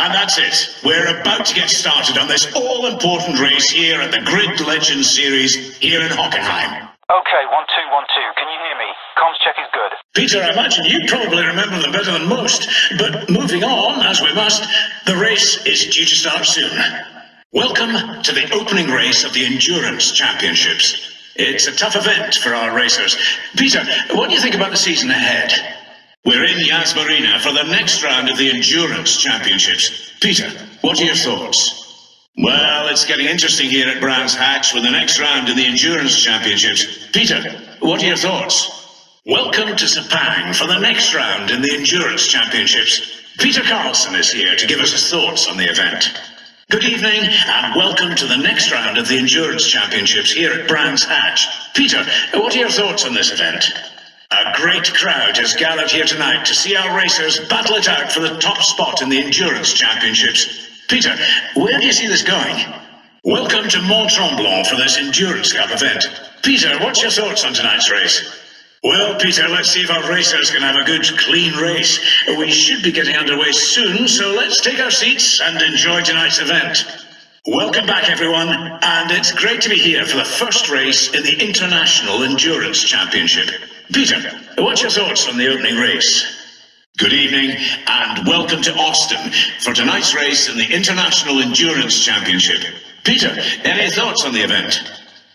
And that's it. We're about to get started on this all-important race here at the Grid Legends Series here in Hockenheim. Okay, 1-2, 1-2. Can you hear me? Comms check is good. Peter, I imagine you probably remember them better than most. But moving on, as we must, the race is due to start soon. Welcome to the opening race of the Endurance Championships. It's a tough event for our racers. Peter, what do you think about the season ahead? We're in Yas Marina for the next round of the Endurance Championships. Peter, what are your thoughts? Well, it's getting interesting here at Brands Hatch with the next round in the Endurance Championships. Peter, what are your thoughts? Welcome to Sepang for the next round in the Endurance Championships. Peter Carlson is here to give us his thoughts on the event. Good evening and welcome to the next round of the Endurance Championships here at Brands Hatch. Peter, what are your thoughts on this event? A great crowd has gathered here tonight to see our racers battle it out for the top spot in the Endurance Championships. Peter, where do you see this going? Welcome to Mont-Tremblant for this Endurance Cup event. Peter, what's your thoughts on tonight's race? Well, Peter, let's see if our racers can have a good, clean race. We should be getting underway soon, so let's take our seats and enjoy tonight's event. Welcome back, everyone, and it's great to be here for the first race in the International Endurance Championship. Peter, what's your thoughts on the opening race? Good evening, and welcome to Austin for tonight's race in the International Endurance Championship. Peter, any thoughts on the event?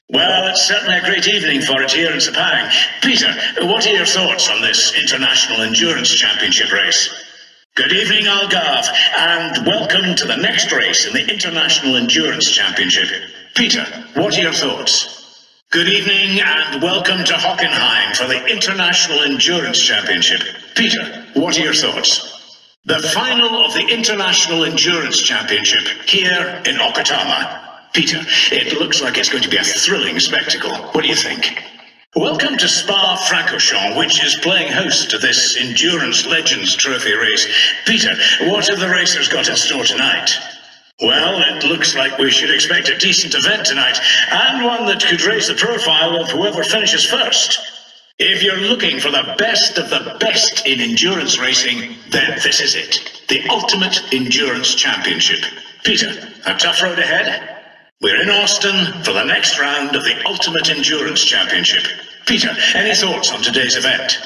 Well, it's certainly a great evening for it here in Sepang. Peter, what are your thoughts on this International Endurance Championship race? Good evening, Algarve, and welcome to the next race in the International Endurance Championship. Peter, what are your thoughts? Good evening, and welcome to Hockenheim for the International Endurance Championship. Peter, what are your thoughts? The final of the International Endurance Championship here in Okutama. Peter, it looks like it's going to be a thrilling spectacle. What do you think? Welcome to Spa-Francorchamps, which is playing host to this Endurance Legends Trophy race. Peter, what have the racers got in store tonight? Well, it looks like we should expect a decent event tonight, and one that could raise the profile of whoever finishes first. If you're looking for the best of the best in endurance racing, then this is it. The Ultimate Endurance Championship. Peter, a tough road ahead? We're in Austin for the next round of the Ultimate Endurance Championship. Peter, any thoughts on today's event?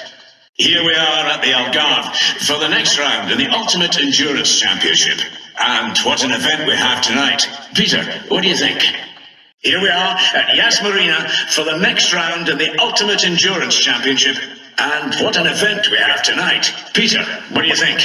Here we are at the Algarve for the next round in the Ultimate Endurance Championship. And what an event we have tonight. Peter, what do you think? Here we are at Yas Marina for the next round in the Ultimate Endurance Championship. And what an event we have tonight. Peter, what do you think?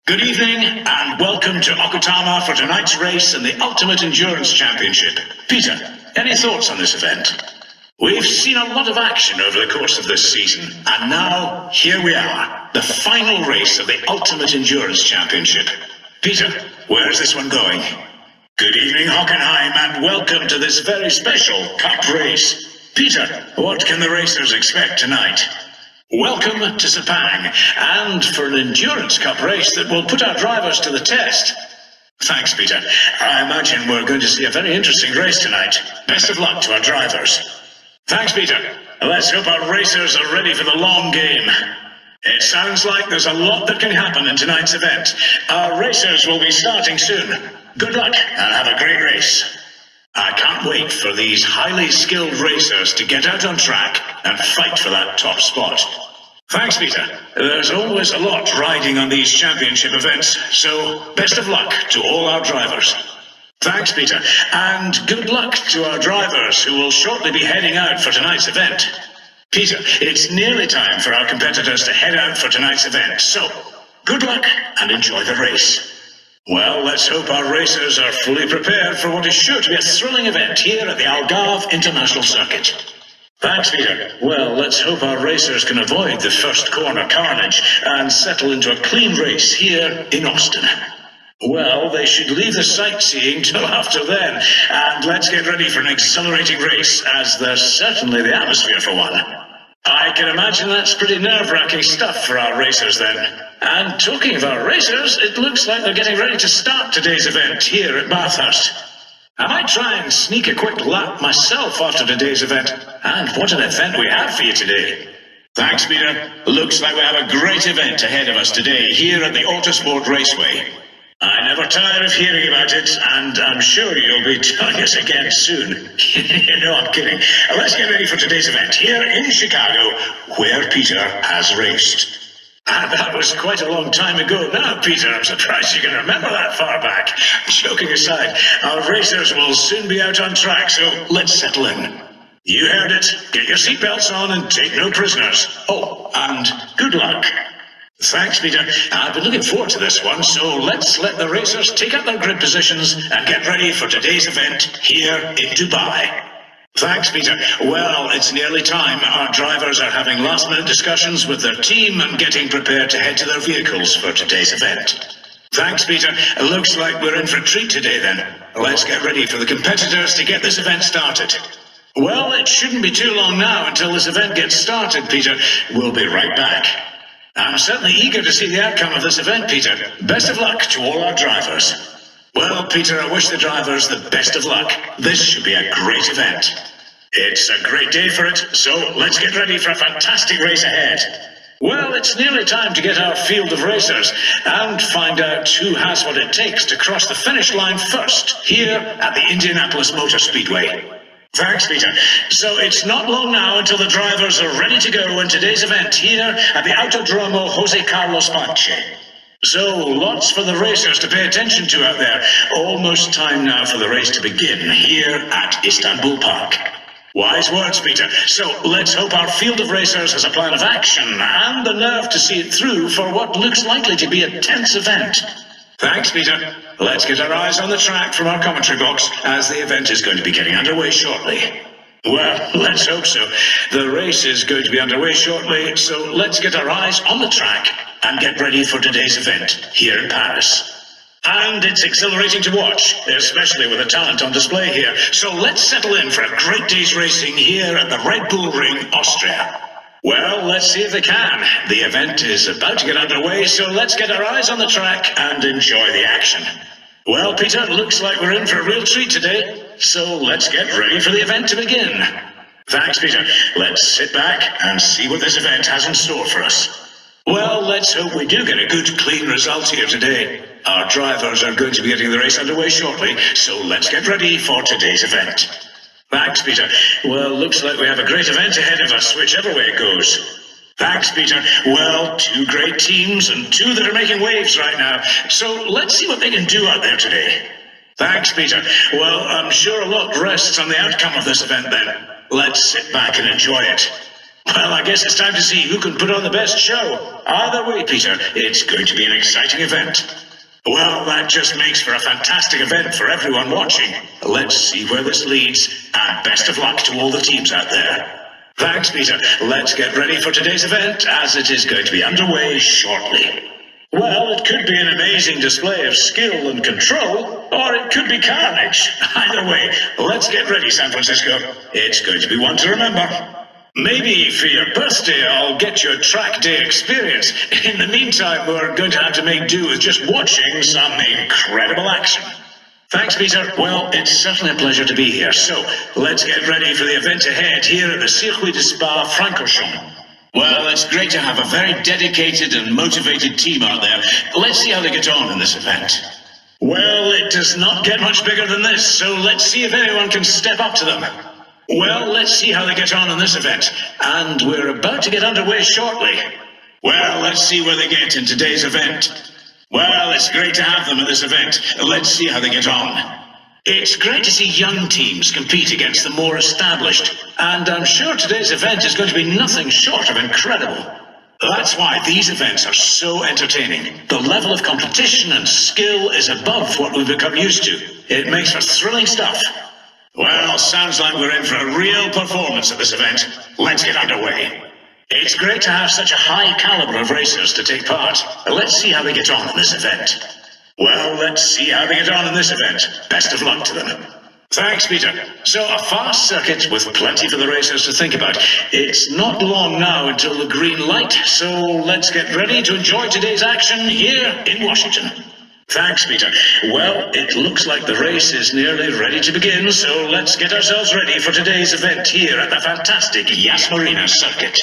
Good evening and welcome to Okutama for tonight's race in the Ultimate Endurance Championship. Peter, any thoughts on this event? We've seen a lot of action over the course of this season, and now here we are, the final race of the Ultimate Endurance Championship. Peter, where's this one going? Good evening, Hockenheim, and welcome to this very special cup race. Peter, what can the racers expect tonight? Welcome to Sepang, and for an endurance cup race that will put our drivers to the test. Thanks, Peter. I imagine we're going to see a very interesting race tonight. Best of luck to our drivers. Thanks, Peter. Let's hope our racers are ready for the long game. It sounds like there's a lot that can happen in tonight's event. Our racers will be starting soon. Good luck and have a great race. I can't wait for these highly skilled racers to get out on track and fight for that top spot. Thanks, Peter. There's always a lot riding on these championship events, so best of luck to all our drivers. Thanks, Peter, and good luck to our drivers who will shortly be heading out for tonight's event. Peter, it's nearly time for our competitors to head out for tonight's event, so good luck and enjoy the race. Well, let's hope our racers are fully prepared for what is sure to be a thrilling event here at the Algarve International Circuit. Thanks, Peter. Well, let's hope our racers can avoid the first corner carnage and settle into a clean race here in Austin. Well, they should leave the sightseeing till after then, and let's get ready for an exhilarating race, as there's certainly the atmosphere for one. I can imagine that's pretty nerve-wracking stuff for our racers then. And talking of our racers, it looks like they're getting ready to start today's event here at Bathurst. I might try and sneak a quick lap myself after today's event, and what an event we have for you today. Thanks, Peter. Looks like we have a great event ahead of us today here at the Autosport Raceway. I never tire of hearing about it, and I'm sure you'll be telling us again soon. No, I'm kidding. Let's get ready for today's event here in Chicago, where Peter has raced. That was quite a long time ago now, Peter. I'm surprised you can remember that far back. Joking aside, our racers will soon be out on track, so let's settle in. You heard it. Get your seatbelts on and take no prisoners. Oh, and good luck. Thanks, Peter. I've been looking forward to this one, so let's let the racers take up their grid positions and get ready for today's event here in Dubai. Thanks, Peter. Well, it's nearly time. Our drivers are having last-minute discussions with their team and getting prepared to head to their vehicles for today's event. Thanks, Peter. It looks like we're in for a treat today, then. Let's get ready for the competitors to get this event started. Well, it shouldn't be too long now until this event gets started, Peter. We'll be right back. I'm certainly eager to see the outcome of this event, Peter. Best of luck to all our drivers. Well, Peter, I wish the drivers the best of luck. This should be a great event. It's a great day for it, so let's get ready for a fantastic race ahead. Well, it's nearly time to get our field of racers and find out who has what it takes to cross the finish line first here at the Indianapolis Motor Speedway. Thanks, Peter. So it's not long now until the drivers are ready to go in today's event here at the Autodromo Jose Carlos Pache. So lots for the racers to pay attention to out there. Almost time now for the race to begin here at Istanbul Park. Wise words, Peter. So let's hope our field of racers has a plan of action and the nerve to see it through for what looks likely to be a tense event. Thanks, Peter. Let's get our eyes on the track from our commentary box, as the event is going to be getting underway shortly. Well, let's hope so. The race is going to be underway shortly, so let's get our eyes on the track and get ready for today's event here in Paris. And it's exhilarating to watch, especially with the talent on display here. So let's settle in for a great day's racing here at the Red Bull Ring, Austria. Well, let's see if they can. The event is about to get underway, so let's get our eyes on the track and enjoy the action. Well, Peter, looks like we're in for a real treat today, so let's get ready for the event to begin. Thanks, Peter. Let's sit back and see what this event has in store for us. Well, let's hope we do get a good, clean result here today. Our drivers are going to be getting the race underway shortly, so let's get ready for today's event. Thanks, Peter. Well, looks like we have a great event ahead of us, whichever way it goes. Thanks, Peter. Well, two great teams and two that are making waves right now. So let's see what they can do out there today. Thanks, Peter. Well, I'm sure a lot rests on the outcome of this event then. Let's sit back and enjoy it. Well, I guess it's time to see who can put on the best show. Either way, Peter, it's going to be an exciting event. Well, that just makes for a fantastic event for everyone watching. Let's see where this leads, and best of luck to all the teams out there. Thanks, Peter. Let's get ready for today's event, as it is going to be underway shortly. Well, it could be an amazing display of skill and control, or it could be carnage. Either way, let's get ready, San Francisco. It's going to be one to remember. Maybe for your birthday, I'll get you a track day experience. In the meantime, we're going to have to make do with just watching some incredible action. Thanks, Peter. Well, it's certainly a pleasure to be here. So, let's get ready for the event ahead here at the Circuit de Spa-Francorchamps. Well, it's great to have a very dedicated and motivated team out there. Let's see how they get on in this event. Well, it does not get much bigger than this, so let's see if anyone can step up to them. Well, let's see how they get on in this event, and we're about to get underway shortly. Well, let's see where they get in today's event. Well, it's great to have them at this event. Let's see how they get on. It's great to see young teams compete against the more established, and I'm sure today's event is going to be nothing short of incredible. That's why these events are so entertaining. The level of competition and skill is above what we've become used to. It makes for thrilling stuff. Well, sounds like we're in for a real performance at this event. Let's get underway. It's great to have such a high caliber of racers to take part. Let's see how they get on in this event. Well, let's see how they get on in this event. Best of luck to them. Thanks, Peter. So, a fast circuit with plenty for the racers to think about. It's not long now until the green light, so let's get ready to enjoy today's action here in Washington. Thanks, Peter. Well, it looks like the race is nearly ready to begin, so let's get ourselves ready for today's event here at the fantastic Yas Marina circuit.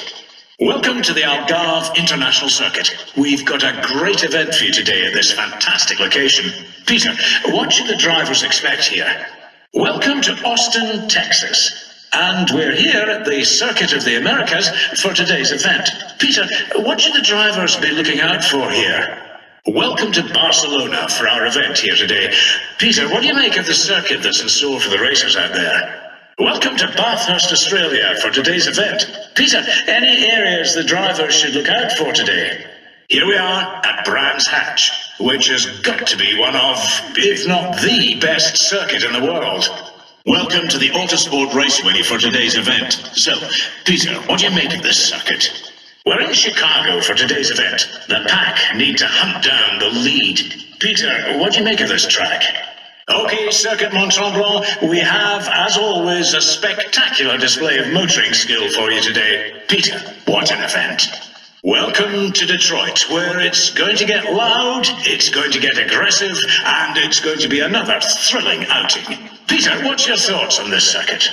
Welcome to the Algarve International Circuit. We've got a great event for you today at this fantastic location. Peter, what should the drivers expect here? Welcome to Austin, Texas. And we're here at the Circuit of the Americas for today's event. Peter, what should the drivers be looking out for here? Welcome to Barcelona for our event here today. Peter, what do you make of the circuit that's in store for the racers out there? Welcome to Bathurst, Australia for today's event. Peter, any areas the drivers should look out for today? Here we are at Brands Hatch, which has got to be one of, if not the best circuit in the world. Welcome to the Autosport Raceway for today's event. So, Peter, what do you make of this circuit? We're in Chicago for today's event. The pack need to hunt down the lead. Peter, what do you make of this track? Okay, Circuit Mont-Tremblant, we have, as always, a spectacular display of motoring skill for you today. Peter, what an event. Welcome to Detroit, where it's going to get loud, it's going to get aggressive, and it's going to be another thrilling outing. Peter, what's your thoughts on this circuit?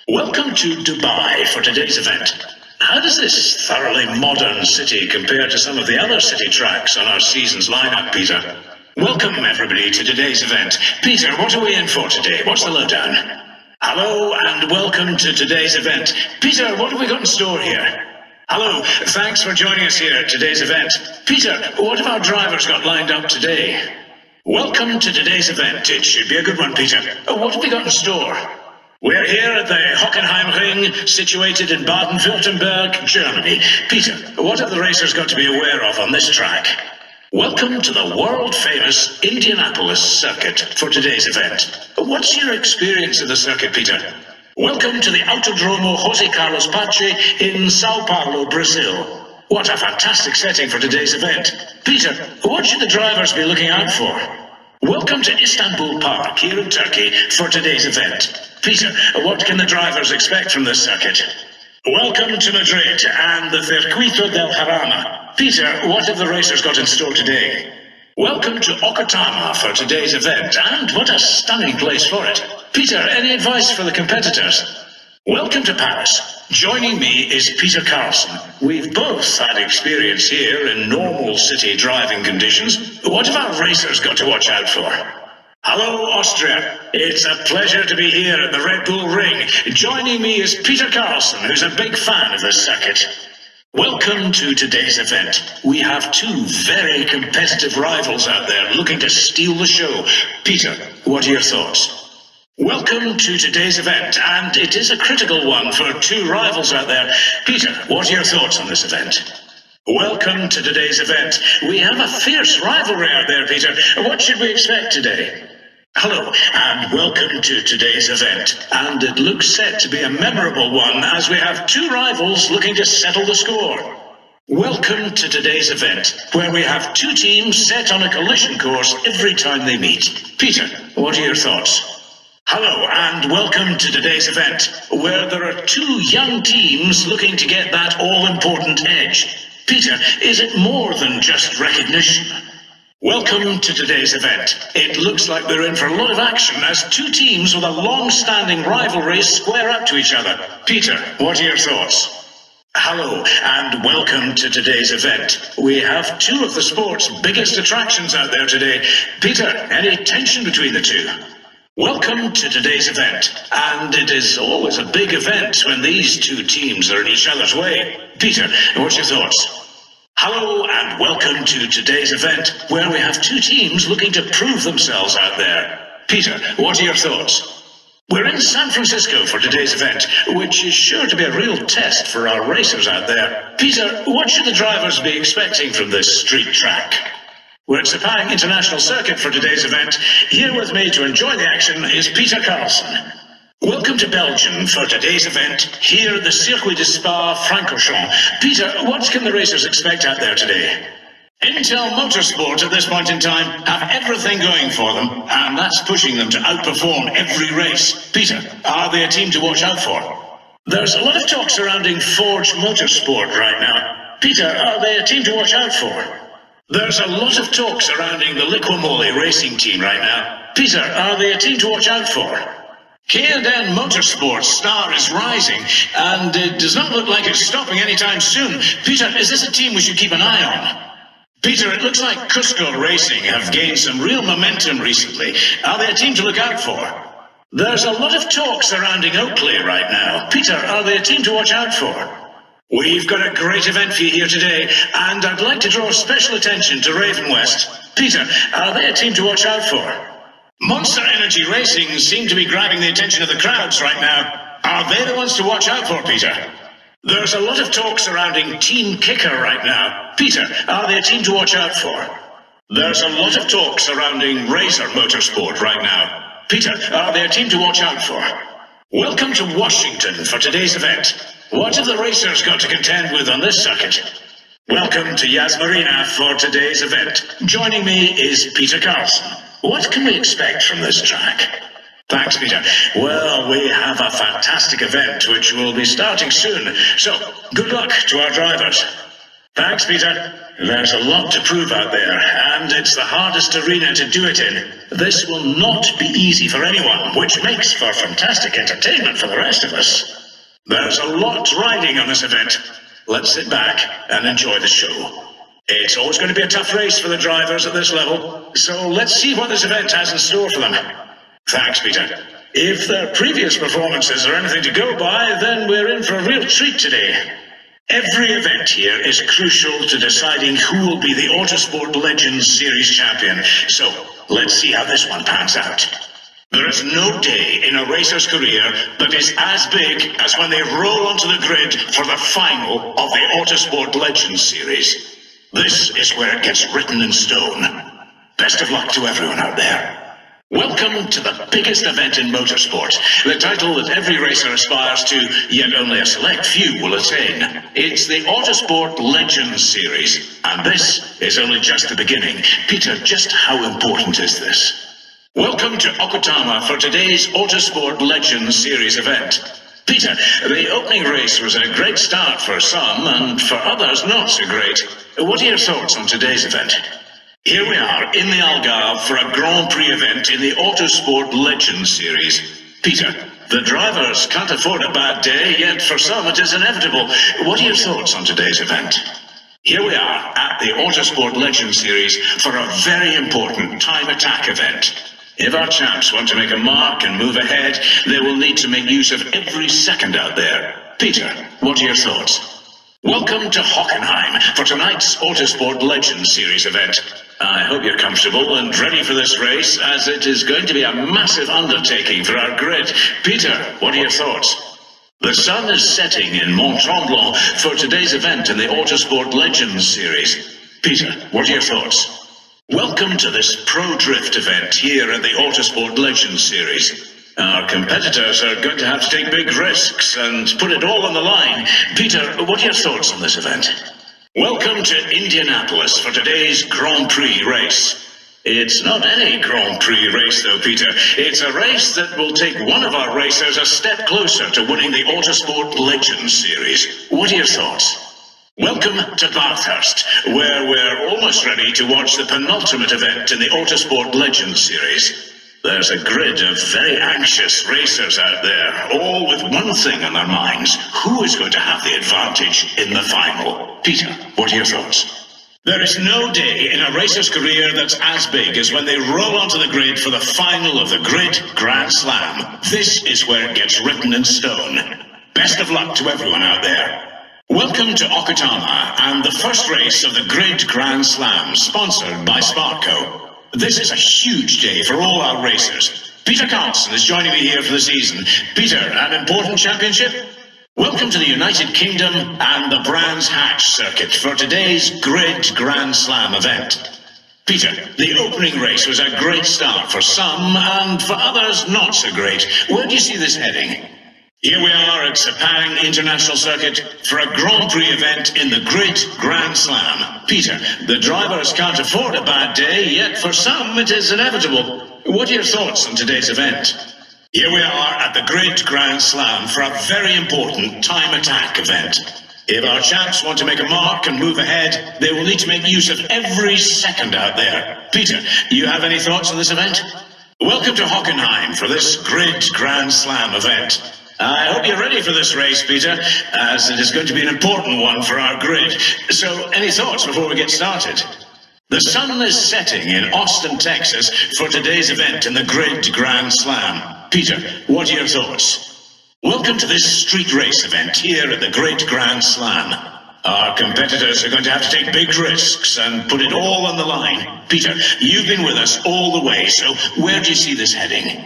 Welcome to Dubai for today's event. How does this thoroughly modern city compare to some of the other city tracks on our season's lineup, Peter? Welcome, everybody, to today's event. Peter, what are we in for today? What's the lowdown? Hello, and welcome to today's event. Peter, what have we got in store here? Hello, thanks for joining us here at today's event. Peter, what have our drivers got lined up today? Welcome to today's event. It should be a good one, Peter. What have we got in store? We're here at the Hockenheim Ring, situated in Baden-Württemberg, Germany. Peter, what have the racers got to be aware of on this track? Welcome to the world-famous Indianapolis circuit for today's event. What's your experience of the circuit, Peter? Welcome to the Autodromo José Carlos Pache in Sao Paulo, Brazil. What a fantastic setting for today's event. Peter, what should the drivers be looking out for? Welcome to Istanbul Park here in Turkey for today's event. Peter, what can the drivers expect from this circuit? Welcome to Madrid and the Circuito del Jarama. Peter, what have the racers got in store today? Welcome to Okutama for today's event, and what a stunning place for it. Peter, any advice for the competitors? Welcome to Paris. Joining me is Peter Carlson. We've both had experience here in normal city driving conditions. What have our racers got to watch out for? Hello, Austria. It's a pleasure to be here at the Red Bull Ring. Joining me is Peter Carlson, who's a big fan of this circuit. Welcome to today's event. We have two very competitive rivals out there looking to steal the show. Peter, what are your thoughts? Welcome to today's event, and it is a critical one for two rivals out there. Peter, what are your thoughts on this event? Welcome to today's event. We have a fierce rivalry out there, Peter. What should we expect today? Hello, and welcome to today's event. And it looks set to be a memorable one as we have two rivals looking to settle the score. Welcome to today's event, where we have two teams set on a collision course every time they meet. Peter, what are your thoughts? Hello, and welcome to today's event, where there are two young teams looking to get that all-important edge. Peter, is it more than just recognition? Welcome to today's event. It looks like we're in for a lot of action as two teams with a long-standing rivalry square up to each other. Peter, what are your thoughts? Hello, and welcome to today's event. We have two of the sport's biggest attractions out there today. Peter, any tension between the two? Welcome to today's event, and it is always a big event when these two teams are in each other's way. Peter, what's your thoughts? Hello and welcome to today's event, where we have two teams looking to prove themselves out there. Peter, what are your thoughts? We're in San Francisco for today's event, which is sure to be a real test for our racers out there. Peter, what should the drivers be expecting from this street track? We're at Sepang International Circuit for today's event. Here with me to enjoy the action is Peter Carlson. Welcome to Belgium for today's event, here at the Circuit de Spa-Francorchamps. Peter, what can the racers expect out there today? Intel Motorsport at this point in time have everything going for them, and that's pushing them to outperform every race. Peter, are they a team to watch out for? There's a lot of talk surrounding Forge Motorsport right now. Peter, are they a team to watch out for? There's a lot of talk surrounding the Liquimoli racing team right now. Peter, are they a team to watch out for? K&N Motorsport's star is rising, and it does not look like it's stopping anytime soon. Peter, is this a team we should keep an eye on? Peter, it looks like Prologue Racing have gained some real momentum recently. Are they a team to look out for? There's a lot of talk surrounding Oakley right now. Peter, are they a team to watch out for? We've got a great event for you here today, and I'd like to draw special attention to Raven West. Peter, are they a team to watch out for? Monster Energy Racing seem to be grabbing the attention of the crowds right now. Are they the ones to watch out for, Peter? There's a lot of talk surrounding Team Kicker right now. Peter, are they a team to watch out for? There's a lot of talk surrounding Razor Motorsport right now. Peter, are they a team to watch out for? Welcome to Washington for today's event. What have the racers got to contend with on this circuit? Welcome to Yas Marina for today's event. Joining me is Peter Carlson. What can we expect from this track? Thanks, Peter. Well, we have a fantastic event which will be starting soon, so good luck to our drivers. Thanks, Peter. There's a lot to prove out there, and it's the hardest arena to do it in. This will not be easy for anyone, which makes for fantastic entertainment for the rest of us. There's a lot riding on this event. Let's sit back and enjoy the show. It's always going to be a tough race for the drivers at this level, so let's see what this event has in store for them. Thanks, Peter. If their previous performances are anything to go by, then we're in for a real treat today. Every event here is crucial to deciding who will be the Autosport Legends Series champion, so let's see how this one pans out. There is no day in a racer's career that is as big as when they roll onto the grid for the final of the Autosport Legends Series. This is where it gets written in stone. Best of luck to everyone out there. Welcome to the biggest event in motorsport, the title that every racer aspires to, yet only a select few will attain. It's the Autosport Legends Series, and this is only just the beginning. Peter, just how important is this? Welcome to Okutama for today's Autosport Legends Series event. Peter, the opening race was a great start for some, and for others not so great. What are your thoughts on today's event? Here we are in the Algarve for a Grand Prix event in the Autosport Legends Series. Peter, the drivers can't afford a bad day, yet for some it is inevitable. What are your thoughts on today's event? Here we are at the Autosport Legends Series for a very important time attack event. If our champs want to make a mark and move ahead, they will need to make use of every second out there. Peter, what are your thoughts? Welcome to Hockenheim for tonight's Autosport Legends Series event. I hope you're comfortable and ready for this race, as it is going to be a massive undertaking for our grid. Peter, what are your thoughts? The sun is setting in Mont Tremblant for today's event in the Autosport Legends Series. Peter, what are your thoughts? Welcome to this Pro Drift event here at the Autosport Legends Series. Our competitors are going to have to take big risks and put it all on the line. Peter, what are your thoughts on this event? Welcome to Indianapolis for today's Grand Prix race. It's not any Grand Prix race though, Peter. It's a race that will take one of our racers a step closer to winning the Autosport Legends Series. What are your thoughts? Welcome to Bathurst, where we're almost ready to watch the penultimate event in the Autosport Legends Series. There's a grid of very anxious racers out there, all with one thing on their minds. Who is going to have the advantage in the final? Peter, what are your thoughts? There is no day in a racer's career that's as big as when they roll onto the grid for the final of the Grid Grand Slam. This is where it gets written in stone. Best of luck to everyone out there. Welcome to Okutama and the first race of the Grid Grand Slam, sponsored by Sparco. This is a huge day for all our racers. Peter Carlson is joining me here for the season. Peter, an important championship? Welcome to the United Kingdom and the Brands Hatch circuit for today's Grid Grand Slam event. Peter, the opening race was a great start for some, and for others not so great. Where do you see this heading? Here we are at Sepang International Circuit for a Grand Prix event in the Grid Grand Slam. Peter, the drivers can't afford a bad day, yet for some it is inevitable. What are your thoughts on today's event? Here we are at the Grid Grand Slam for a very important time attack event. If our champs want to make a mark and move ahead, they will need to make use of every second out there. Peter, do you have any thoughts on this event? Welcome to Hockenheim for this Grid Grand Slam event. I hope you're ready for this race, Peter, as it is going to be an important one for our grid. So, any thoughts before we get started? The sun is setting in Austin, Texas for today's event in the Grid Grand Slam. Peter, what are your thoughts? Welcome to this street race event here at the Grid Grand Slam. Our competitors are going to have to take big risks and put it all on the line. Peter, you've been with us all the way, so where do you see this heading?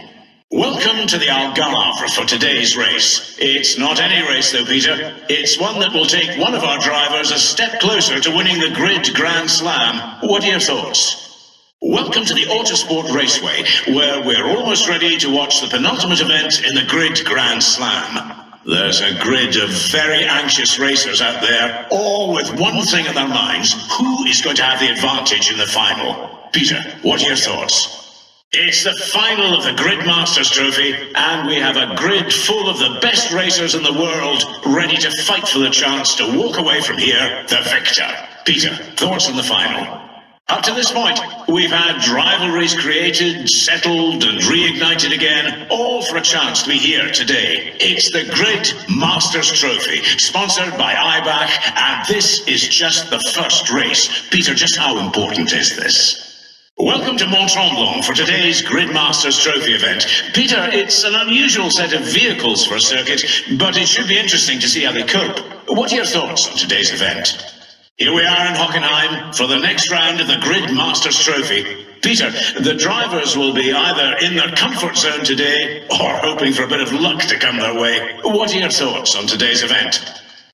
Welcome to the Algarve for today's race. It's not any race though, Peter. It's one that will take one of our drivers a step closer to winning the Grid Grand Slam. What are your thoughts? Welcome to the Autosport Raceway, where we're almost ready to watch the penultimate event in the Grid Grand Slam. There's a grid of very anxious racers out there, all with one thing in their minds: who is going to have the advantage in the final? Peter, what are your thoughts? It's the final of the Grid Masters Trophy, and we have a grid full of the best racers in the world, ready to fight for the chance to walk away from here the victor. Peter, thoughts on the final? Up to this point, we've had rivalries created, settled, and reignited again, all for a chance to be here today. It's the Grid Masters Trophy, sponsored by IBAC, and this is just the first race. Peter, just how important is this? Welcome to Mont-Tremblant for today's Grid Masters Trophy event. Peter, it's an unusual set of vehicles for a circuit, but it should be interesting to see how they cope. What are your thoughts on today's event? Here we are in Hockenheim for the next round of the Grid Masters Trophy. Peter, the drivers will be either in their comfort zone today or hoping for a bit of luck to come their way. What are your thoughts on today's event?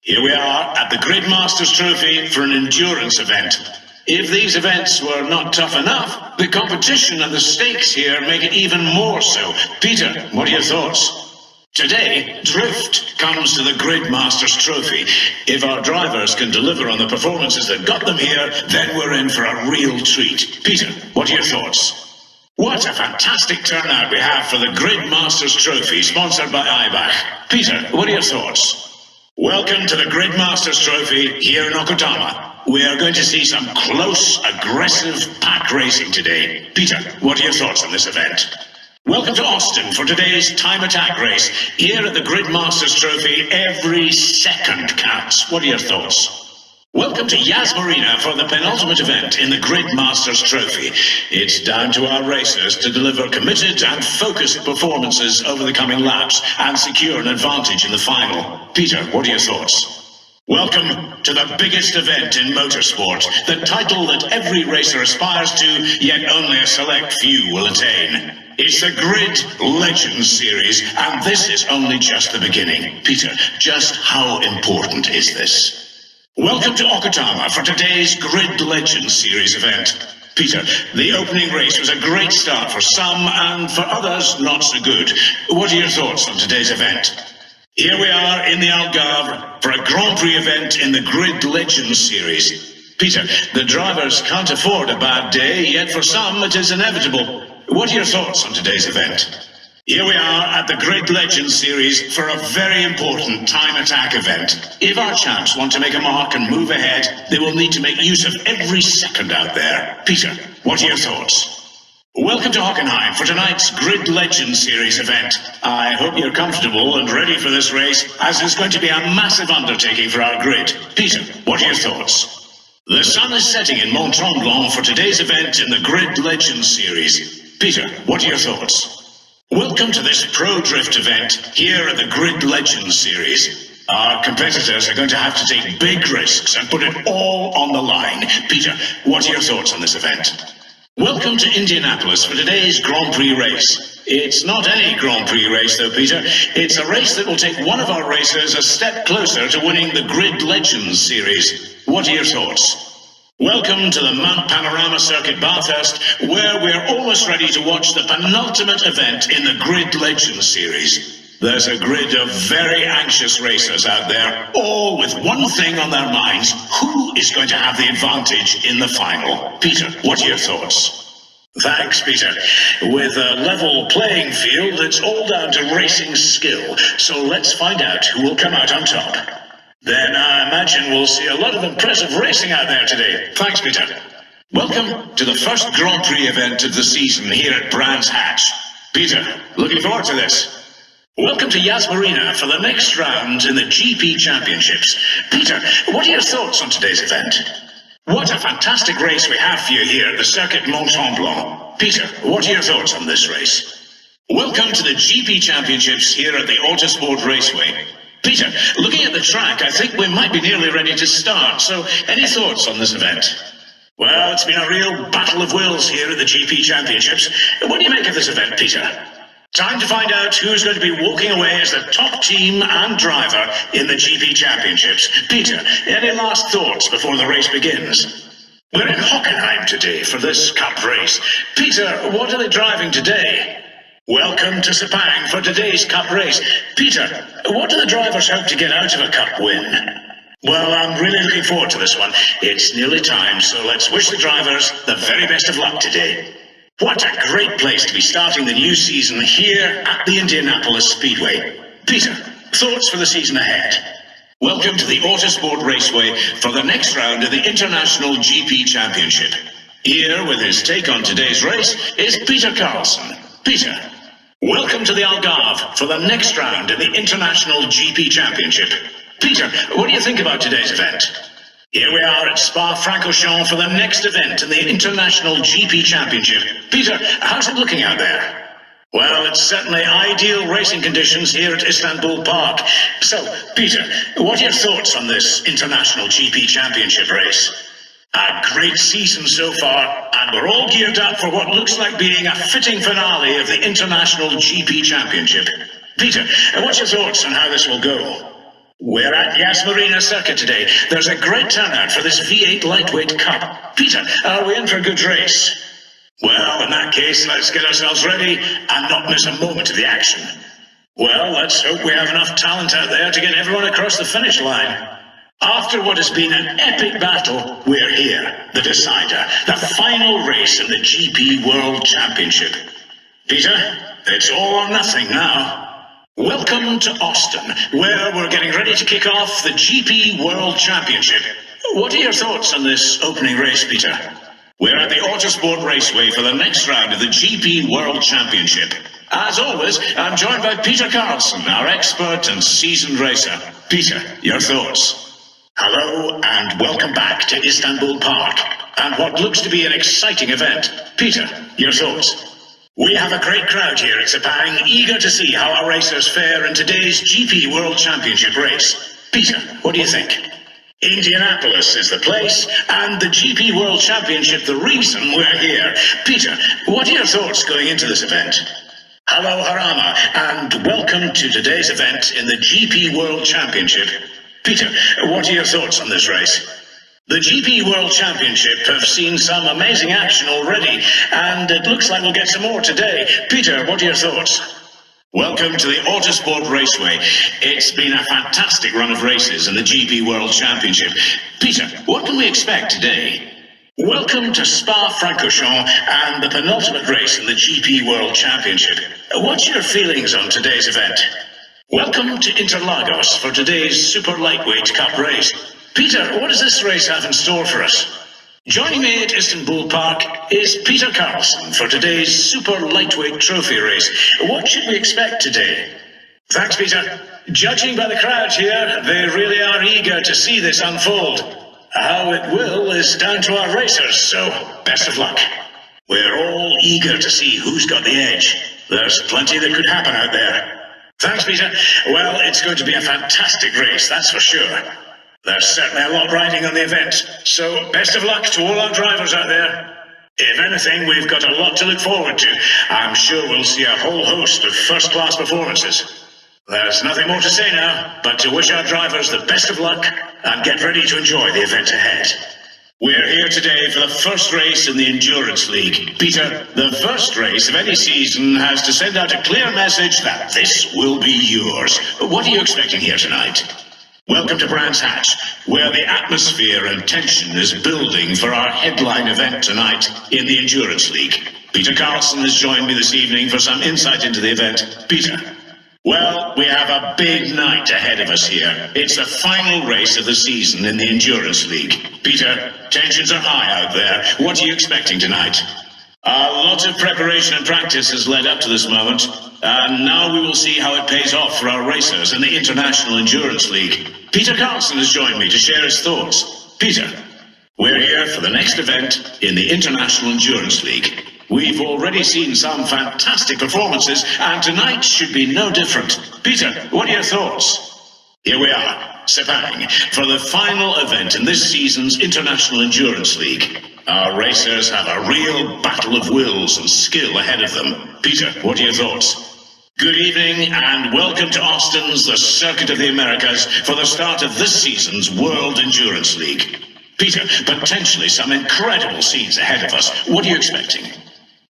Here we are at the Grid Masters Trophy for an endurance event. If these events were not tough enough, the competition and the stakes here make it even more so. Peter, what are your thoughts? Today, drift comes to the Grid Masters Trophy. If our drivers can deliver on the performances that got them here, then we're in for a real treat. Peter, what are your thoughts? What a fantastic turnout we have for the Grid Masters Trophy, sponsored by IBAC. Peter, what are your thoughts? Welcome to the Grid Masters Trophy here in Okutama. We are going to see some close, aggressive pack racing today. Peter, what are your thoughts on this event? Welcome to Austin for today's time attack race. Here at the Grid Masters Trophy, every second counts. What are your thoughts? Welcome to Yas Marina for the penultimate event in the Grid Masters Trophy. It's down to our racers to deliver committed and focused performances over the coming laps and secure an advantage in the final. Peter, what are your thoughts? Welcome to the biggest event in motorsport, the title that every racer aspires to, yet only a select few will attain. It's the Grid Legends Series, and this is only just the beginning. Peter, just how important is this? Welcome to Okutama for today's Grid Legends Series event. Peter, the opening race was a great start for some, and for others, not so good. What are your thoughts on today's event? Here we are in the Algarve for a Grand Prix event in the Grid Legends Series. Peter, the drivers can't afford a bad day, yet for some it is inevitable. What are your thoughts on today's event? Here we are at the Grid Legends Series for a very important time attack event. If our champs want to make a mark and move ahead, they will need to make use of every second out there. Peter, what are your thoughts? Welcome to Hockenheim for tonight's Grid Legends Series event. I hope you're comfortable and ready for this race, as it's going to be a massive undertaking for our grid. Peter, what are your thoughts? The sun is setting in Mont-Tremblant for today's event in the Grid Legends Series. Peter, what are your thoughts? Welcome to this Pro Drift event here at the Grid Legends Series. Our competitors are going to have to take big risks and put it all on the line. Peter, what are your thoughts on this event? Welcome to Indianapolis for today's Grand Prix race. It's not any Grand Prix race though, Peter. It's a race that will take one of our racers a step closer to winning the Grid Legends Series. What are your thoughts? Welcome to the Mount Panorama Circuit Bathurst, where we're almost ready to watch the penultimate event in the Grid Legends Series. There's a grid of very anxious racers out there, all with one thing on their minds: who is going to have the advantage in the final? Peter, what are your thoughts? Thanks, Peter. With a level playing field, it's all down to racing skill, so let's find out who will come out on top. Then I imagine we'll see a lot of impressive racing out there today. Thanks, Peter. Welcome to the first Grand Prix event of the season here at Brands Hatch. Peter, looking forward to this. Welcome to Yas Marina for the next round in the GP Championships. Peter, what are your thoughts on today's event? What a fantastic race we have for you here at the Circuit Mont Tremblant. Peter, what are your thoughts on this race? Welcome to the GP Championships here at the Autosport Raceway. Peter, looking at the track, I think we might be nearly ready to start, so any thoughts on this event? Well, it's been a real battle of wills here at the GP Championships. What do you make of this event, Peter? Time to find out who's going to be walking away as the top team and driver in the GP Championships. Peter, any last thoughts before the race begins? We're in Hockenheim today for this Cup race. Peter, what are they driving today? Welcome to Sepang for today's Cup race. Peter, what do the drivers hope to get out of a Cup win? Well, I'm really looking forward to this one. It's nearly time, so let's wish the drivers the very best of luck today. What a great place to be starting the new season here at the Indianapolis Speedway. Peter, thoughts for the season ahead? Welcome to the Autosport Raceway for the next round of the International GP Championship. Here with his take on today's race is Peter Carlson. Peter, welcome to the Algarve for the next round of the International GP Championship. Peter, what do you think about today's event? Here we are at Spa-Francorchamps for the next event in the International GP Championship. Peter, how's it looking out there? Well, it's certainly ideal racing conditions here at Istanbul Park. So, Peter, what are your thoughts on this International GP Championship race? A great season so far, and we're all geared up for what looks like being a fitting finale of the International GP Championship. Peter, what's your thoughts on how this will go? We're at Yas Marina Circuit today. There's a great turnout for this V8 Lightweight Cup. Peter, are we in for a good race? Well, in that case, let's get ourselves ready and not miss a moment of the action. Well, let's hope we have enough talent out there to get everyone across the finish line. After what has been an epic battle, we're here, the decider, the final race in the GP World Championship. Peter, it's all or nothing now. Welcome to Austin, where we're getting ready to kick off the GP World Championship. What are your thoughts on this opening race, Peter? We're at the Autosport Raceway for the next round of the GP World Championship. As always, I'm joined by Peter Carlson, our expert and seasoned racer. Peter, your thoughts? Hello, and welcome back to Istanbul Park, and what looks to be an exciting event. Peter, your thoughts? We have a great crowd here at Sepang, eager to see how our racers fare in today's GP World Championship race. Peter, what do you think? Indianapolis is the place, and the GP World Championship the reason we're here. Peter, what are your thoughts going into this event? Hello, Harama, and welcome to today's event in the GP World Championship. Peter, what are your thoughts on this race? The GP World Championship have seen some amazing action already, and it looks like we'll get some more today. Peter, what are your thoughts? Welcome to the Autosport Raceway. It's been a fantastic run of races in the GP World Championship. Peter, what can we expect today? Welcome to Spa-Francorchamps and the penultimate race in the GP World Championship. What's your feelings on today's event? Welcome to Interlagos for today's Super Lightweight Cup race. Peter, what does this race have in store for us? Joining me at Istanbul Park is Peter Carlson for today's Super Lightweight Trophy race. What should we expect today? Thanks, Peter. Judging by the crowd here, they really are eager to see this unfold. How it will is down to our racers, so best of luck. We're all eager to see who's got the edge. There's plenty that could happen out there. Thanks, Peter. Well, it's going to be a fantastic race, that's for sure. There's certainly a lot riding on the event, so best of luck to all our drivers out there. If anything, we've got a lot to look forward to. I'm sure we'll see a whole host of first-class performances. There's nothing more to say now, but to wish our drivers the best of luck and get ready to enjoy the event ahead. We're here today for the first race in the Endurance League. Peter, the first race of any season has to send out a clear message that this will be yours. What are you expecting here tonight? Welcome to Brands Hatch, where the atmosphere and tension is building for our headline event tonight in the Endurance League. Peter Carlson has joined me this evening for some insight into the event. Peter. Well, we have a big night ahead of us here. It's the final race of the season in the Endurance League. Peter, tensions are high out there. What are you expecting tonight? A lot of preparation and practice has led up to this moment, and now we will see how it pays off for our racers in the International Endurance League. Peter Carlson has joined me to share his thoughts. Peter, we're here for the next event in the International Endurance League. We've already seen some fantastic performances, and tonight should be no different. Peter, what are your thoughts? Here we are, Sepang, for the final event in this season's International Endurance League. Our racers have a real battle of wills and skill ahead of them. Peter, what are your thoughts? Good evening, and welcome to Austin's the Circuit of the Americas for the start of this season's World Endurance League. Peter, potentially some incredible scenes ahead of us. What are you expecting?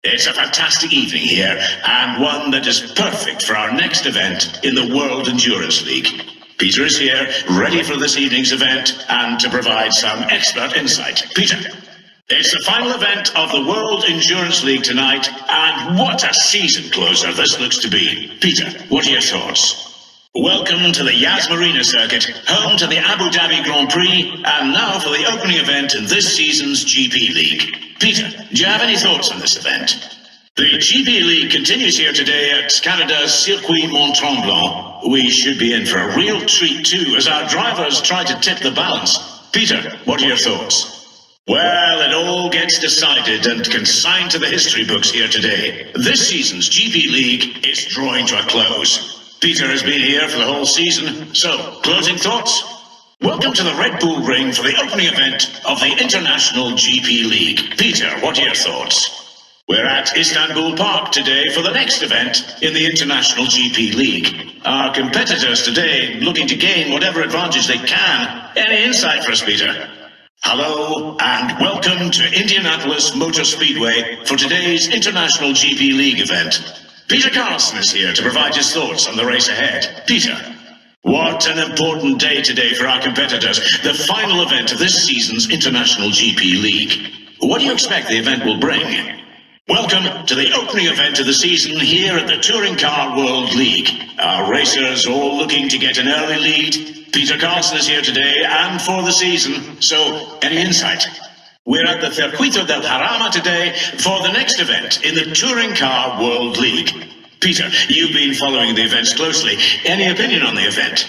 It's a fantastic evening here, and one that is perfect for our next event in the World Endurance League. Peter is here, ready for this evening's event, and to provide some expert insight. Peter, it's the final event of the World Endurance League tonight, and what a season closer this looks to be. Peter, what are your thoughts? Welcome to the Yas Marina circuit, home to the Abu Dhabi Grand Prix, and now for the opening event in this season's GP League. Peter, do you have any thoughts on this event? The GP League continues here today at Canada's Circuit Mont-Tremblant. We should be in for a real treat too, as our drivers try to tip the balance. Peter, what are your thoughts? Well, it all gets decided and consigned to the history books here today. This season's GP League is drawing to a close. Peter has been here for the whole season, so closing thoughts? Welcome to the Red Bull Ring for the opening event of the International GP League. Peter, what are your thoughts? We're at Istanbul Park today for the next event in the International GP League. Our competitors today looking to gain whatever advantage they can. Any insight for us, Peter? Hello, and welcome to Indianapolis Motor Speedway for today's International GP League event. Peter Carlson is here to provide his thoughts on the race ahead. Peter, what an important day today for our competitors, the final event of this season's International GP League. What do you expect the event will bring? Welcome to the opening event of the season here at the Touring Car World League. Our racers all looking to get an early lead. Peter Carlson is here today and for the season, so any insight? We're at the Circuito del Jarama today for the next event in the Touring Car World League. Peter, you've been following the events closely. Any opinion on the event?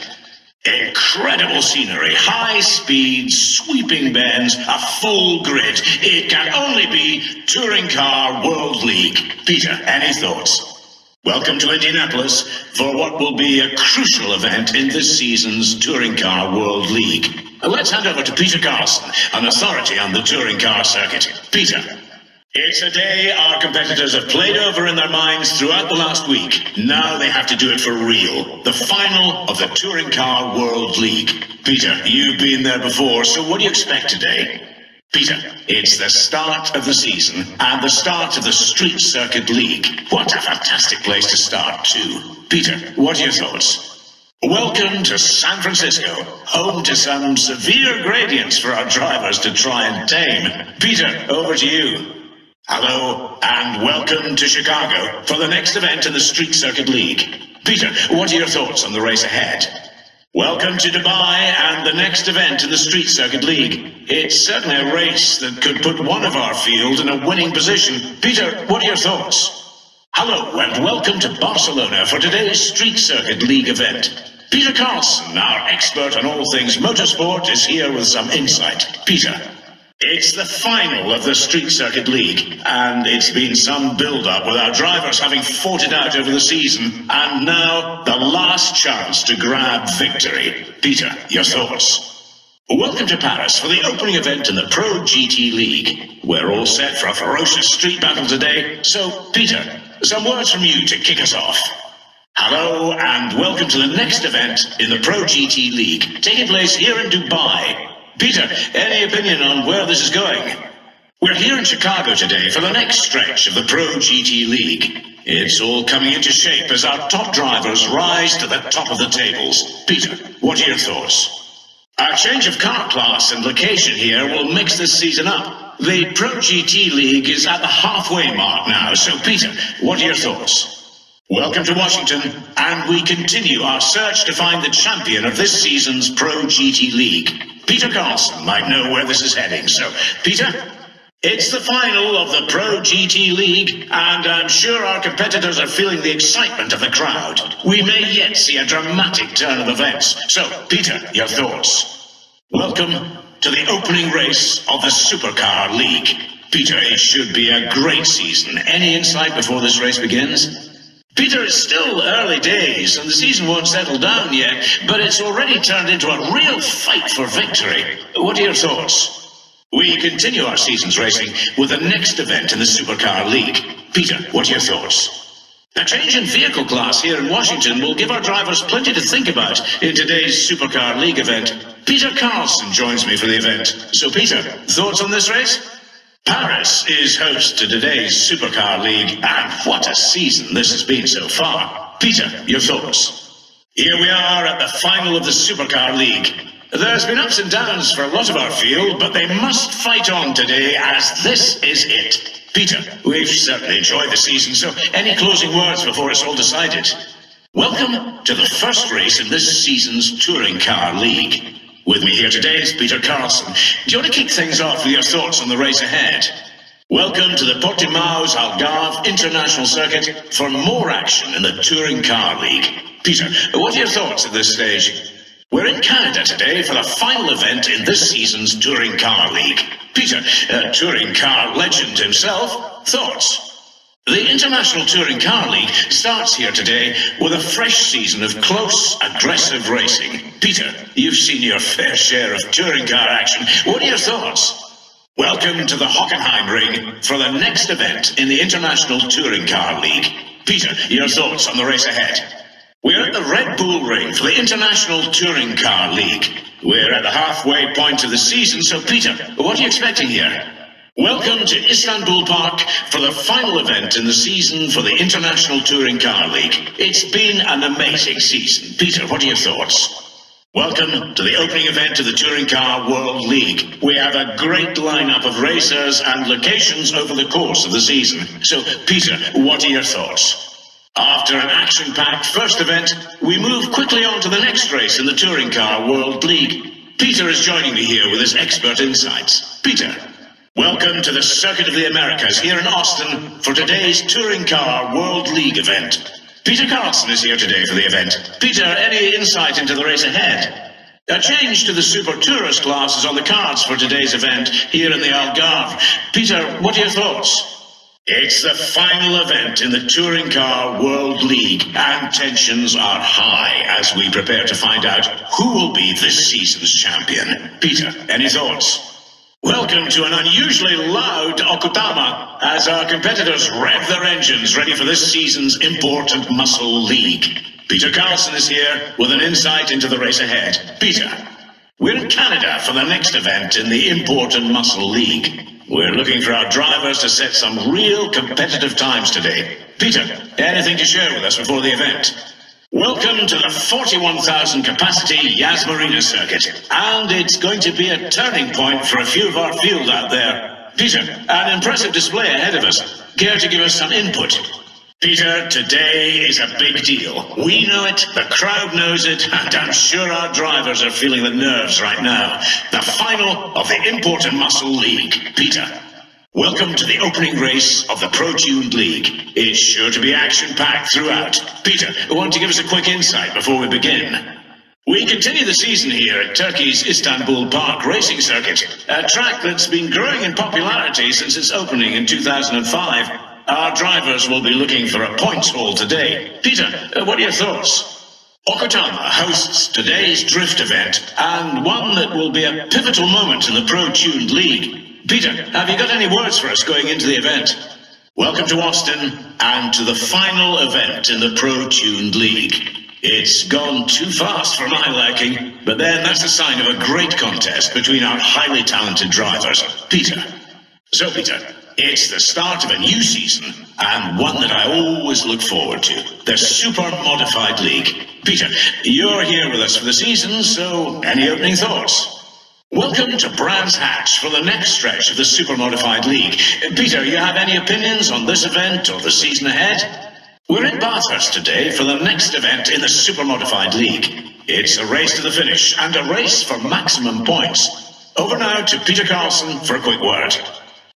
Incredible scenery, high speeds, sweeping bends, a full grid. It can only be Touring Car World League. Peter, any thoughts? Welcome to Indianapolis for what will be a crucial event in this season's Touring Car World League. Let's hand over to Peter Carlson, an authority on the touring car circuit. Peter, it's a day our competitors have played over in their minds throughout the last week. Now they have to do it for real. The final of the Touring Car World League. Peter, you've been there before, so what do you expect today? Peter, it's the start of the season and the start of the Street Circuit League. What a fantastic place to start, too. Peter, what are your thoughts? Welcome to San Francisco, home to some severe gradients for our drivers to try and tame. Peter, over to you. Hello, and welcome to Chicago for the next event in the Street Circuit League. Peter, what are your thoughts on the race ahead? Welcome to Dubai and the next event in the Street Circuit League. It's certainly a race that could put one of our field in a winning position. Peter, what are your thoughts? Hello, and welcome to Barcelona for today's Street Circuit League event. Peter Carlson, our expert on all things motorsport, is here with some insight. Peter, it's the final of the Street Circuit League, and it's been some build-up with our drivers having fought it out over the season, and now the last chance to grab victory. Peter, your thoughts? Welcome to Paris for the opening event in the Pro GT League. We're all set for a ferocious street battle today, so Peter, some words from you to kick us off. Hello, and welcome to the next event in the Pro GT League, taking place here in Dubai. Peter, any opinion on where this is going? We're here in Chicago today for the next stretch of the Pro GT League. It's all coming into shape as our top drivers rise to the top of the tables. Peter, what are your thoughts? Our change of car class and location here will mix this season up. The Pro GT League is at the halfway mark now, so Peter, what are your thoughts? Welcome to Washington, and we continue our search to find the champion of this season's Pro GT League. Peter Carlson might know where this is heading, so, Peter, it's the final of the Pro GT League, and I'm sure our competitors are feeling the excitement of the crowd. We may yet see a dramatic turn of events. So, Peter, your thoughts? Welcome to the opening race of the Supercar League. Peter, it should be a great season. Any insight before this race begins? Peter, it's still early days, and the season won't settle down yet, but it's already turned into a real fight for victory. What are your thoughts? We continue our season's racing with the next event in the Supercar League. Peter, what are your thoughts? A change in vehicle class here in Washington will give our drivers plenty to think about in today's Supercar League event. Peter Carlson joins me for the event. So, Peter, thoughts on this race? Paris is host to today's Supercar League, and what a season this has been so far. Peter, your thoughts? Here we are at the final of the Supercar League. There's been ups and downs for a lot of our field, but they must fight on today, as this is it. Peter, we've certainly enjoyed the season, so any closing words before it's all decided? Welcome to the first race in this season's Touring Car League. With me here today is Peter Carlson. Do you want to kick things off with your thoughts on the race ahead? Welcome to the Portimao's Algarve International Circuit for more action in the Touring Car League. Peter, what are your thoughts at this stage? We're in Canada today for the final event in this season's Touring Car League. Peter, a touring car legend himself, thoughts? The International Touring Car League starts here today with a fresh season of close, aggressive racing. Peter, you've seen your fair share of touring car action. What are your thoughts? Welcome to the Hockenheim Ring for the next event in the International Touring Car League. Peter, your thoughts on the race ahead? We're at the Red Bull Ring for the International Touring Car League. We're at the halfway point of the season, so Peter, what are you expecting here? Welcome to Istanbul Park for the final event in the season for the International Touring Car League. It's been an amazing season. Peter, what are your thoughts? Welcome to the opening event of the Touring Car World League. We have a great lineup of racers and locations over the course of the season. So, Peter, what are your thoughts? After an action-packed first event, we move quickly on to the next race in the Touring Car World League. Peter is joining me here with his expert insights. Peter, welcome to the Circuit of the Americas here in Austin for today's Touring Car World League event. Peter Carlson is here today for the event. Peter, any insight into the race ahead? A change to the Super Tourist class is on the cards for today's event here in the Algarve. Peter, what are your thoughts? It's the final event in the Touring Car World League, and tensions are high as we prepare to find out who will be this season's champion. Peter, any thoughts? Welcome to an unusually loud Okutama as our competitors rev their engines ready for this season's important muscle league. Peter Carlson is here with an insight into the race ahead. Peter, we're in Canada for the next event in the important muscle league. We're looking for our drivers to set some real competitive times today. Peter, anything to share with us before the event? Welcome to the 41,000 capacity Yas Marina circuit, and it's going to be a turning point for a few of our field out there. Peter, an impressive display ahead of us. Care to give us some input? Peter, today is a big deal. We know it, the crowd knows it, and I'm sure our drivers are feeling the nerves right now. The final of the Important Muscle League. Peter, welcome to the opening race of the Pro Tuned League. It's sure to be action-packed throughout. Peter, want to give us a quick insight before we begin? We continue the season here at Turkey's Istanbul Park Racing Circuit, a track that's been growing in popularity since its opening in 2005. Our drivers will be looking for a points haul today. Peter, what are your thoughts? Okutama hosts today's drift event, and one that will be a pivotal moment in the Pro Tuned League. Peter, have you got any words for us going into the event? Welcome to Austin and to the final event in the Pro Tuned League. It's gone too fast for my liking, but then that's a sign of a great contest between our highly talented drivers. Peter. So, Peter, it's the start of a new season, and one that I always look forward to, the Super Modified League. Peter, you're here with us for the season, so any opening thoughts? Welcome to Brands Hatch for the next stretch of the Super Modified League. Peter, you have any opinions on this event or the season ahead? We're in Bathurst today for the next event in the Super Modified League. It's a race to the finish and a race for maximum points. Over now to Peter Carlson for a quick word.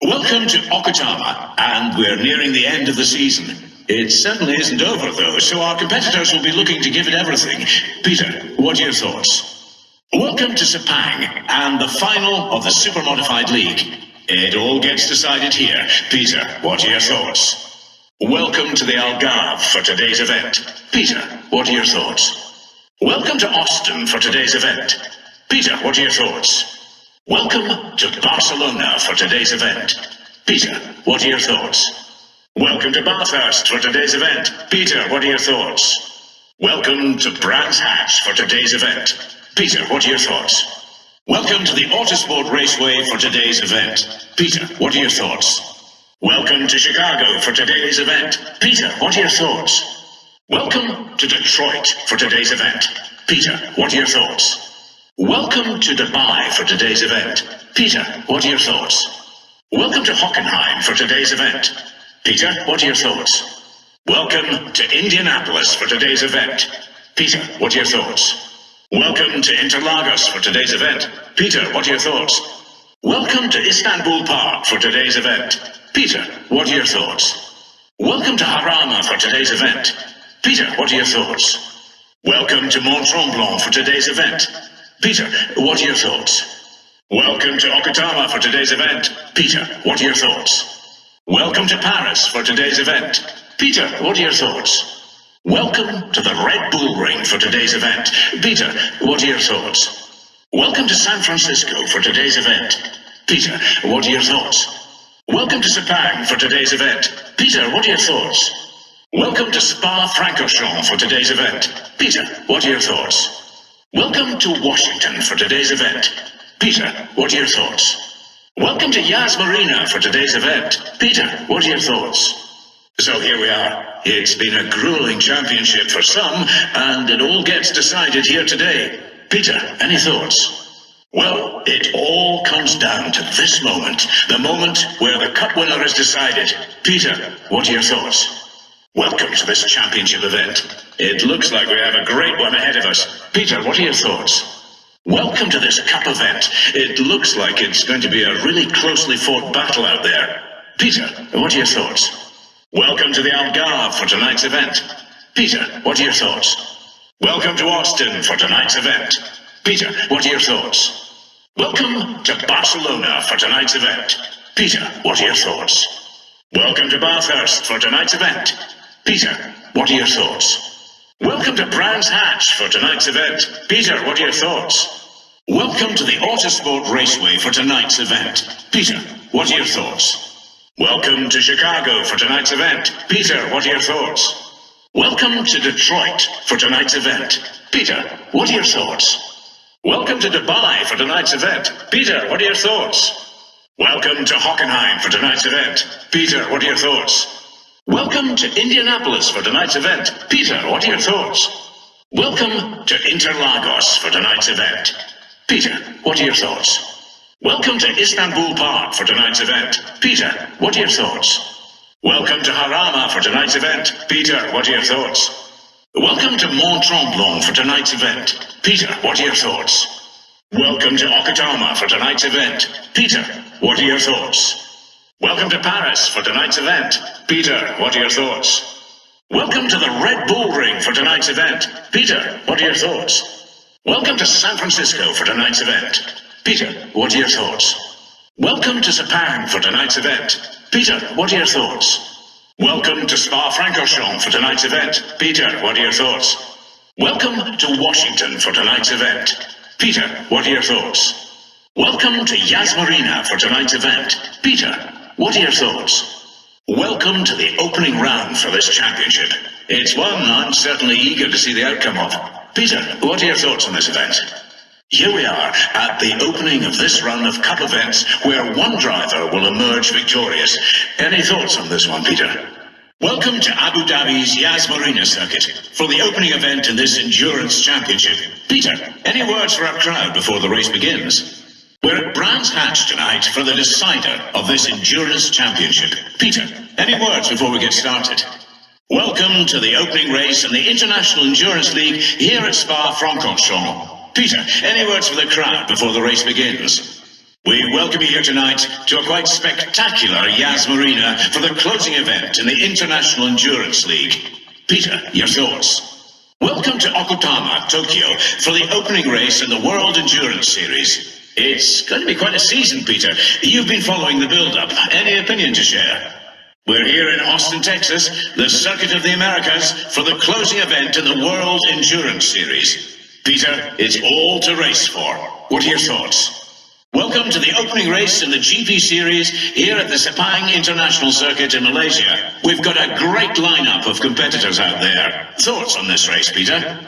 Welcome to Okutama, and we're nearing the end of the season. It certainly isn't over, though, so our competitors will be looking to give it everything. Peter, what are your thoughts? Welcome to Sepang, and the final of the Super Modified League. It all gets decided here. Peter, what are your thoughts? Welcome to the Algarve for today's event. Peter, what are your thoughts? Welcome to Austin for today's event. Peter, what are your thoughts? Welcome to Barcelona for today's event. Peter, what are your thoughts? Welcome to Bathurst for today's event. Peter, what are your thoughts? Welcome to Brands Hatch for today's event. Peter, what are your thoughts? Welcome to the Autosport Raceway for today's event. Peter, what are your thoughts? Welcome to Chicago for today's event. Peter, what are your thoughts? Welcome to Detroit for today's event. Peter, what are your thoughts? Welcome to Dubai for today's event. Peter, what are your thoughts? Welcome to Hockenheim for today's event. Peter, what are your thoughts? Welcome to Indianapolis for today's event. Peter, what are your thoughts? Welcome to Interlagos for today's event. Peter, what are your thoughts? Welcome to Istanbul Park for today's event. Peter, what are your thoughts? Welcome to Harama for today's event. Peter, what are your thoughts? Welcome to Mont Tremblant for today's event. Peter, what are your thoughts? Welcome to Okutama for today's event. Peter, what are your thoughts? Welcome to Paris for today's event. Peter, what are your thoughts? Welcome to the Red Bull Ring for today's event. Peter, what are your thoughts? Welcome to San Francisco for today's event. Peter, what are your thoughts? Welcome to Sepang for today's event. Peter, what are your thoughts? Welcome to Spa-Francorchamps for today's event. Peter, what are your thoughts? Welcome to Washington for today's event. Peter, what are your thoughts? Welcome to Yas Marina for today's event. Peter, what are your thoughts? So here we are. It's been a grueling championship for some, and it all gets decided here today. Peter, any thoughts? Well, it all comes down to this moment, the moment where the cup winner is decided. Peter, what are your thoughts? Welcome to this championship event. It looks like we have a great one ahead of us. Peter, what are your thoughts? Welcome to this cup event. It looks like it's going to be a really closely fought battle out there. Peter, what are your thoughts? Welcome to the Algarve for tonight's event. Peter, what are your thoughts? Welcome to Austin for tonight's event. Peter, what are your thoughts? Welcome to Barcelona for tonight's event. Peter, what are your thoughts? Welcome to Bathurst for tonight's event. Peter, what are your thoughts? Welcome to Brands Hatch for tonight's event. Peter, what are your thoughts? Welcome to the Autosport Raceway for tonight's event. Peter, what are your thoughts? Welcome to Chicago for tonight's event. Peter, what are your thoughts? Welcome to Detroit for tonight's event. Peter, what are your thoughts? Welcome to Dubai for tonight's event. Peter, what are your thoughts? Welcome to Hockenheim for tonight's event. Peter, what are your thoughts? Welcome to Indianapolis for tonight's event. Peter, what are your thoughts? Welcome to Interlagos for tonight's event. Peter, what are your thoughts? Welcome to Istanbul Park for tonight's event. Peter, what are your thoughts? Welcome to Harama for tonight's event. Peter, what are your thoughts? Welcome to Mont Tremblant for tonight's event. Peter, what are your thoughts? Welcome to Okutama for tonight's event. Peter, what are your thoughts? Welcome to Paris for tonight's event. Peter, what are your thoughts? Welcome to the Red Bull Ring for tonight's event. Peter, what are your thoughts? Welcome to San Francisco for tonight's event. Peter, what are your thoughts? Welcome to Sepang for tonight's event. Peter, what are your thoughts? Welcome to Spa-Francorchamps for tonight's event. Peter, what are your thoughts? Welcome to Washington for tonight's event. Peter, what are your thoughts? Welcome to Yas Marina for tonight's event. Peter, what are your thoughts? Welcome to the opening round for this championship. It's one I'm certainly eager to see the outcome of. Peter, what are your thoughts on this event? Here we are at the opening of this run of cup events where one driver will emerge victorious. Any thoughts on this one, Peter? Welcome to Abu Dhabi's Yas Marina circuit for the opening event in this endurance championship. Peter, any words for our crowd before the race begins? We're at Brands Hatch tonight for the decider of this endurance championship. Peter, any words before we get started? Welcome to the opening race in the International Endurance League here at Spa-Francorchamps. Peter, any words for the crowd before the race begins? We welcome you here tonight to a quite spectacular Yas Marina for the closing event in the International Endurance League. Peter, your thoughts? Welcome to Okutama, Tokyo, for the opening race in the World Endurance Series. It's going to be quite a season, Peter. You've been following the build-up. Any opinion to share? We're here in Austin, Texas, the Circuit of the Americas, for the closing event in the World Endurance Series. Peter, it's all to race for. What are your thoughts? Welcome to the opening race in the GP Series here at the Sepang International Circuit in Malaysia. We've got a great lineup of competitors out there. Thoughts on this race, Peter?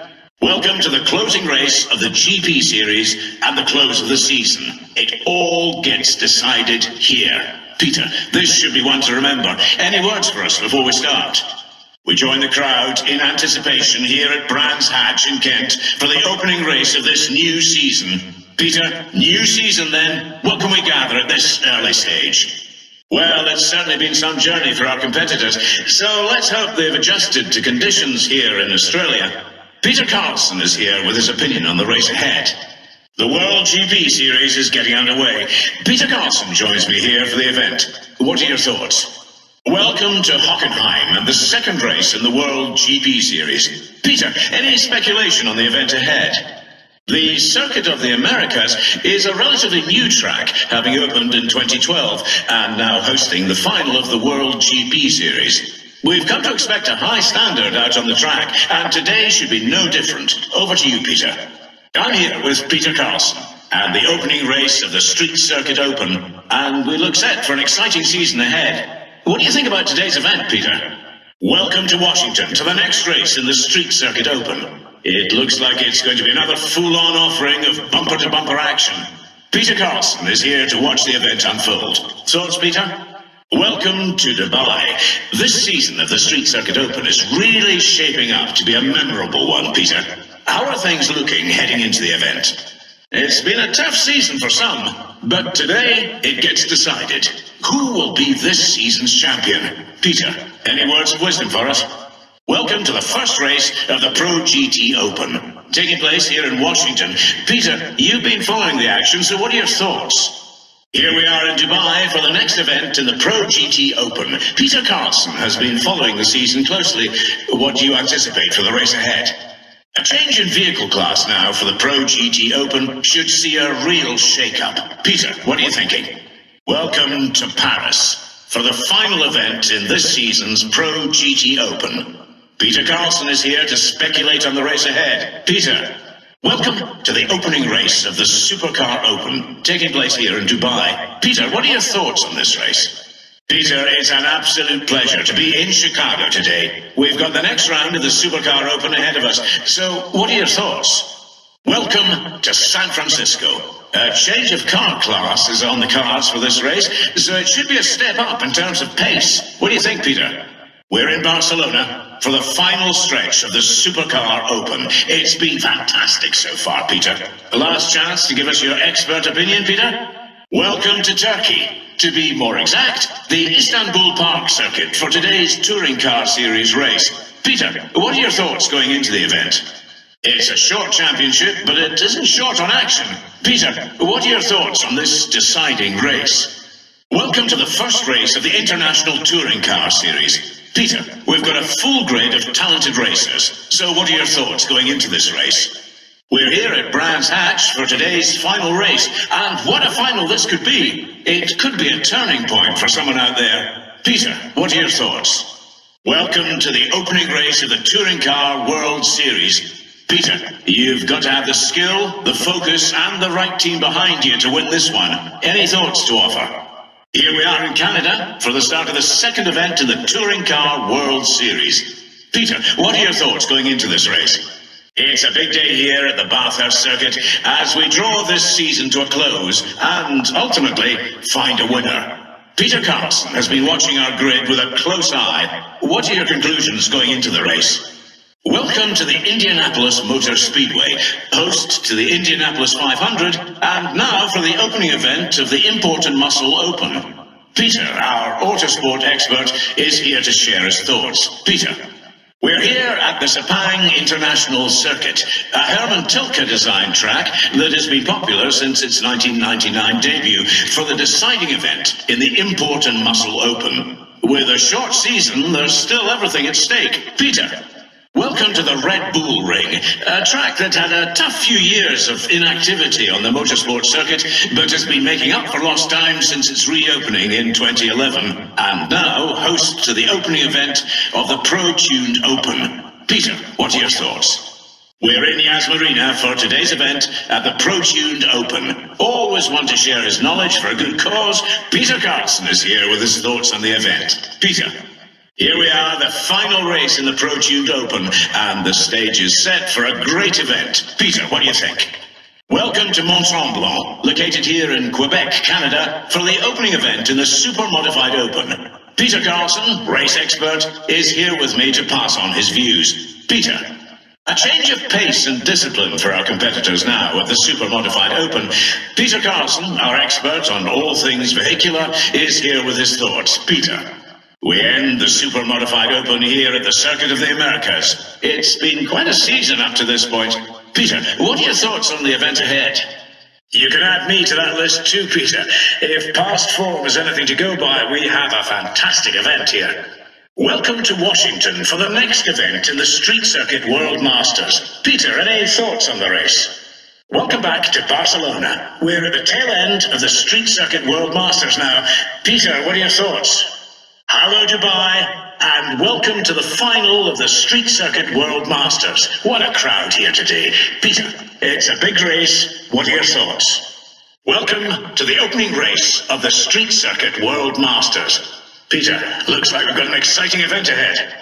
Welcome to the closing race of the GP Series and the close of the season. It all gets decided here. Peter, this should be one to remember. Any words for us before we start? We join the crowd in anticipation here at Brands Hatch in Kent for the opening race of this new season. Peter, new season then. What can we gather at this early stage? Well, it's certainly been some journey for our competitors, so let's hope they've adjusted to conditions here in Australia. Peter Carlson is here with his opinion on the race ahead. The World GP Series is getting underway. Peter Carlson joins me here for the event. What are your thoughts? Welcome to Hockenheim and the second race in the World GP Series. Peter, any speculation on the event ahead? The Circuit of the Americas is a relatively new track, having opened in 2012 and now hosting the final of the World GP Series. We've come to expect a high standard out on the track, and today should be no different. Over to you, Peter. I'm here with Peter Carlson and the opening race of the Street Circuit Open, and we look set for an exciting season ahead. What do you think about today's event, Peter? Welcome to Washington, to the next race in the Street Circuit Open. It looks like it's going to be another full-on offering of bumper-to-bumper action. Peter Carlson is here to watch the event unfold. Thoughts, Peter? Welcome to Dubai. This season of the Street Circuit Open is really shaping up to be a memorable one, Peter. How are things looking heading into the event? It's been a tough season for some, but today it gets decided. Who will be this season's champion? Peter, any words of wisdom for us? Welcome to the first race of the Pro GT Open, taking place here in Washington. Peter, you've been following the action, so what are your thoughts? Here we are in Dubai for the next event in the Pro GT Open. Peter Carlson has been following the season closely. What do you anticipate for the race ahead? A change in vehicle class now for the Pro GT Open should see a real shake-up. Peter, what are you thinking? Welcome to Paris for the final event in this season's Pro GT Open. Peter Carlson is here to speculate on the race ahead. Peter, welcome to the opening race of the Supercar Open, taking place here in Dubai. Peter, what are your thoughts on this race? Peter, it's an absolute pleasure to be in Chicago today. We've got the next round of the Supercar Open ahead of us. So, what are your thoughts? Welcome to San Francisco. A change of car class is on the cards for this race, so it should be a step up in terms of pace. What do you think, Peter? We're in Barcelona for the final stretch of the Supercar Open. It's been fantastic so far, Peter. Last chance to give us your expert opinion, Peter? Welcome to Turkey. To be more exact, the Istanbul Park Circuit for today's Touring Car Series race. Peter, what are your thoughts going into the event? It's a short championship, but it isn't short on action. Peter, what are your thoughts on this deciding race? Welcome to the first race of the International Touring Car Series. Peter, we've got a full grid of talented racers. So what are your thoughts going into this race? We're here at Brands Hatch for today's final race, and what a final this could be. It could be a turning point for someone out there. Peter, what are your thoughts? Welcome to the opening race of the Touring Car World Series. Peter, you've got to have the skill, the focus, and the right team behind you to win this one. Any thoughts to offer? Here we are in Canada for the start of the second event in the Touring Car World Series. Peter, what are your thoughts going into this race? It's a big day here at the Bathurst Circuit as we draw this season to a close and, ultimately, find a winner. Peter Carlson has been watching our grid with a close eye. What are your conclusions going into the race? Welcome to the Indianapolis Motor Speedway, host to the Indianapolis 500, and now for the opening event of the Import and Muscle Open. Peter, our Autosport expert, is here to share his thoughts. Peter, We're here at the Sepang International Circuit, a Herman Tilke-designed track that has been popular since its 1999 debut for the deciding event in the Import and Muscle Open. With a short season, there's still everything at stake. Peter, welcome to the Red Bull Ring, a track that had a tough few years of inactivity on the motorsport circuit, but has been making up for lost time since its reopening in 2011, and now hosts to the opening event of the Pro-Tuned Open. Peter, what are your thoughts? We're in Yas Marina for today's event at the Pro-Tuned Open. Always one to share his knowledge for a good cause. Peter Carlson is here with his thoughts on the event. Peter. Here we are, the final race in the Pro-Tuned Open, and the stage is set for a great event. Peter, what do you think? Welcome to Mont Tremblant, located here in Quebec, Canada, for the opening event in the Super Modified Open. Peter Carlson, race expert, is here with me to pass on his views. Peter, a change of pace and discipline for our competitors now at the Super Modified Open. Peter Carlson, our expert on all things vehicular, is here with his thoughts. Peter. We end the Super Modified Open here at the Circuit of the Americas. It's been quite a season up to this point. Peter, what are your thoughts on the event ahead? You can add me to that list too, Peter. If past form is anything to go by, we have a fantastic event here. Welcome to Washington for the next event in the Street Circuit World Masters. Peter, any thoughts on the race? Welcome back to Barcelona. We're at the tail end of the Street Circuit World Masters now. Peter, what are your thoughts? Hello, Dubai, and welcome to the final of the Street Circuit World Masters. What a crowd here today. Peter, it's a big race. What are your thoughts? Welcome to the opening race of the Street Circuit World Masters. Peter, looks like we've got an exciting event ahead.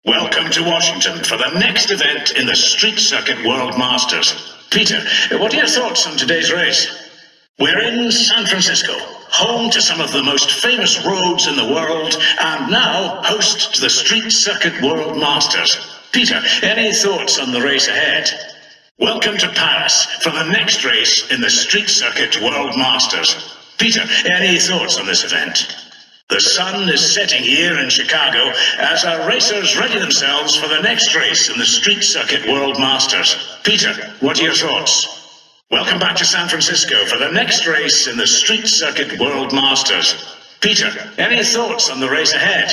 Welcome to Washington for the next event in the Street Circuit World Masters. Peter, what are your thoughts on today's race? We're in San Francisco, home to some of the most famous roads in the world, and now host to the Street Circuit World Masters. Peter, any thoughts on the race ahead? Welcome to Paris for the next race in the Street Circuit World Masters. Peter, any thoughts on this event? The sun is setting here in Chicago as our racers ready themselves for the next race in the Street Circuit World Masters. Peter, what are your thoughts? Welcome back to San Francisco for the next race in the Street Circuit World Masters. Peter, any thoughts on the race ahead?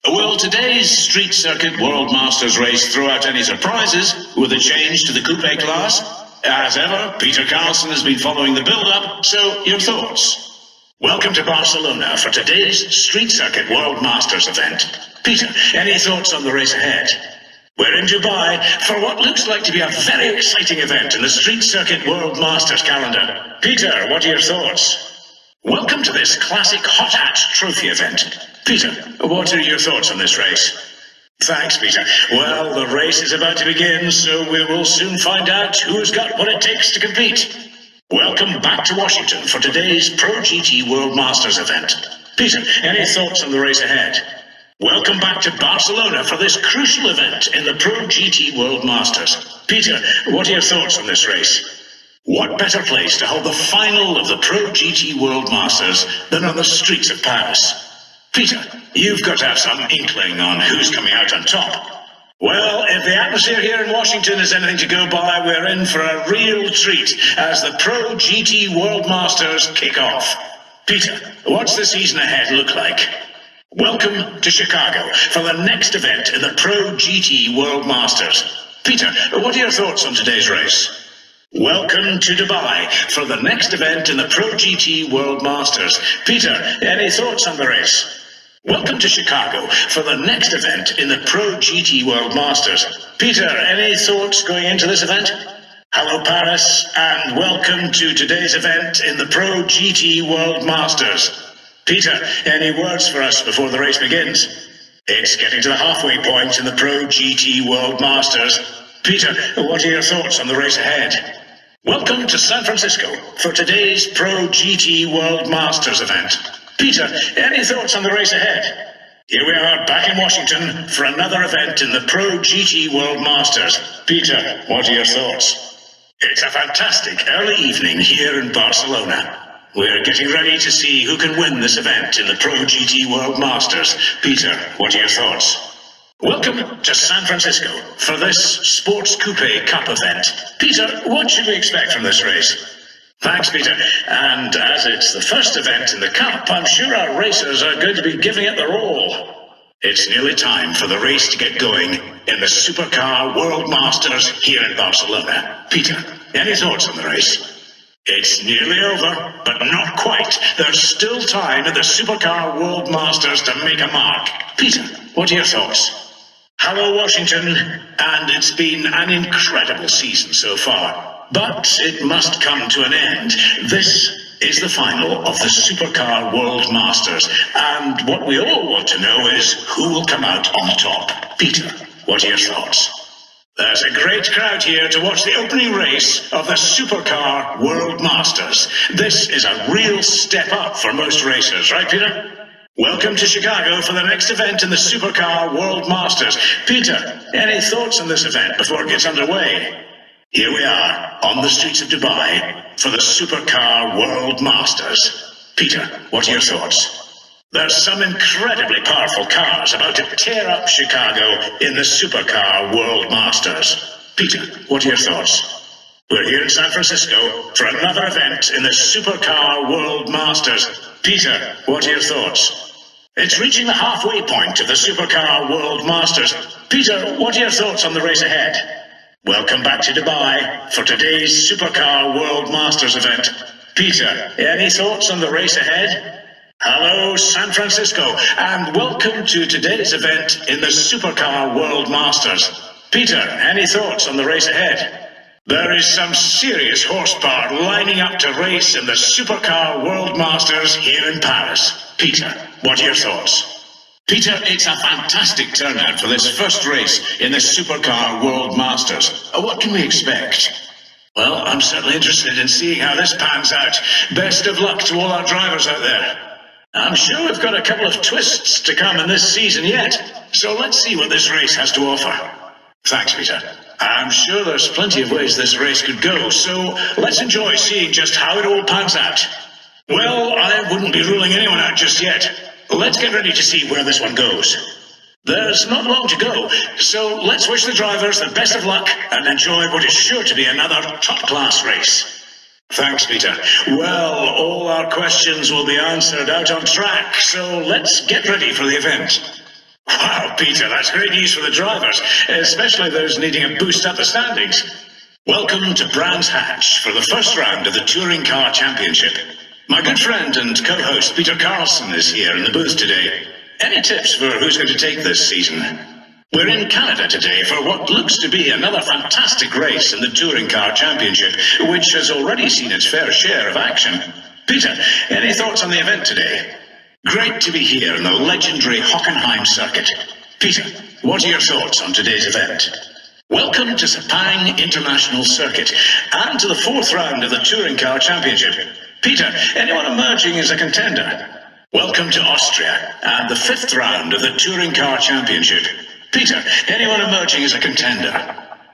Will today's Street Circuit World Masters race throw out any surprises with a change to the coupe class? As ever, Peter Carlson has been following the build-up, so your thoughts? Welcome to Barcelona for today's Street Circuit World Masters event. Peter, any thoughts on the race ahead? We're in Dubai for what looks like to be a very exciting event in the Street Circuit World Masters calendar. Peter, what are your thoughts? Welcome to this classic hot hat trophy event. Peter, what are your thoughts on this race? Thanks, Peter. Well, the race is about to begin, so we will soon find out who's got what it takes to compete. Welcome back to Washington for today's Pro GT World Masters event. Peter, any thoughts on the race ahead? Welcome back to Barcelona for this crucial event in the Pro GT World Masters. Peter, what are your thoughts on this race? What better place to hold the final of the Pro GT World Masters than on the streets of Paris? Peter, you've got to have some inkling on who's coming out on top. Well, if the atmosphere here in Washington is anything to go by, we're in for a real treat as the Pro GT World Masters kick off. Peter, what's the season ahead look like? Welcome to Chicago for the next event in the Pro GT World Masters. Peter, what are your thoughts on today's race? Welcome to Dubai for the next event in the Pro GT World Masters. Peter, any thoughts on the race? Welcome to Chicago for the next event in the Pro GT World Masters. Peter, any thoughts going into this event? Hello, Paris, and welcome to today's event in the Pro GT World Masters. Peter, any words for us before the race begins? It's getting to the halfway point in the Pro GT World Masters. Peter, what are your thoughts on the race ahead? Welcome to San Francisco for today's Pro GT World Masters event. Peter, any thoughts on the race ahead? Here we are back in Washington for another event in the Pro GT World Masters. Peter, what are your thoughts? It's a fantastic early evening here in Barcelona. We're getting ready to see who can win this event in the Pro GT World Masters. Peter, what are your thoughts? Welcome to San Francisco for this Sports Coupe Cup event. Peter, what should we expect from this race? Thanks, Peter. And as it's the first event in the Cup, I'm sure our racers are going to be giving it their all. It's nearly time for the race to get going in the Supercar World Masters here in Barcelona. Peter, any thoughts on the race? It's nearly over, but not quite. There's still time at the Supercar World Masters to make a mark. Peter, what are your thoughts? Hello, Washington, and it's been an incredible season so far. But it must come to an end. This is the final of the Supercar World Masters, and what we all want to know is who will come out on top. Peter, what are your thoughts? There's a great crowd here to watch the opening race of the Supercar World Masters. This is a real step up for most racers, right, Peter? Welcome to Chicago for the next event in the Supercar World Masters. Peter, any thoughts on this event before it gets underway? Here we are, on the streets of Dubai, for the Supercar World Masters. Peter, what are your thoughts? There's some incredibly powerful cars about to tear up Chicago in the Supercar World Masters. Peter, what are your thoughts? We're here in San Francisco for another event in the Supercar World Masters. Peter, what are your thoughts? It's reaching the halfway point of the Supercar World Masters. Peter, what are your thoughts on the race ahead? Welcome back to Dubai for today's Supercar World Masters event. Peter, any thoughts on the race ahead? Hello, San Francisco, and welcome to today's event in the Supercar World Masters. Peter, any thoughts on the race ahead? There is some serious horsepower lining up to race in the Supercar World Masters here in Paris. Peter, what are your thoughts? Peter, it's a fantastic turnout for this first race in the Supercar World Masters. What can we expect? Well, I'm certainly interested in seeing how this pans out. Best of luck to all our drivers out there. I'm sure we've got a couple of twists to come in this season yet, so let's see what this race has to offer. Thanks, Peter. I'm sure there's plenty of ways this race could go, so let's enjoy seeing just how it all pans out. Well, I wouldn't be ruling anyone out just yet. Let's get ready to see where this one goes. There's not long to go, so let's wish the drivers the best of luck and enjoy what is sure to be another top-class race. Thanks, Peter. Well, all our questions will be answered out on track, so let's get ready for the event. Wow, Peter, that's great news for the drivers, especially those needing a boost up the standings. Welcome to Brands Hatch for the first round of the Touring Car Championship. My good friend and co-host Peter Carlson is here in the booth today. Any tips for who's going to take this season? We're in Canada today for what looks to be another fantastic race in the Touring Car Championship, which has already seen its fair share of action. Peter, any thoughts on the event today? Great to be here in the legendary Hockenheim circuit. Peter, what are your thoughts on today's event? Welcome to Sepang International Circuit and to the fourth round of the Touring Car Championship. Peter, anyone emerging as a contender? Welcome to Austria and the fifth round of the Touring Car Championship. Peter, anyone emerging as a contender?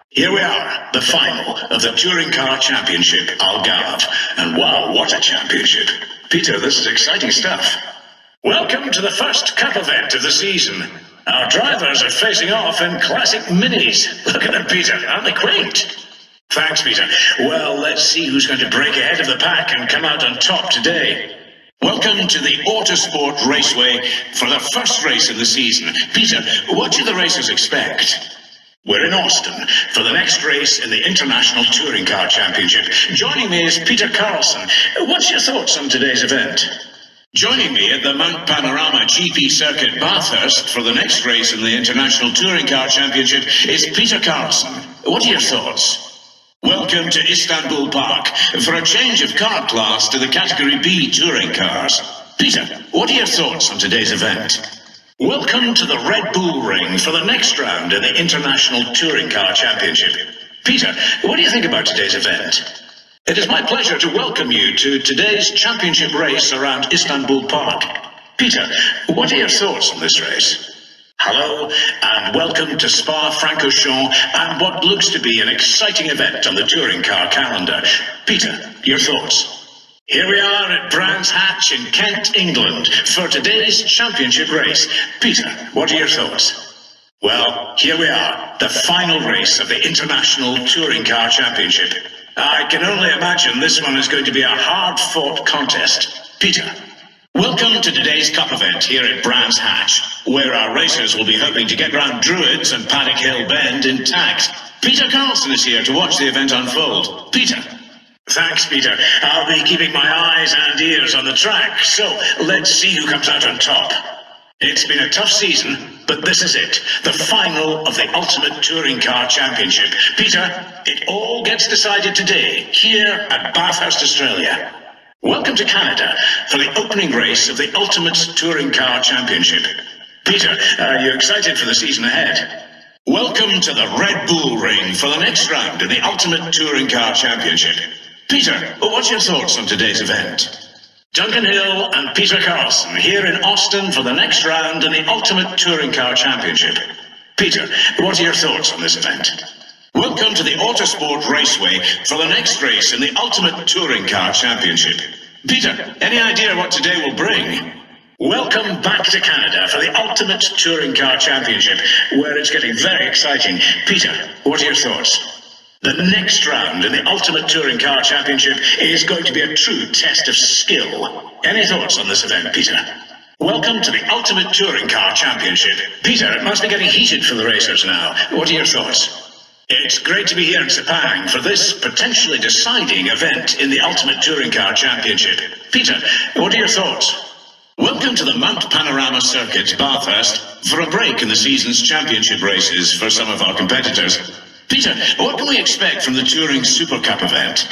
Here we are, the final of the Touring Car Championship, Algarve. And wow, what a championship. Peter, this is exciting stuff. Welcome to the first Cup event of the season. Our drivers are facing off in classic minis. Look at them, Peter, aren't they quaint? Thanks, Peter. Well, let's see who's going to break ahead of the pack and come out on top today. Welcome to the Autosport Raceway for the first race of the season. Peter, what should the racers expect? We're in Austin for the next race in the International Touring Car Championship. Joining me is Peter Carlson. What's your thoughts on today's event? Joining me at the Mount Panorama GP Circuit Bathurst for the next race in the International Touring Car Championship is Peter Carlson. What are your thoughts? Welcome to Istanbul Park for a change of car class to the Category B touring cars. Peter, what are your thoughts on today's event? Welcome to the Red Bull Ring for the next round in the International Touring Car Championship. Peter, what do you think about today's event? It is my pleasure to welcome you to today's championship race around Istanbul Park. Peter, what are your thoughts on this race? Hello, and welcome to Spa-Francorchamps and what looks to be an exciting event on the touring car calendar. Peter, your thoughts? Here we are at Brands Hatch in Kent, England, for today's championship race. Peter, what are your thoughts? Well, here we are, the final race of the International Touring Car Championship. I can only imagine this one is going to be a hard-fought contest. Peter, welcome to today's Cup event here at Brands Hatch, where our racers will be hoping to get round Druids and Paddock Hill Bend intact. Peter Carlson is here to watch the event unfold. Peter. Thanks, Peter. I'll be keeping my eyes and ears on the track, so let's see who comes out on top. It's been a tough season, but this is it, the final of the Ultimate Touring Car Championship. Peter, it all gets decided today, here at Bathurst, Australia. Welcome to Canada for the opening race of the Ultimate Touring Car Championship. Peter, are you excited for the season ahead? Welcome to the Red Bull Ring for the next round in the Ultimate Touring Car Championship. Peter, what's your thoughts on today's event? Duncan Hill and Peter Carlson here in Austin for the next round in the Ultimate Touring Car Championship. Peter, what are your thoughts on this event? Welcome to the Autosport Raceway for the next race in the Ultimate Touring Car Championship. Peter, any idea what today will bring? Welcome back to Canada for the Ultimate Touring Car Championship, where it's getting very exciting. Peter, what are your thoughts? The next round in the Ultimate Touring Car Championship is going to be a true test of skill. Any thoughts on this event, Peter? Welcome to the Ultimate Touring Car Championship. Peter, it must be getting heated for the racers now. What are your thoughts? It's great to be here in Sepang for this potentially deciding event in the Ultimate Touring Car Championship. Peter, what are your thoughts? Welcome to the Mount Panorama Circuit, Bathurst, for a break in the season's championship races for some of our competitors. Peter, what can we expect from the Touring Super Cup event?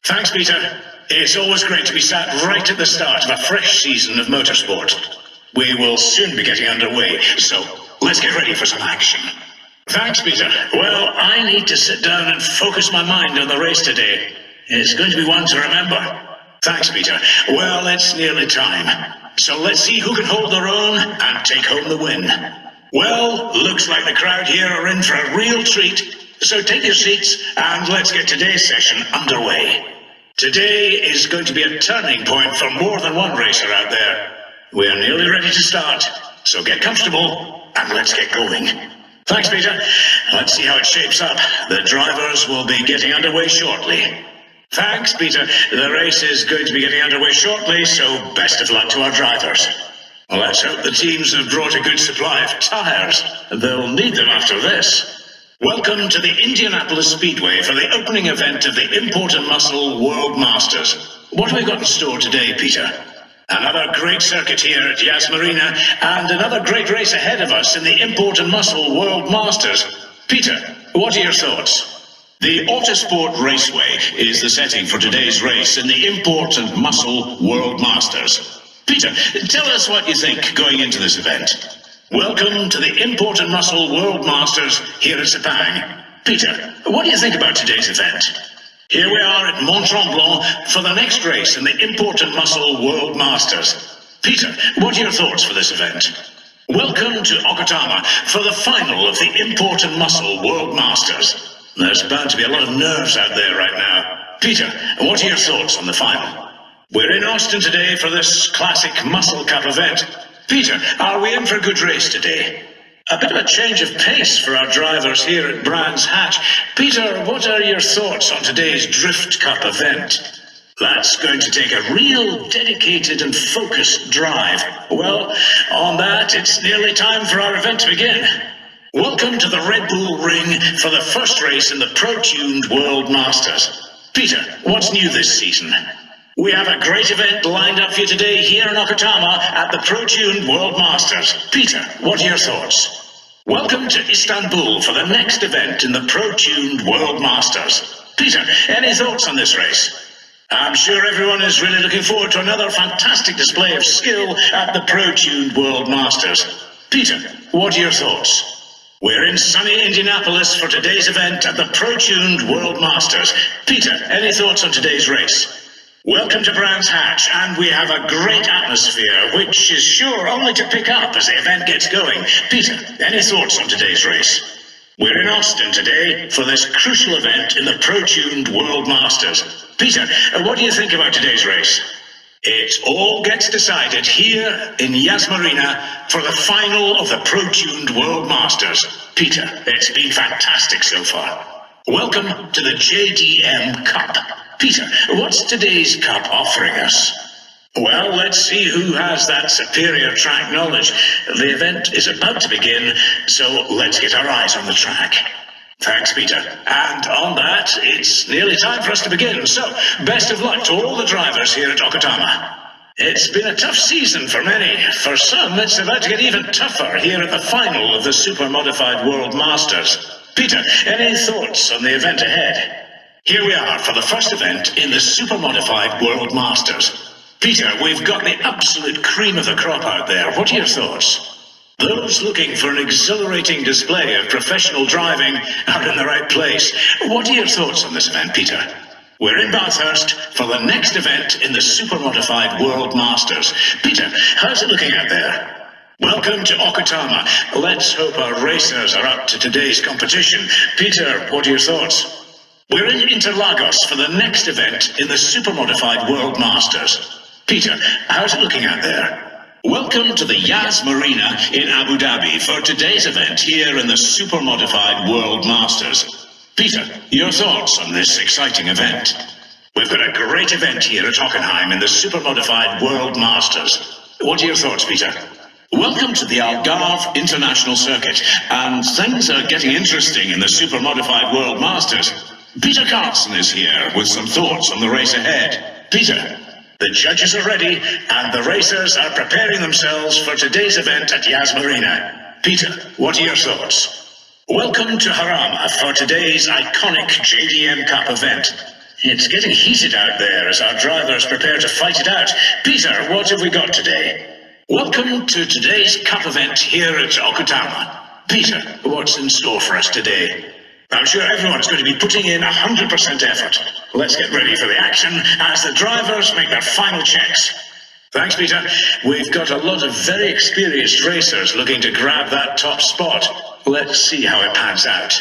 Thanks, Peter. It's always great to be sat right at the start of a fresh season of motorsport. We will soon be getting underway, so let's get ready for some action. Thanks, Peter. Well, I need to sit down and focus my mind on the race today. It's going to be one to remember. Thanks, Peter. Well, it's nearly time. So let's see who can hold their own and take home the win. Well, looks like the crowd here are in for a real treat. So take your seats and let's get today's session underway. Today is going to be a turning point for more than one racer out there. We're nearly ready to start, so get comfortable and let's get going. Thanks, Peter. Let's see how it shapes up. The drivers will be getting underway shortly. Thanks, Peter. The race is going to be getting underway shortly, so best of luck to our drivers. Let's hope the teams have brought a good supply of tires. They'll need them after this. Welcome to the Indianapolis Speedway for the opening event of the Import and Muscle World Masters. What have we got in store today, Peter? Another great circuit here at Yas Marina, and another great race ahead of us in the Import and Muscle World Masters. Peter, what are your thoughts? The Autosport Raceway is the setting for today's race in the Import and Muscle World Masters. Peter, tell us what you think going into this event. Welcome to the Import and Muscle World Masters here at Sepang. Peter, what do you think about today's event? Here we are at Mont Tremblant for the next race in the Import and Muscle World Masters. Peter, what are your thoughts for this event? Welcome to Okutama for the final of the Import and Muscle World Masters. There's bound to be a lot of nerves out there right now. Peter, what are your thoughts on the final? We're in Austin today for this classic Muscle Cup event. Peter, are we in for a good race today? A bit of a change of pace for our drivers here at Brands Hatch. Peter, what are your thoughts on today's Drift Cup event? That's going to take a real dedicated and focused drive. Well, on that, it's nearly time for our event to begin. Welcome to the Red Bull Ring for the first race in the Pro-Tuned World Masters. Peter, what's new this season? We have a great event lined up for you today here in Okutama at the Pro-Tuned World Masters. Peter, what are your thoughts? Welcome to Istanbul for the next event in the Pro-Tuned World Masters. Peter, any thoughts on this race? I'm sure everyone is really looking forward to another fantastic display of skill at the Pro-Tuned World Masters. Peter, what are your thoughts? We're in sunny Indianapolis for today's event at the Pro-Tuned World Masters. Peter, any thoughts on today's race? Welcome to Brands Hatch, and we have a great atmosphere, which is sure only to pick up as the event gets going. Peter, any thoughts on today's race? We're in Austin today for this crucial event in the Pro-Tuned World Masters. Peter, what do you think about today's race? It all gets decided here in Yas Marina for the final of the Pro-Tuned World Masters. Peter, it's been fantastic so far. Welcome to the JDM Cup. Peter, what's today's cup offering us? Well, let's see who has that superior track knowledge. The event is about to begin, so let's get our eyes on the track. Thanks, Peter. And on that, it's nearly time for us to begin, so best of luck to all the drivers here at Okutama. It's been a tough season for many. For some, it's about to get even tougher here at the final of the Super Modified World Masters. Peter, any thoughts on the event ahead? Here we are for the first event in the Super Modified World Masters. Peter, we've got the absolute cream of the crop out there. What are your thoughts? Those looking for an exhilarating display of professional driving are in the right place. What are your thoughts on this event, Peter? We're in Bathurst for the next event in the Super Modified World Masters. Peter, how's it looking out there? Welcome to Okutama. Let's hope our racers are up to today's competition. Peter, what are your thoughts? We're in Interlagos for the next event in the Super Modified World Masters. Peter, how's it looking out there? Welcome to the Yas Marina in Abu Dhabi for today's event here in the Super Modified World Masters. Peter, your thoughts on this exciting event? We've got a great event here at Hockenheim in the Super Modified World Masters. What are your thoughts, Peter? Welcome to the Algarve International Circuit, and things are getting interesting in the Super Modified World Masters. Peter Carlson is here with some thoughts on the race ahead. Peter? The judges are ready, and the racers are preparing themselves for today's event at Yas Marina. Peter, what are your thoughts? Welcome to Harama for today's iconic JDM Cup event. It's getting heated out there as our drivers prepare to fight it out. Peter, what have we got today? Welcome to today's Cup event here at Okutama. Peter, what's in store for us today? I'm sure everyone's going to be putting in 100% effort. Let's get ready for the action as the drivers make their final checks. Thanks, Peter. We've got a lot of very experienced racers looking to grab that top spot. Let's see how it pans out.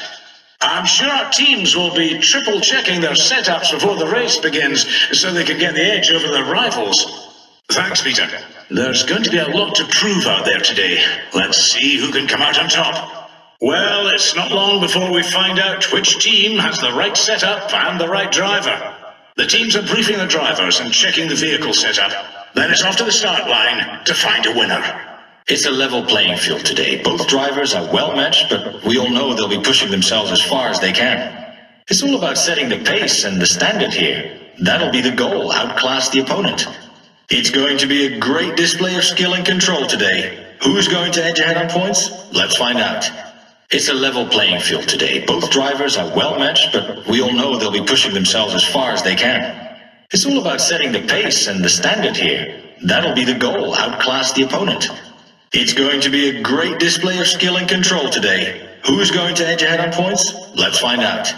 I'm sure our teams will be triple checking their setups before the race begins so they can get the edge over their rivals. Thanks, Peter. There's going to be a lot to prove out there today. Let's see who can come out on top. Well, it's not long before we find out which team has the right setup and the right driver. The teams are briefing the drivers and checking the vehicle setup. Then it's off to the start line to find a winner. It's a level playing field today. Both drivers are well matched, but we all know they'll be pushing themselves as far as they can. It's all about setting the pace and the standard here. That'll be the goal, outclass the opponent. It's going to be a great display of skill and control today. Who's going to edge ahead on points? Let's find out. It's a level playing field today. Both drivers are well matched, but we all know they'll be pushing themselves as far as they can. It's all about setting the pace and the standard here. That'll be the goal, outclass the opponent. It's going to be a great display of skill and control today. Who's going to edge ahead on points? Let's find out.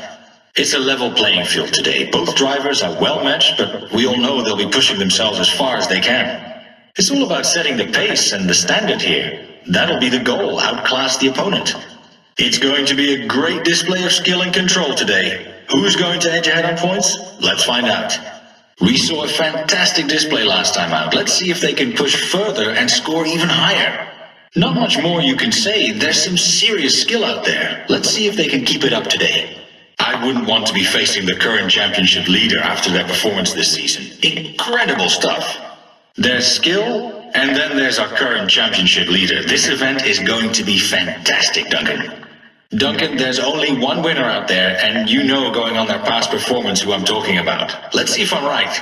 It's a level playing field today. Both drivers are well matched, but we all know they'll be pushing themselves as far as they can. It's all about setting the pace and the standard here. That'll be the goal, outclass the opponent. It's going to be a great display of skill and control today. Who's going to edge ahead on points? Let's find out. We saw a fantastic display last time out. Let's see if they can push further and score even higher. Not much more you can say. There's some serious skill out there. Let's see if they can keep it up today. I wouldn't want to be facing the current championship leader after their performance this season. Incredible stuff. There's skill, and then there's our current championship leader. This event is going to be fantastic, Duncan. Duncan, there's only one winner out there, and you know going on their past performance who I'm talking about. Let's see if I'm right.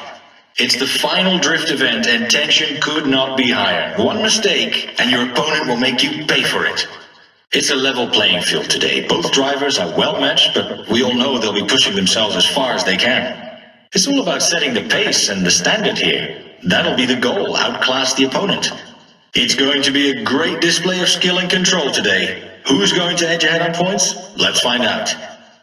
It's the final drift event, and tension could not be higher. One mistake, and your opponent will make you pay for it. It's a level playing field today. Both drivers are well matched, but we all know they'll be pushing themselves as far as they can. It's all about setting the pace and the standard here. That'll be the goal, outclass the opponent. It's going to be a great display of skill and control today. Who's going to edge ahead on points? Let's find out.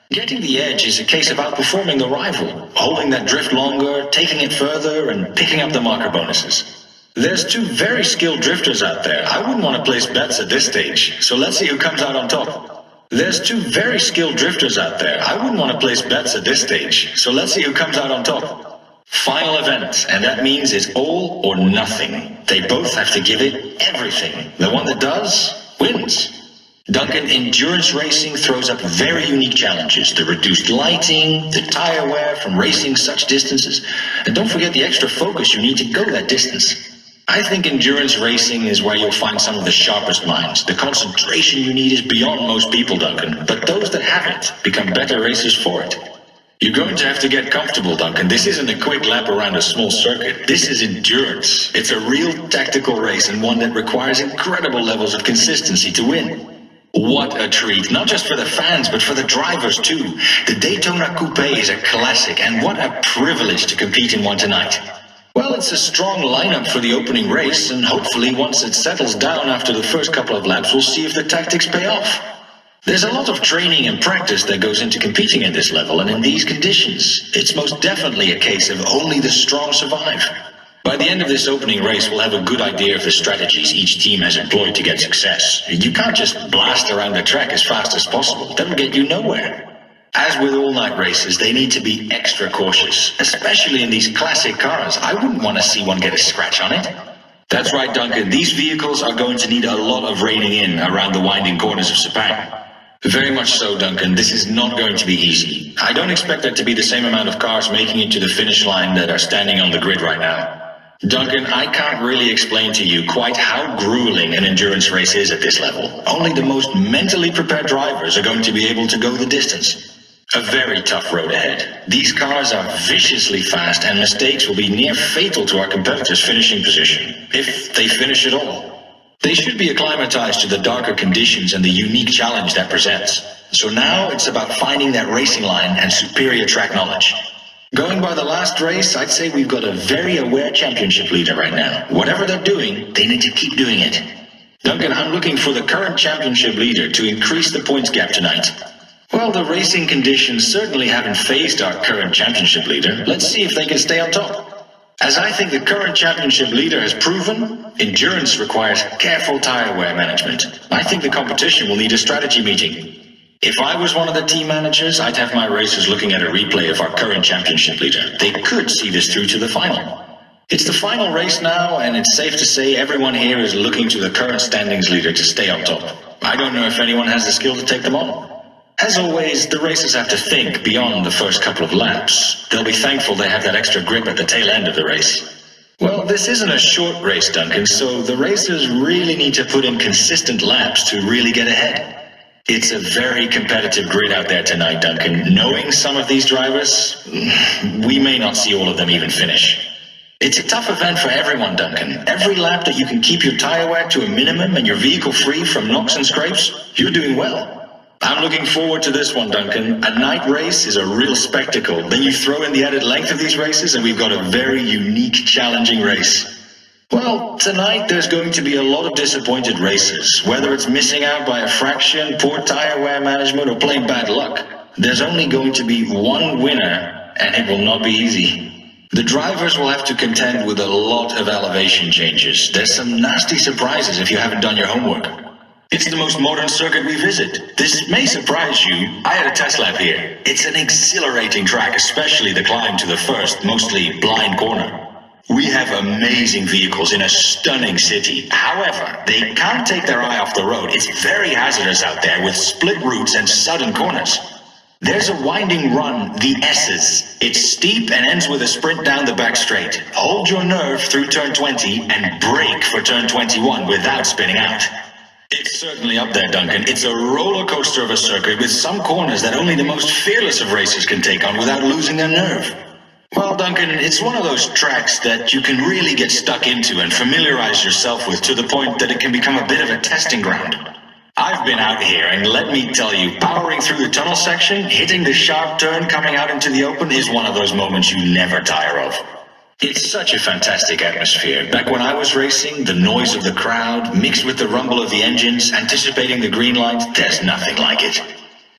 Getting the edge is a case of outperforming the rival, holding that drift longer, taking it further, and picking up the marker bonuses. There's two very skilled drifters out there. I wouldn't want to place bets at this stage, so let's see who comes out on top. There's two very skilled drifters out there. I wouldn't want to place bets at this stage, so let's see who comes out on top. Final event, and that means it's all or nothing. They both have to give it everything. The one that does, wins. Duncan, endurance racing throws up very unique challenges. The reduced lighting, the tire wear from racing such distances, and don't forget the extra focus you need to go that distance. I think endurance racing is where you'll find some of the sharpest minds. The concentration you need is beyond most people, Duncan, but those that have it become better racers for it. You're going to have to get comfortable, Duncan. This isn't a quick lap around a small circuit. This is endurance. It's a real tactical race and one that requires incredible levels of consistency to win. What a treat, not just for the fans, but for the drivers too. The Daytona Coupe is a classic, and what a privilege to compete in one tonight. Well, it's a strong lineup for the opening race, and hopefully once it settles down after the first couple of laps, we'll see if the tactics pay off. There's a lot of training and practice that goes into competing at this level, and in these conditions, it's most definitely a case of only the strong survive. By the end of this opening race, we'll have a good idea of the strategies each team has employed to get success. You can't just blast around the track as fast as possible. That'll get you nowhere. As with all-night races, they need to be extra cautious, especially in these classic cars. I wouldn't want to see one get a scratch on it. That's right, Duncan. These vehicles are going to need a lot of reining in around the winding corners of Sepang. Very much so, Duncan. This is not going to be easy. I don't expect there to be the same amount of cars making it to the finish line that are standing on the grid right now. Duncan, I can't really explain to you quite how grueling an endurance race is at this level. Only the most mentally prepared drivers are going to be able to go the distance. A very tough road ahead. These cars are viciously fast, and mistakes will be near fatal to our competitors' finishing position, if they finish at all. They should be acclimatized to the darker conditions and the unique challenge that presents. So now it's about finding that racing line and superior track knowledge. Going by the last race, I'd say we've got a very aware championship leader right now. Whatever they're doing, they need to keep doing it. Duncan, I'm looking for the current championship leader to increase the points gap tonight. Well, the racing conditions certainly haven't fazed our current championship leader. Let's see if they can stay on top. As I think the current championship leader has proven, endurance requires careful tire wear management. I think the competition will need a strategy meeting. If I was one of the team managers, I'd have my racers looking at a replay of our current championship leader. They could see this through to the final. It's the final race now, and it's safe to say everyone here is looking to the current standings leader to stay on top. I don't know if anyone has the skill to take them on. As always, the racers have to think beyond the first couple of laps. They'll be thankful they have that extra grip at the tail end of the race. Well, this isn't a short race, Duncan, so the racers really need to put in consistent laps to really get ahead. It's a very competitive grid out there tonight, Duncan. Knowing some of these drivers, we may not see all of them even finish. It's a tough event for everyone, Duncan. Every lap that you can keep your tire wear to a minimum and your vehicle free from knocks and scrapes, you're doing well. I'm looking forward to this one, Duncan. A night race is a real spectacle. Then you throw in the added length of these races and we've got a very unique, challenging race. Well, tonight there's going to be a lot of disappointed racers. Whether it's missing out by a fraction, poor tire wear management, or plain bad luck, there's only going to be one winner, and it will not be easy. The drivers will have to contend with a lot of elevation changes. There's some nasty surprises if you haven't done your homework. It's the most modern circuit we visit. This may surprise you. I had a test lap here. It's an exhilarating track, especially the climb to the first, mostly blind corner. We have amazing vehicles in a stunning city. However, they can't take their eye off the road. It's very hazardous out there with split routes and sudden corners. There's a winding run, the S's. It's steep and ends with a sprint down the back straight. Hold your nerve through turn 20 and brake for turn 21 without spinning out. It's certainly up there, Duncan. It's a roller coaster of a circuit with some corners that only the most fearless of racers can take on without losing their nerve. Well, Duncan, it's one of those tracks that you can really get stuck into and familiarize yourself with to the point that it can become a bit of a testing ground. I've been out here, and let me tell you, powering through the tunnel section, hitting the sharp turn coming out into the open is one of those moments you never tire of. It's such a fantastic atmosphere. Back when I was racing, the noise of the crowd, mixed with the rumble of the engines, anticipating the green light, there's nothing like it.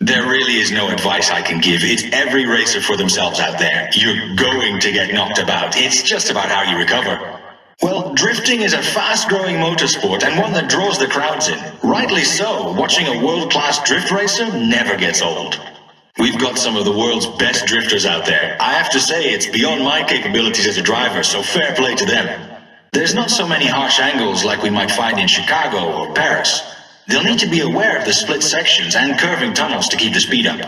There really is no advice I can give. It's every racer for themselves out there. You're going to get knocked about. It's just about how you recover. Well, drifting is a fast-growing motorsport and one that draws the crowds in. Rightly so. Watching a world-class drift racer never gets old. We've got some of the world's best drifters out there. I have to say, it's beyond my capabilities as a driver, so fair play to them. There's not so many harsh angles like we might find in Chicago or Paris. They'll need to be aware of the split sections and curving tunnels to keep the speed up.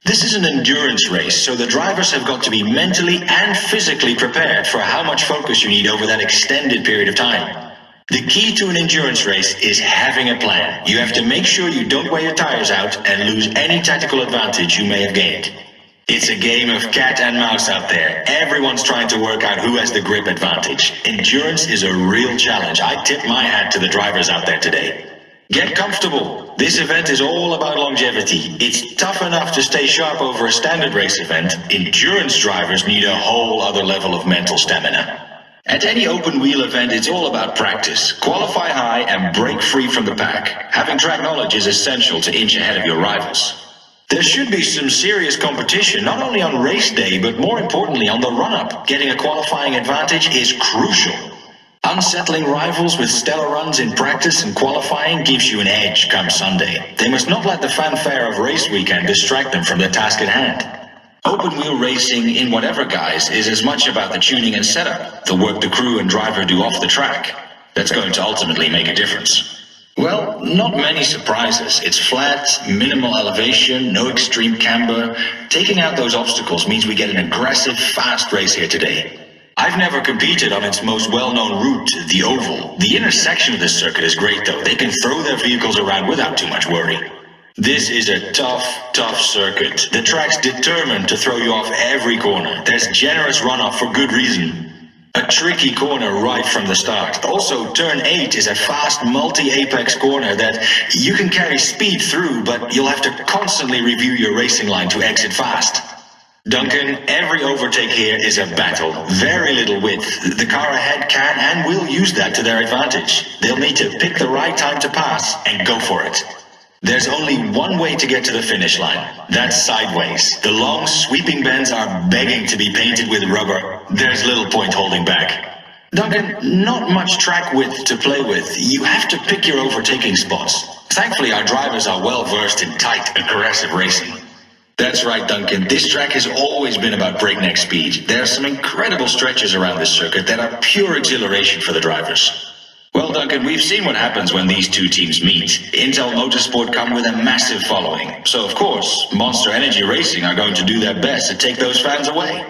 This is an endurance race, so the drivers have got to be mentally and physically prepared for how much focus you need over that extended period of time. The key to an endurance race is having a plan. You have to make sure you don't wear your tires out and lose any tactical advantage you may have gained. It's a game of cat and mouse out there. Everyone's trying to work out who has the grip advantage. Endurance is a real challenge. I tip my hat to the drivers out there today. Get comfortable. This event is all about longevity. It's tough enough to stay sharp over a standard race event. Endurance drivers need a whole other level of mental stamina. At any open wheel event, it's all about practice. Qualify high and break free from the pack. Having track knowledge is essential to inch ahead of your rivals. There should be some serious competition, not only on race day, but more importantly on the run-up. Getting a qualifying advantage is crucial. Unsettling rivals with stellar runs in practice and qualifying gives you an edge come Sunday. They must not let the fanfare of race weekend distract them from their task at hand. Open wheel racing in whatever guise is as much about the tuning and setup, the work the crew and driver do off the track, that's going to ultimately make a difference. Well, not many surprises. It's flat, minimal elevation, no extreme camber. Taking out those obstacles means we get an aggressive, fast race here today. I've never competed on its most well-known route, the oval. The intersection of this circuit is great though. They can throw their vehicles around without too much worry. This is a tough circuit. The track's determined to throw you off every corner. There's generous runoff for good reason. A tricky corner right from the start. Also, turn 8 is a fast multi-apex corner that you can carry speed through, but you'll have to constantly review your racing line to exit fast. Duncan, every overtake here is a battle. Very little width. The car ahead can and will use that to their advantage. They'll need to pick the right time to pass and go for it. There's only one way to get to the finish line. That's sideways. The long, sweeping bends are begging to be painted with rubber. There's little point holding back. Duncan, not much track width to play with. You have to pick your overtaking spots. Thankfully, our drivers are well versed in tight, aggressive racing. That's right, Duncan. This track has always been about breakneck speed. There are some incredible stretches around this circuit that are pure exhilaration for the drivers. Well, Duncan, we've seen what happens when these two teams meet. Intel Motorsport come with a massive following. So, of course, Monster Energy Racing are going to do their best to take those fans away.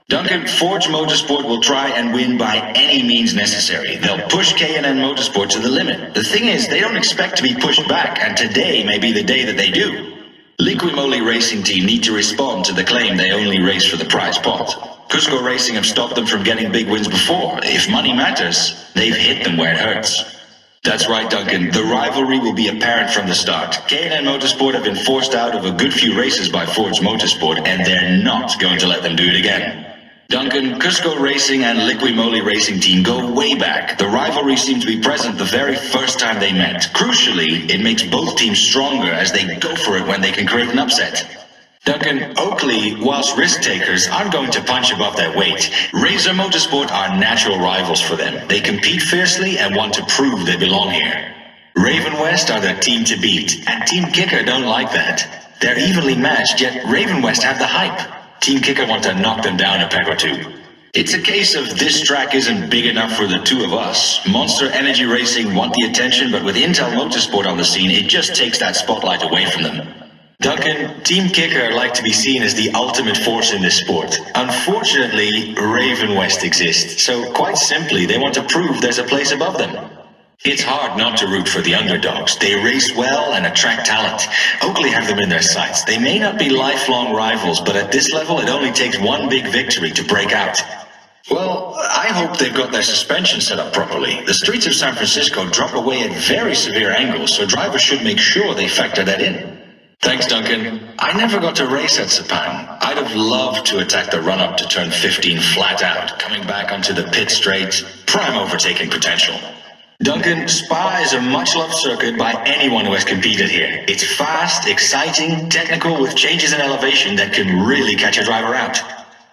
Duncan, Forge Motorsport will try and win by any means necessary. They'll push K&N Motorsport to the limit. The thing is, they don't expect to be pushed back, and today may be the day that they do. Liquimoly Racing Team need to respond to the claim they only race for the prize pot. Cusco Racing have stopped them from getting big wins before. If money matters, they've hit them where it hurts. That's right, Duncan. The rivalry will be apparent from the start. K&N Motorsport have been forced out of a good few races by Forge Motorsport, and they're not going to let them do it again. Duncan, Cusco Racing and Liquimoly Racing Team go way back. The rivalry seemed to be present the very first time they met. Crucially, it makes both teams stronger as they go for it when they can create an upset. Duncan, Oakley, whilst risk-takers, aren't going to punch above their weight. Razor Motorsport are natural rivals for them. They compete fiercely and want to prove they belong here. Raven West are the team to beat, and Team Kicker don't like that. They're evenly matched, yet Raven West have the hype. Team Kicker want to knock them down a peg or two. It's a case of this track isn't big enough for the two of us. Monster Energy Racing want the attention, but with Intel Motorsport on the scene, it just takes that spotlight away from them. Duncan, Team Kicker like to be seen as the ultimate force in this sport. Unfortunately, Raven West exists, so quite simply, they want to prove there's a place above them. It's hard not to root for the underdogs. They race well and attract talent. Oakley have them in their sights. They may not be lifelong rivals, but at this level, it only takes one big victory to break out. Well, I hope they've got their suspension set up properly. The streets of San Francisco drop away at very severe angles, so drivers should make sure they factor that in. Thanks, Duncan. I never got to race at Sepang. I'd have loved to attack the run-up to turn 15 flat out, coming back onto the pit straight, prime overtaking potential. Duncan, Spa is a much-loved circuit by anyone who has competed here. It's fast, exciting, technical, with changes in elevation that can really catch a driver out.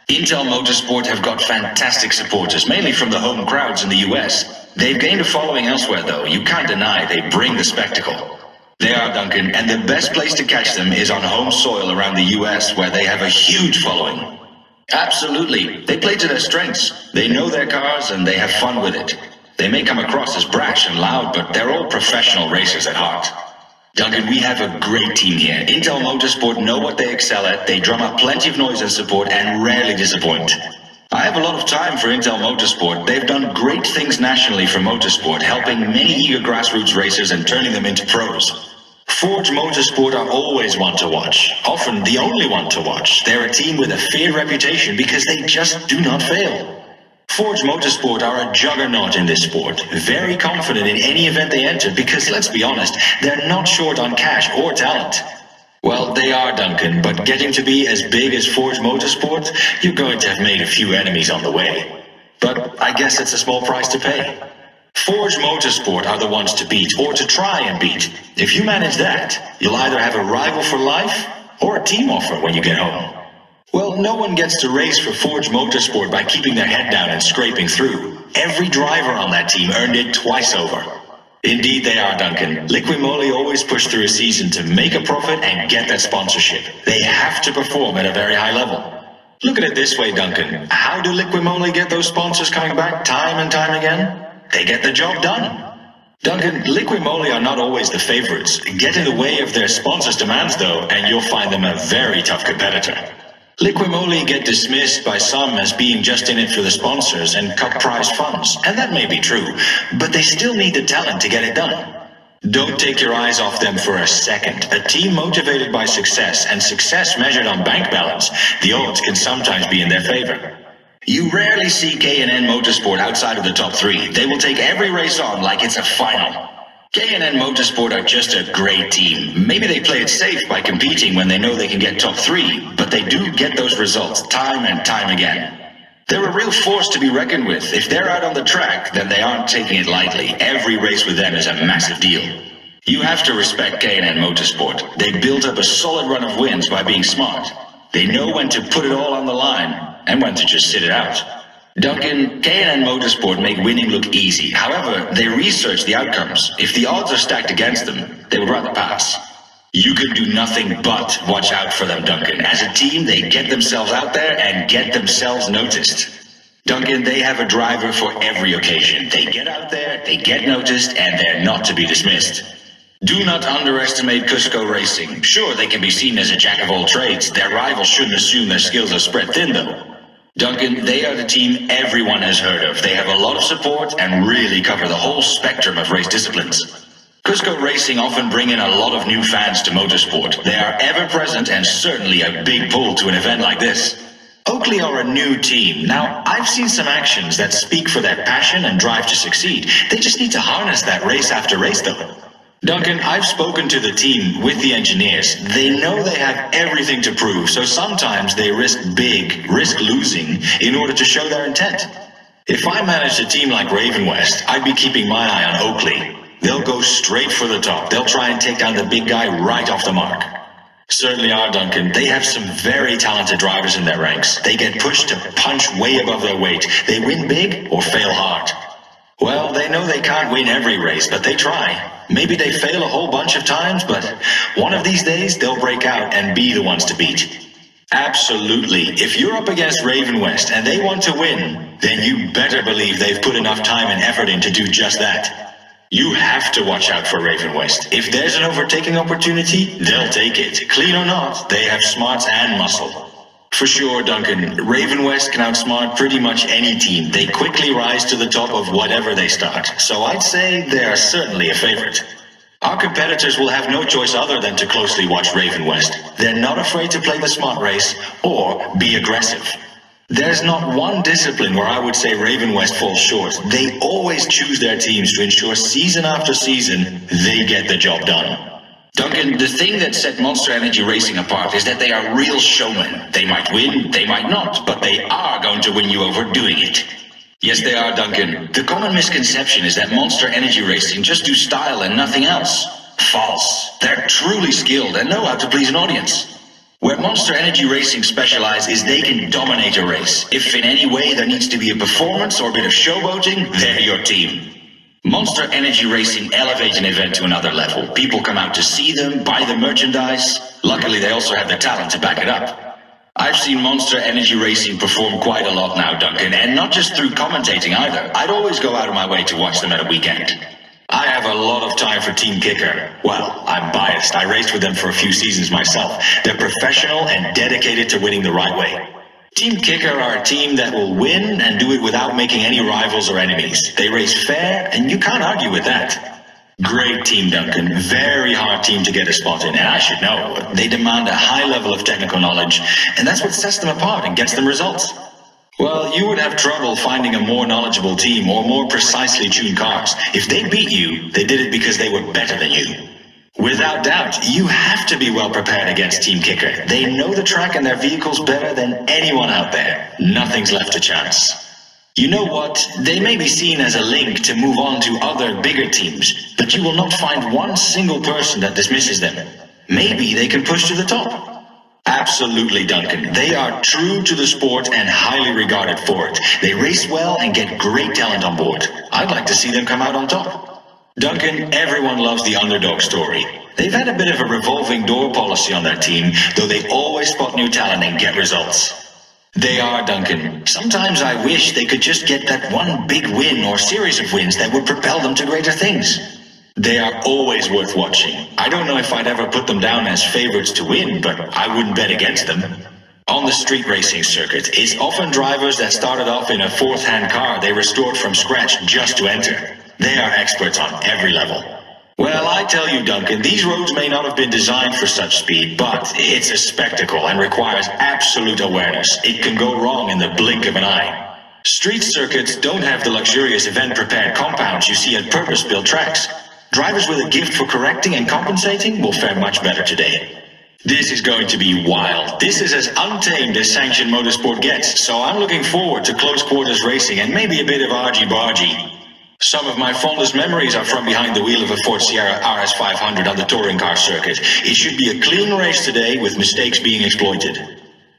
Intel Motorsport have got fantastic supporters, mainly from the home crowds in the US. They've gained a following elsewhere, though. You can't deny they bring the spectacle. They are, Duncan, and the best place to catch them is on home soil around the US, where they have a huge following. Absolutely. They play to their strengths. They know their cars and they have fun with it. They may come across as brash and loud, but they're all professional racers at heart. Duncan, we have a great team here. Intel Motorsport know what they excel at. They drum up plenty of noise and support and rarely disappoint. I have a lot of time for Intel Motorsport. They've done great things nationally for motorsport, helping many eager grassroots racers and turning them into pros. Forge Motorsport are always one to watch, often the only one to watch. They're a team with a feared reputation because they just do not fail. Forge Motorsport are a juggernaut in this sport, very confident in any event they enter because, let's be honest, they're not short on cash or talent. Well, they are, Duncan, but getting to be as big as Forge Motorsport, you're going to have made a few enemies on the way. But I guess it's a small price to pay. Forge Motorsport are the ones to beat, or to try and beat. If you manage that, you'll either have a rival for life, or a team offer when you get home. Well, no one gets to race for Forge Motorsport by keeping their head down and scraping through. Every driver on that team earned it twice over. Indeed they are, Duncan. Liquimoli always push through a season to make a profit and get that sponsorship. They have to perform at a very high level. Look at it this way, Duncan. How do Liquimoli get those sponsors coming back time and time again? They get the job done. Duncan, Liquimoli are not always the favorites. Get in the way of their sponsors' demands, though, and you'll find them a very tough competitor. Liquimoli get dismissed by some as being just in it for the sponsors and cut-price funds, and that may be true, but they still need the talent to get it done. Don't take your eyes off them for a second. A team motivated by success, and success measured on bank balance, the odds can sometimes be in their favor. You rarely see K&N Motorsport outside of the top three. They will take every race on like it's a final. K&N Motorsport are just a great team. Maybe they play it safe by competing when they know they can get top three, but they do get those results time and time again. They're a real force to be reckoned with. If they're out on the track, then they aren't taking it lightly. Every race with them is a massive deal. You have to respect K&N Motorsport. They built up a solid run of wins by being smart. They know when to put it all on the line and when to just sit it out. Duncan, K&N Motorsport make winning look easy. However, they research the outcomes. If the odds are stacked against them, they would rather pass. You can do nothing but watch out for them, Duncan. As a team, they get themselves out there and get themselves noticed. Duncan, they have a driver for every occasion. They get out there, they get noticed, and they're not to be dismissed. Do not underestimate Cusco Racing. Sure, they can be seen as a jack of all trades. Their rivals shouldn't assume their skills are spread thin, though. Duncan, they are the team everyone has heard of. They have a lot of support and really cover the whole spectrum of race disciplines. Cusco Racing often bring in a lot of new fans to motorsport. They are ever present and certainly a big pull to an event like this. Oakley are a new team. Now, I've seen some actions that speak for their passion and drive to succeed. They just need to harness that race after race, though. Duncan, I've spoken to the team with the engineers. They know they have everything to prove, so sometimes they risk big, risk losing, in order to show their intent. If I managed a team like Raven West, I'd be keeping my eye on Oakley. They'll go straight for the top. They'll try and take down the big guy right off the mark. Certainly are, Duncan. They have some very talented drivers in their ranks. They get pushed to punch way above their weight. They win big or fail hard. Well, they know they can't win every race, but they try. Maybe they fail a whole bunch of times, but one of these days they'll break out and be the ones to beat. Absolutely. If you're up against Raven West and they want to win, then you better believe they've put enough time and effort in to do just that. You have to watch out for Raven West. If there's an overtaking opportunity, they'll take it. Clean or not, they have smarts and muscle. For sure, Duncan, Raven West can outsmart pretty much any team. They quickly rise to the top of whatever they start, so I'd say they are certainly a favorite. Our competitors will have no choice other than to closely watch Raven West. They're not afraid to play the smart race or be aggressive. There's not one discipline where I would say Raven West falls short. They always choose their teams to ensure season after season they get the job done. Duncan, the thing that set Monster Energy Racing apart is that they are real showmen. They might win, they might not, but they are going to win you over doing it. Yes, they are, Duncan. The common misconception is that Monster Energy Racing just do style and nothing else. False. They're truly skilled and know how to please an audience. Where Monster Energy Racing specialize is they can dominate a race. If in any way there needs to be a performance or a bit of showboating, they're your team. Monster Energy Racing elevate an event to another level. People come out to see them, buy the merchandise. Luckily, they also have the talent to back it up. I've seen Monster Energy Racing perform quite a lot now, Duncan, and not just through commentating either. I'd always go out of my way to watch them at a weekend. I have a lot of time for Team Kicker. Well, I'm biased. I raced with them for a few seasons myself. They're professional and dedicated to winning the right way. Team Kicker are a team that will win and do it without making any rivals or enemies. They race fair, and you can't argue with that. Great team, Duncan. Very hard team to get a spot in, and I should know. They demand a high level of technical knowledge, and that's what sets them apart and gets them results. Well, you would have trouble finding a more knowledgeable team or more precisely tuned cars. If they beat you, they did it because they were better than you. Without doubt, you have to be well prepared against Team Kicker. They know the track and their vehicles better than anyone out there. Nothing's left to chance. You know what? They may be seen as a link to move on to other bigger teams, but you will not find one single person that dismisses them. Maybe they can push to the top. Absolutely, Duncan. They are true to the sport and highly regarded for it. They race well and get great talent on board. I'd like to see them come out on top. Duncan, everyone loves the underdog story. They've had a bit of a revolving door policy on their team, though they always spot new talent and get results. They are, Duncan. Sometimes I wish they could just get that one big win or series of wins that would propel them to greater things. They are always worth watching. I don't know if I'd ever put them down as favorites to win, but I wouldn't bet against them. On the street racing circuit, it's often drivers that started off in a fourth-hand car they restored from scratch just to enter. They are experts on every level. Well, I tell you, Duncan, these roads may not have been designed for such speed, but it's a spectacle and requires absolute awareness. It can go wrong in the blink of an eye. Street circuits don't have the luxurious event-prepared compounds you see at purpose-built tracks. Drivers with a gift for correcting and compensating will fare much better today. This is going to be wild. This is as untamed as sanctioned motorsport gets, so I'm looking forward to close-quarters racing and maybe a bit of argy-bargy. Some of my fondest memories are from behind the wheel of a Ford Sierra RS500 on the touring car circuit. It should be a clean race today with mistakes being exploited.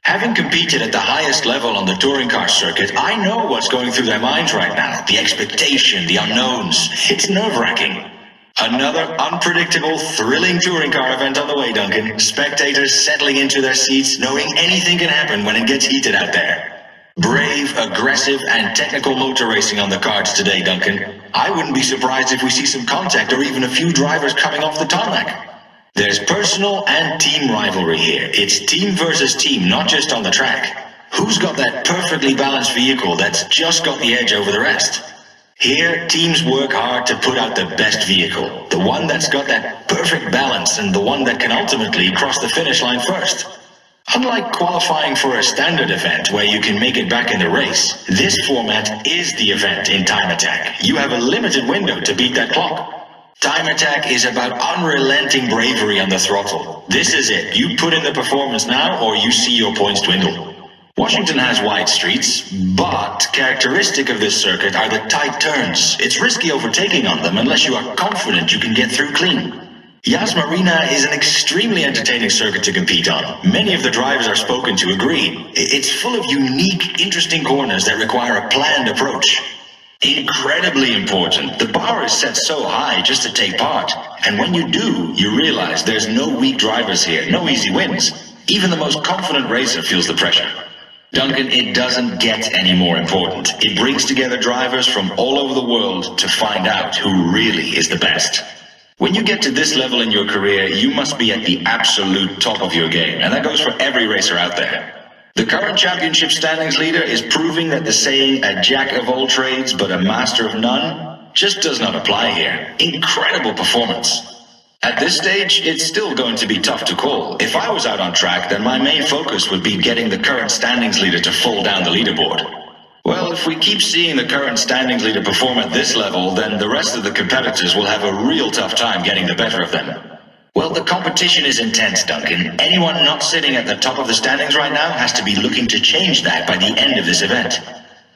Having competed at the highest level on the touring car circuit, I know what's going through their minds right now. The expectation, the unknowns. It's nerve-wracking. Another unpredictable, thrilling touring car event on the way, Duncan. Spectators settling into their seats, knowing anything can happen when it gets heated out there. Brave, aggressive, and technical motor racing on the cards today, Duncan. I wouldn't be surprised if we see some contact or even a few drivers coming off the tarmac. There's personal and team rivalry here. It's team versus team, not just on the track. Who's got that perfectly balanced vehicle that's just got the edge over the rest? Here, teams work hard to put out the best vehicle, the one that's got that perfect balance and the one that can ultimately cross the finish line first. Unlike qualifying for a standard event where you can make it back in the race, this format is the event in Time Attack. You have a limited window to beat that clock. Time Attack is about unrelenting bravery on the throttle. This is it. You put in the performance now or you see your points dwindle. Washington has wide streets, but characteristic of this circuit are the tight turns. It's risky overtaking on them unless you are confident you can get through clean. Yas Marina is an extremely entertaining circuit to compete on. Many of the drivers I've spoken to agree. It's full of unique, interesting corners that require a planned approach. Incredibly important. The bar is set so high just to take part. And when you do, you realize there's no weak drivers here, no easy wins. Even the most confident racer feels the pressure. Duncan, it doesn't get any more important. It brings together drivers from all over the world to find out who really is the best. When you get to this level in your career, you must be at the absolute top of your game, and that goes for every racer out there. The current championship standings leader is proving that the saying, a jack of all trades but a master of none, just does not apply here. Incredible performance. At this stage, it's still going to be tough to call. If I was out on track, then my main focus would be getting the current standings leader to fall down the leaderboard. Well, if we keep seeing the current standings leader perform at this level, then the rest of the competitors will have a real tough time getting the better of them. Well, the competition is intense, Duncan. Anyone not sitting at the top of the standings right now has to be looking to change that by the end of this event.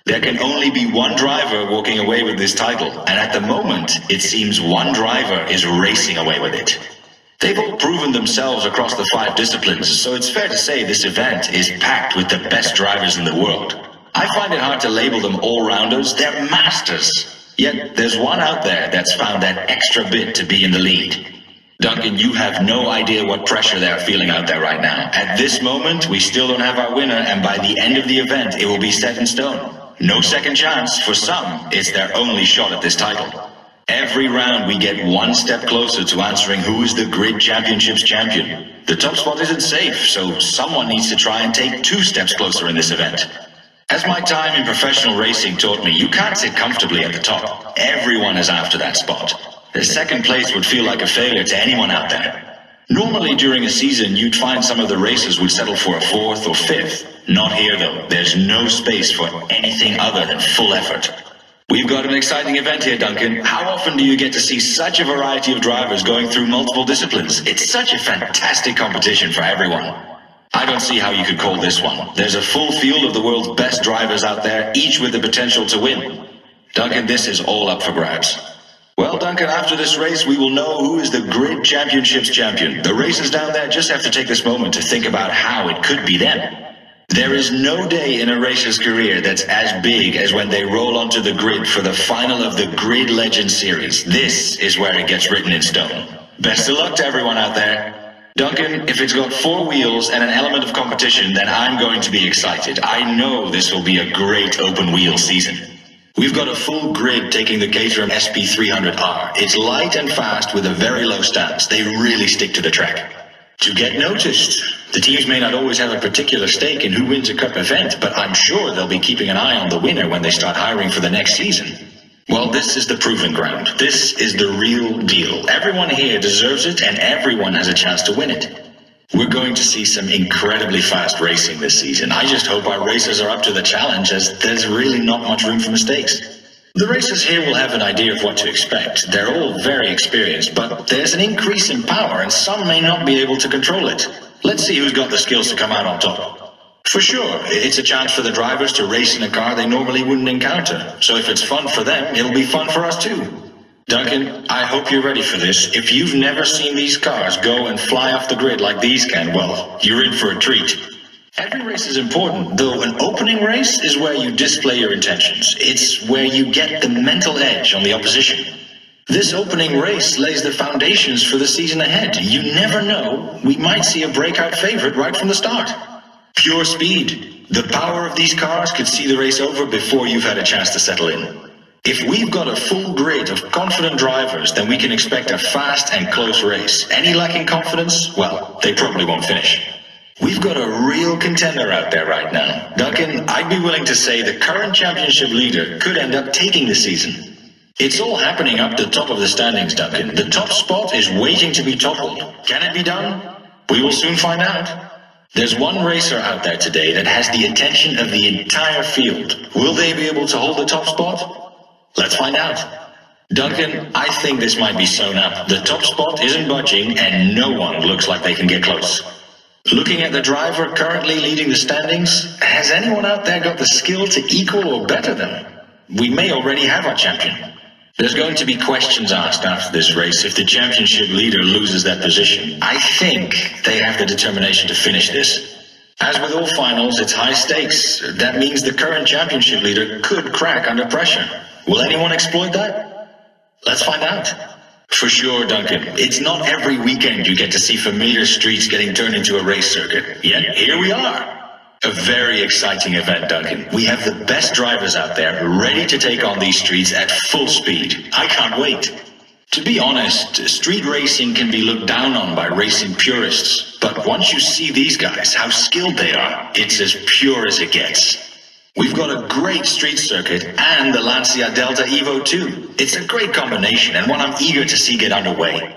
There can only be one driver walking away with this title, and at the moment, it seems one driver is racing away with it. They've all proven themselves across the 5 disciplines, so it's fair to say this event is packed with the best drivers in the world. I find it hard to label them all-rounders. They're masters. Yet there's one out there that's found that extra bit to be in the lead. Duncan, you have no idea what pressure they're feeling out there right now. At this moment, we still don't have our winner, and by the end of the event, it will be set in stone. No second chance. For some, it's their only shot at this title. Every round, we get one step closer to answering who is the Grid Championships champion. The top spot isn't safe, so someone needs to try and take 2 steps closer in this event. As my time in professional racing taught me, you can't sit comfortably at the top. Everyone is after that spot. The second place would feel like a failure to anyone out there. Normally during a season, you'd find some of the racers would settle for a 4th or 5th. Not here though. There's no space for anything other than full effort. We've got an exciting event here, Duncan. How often do you get to see such a variety of drivers going through multiple disciplines? It's such a fantastic competition for everyone. I don't see how you could call this one. There's a full field of the world's best drivers out there, each with the potential to win. Duncan, this is all up for grabs. Well, Duncan, after this race, we will know who is the Grid Championships champion. The racers down there just have to take this moment to think about how it could be them. There is no day in a racer's career that's as big as when they roll onto the grid for the final of the Grid Legend Series. This is where it gets written in stone. Best of luck to everyone out there. Duncan, if it's got 4 wheels and an element of competition, then I'm going to be excited. I know this will be a great open wheel season. We've got a full grid taking the Caterham SP300R. It's light and fast with a very low stance. They really stick to the track. To get noticed, the teams may not always have a particular stake in who wins a cup event, but I'm sure they'll be keeping an eye on the winner when they start hiring for the next season. Well, this is the proving ground. This is the real deal. Everyone here deserves it, and everyone has a chance to win it. We're going to see some incredibly fast racing this season. I just hope our racers are up to the challenge, as there's really not much room for mistakes. The racers here will have an idea of what to expect. They're all very experienced, but there's an increase in power, and some may not be able to control it. Let's see who's got the skills to come out on top. For sure, it's a chance for the drivers to race in a car they normally wouldn't encounter. So if it's fun for them, it'll be fun for us too. Duncan, I hope you're ready for this. If you've never seen these cars go and fly off the grid like these can, well, you're in for a treat. Every race is important, though an opening race is where you display your intentions. It's where you get the mental edge on the opposition. This opening race lays the foundations for the season ahead. You never know, we might see a breakout favorite right from the start. Pure speed. The power of these cars could see the race over before you've had a chance to settle in. If we've got a full grid of confident drivers, then we can expect a fast and close race. Any lacking confidence, well, they probably won't finish. We've got a real contender out there right now. Duncan, I'd be willing to say the current championship leader could end up taking the season. It's all happening up the top of the standings, Duncan. The top spot is waiting to be toppled. Can it be done? We will soon find out. There's one racer out there today that has the attention of the entire field. Will they be able to hold the top spot? Let's find out. Duncan, I think this might be sewn up. The top spot isn't budging, and no one looks like they can get close. Looking at the driver currently leading the standings, has anyone out there got the skill to equal or better them? We may already have our champion. There's going to be questions asked after this race if the championship leader loses that position. I think they have the determination to finish this. As with all finals, it's high stakes. That means the current championship leader could crack under pressure. Will anyone exploit that? Let's find out. For sure, Duncan. It's not every weekend you get to see familiar streets getting turned into a race circuit. Yet, here we are. A very exciting event, Duncan. We have the best drivers out there ready to take on these streets at full speed. I can't wait. To be honest, street racing can be looked down on by racing purists. But once you see these guys, how skilled they are, it's as pure as it gets. We've got a great street circuit and the Lancia Delta Evo 2. It's a great combination and one I'm eager to see get underway.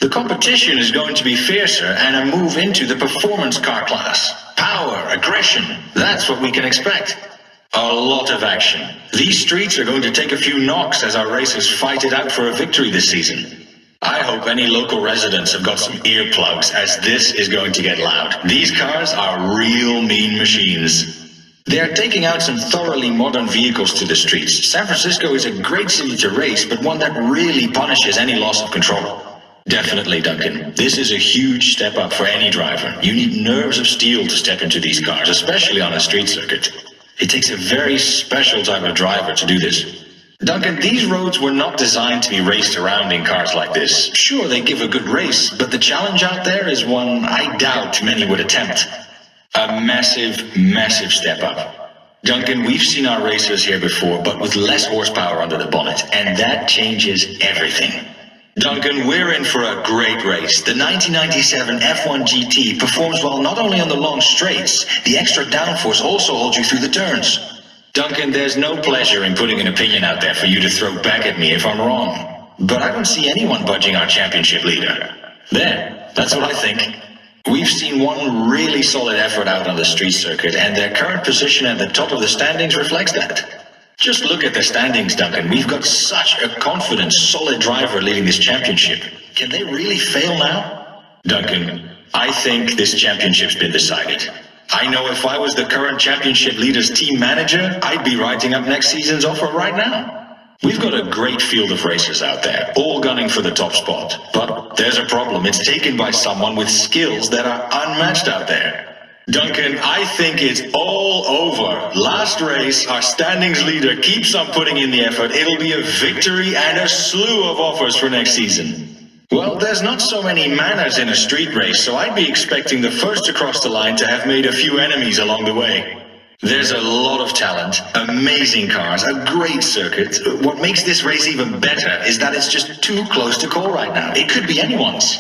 The competition is going to be fiercer and a move into the performance car class. Power, aggression, that's what we can expect. A lot of action. These streets are going to take a few knocks as our racers fight it out for a victory this season. I hope any local residents have got some earplugs, as this is going to get loud. These cars are real mean machines. They are taking out some thoroughly modern vehicles to the streets. San Francisco is a great city to race, but one that really punishes any loss of control. Definitely, Duncan. This is a huge step up for any driver. You need nerves of steel to step into these cars, especially on a street circuit. It takes a very special type of driver to do this. Duncan, these roads were not designed to be raced around in cars like this. Sure, they give a good race, but the challenge out there is one I doubt many would attempt. A massive, massive step up. Duncan, we've seen our racers here before, but with less horsepower under the bonnet, and that changes everything. Duncan, we're in for a great race. The 1997 F1 GT performs well not only on the long straights, the extra downforce also holds you through the turns. Duncan, there's no pleasure in putting an opinion out there for you to throw back at me if I'm wrong. But I don't see anyone budging our championship leader. There, that's what I think. We've seen one really solid effort out on the street circuit, and their current position at the top of the standings reflects that. Just look at the standings, Duncan. We've got such a confident, solid driver leading this championship. Can they really fail now? Duncan, I think this championship's been decided. I know if I was the current championship leader's team manager, I'd be writing up next season's offer right now. We've got a great field of racers out there, all gunning for the top spot. But there's a problem. It's taken by someone with skills that are unmatched out there. Duncan, I think it's all over. Last race, our standings leader keeps on putting in the effort. It'll be a victory and a slew of offers for next season. Well, there's not so many manners in a street race, so I'd be expecting the first to cross the line to have made a few enemies along the way. There's a lot of talent, amazing cars, a great circuit. What makes this race even better is that it's just too close to call right now. It could be anyone's.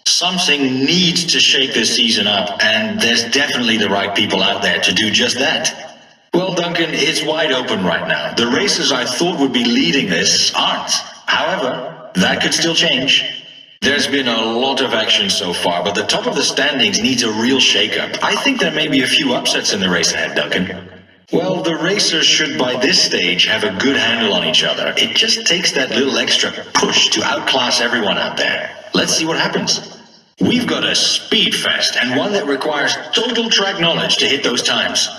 Something needs to shake this season up, and there's definitely the right people out there to do just that. Well, Duncan, it's wide open right now. The racers I thought would be leading this aren't. However, that could still change. There's been a lot of action so far, but the top of the standings needs a real shake-up. I think there may be a few upsets in the race ahead, Duncan. Well, the racers should by this stage have a good handle on each other. It just takes that little extra push to outclass everyone out there. Let's see what happens. We've got a speed fest, and one that requires total track knowledge to hit those times.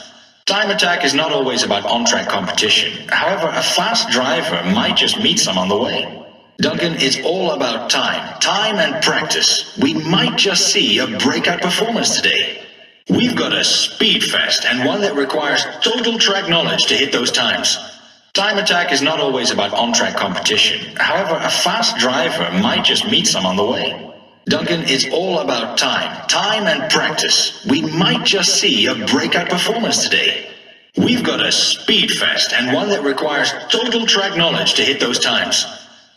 Time attack is not always about on-track competition. However, a fast driver might just meet some on the way. Duncan, it's all about time and practice. We might just see a breakout performance today. We've got a speed fest, and one that requires total track knowledge to hit those times. Time attack is not always about on-track competition. However, a fast driver might just meet some on the way. Duncan, it's all about time and practice. We might just see a breakout performance today. We've got a speed fest, and one that requires total track knowledge to hit those times.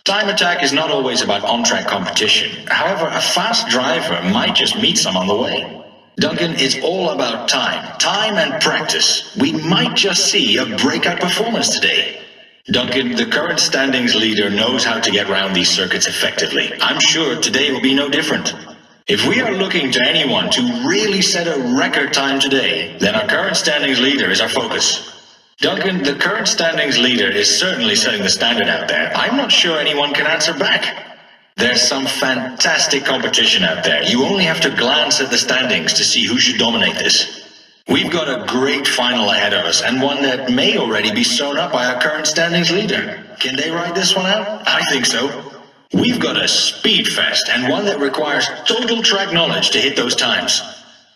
Time attack is not always about on-track competition. However, a fast driver might just meet some on the way. Duncan, it's all about time and practice. We might just see a breakout performance today. Duncan, the current standings leader knows how to get around these circuits effectively. I'm sure today will be no different. If we are looking to anyone to really set a record time today, then our current standings leader is our focus. Duncan, the current standings leader is certainly setting the standard out there. I'm not sure anyone can answer back. There's some fantastic competition out there. You only have to glance at the standings to see who should dominate this. We've got a great final ahead of us, and one that may already be sewn up by our current standings leader. Can they ride this one out? I think so. We've got a speed fest, and one that requires total track knowledge to hit those times.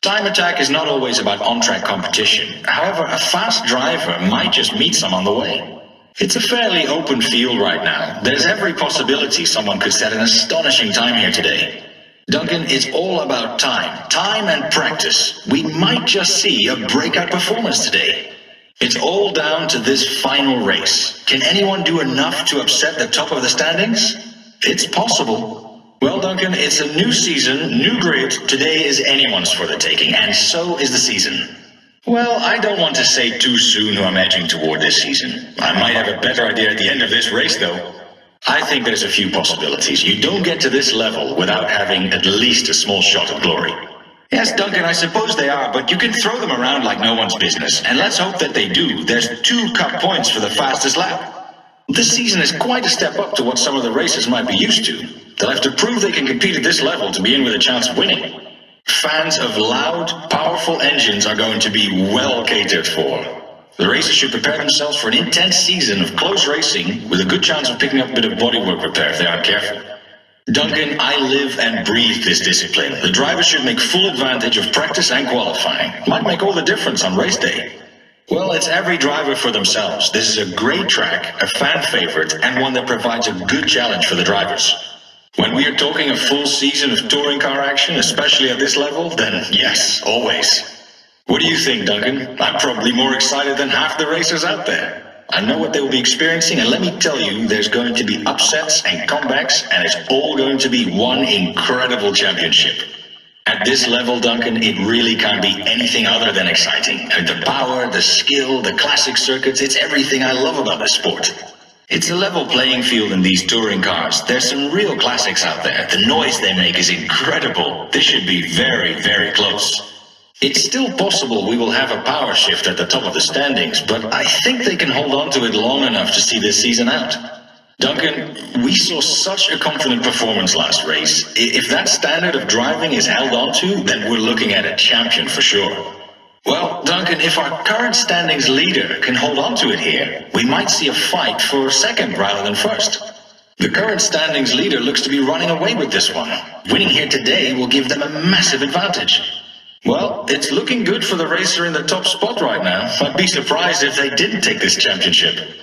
Time attack is not always about on-track competition. However, a fast driver might just meet some on the way. It's a fairly open field right now. There's every possibility someone could set an astonishing time here today. Duncan, it's all about time and practice. We might just see a breakout performance today. It's all down to this final race. Can anyone do enough to upset the top of the standings? It's possible. Well, Duncan, it's a new season, new grid. Today is anyone's for the taking, and so is the season. Well, I don't want to say too soon who I'm edging toward this season. I might have a better idea at the end of this race, though. I think there's a few possibilities. You don't get to this level without having at least a small shot of glory. Yes, Duncan, I suppose they are, but you can throw them around like no one's business, and let's hope that they do. There's 2 cup points for the fastest lap. This season is quite a step up to what some of the racers might be used to. They'll have to prove they can compete at this level to be in with a chance of winning. Fans of loud, powerful engines are going to be well catered for. The racers should prepare themselves for an intense season of close racing with a good chance of picking up a bit of bodywork repair if they aren't careful. Duncan, I live and breathe this discipline. The drivers should make full advantage of practice and qualifying. Might make all the difference on race day. Well, it's every driver for themselves. This is a great track, a fan favorite, and one that provides a good challenge for the drivers. When we are talking a full season of touring car action, especially at this level, then yes, always. What do you think, Duncan? I'm probably more excited than half the racers out there. I know what they will be experiencing, and let me tell you, there's going to be upsets and comebacks, and it's all going to be one incredible championship. At this level, Duncan, it really can't be anything other than exciting. The power, the skill, the classic circuits, it's everything I love about this sport. It's a level playing field in these touring cars. There's some real classics out there. The noise they make is incredible. This should be very, very close. It's still possible we will have a power shift at the top of the standings, but I think they can hold on to it long enough to see this season out. Duncan, we saw such a confident performance last race. If that standard of driving is held on to, then we're looking at a champion for sure. Well, Duncan, if our current standings leader can hold on to it here, we might see a fight for second rather than first. The current standings leader looks to be running away with this one. Winning here today will give them a massive advantage. Well, it's looking good for the racer in the top spot right now. I'd be surprised if they didn't take this championship.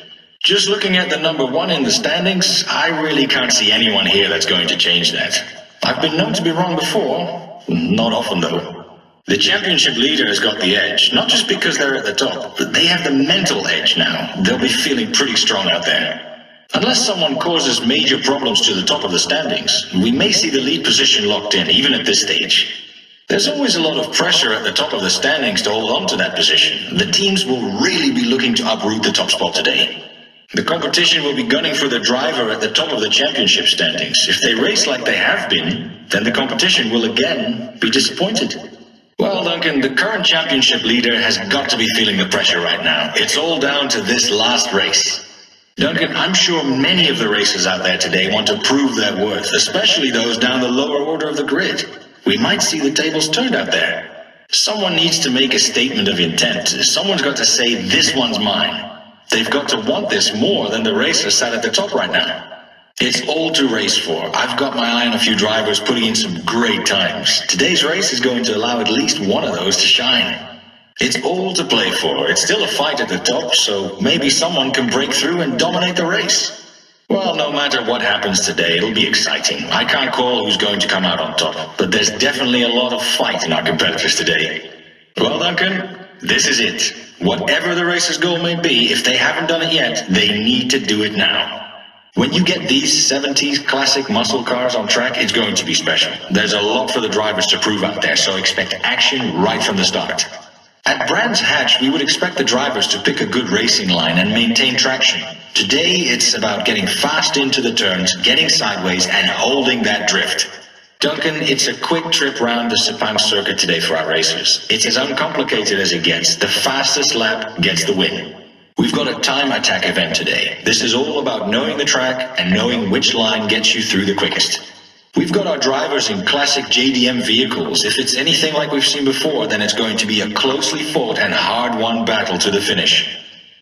Just looking at the number one in the standings, I really can't see anyone here that's going to change that. I've been known to be wrong before. Not often, though. The championship leader has got the edge, not just because they're at the top, but they have the mental edge now. They'll be feeling pretty strong out there. Unless someone causes major problems to the top of the standings, we may see the lead position locked in, even at this stage. There's always a lot of pressure at the top of the standings to hold on to that position. The teams will really be looking to uproot the top spot today. The competition will be gunning for the driver at the top of the championship standings. If they race like they have been, then the competition will again be disappointed. Well, Duncan, the current championship leader has got to be feeling the pressure right now. It's all down to this last race. Duncan, I'm sure many of the racers out there today want to prove their worth, especially those down the lower order of the grid. We might see the tables turned out there. Someone needs to make a statement of intent. Someone's got to say, this one's mine. They've got to want this more than the racer sat at the top right now. It's all to race for. I've got my eye on a few drivers putting in some great times. Today's race is going to allow at least one of those to shine. It's all to play for. It's still a fight at the top, so maybe someone can break through and dominate the race. Well, no matter what happens today, it'll be exciting. I can't call who's going to come out on top, but there's definitely a lot of fight in our competitors today. Well, Duncan, this is it. Whatever the racer's goal may be, if they haven't done it yet, they need to do it now. When you get these 70s classic muscle cars on track, it's going to be special. There's a lot for the drivers to prove out there, so expect action right from the start. At Brands Hatch, we would expect the drivers to pick a good racing line and maintain traction. Today, it's about getting fast into the turns, getting sideways, and holding that drift. Duncan, it's a quick trip round the Sepang circuit today for our racers. It's as uncomplicated as it gets. The fastest lap gets the win. We've got a time attack event today. This is all about knowing the track and knowing which line gets you through the quickest. We've got our drivers in classic JDM vehicles. If it's anything like we've seen before, then it's going to be a closely fought and hard-won battle to the finish.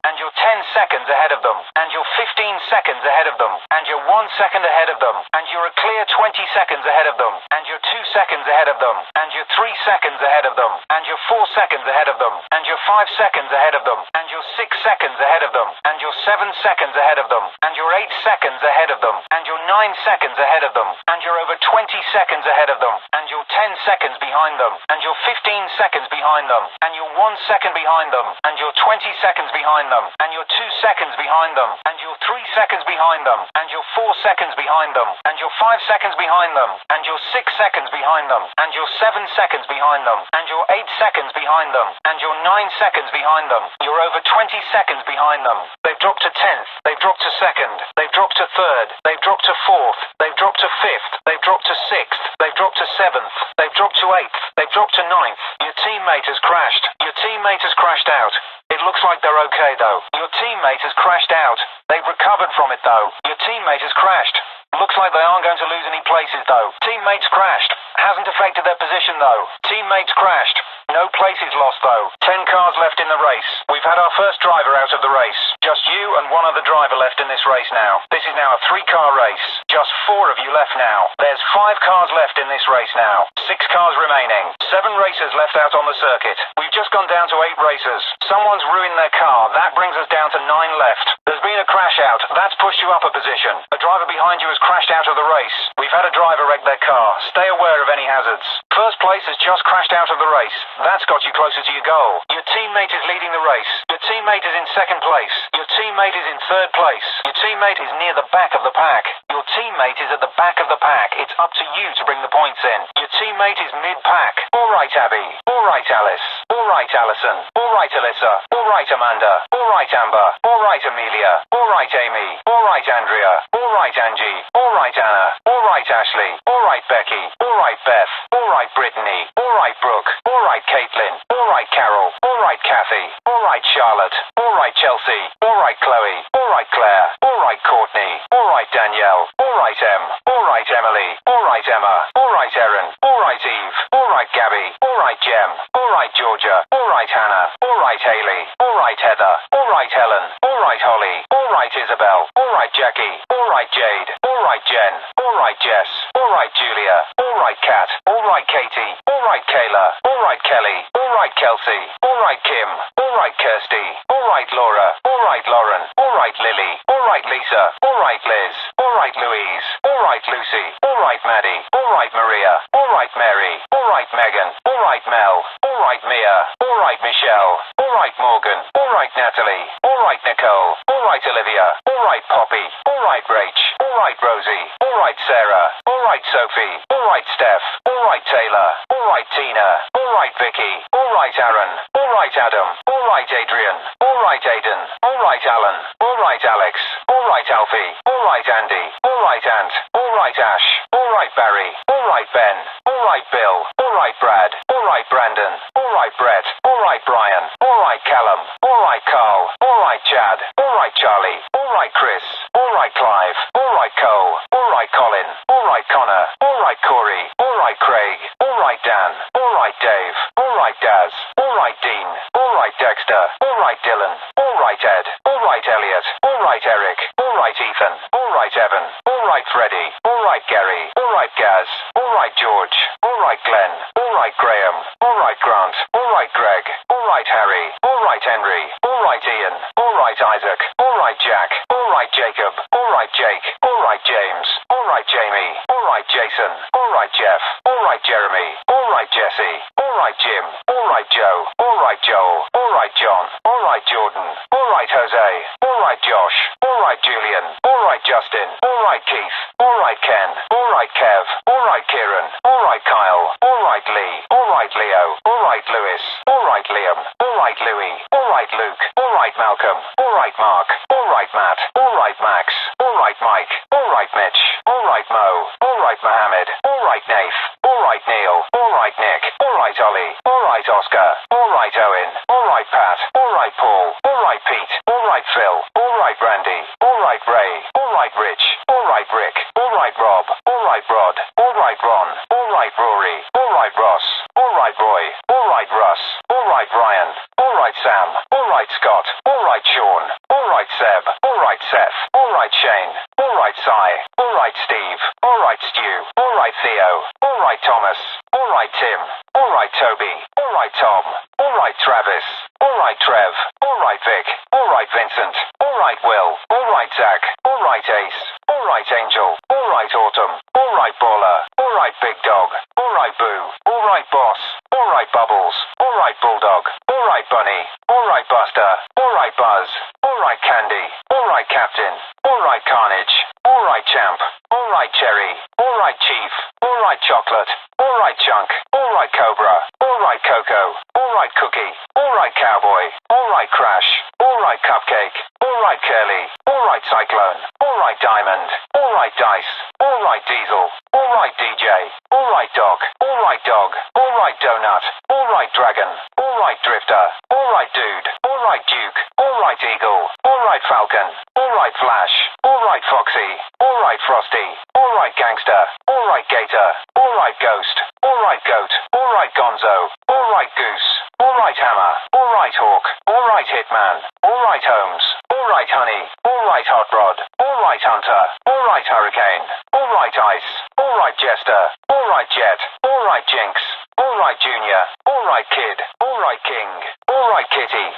And you're 10 seconds ahead of them. And you're 15 seconds ahead of them. And you're 1 second ahead of them. And you're a clear 20 seconds ahead of them. And you're 2 seconds ahead of them. And you're 3 seconds ahead of them. And you're 4 seconds ahead of them. And you're 5 seconds ahead of them. And you're 6 seconds ahead of them. And you're 7 seconds ahead of them. And you're 8 seconds ahead of them. And you're 9 seconds ahead of them. And you're over 20 seconds ahead of them. And you're 10 seconds behind them. And you're 15 seconds behind them. And you're 1 second behind them. And you're 20 seconds behind them. And you're 2 seconds behind them. And you're 3 seconds behind them. And you're 4 seconds behind them. And you're 5 seconds behind them. And you're 6 seconds behind them. And you're 7 seconds behind them. And you're 8 seconds behind them. And you're 9 seconds behind them. You're over 20 seconds behind them. They've dropped to 10th. They've dropped to 2nd. They've dropped to 3rd. They've dropped to 4th. They've dropped to 5th. They've dropped to 6th. They've dropped to 7th. They've dropped to 8th. They've dropped to 9th. Your teammate has crashed. Your teammate has crashed out. It looks like they're okay, though. Your teammate has crashed out. They've recovered from it, though. Your teammate has crashed. Looks like they aren't going to lose any places, though. Teammates crashed. Hasn't affected their position, though. Teammates crashed. No places lost, though. 10 cars left in the race. We've had our first driver out of the race. Just you and one other driver left in this race now. This is now a 3-car race. Just 4 of you left now. There's 5 cars left in this race now. 6 cars remaining. 7 racers left out on the circuit. We've just gone down to 8 racers. Someone's ruined their car. That brings us down to 9 left. There's been a crash out. That's pushed you up a position. A driver behind you has crashed out of the race. We've had a driver wreck their car. Stay aware of any hazards. First place has just crashed out of the race. That's got you closer to your goal. Your teammate is leading the race. Your teammate is in second place. Your teammate is in third place. Your teammate is near the back of the pack. Your teammate is at the back of the pack. It's up to you to bring the points in. Your teammate is mid-pack. All right, Abby. All right, Alice. All right, Alison. All right, Alyssa. All right, Amanda. All right, Amber. All right, Amelia. All right, Amy. All right, Andrea. All right, Angie. All right, Anna. All right, Ashley. All right, Becky. All right, Beth. All right, Brittany. All right, Brooke. All right, Caitlin. All right, Carol. All right, Kathy. All right, Charlotte. All right, Chelsea. All right, Chloe. All right, Claire. All right, Courtney. All right, Danielle. All right, Em. All right, Emily. All right, Emma. All right, Erin. All right, Eve. All right, Gabby. All right, Jem. All right, Georgia. All right, Hannah. All right, Haley. All right, Heather. All right, Helen. All right, Holly. All right, Isabel. All right, Jackie. All right, Jade. All right, Jen. All right, Jess. All right, Julia. All right, Kat. All right, Katie. All right, Kayla. All right, Kelly. All right, Kelsey. All right, Kim. All right, Kirsty. All right, Laura. All right, Lauren. All right, Lily. All right, Lisa. All right, Liz. All right, Louise. All right, Lucy. All right, Maddie. All right, Maria. All right, Mary. All right, Megan. All right, Mel. All right, Mia. All right, Michelle. All right, Morgan. All right, Natalie. All right, Nicole. All right, Olivia. All right, Poppy. All right, Rach. All right, Rosie. All right, Sarah. All right, Sophie. All right, Steph. All right, Taylor. All right, Tina. All right, Vicky. All right, Aaron. All right, Adam. All right, Adrian. All right, Aidan. All right, Alan. All right, Alex. All right, Alfie. All right, Andy. All right, Ant. All right, Ash. All right, Barry. All right, Ben. All right, Bill. All right, Brad. All right, Brandon. All right, Brett. All right, Brian. All right, Callum. All right, Carl. All right, Chad. All right, Charlie. All right, Chris. All right, Clive. All right, Cole. All right, Colin. All right, Connor. All right, Corey. All right, Craig. All right, Dan. All right, Dave. All right, Daz. All right, Dean. All right, Dexter. All right, Dylan. All right, Ed. All right, Elliot. All right, Eric. All right, Ethan. All right, Evan. All right, Freddie. All right, Gary. All right, Gaz. All right, George. All right, Glenn. All right, Graham. All right, Grant. All right, Greg. All right, Harry. All right, Henry. All right, Ian. All right, Isaac. All right, Jack. All right, Jacob. All right, Jake. All right, James. All right, Jamie. All right, Jason. All right, Jeff. All right, Jeremy. All right, Jesse. All right, Jim. All right, Joe. All right, Joel. All right, John. All right, Jordan. All right, Jose. All right, Josh. All right, Julian. All right, Justin. All right, Keith. All right, Ken. All right, Kev. All right, Kieran. All right, Kyle. All right, Lee. All right, Leo. All right, Lewis. All right, Liam. All right, Louis. All right, Luke. All right, Malcolm. All right, Mark. All right, Matt. All right, Max. All right, Mike. All right, Mitch. All right, Mo. All right, Mohammed. All right, Nath. All right, Neil. All right, Nick. All right, Ollie. All right, Oscar. All right, Owen. All right, Pat. All right, Paul. All right, Pete. All right, Phil. All right, Randy. All right, Ray. All right, Rich. All right, Rick. All right, Rob. All right, Rod. All right, Ron. All right, Rory. All right, Ross. All right, Roy. All right, Russ. All right, Brian. All right, Sam. All right, Scott. All right, Sean. All right, Seb. All right, Seth. All right, Shane. All right, Cy. All right, Steve. All right, Stu. All right, Theo. All right, Thomas. All right, Tim. All right, Toby. All right, Tom. All right, Travis. All right, Trev. All right, Vic. All right, Vincent. All right, Will. All right, Zach. All right, Ace. All right, Angel. All right, Autumn. All right, Baller. All right, Big Dog. All right, Boo. All right, Boss. All right, Bubbles. All right, Bulldog. All right, Bunny. All right, Buster. All right, Buzz. All right, Candy. All right, Captain. All right, Carnage. All right, Champ. All right, Cherry. All right, Chief. All right, Chocolate. All right, Chunk. All right, Cobra. All right, Coco. All right, Cookie. All right, Cowboy. All right, Crash. All right, Cupcake. All right, Curly. All right, Cyclone. All right, Diamond. All right, Dice. All right, Diesel. All right, DJ. All right, Doc. All right, Dog. All right, Donut. All right, Dragon. All right, Drifter. All right, Dude. All right, Duke. All right, Eagle. All right, Falcon. All right, Flash. All right, Foxy. All right, Frosty. All right, Gangster. All right, Gator. All right, Ghost. All right, Goat. All right, Gonzo. All right, Goose. All right, Hammer. All right, Hawk. All right, Hitman. All right, Holmes. All right, Honey. All right, Hot Rod. All right, Hunter. All right, Hurricane. All right, Ice. All right, Jester. All right, Jet. All right, Jinx. All right, Junior. All right, Kid. All right, King. All right, Kitty.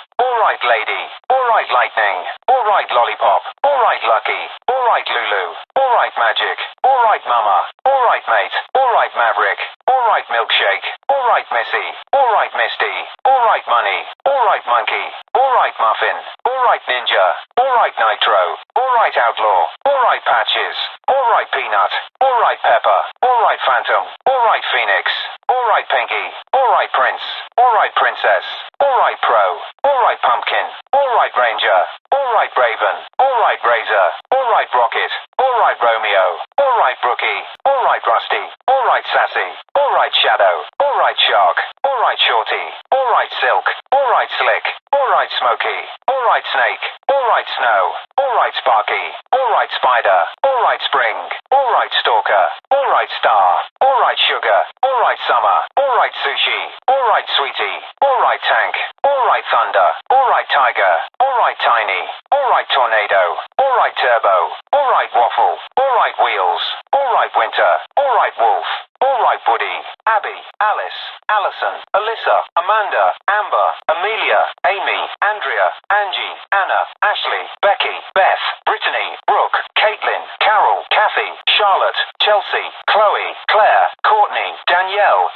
Alright, lady. Alright, lightning. Alright, lollipop. Alright, lucky. Alright, Lulu. Alright, magic. Alright, mama. Alright, mate. Alright, maverick. Alright, milkshake. Alright, missy. Alright, misty. Alright, money. Alright, monkey. Alright, muffin. Alright, ninja. Alright, nitro. Alright, outlaw. Alright, patches. Alright, peanut. Alright, pepper. Alright, phantom. Alright, phoenix. Alright, pinky. Alright, prince. Alright, princess. Alright, pro. Alright, pumpkin. Alright, ranger. Alright, raven. Alright, razor. Alright, rocket. Alright, Romeo. Alright, brookie. Alright, rusty. Alright, sassy. Alright, shadow. Alright, shark. Alright, shorty. Alright, silk. Alright, slick. Alright, smoky. Alright, snake. Alright, snow. Alright, sparky. Alright, spider. Alright, spring. Alright, stalker. Alright, star. Alright, sugar. Alright, summer. Alright, sushi. Alright, sweetie. Alright, tank. Alright, thunder. Alright, tiger. Alright, tiny. Alright, tornado. Alright, turbo. Alright, waffle. Alright, wheels. Alright, winter. Alright, wolf. Alright, Woody. Abby. Alice. Alison. Alyssa. Amanda. Amber. Amelia. Amy. Andrea. Angie. Anna. Ashley. Becky. Beth. Brittany. Brooke. Caitlin. Carol. Kathy. Charlotte. Chelsea. Chloe. Claire. Courtney. Danielle.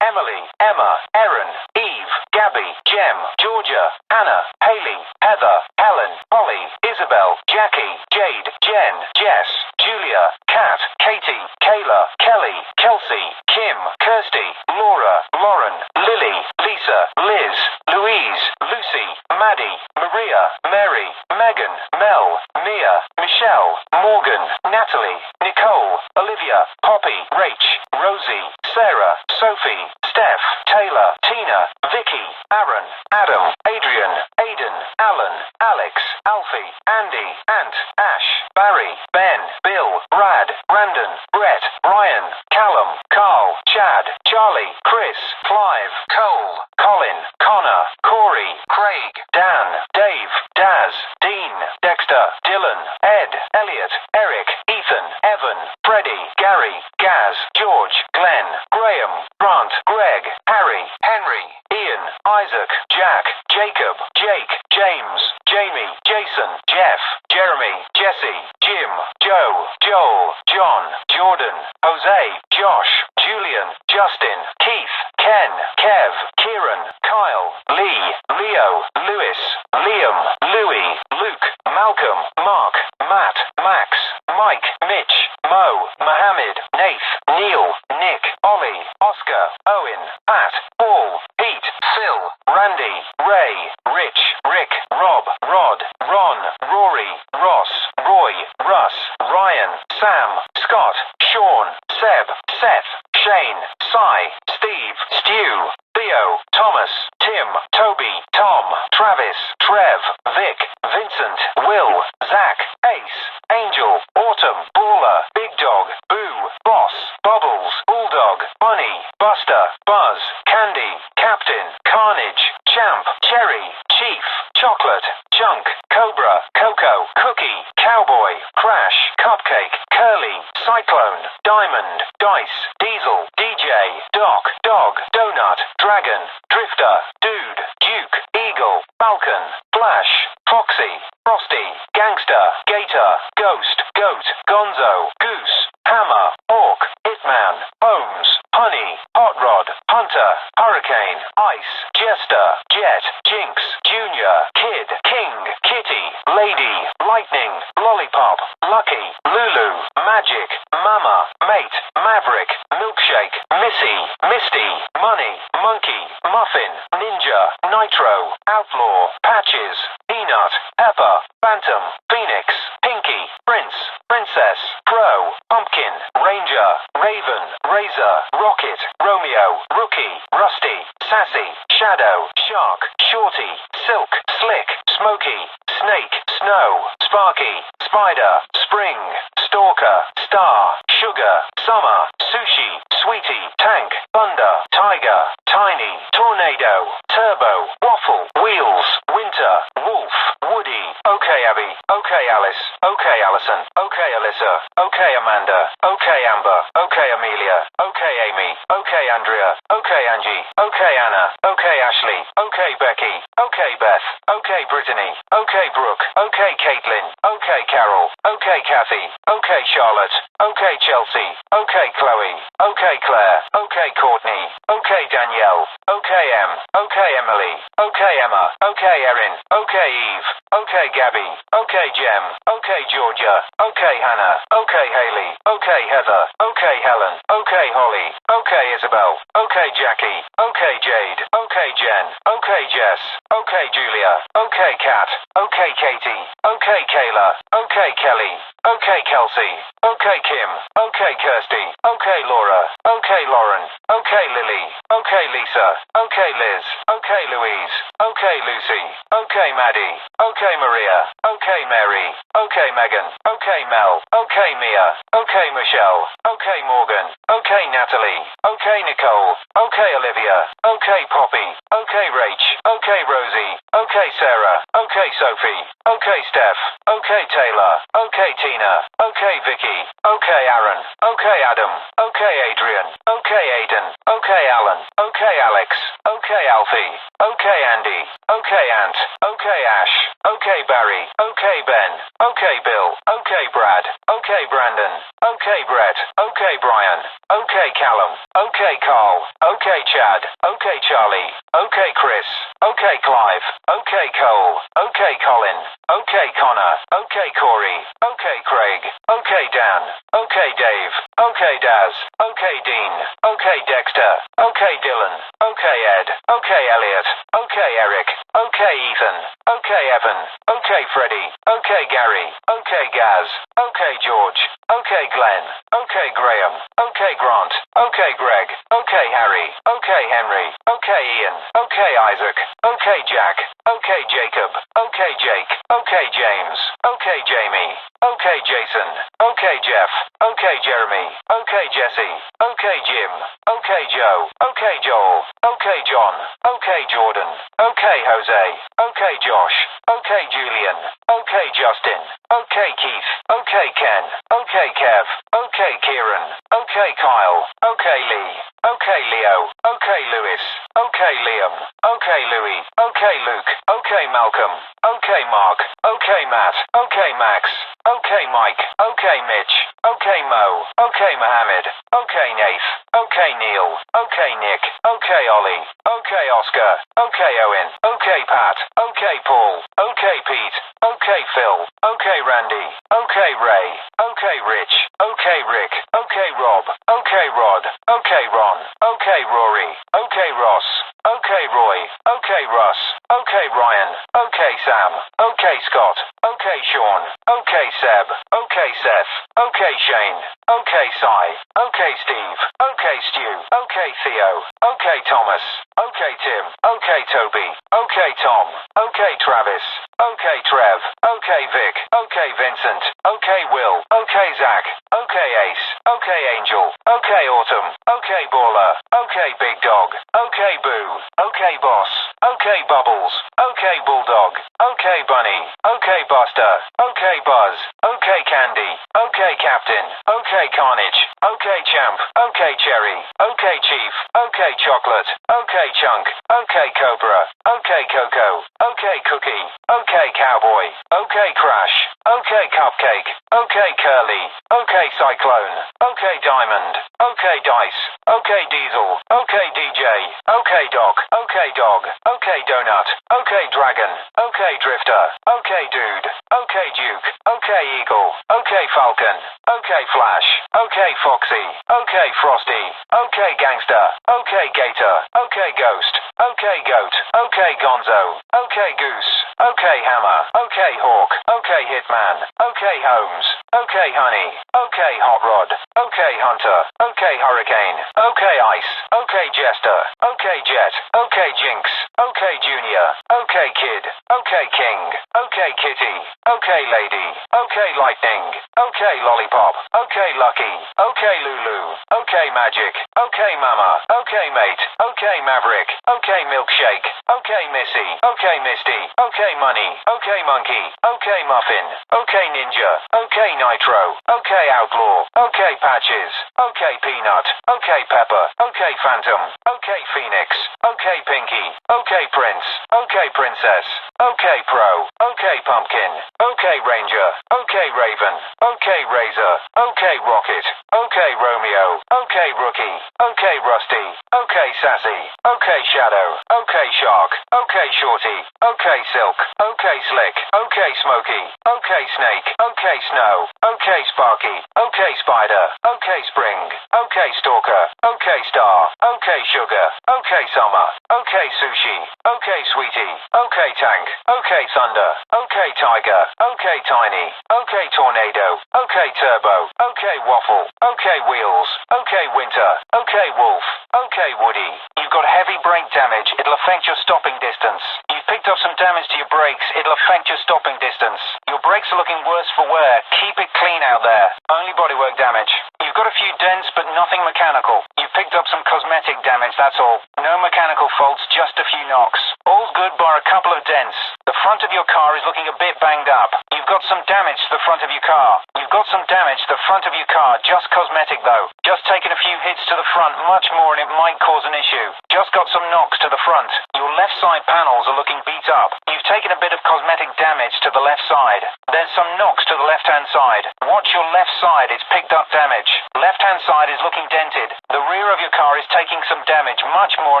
Emily. Emma. Erin. Eve. Gabby. Jem. Georgia. Hannah. Haley. Heather. Helen. Holly. Isabel. Jackie. Jade. Jen. Jess. Julia. Kat. Katie. Kayla. Kelly. Kelsey. Kim. Kirsty. Laura. Lauren. Lily. Lisa. Liz. Louise. Lucy. Maddie. Maria. Mary. Megan. Mel. Mia. Michelle. Morgan. Natalie. Nicole. Olivia. Poppy. Rach. Rosie. Sarah. Sophie. Steph. Taylor. Tina. Vicky. Aaron. Adam. Adrian. Aidan. Alan. Alex. Alfie. Andy. Ant. Ash. Barry. Ben. Bill. Brad. Brandon. Brett. Brian. Callum. Carl. Chad. Charlie. Chris. Clive. Cole. Colin. Connor. Corey. Craig. Dan. Dave. Daz. Dean. Dexter. Dylan. Ed. Elliot. Eric. Ethan. Evan. Freddie. Gary. Gaz. George. Glenn. Graham. Grant. Greg. Harry. Henry. Ian. Isaac. Jack. Jacob. Jake. James. Jamie. Jason. Jeff. Jeremy. Jesse. Jim. Joe. Joel. John. Jordan. Jose. Josh. Julian. Justin. Keith. Ken. Kev. Kieran. Kyle. Lee. Leo. Lewis. Liam. Louis. Luke. Malcolm. Mark. Matt. Max. Mike. Mitch. Mo. Mohammed. Nath. Neil. Nick. Ollie. Oscar. Owen. Pat. Paul. Pete. Phil. Randy. Ray. Rich. Rick. Rob. Rod. Ron. Rory. Ross. Roy. Russ. Ryan. Sam. Scott. Sean. Seb. Seth. Shane. Cy. Steve. Stu. Theo. Thomas. Tim. Toby. Tom. Travis. Trev. Vic. Vincent. Will. Zach. Ace. Angel. Autumn. Baller. Big Dog. Boo. Boss. Bubbles. Bulldog. Bunny. Buster. Buzz. Candy. Captain. Carnage. Champ. Cherry. Chief. Chocolate. Chunk. Cobra. Coco. Cookie. Cowboy. Crash. Cupcake. Curly. Cyclone. Diamond. Dice. Diesel. DJ. Doc. Dog. Donut. Dragon. Drifter. Dude. Duke. Eagle. Falcon. Flash. Foxy. Frosty. Gangster. Gator. Ghost. Goat. Gonzo. Goose. Hammer. Hawk. Hitman. Holmes. Honey. Hot Rod. Hunter. Hurricane. Ice. Jester. Jet. Jinx. Junior. Kid. King. Kitty. Lady. Lightning. Lollipop. Lucky. Lulu. Magic. Mama. Mate. Maverick. Milkshake. Missy. Misty. Money. Monkey. Muffin. Ninja. Nitro. Outlaw. Patches. Peanut. Pepper. Phantom. Phoenix. Pinky. Prince. Princess. Pro. Pumpkin. Ranger. Raven. Razor. Rocket. Romeo. Rookie. Rusty. Sassy. Shadow. Shark. Shorty. Silk. Slick. Smoky. Snake. Snow. Sparky. Spider. Spring. Stalker. Star. Sugar. Summer. Sushi. Sweetie. Tank. Thunder. Tiger. Tiny. Tornado. Turbo. Waffle. Wheels. Winter. Wolf. Woody. Okay, Abby. Okay, Alice. Okay, Alison. Okay, Alyssa. Okay, Amanda. Okay, Amber. Okay, Amelia. Okay, Amy. Okay, Andrea. Okay, Angie. Okay, Anna. Okay, Ashley. Okay, Becky. Okay, Beth. Okay, Brittany. Okay, Brooke. Okay, Caitlin. Okay, Carol. Okay, Kathy. Okay, Charlotte. Okay, Chelsea. Okay, Chloe. Okay, Claire. Okay, Courtney. Okay, Danielle. Okay, Em. Okay, Emily. Okay, Emma. Okay, Erin. Okay, Eve. Okay, Gabby. Okay, Jem. Okay, Georgia. Okay, Hannah. Okay, Haley. Okay, Heather. Okay, Helen. Okay, Holly. Okay, Isabel. Okay, Jackie. Okay, Jade. Okay, Jen. Okay, Jess. Okay, Julia. Okay, Kat. Okay, Katie. Okay, Kayla. Okay, Kelly. Okay, Kelsey. Okay, Kim. Okay, Kirsty. Okay, Laura. Okay, Lauren. Okay, Lily. Okay, Lisa. Okay, Liz. Okay, Louise. Okay, Lucy. Okay, Maddie. Okay, Maria. Okay, Mary. Okay, Megan. Okay, Mel. Okay, Mia. Okay, Michelle. Okay, Morgan. Okay, Natalie. Okay, Nicole. Okay, Olivia. Okay, Poppy. Okay, Rach. Okay, Rosie. Okay, Sarah. Okay, Sophie. Okay, Steph. Okay, Taylor. Okay, Tina. Okay, Vicky. Okay, Aaron. Okay, Adam. Okay, Adrian. Okay, Aiden. Okay, Alan. Okay, Alex. Okay, Alfie. Okay, Andy. Okay, Ant. Okay, Ash. Okay, Barry. Okay, Ben. Okay, Bill. Okay, Brad. Okay, Brandon. Okay, Brett. Okay, Brian. Okay, Callum. Okay, Carl. Okay, Chad. Okay, Charlie. Okay, Chris. Okay, Clive. Okay, Cole. Okay, Colin. Okay, Connor. Okay, Corey. Okay, Craig. Okay, Dan. Okay, Dave. Okay, Daz. Okay, Dean. Okay, Dexter. Okay, Dylan. Okay, Ed. Okay, Elliot. Okay, Eric. Okay, Ethan. Okay, Evan. Okay, Freddie. Okay, Gary. Okay, Gaz. Okay, George. Okay, Glenn. Okay, Graham. Okay, Grant. Okay, Greg. Okay, Harry. Okay, Henry. Okay, Ian. Okay, Isaac. Okay, Jack. Okay, Jacob. Okay, Jake. Okay, James. Okay, Jamie. Okay, Jason. Okay, Jeff. Okay, Jeremy. Okay, Jesse. Okay, Jim. Okay, Joe. Okay, Joel. Okay, John. Okay, Jordan. Okay, Jose. Okay, Josh. Okay, Julian. Okay, Justin. Okay, Keith. Okay, Ken. Okay, Kev. Okay, Kieran. Okay, Kyle. Okay, Lee. Okay, Leo. Okay, Lewis. Okay, Liam. Okay, Louis. Okay, Luke. Okay, Malcolm. Okay, Mark. Okay, Matt. Okay, Max. Okay, Mike. Okay, Mitch. Okay, Mo. Okay, Mohammed. Okay, Nath. Okay, Neil. Okay, Nick. Okay, Ollie. Okay, Oscar. Okay, Owen. Okay, Pat. Okay, Paul. Okay, Pete. Okay, Phil. Okay, Randy. Okay, Ray. Okay, Rich. Okay, Rick. Okay, Rob. Okay, Rod. Okay, Ron. Okay, Rory. Okay, Ross. Okay, Roy. Okay, Russ. Okay, Ryan. Okay, Sam. Okay, Scott. Okay, Sean. Okay, Seb. Okay, Seth. Okay, Shane. Okay, Cy. Okay, Steve. Okay, Stu. Okay, Theo. Okay, Thomas. Okay, Tim. Okay, Toby. Okay, Tom. Okay, Travis. Okay, Trev. Okay, Vic. Okay, Vincent. Okay, Will. Okay, Zach. Okay, Ace. Okay, Angel. Okay, Autumn. Okay, Baller. Okay, Big Dog. Okay, Boo. Okay, Boss. Okay, Bubbles. Okay, Bulldog. Okay, Bunny. Okay, Buster. Okay, Buzz. Okay, Candy. Okay, Captain. Okay, Carnage. Okay, Champ. Okay, Cherry. Okay, Chief. Okay, Chocolate. Okay, Chunk. Okay, Cobra. Okay, Coco. Okay, Cookie. Okay, Cowboy. Okay, Crash. Okay, Cupcake. Okay, Curly. Okay, Cyclone. Okay, Diamond. Okay, Dice. Okay, Diesel. Okay, DJ. Okay, Doc. Okay, Dog. Okay, Donut. Okay, Dragon. Okay, Drifter. Okay, Dude. Okay, Duke. Okay, Eagle. Okay, Falcon. Okay, Flash. Okay, Foxy. Okay, Frosty. Okay, Gangster. Okay, Gator. Okay, Ghost. Okay, Goat. Okay, Gonzo. Okay, Goose. Okay, Hammer. Okay, Hawk. Okay, Hitman. Okay, Holmes. Okay, Honey. Okay, Hot Rod. Okay, Hunter. Okay, Hurricane. Okay, Ice. Okay, Jester. Okay, Jet. Okay, Jinx. Okay, Junior. Okay, Kid. Okay, King. Okay, Kitty. Okay, Lady. Okay, Lightning. Okay, Lollipop. Okay, Lucky. Okay, Lulu. Okay, Magic. Okay, Mama. Okay, Mate. Okay, Maverick. Okay, Milkshake. Okay, Missy. Okay, Misty. Okay, Money. Okay, Monkey. Okay, Muffin. Okay, Ninja. Okay, Nitro. Okay, Outlaw. Okay, Patches. Okay, Peanut. Okay, Pepper. Okay, Phantom. Okay, Phoenix. Okay, Pinky. Okay, Okay, Prince. Okay, Princess. Okay, Pro. Okay, Pumpkin. Okay, Ranger. Okay, Raven. Okay, Razor. Okay, Rocket. Okay, Romeo. Okay, Rookie. Okay, Rusty. Okay, Sassy. Okay, Shadow. Okay, Shark. Okay, Shorty. Okay, Silk. Okay, Slick. Okay, Smokey. Okay, Snake. Okay, Snow. Okay, Sparky. Okay, Spider. Okay, Spring. Okay, Stalker. Okay, Star. Okay, Sugar. Okay, Summer. Okay, Sushi. Okay, Sweetie. Okay, Tank. Okay, Thunder. Okay, Tiger. Okay, Tiny. Okay, Tornado. Okay, Turbo. Okay, Waffle. Okay, Wheels. Okay, Winter. Okay, Wolf. Okay, Woody. You've got heavy brake damage. It'll affect your stopping distance. You've picked up some damage to your brakes. It'll affect your stopping distance. Your brakes are looking worse for wear. Keep it clean out there. Only bodywork damage. You've got a few dents, but nothing mechanical. You've picked up some cosmetic damage, that's all. No mechanical faults, just a few knocks. All good bar a couple of dents. The front of your car is looking a bit banged up. You've got some damage to the front of your car. You've got some damage to the front of your car, just cosmetic though. Just taken a few hits to the front, much more and it might cause an issue. Just got some knocks to the front. Your left side panels are looking beat up. You've taken a bit of cosmetic damage to the left side. There's some knocks to the left-hand side. Watch your left side, it's picked up damage. Left-hand side is looking dented. The rear of your car is taking some damage, much more,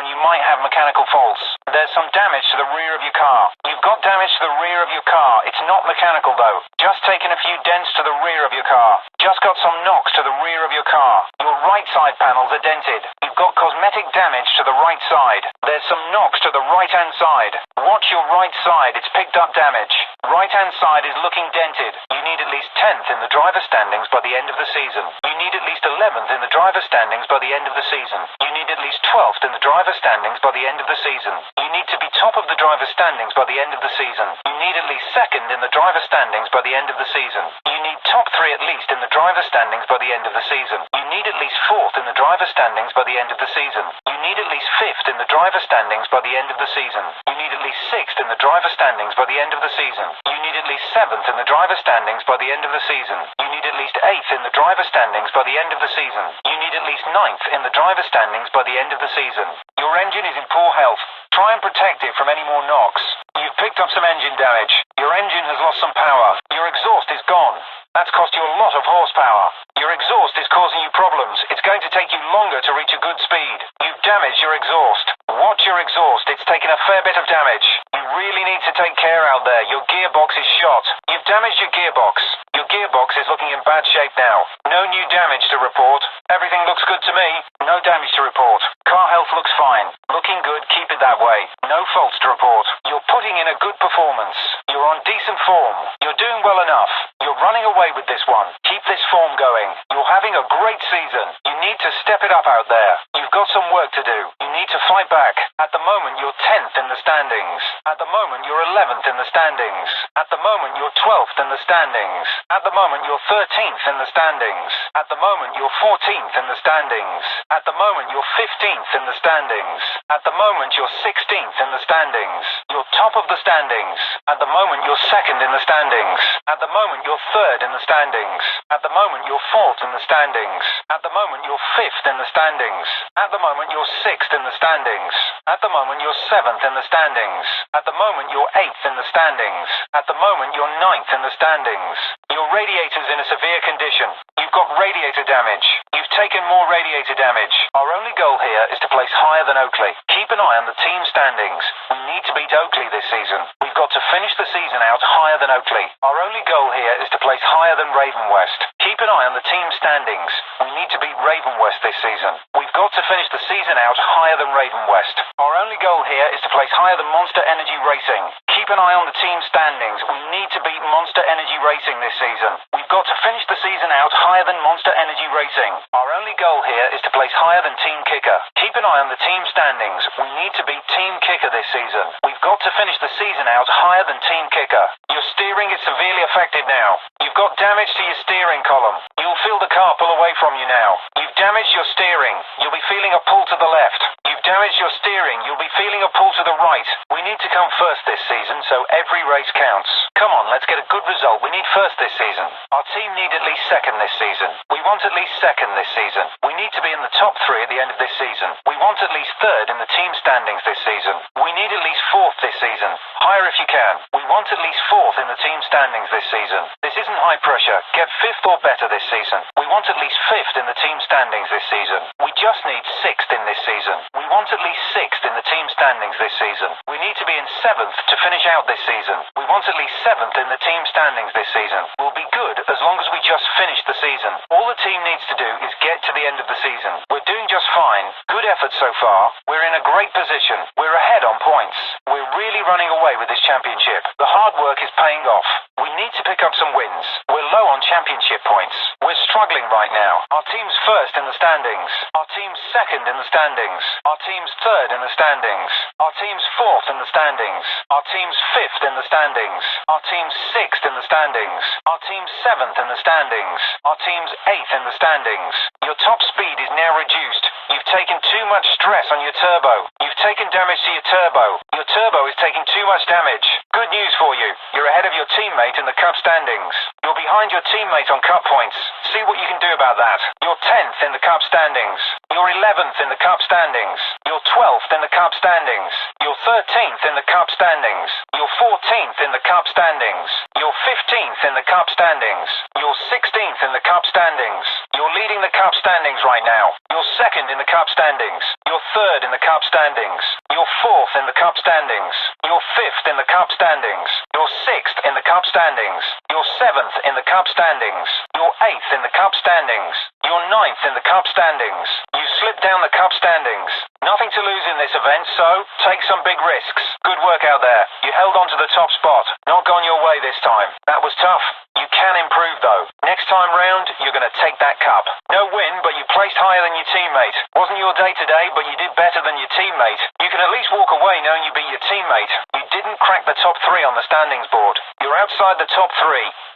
and you might have mechanical faults. There's some damage to the rear of your car. You've got damage to the rear of your car. It's not mechanical though. Just taken a few dents to the rear of your car. Just got some knocks to the rear of your car. Your right side panels are dented. You've got cosmetic damage to the right side. There's some knocks to the right-hand side. Watch your right side, it's picked up damage. Right-hand side is looking dented. You need at least 10th in the driver standings by the end of the season. You need at least 11th in the driver standings by the end of the season. You need at least 12th in the driver standings by the end of the season. You need to be top of the driver standings by the end of the season. You need at least 2nd in the driver standings by the end of the season. You need top 3 at least in the driver standings by the end of the season. You need at least 4th in the driver standings by the end of the season. You need at least 5th in the driver standings by the end of the season. You need at least 6th in the driver standings by the end of the season. You need at least 7th in the driver standings by the end of the season. You need at least 8th in the driver standings by the end of the season. You need at least 9th in the driver standings by the end of the season. Your engine is in poor health. Try and protect it from any more knocks. You've picked up some engine damage. Your engine has lost some power. Your exhaust is gone. That's cost you a lot of horsepower. Your exhaust is causing you problems. It's going to take you longer to reach a good speed. You've damaged your exhaust. Watch your exhaust. It's taken a fair bit of damage. You really need to take care out there. Your gearbox is shot. You've damaged your gearbox. Your gearbox is looking in bad shape now. No new damage to report. Everything looks good to me. No damage to report. Car health looks fine. Looking good, keep it that way. No faults to report. You're putting in a good performance. You're on decent form. You're doing well enough. You're running away with this one. Keep this form going. You're having a great season. You need to step it up out there. You've got some work to do. You need to fight back. At the moment, you're 10th in the standings. At the moment, you're 11th in the standings. At the moment, you're 12th in the standings. At the moment, you're 13th in the standings. At the moment, you're 14th in the standings. At the moment, you're 15th in the standings. At the moment, you're 16th in the standings. You're top of the standings. At the moment, you're 2nd in the standings. At the moment, you're 3rd in the standings. At the moment, you're 4th in the standings. At the moment, you're 5th in the standings. At the moment, you're 6th in the standings. At the moment, you're 7th in the standings. At the moment, you're 8th in the standings. At the moment, you're 9th in the standings. Your radiator's in a severe condition. You've got radiator damage. You've taken more radiator damage. Our only goal here is to place higher than Oakley. Keep an eye on the team standings. We need to beat Oakley this season. We've got to finish the season out higher than Oakley. Our only goal here is to place higher than Ravenwest. Keep an eye on the team standings. We need to beat Ravenwest this season. We've got to finish the season out higher than Ravenwest. Our only goal here is to place higher than Monster Energy Racing. Keep an eye on the team standings. We need to beat Monster Energy Racing this season. We've got to finish the season out higher than Monster Energy Racing. Our only goal here is to place higher than Team Kicker. Keep an eye on the team standings. We need to beat Team Kicker this season. We've got to finish the season out higher than Team Kicker. Your steering is severely affected now. You've got damage to your steering column. You'll feel the car pull away from you now. You've damaged your steering. You'll be feeling a pull to the left. You've damaged your steering. You'll be feeling a pull to the right. We need to come first this season, so every race counts. Come on, let's get a good result. We need first this season. Our team need at least 2nd this season. We want at least 2nd this season. We need to be in the top 3 at the end of this season. We want at least 3rd in the team standings this season. We need need at least 4th this season. Higher if you can. We want at least 4th in the team standings this season. This isn't high pressure. Get 5th or better this season. We want at least 5th in the team standings this season. We just need 6th in this season. We want at least 6th in the team standings this season. We need to be in 7th to finish out this season. We want at least 7th in the team standings this season. We'll be good as long as we just finish the season. All the team needs to do is get to the end of the season. We're doing just fine. Good effort so far. We're in a great position. We're ahead on points. We're really running away with this championship. The hard work is paying off. We need to pick up some wins. We're low on championship points. We're struggling right now. Our team's first in the standings. Our team's second in the standings. Our team's third in the standings. Our team's fourth in the standings. Our team's fifth in the standings. Our team's sixth in the standings. Our team's seventh in the standings. Our team's eighth in the standings. Your top speed is now reduced. You've taken too much stress on your turbo. You've taken damage to your turbo. Your turbo is taking too much damage. Good news for you. You're ahead of your teammate in the cup standings. You're behind your teammate on cup points. See what you can do about that. You're 10th in the cup standings. You're 11th in the cup standings. You're 12th in the cup standings. You're 13th in the cup standings. You're 14th in the cup standings. You're 15th in the cup standings. You're 16th in the cup standings. You're leading the cup standings right now. You're second in the cup standings. You're third in the cup standings. You're fourth in the cup standings. You're fifth in the cup standings. You're sixth in the cup standings. You're seventh in the cup standings. You're eighth in the cup standings. You're ninth in the cup standings. You slipped down the cup standings. Nothing to lose in this event, so take some big risks. Good work out there. You held on to the top spot. Not gone your way this time. That was tough. You can improve though. Next time round, you're going to take that cup. No win, but you placed higher than your teammate. Wasn't your day today, but you did better than your teammate. You can at least walk away knowing you beat your teammate. You didn't crack the top 3 on the standings board. You're outside the top 3.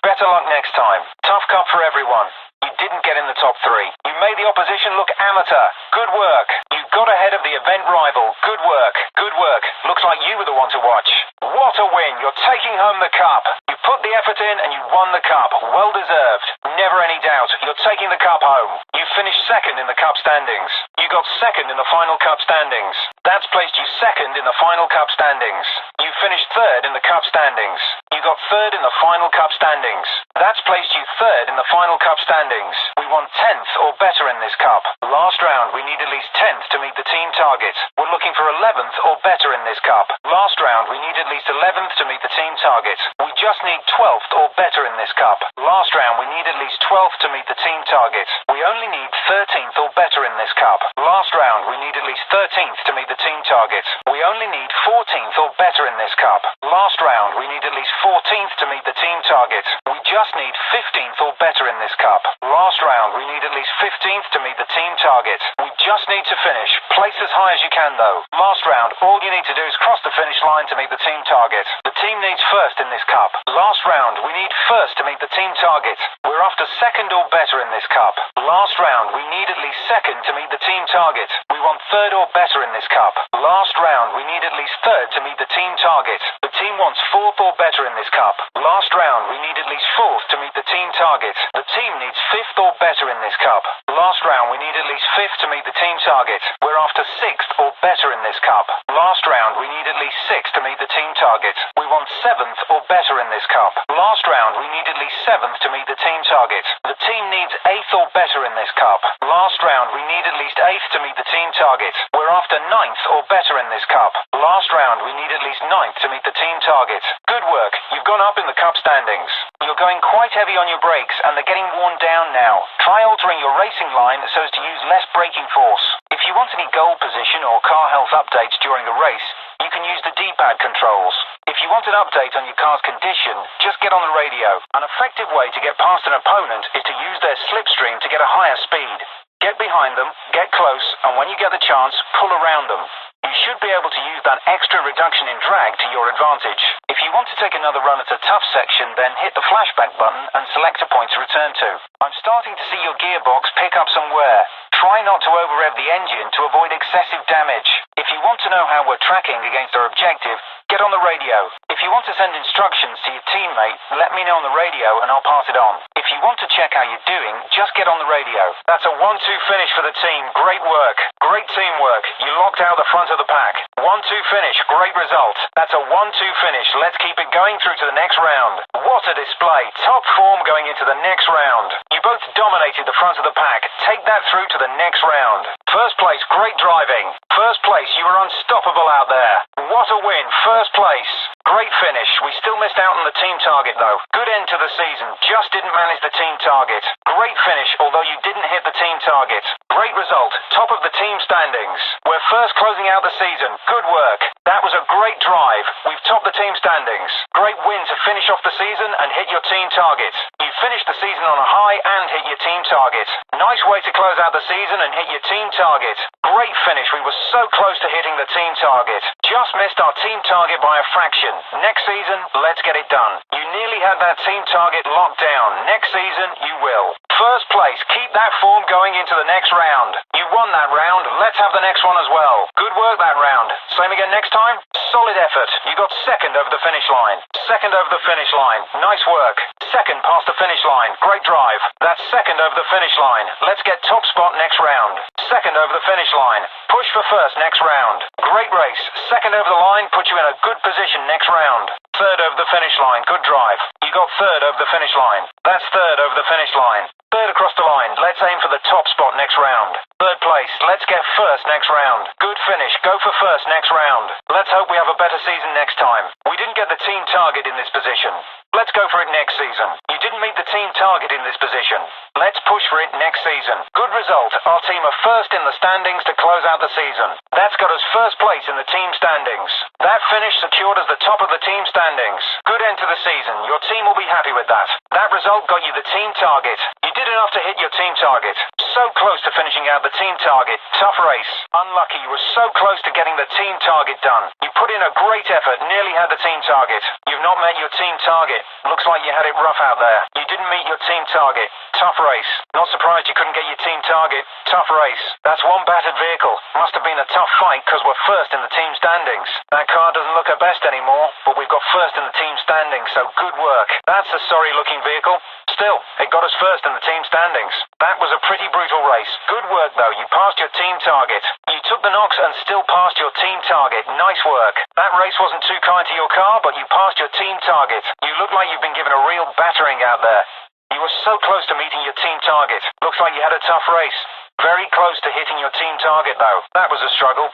Better luck next time. Tough cup for everyone. You didn't get in the top 3. You made the opposition look amateur. Good work. You got ahead of the event rival. Good work. Good work. Looks like you were the one to watch. What a win. You're taking home the cup. You put the effort in and you won the cup. Well deserved. Never any doubt. You're taking the cup home. You finished second in the cup standings. You got second in the final cup standings. That's placed you second in the final cup standings. You finished third in the cup standings. You got third in the final cup standings. That's placed you third in the final cup standings. We want 10th or better in this cup. Last round, we need at least 10th to meet the team target. We're looking for 11th or better in this cup. Last round, we need at least 11th to meet the team target. We just need 12th or better in this cup. Last round, we need at least 12th to meet the team target. We only need 13th or better in this cup. Last round, we need at least 13th to meet the team target. We only need 14th or better in this cup. Last round, we need at least 14th to meet the team target. We just need 15th or better in this cup. Last round, we need at least 15th to meet the team target. We just need to finish. Place as high as you can, though. Last round, all you need to do is cross the finish line to meet the team target. The team needs first in this cup. Last round, we need first to meet the team target. We're after second or better in this cup. Last round, we need at least second to meet the team target. We want third or better in this cup. Last round, we need at least third to meet the team target. The team wants fourth or better in this cup. Last round, we need at least fourth to meet the team target. The team needs fifth or better in this cup. Last round, we need at least fifth to meet the team target. We're after sixth or better in this cup. Last round, we need at least sixth to meet the team target. We want seventh or better in this cup. Last round, we need at least seventh to meet the team target. The team needs eighth or better in this cup. Last round, we need at least eighth to meet the team target. We're after ninth or better in this cup. Last round, we need at least ninth to meet the team target. Good work. You've gone up in the cup standings. You're going quite heavy on your brakes and they're getting worn down now. Try altering your racing line so as to use less braking force. If you want any goal position or car health updates during the race, you can use the D-pad controls. If you want an update on your car's condition, just get on the radio. An effective way to get past an opponent is to use their slipstream to get a higher speed. Get behind them, get close, and when you get the chance, pull around them. You should be able to use that extra reduction in drag to your advantage. If you want to take another run at a tough section, then hit the flashback button and select a point to return to. I'm starting to see your gearbox pick up some wear. Try not to over-rev the engine to avoid excessive damage. If you want to know how we're tracking against our objective, get on the radio. If you want to send instructions to your teammate, let me know on the radio and I'll pass it on. If you we want to check how you're doing, just get on the radio. That's a 1-2 finish for the team. Great work. Great teamwork. You locked out the front of the pack. 1-2 finish. Great result. That's a 1-2 finish. Let's keep it going through to the next round. What a display. Top form going into the next round. You both dominated the front of the pack. Take that through to the next round. First place, great driving. First place, you were unstoppable out there. What a win. First place. Great finish. We still missed out on the team target though. Good end to the season. Just didn't manage the team target. Great finish, although you didn't hit the team target. Great result. Top of the team standings. We're first closing out the season. Good work. That was a great drive. We've topped the team standings. Great win to finish off the season and hit your team target. You finished the season on a high and hit your team target. Nice way to close out the season and hit your team target. Great finish. We were so close to hitting the team target. Just missed our team target by a fraction. Next season, let's get it done. You nearly had that team target locked down. Next season, you will. First place, keep that form going into the next round. You won that round, let's have the next one as well. Good work that round. Same again next time? Solid effort. You got second over the finish line. Second over the finish line. Nice work. Second past the finish line. Great drive. That's second over the finish line. Let's get top spot next round. Second over the finish line. Push for first next round. Great race. Second over the line, put you in a good position next round. Third over the finish line. Good drive. You got third over the finish line. That's third over the finish line. Third across the line. Let's aim for the top spot next round. Third place. Let's get first next round. Good finish. Go for first next round. Let's hope we have a better season next time. We didn't get the team target in this position. Let's go for it next season. You didn't meet the team target in this position. Let's push for it next season. Good result. Our team are first in the standings to close out the season. That's got us first place in the team standings. That finish secured us the top of the team standings. Good end to the season. Your team will be happy with that. That result got you the team target. You did enough to hit your team target. So close to finishing out the team target. Tough race. Unlucky. You were so close to getting the team target done. You put in a great effort, nearly had the team target. You've not met your team target. Looks like you had it rough out there. You didn't meet your team target. Tough race. Not surprised you couldn't get your team target. Tough race. That's one battered vehicle. Must have been a tough fight because we're first in the team standings. That car doesn't look her best anymore, but we've got first in the team standings, so good work. That's a sorry looking vehicle. Still, it got us first in the team standings. That was a pretty brutal race. Good work though. You passed your team target. You took the knocks and still passed your team target. Nice work. That race wasn't too kind to your car, but you passed your team target. You look like you've been given a real battering out there. You were so close to meeting your team target. Looks like you had a tough race. Very close to hitting your team target though. That was a struggle.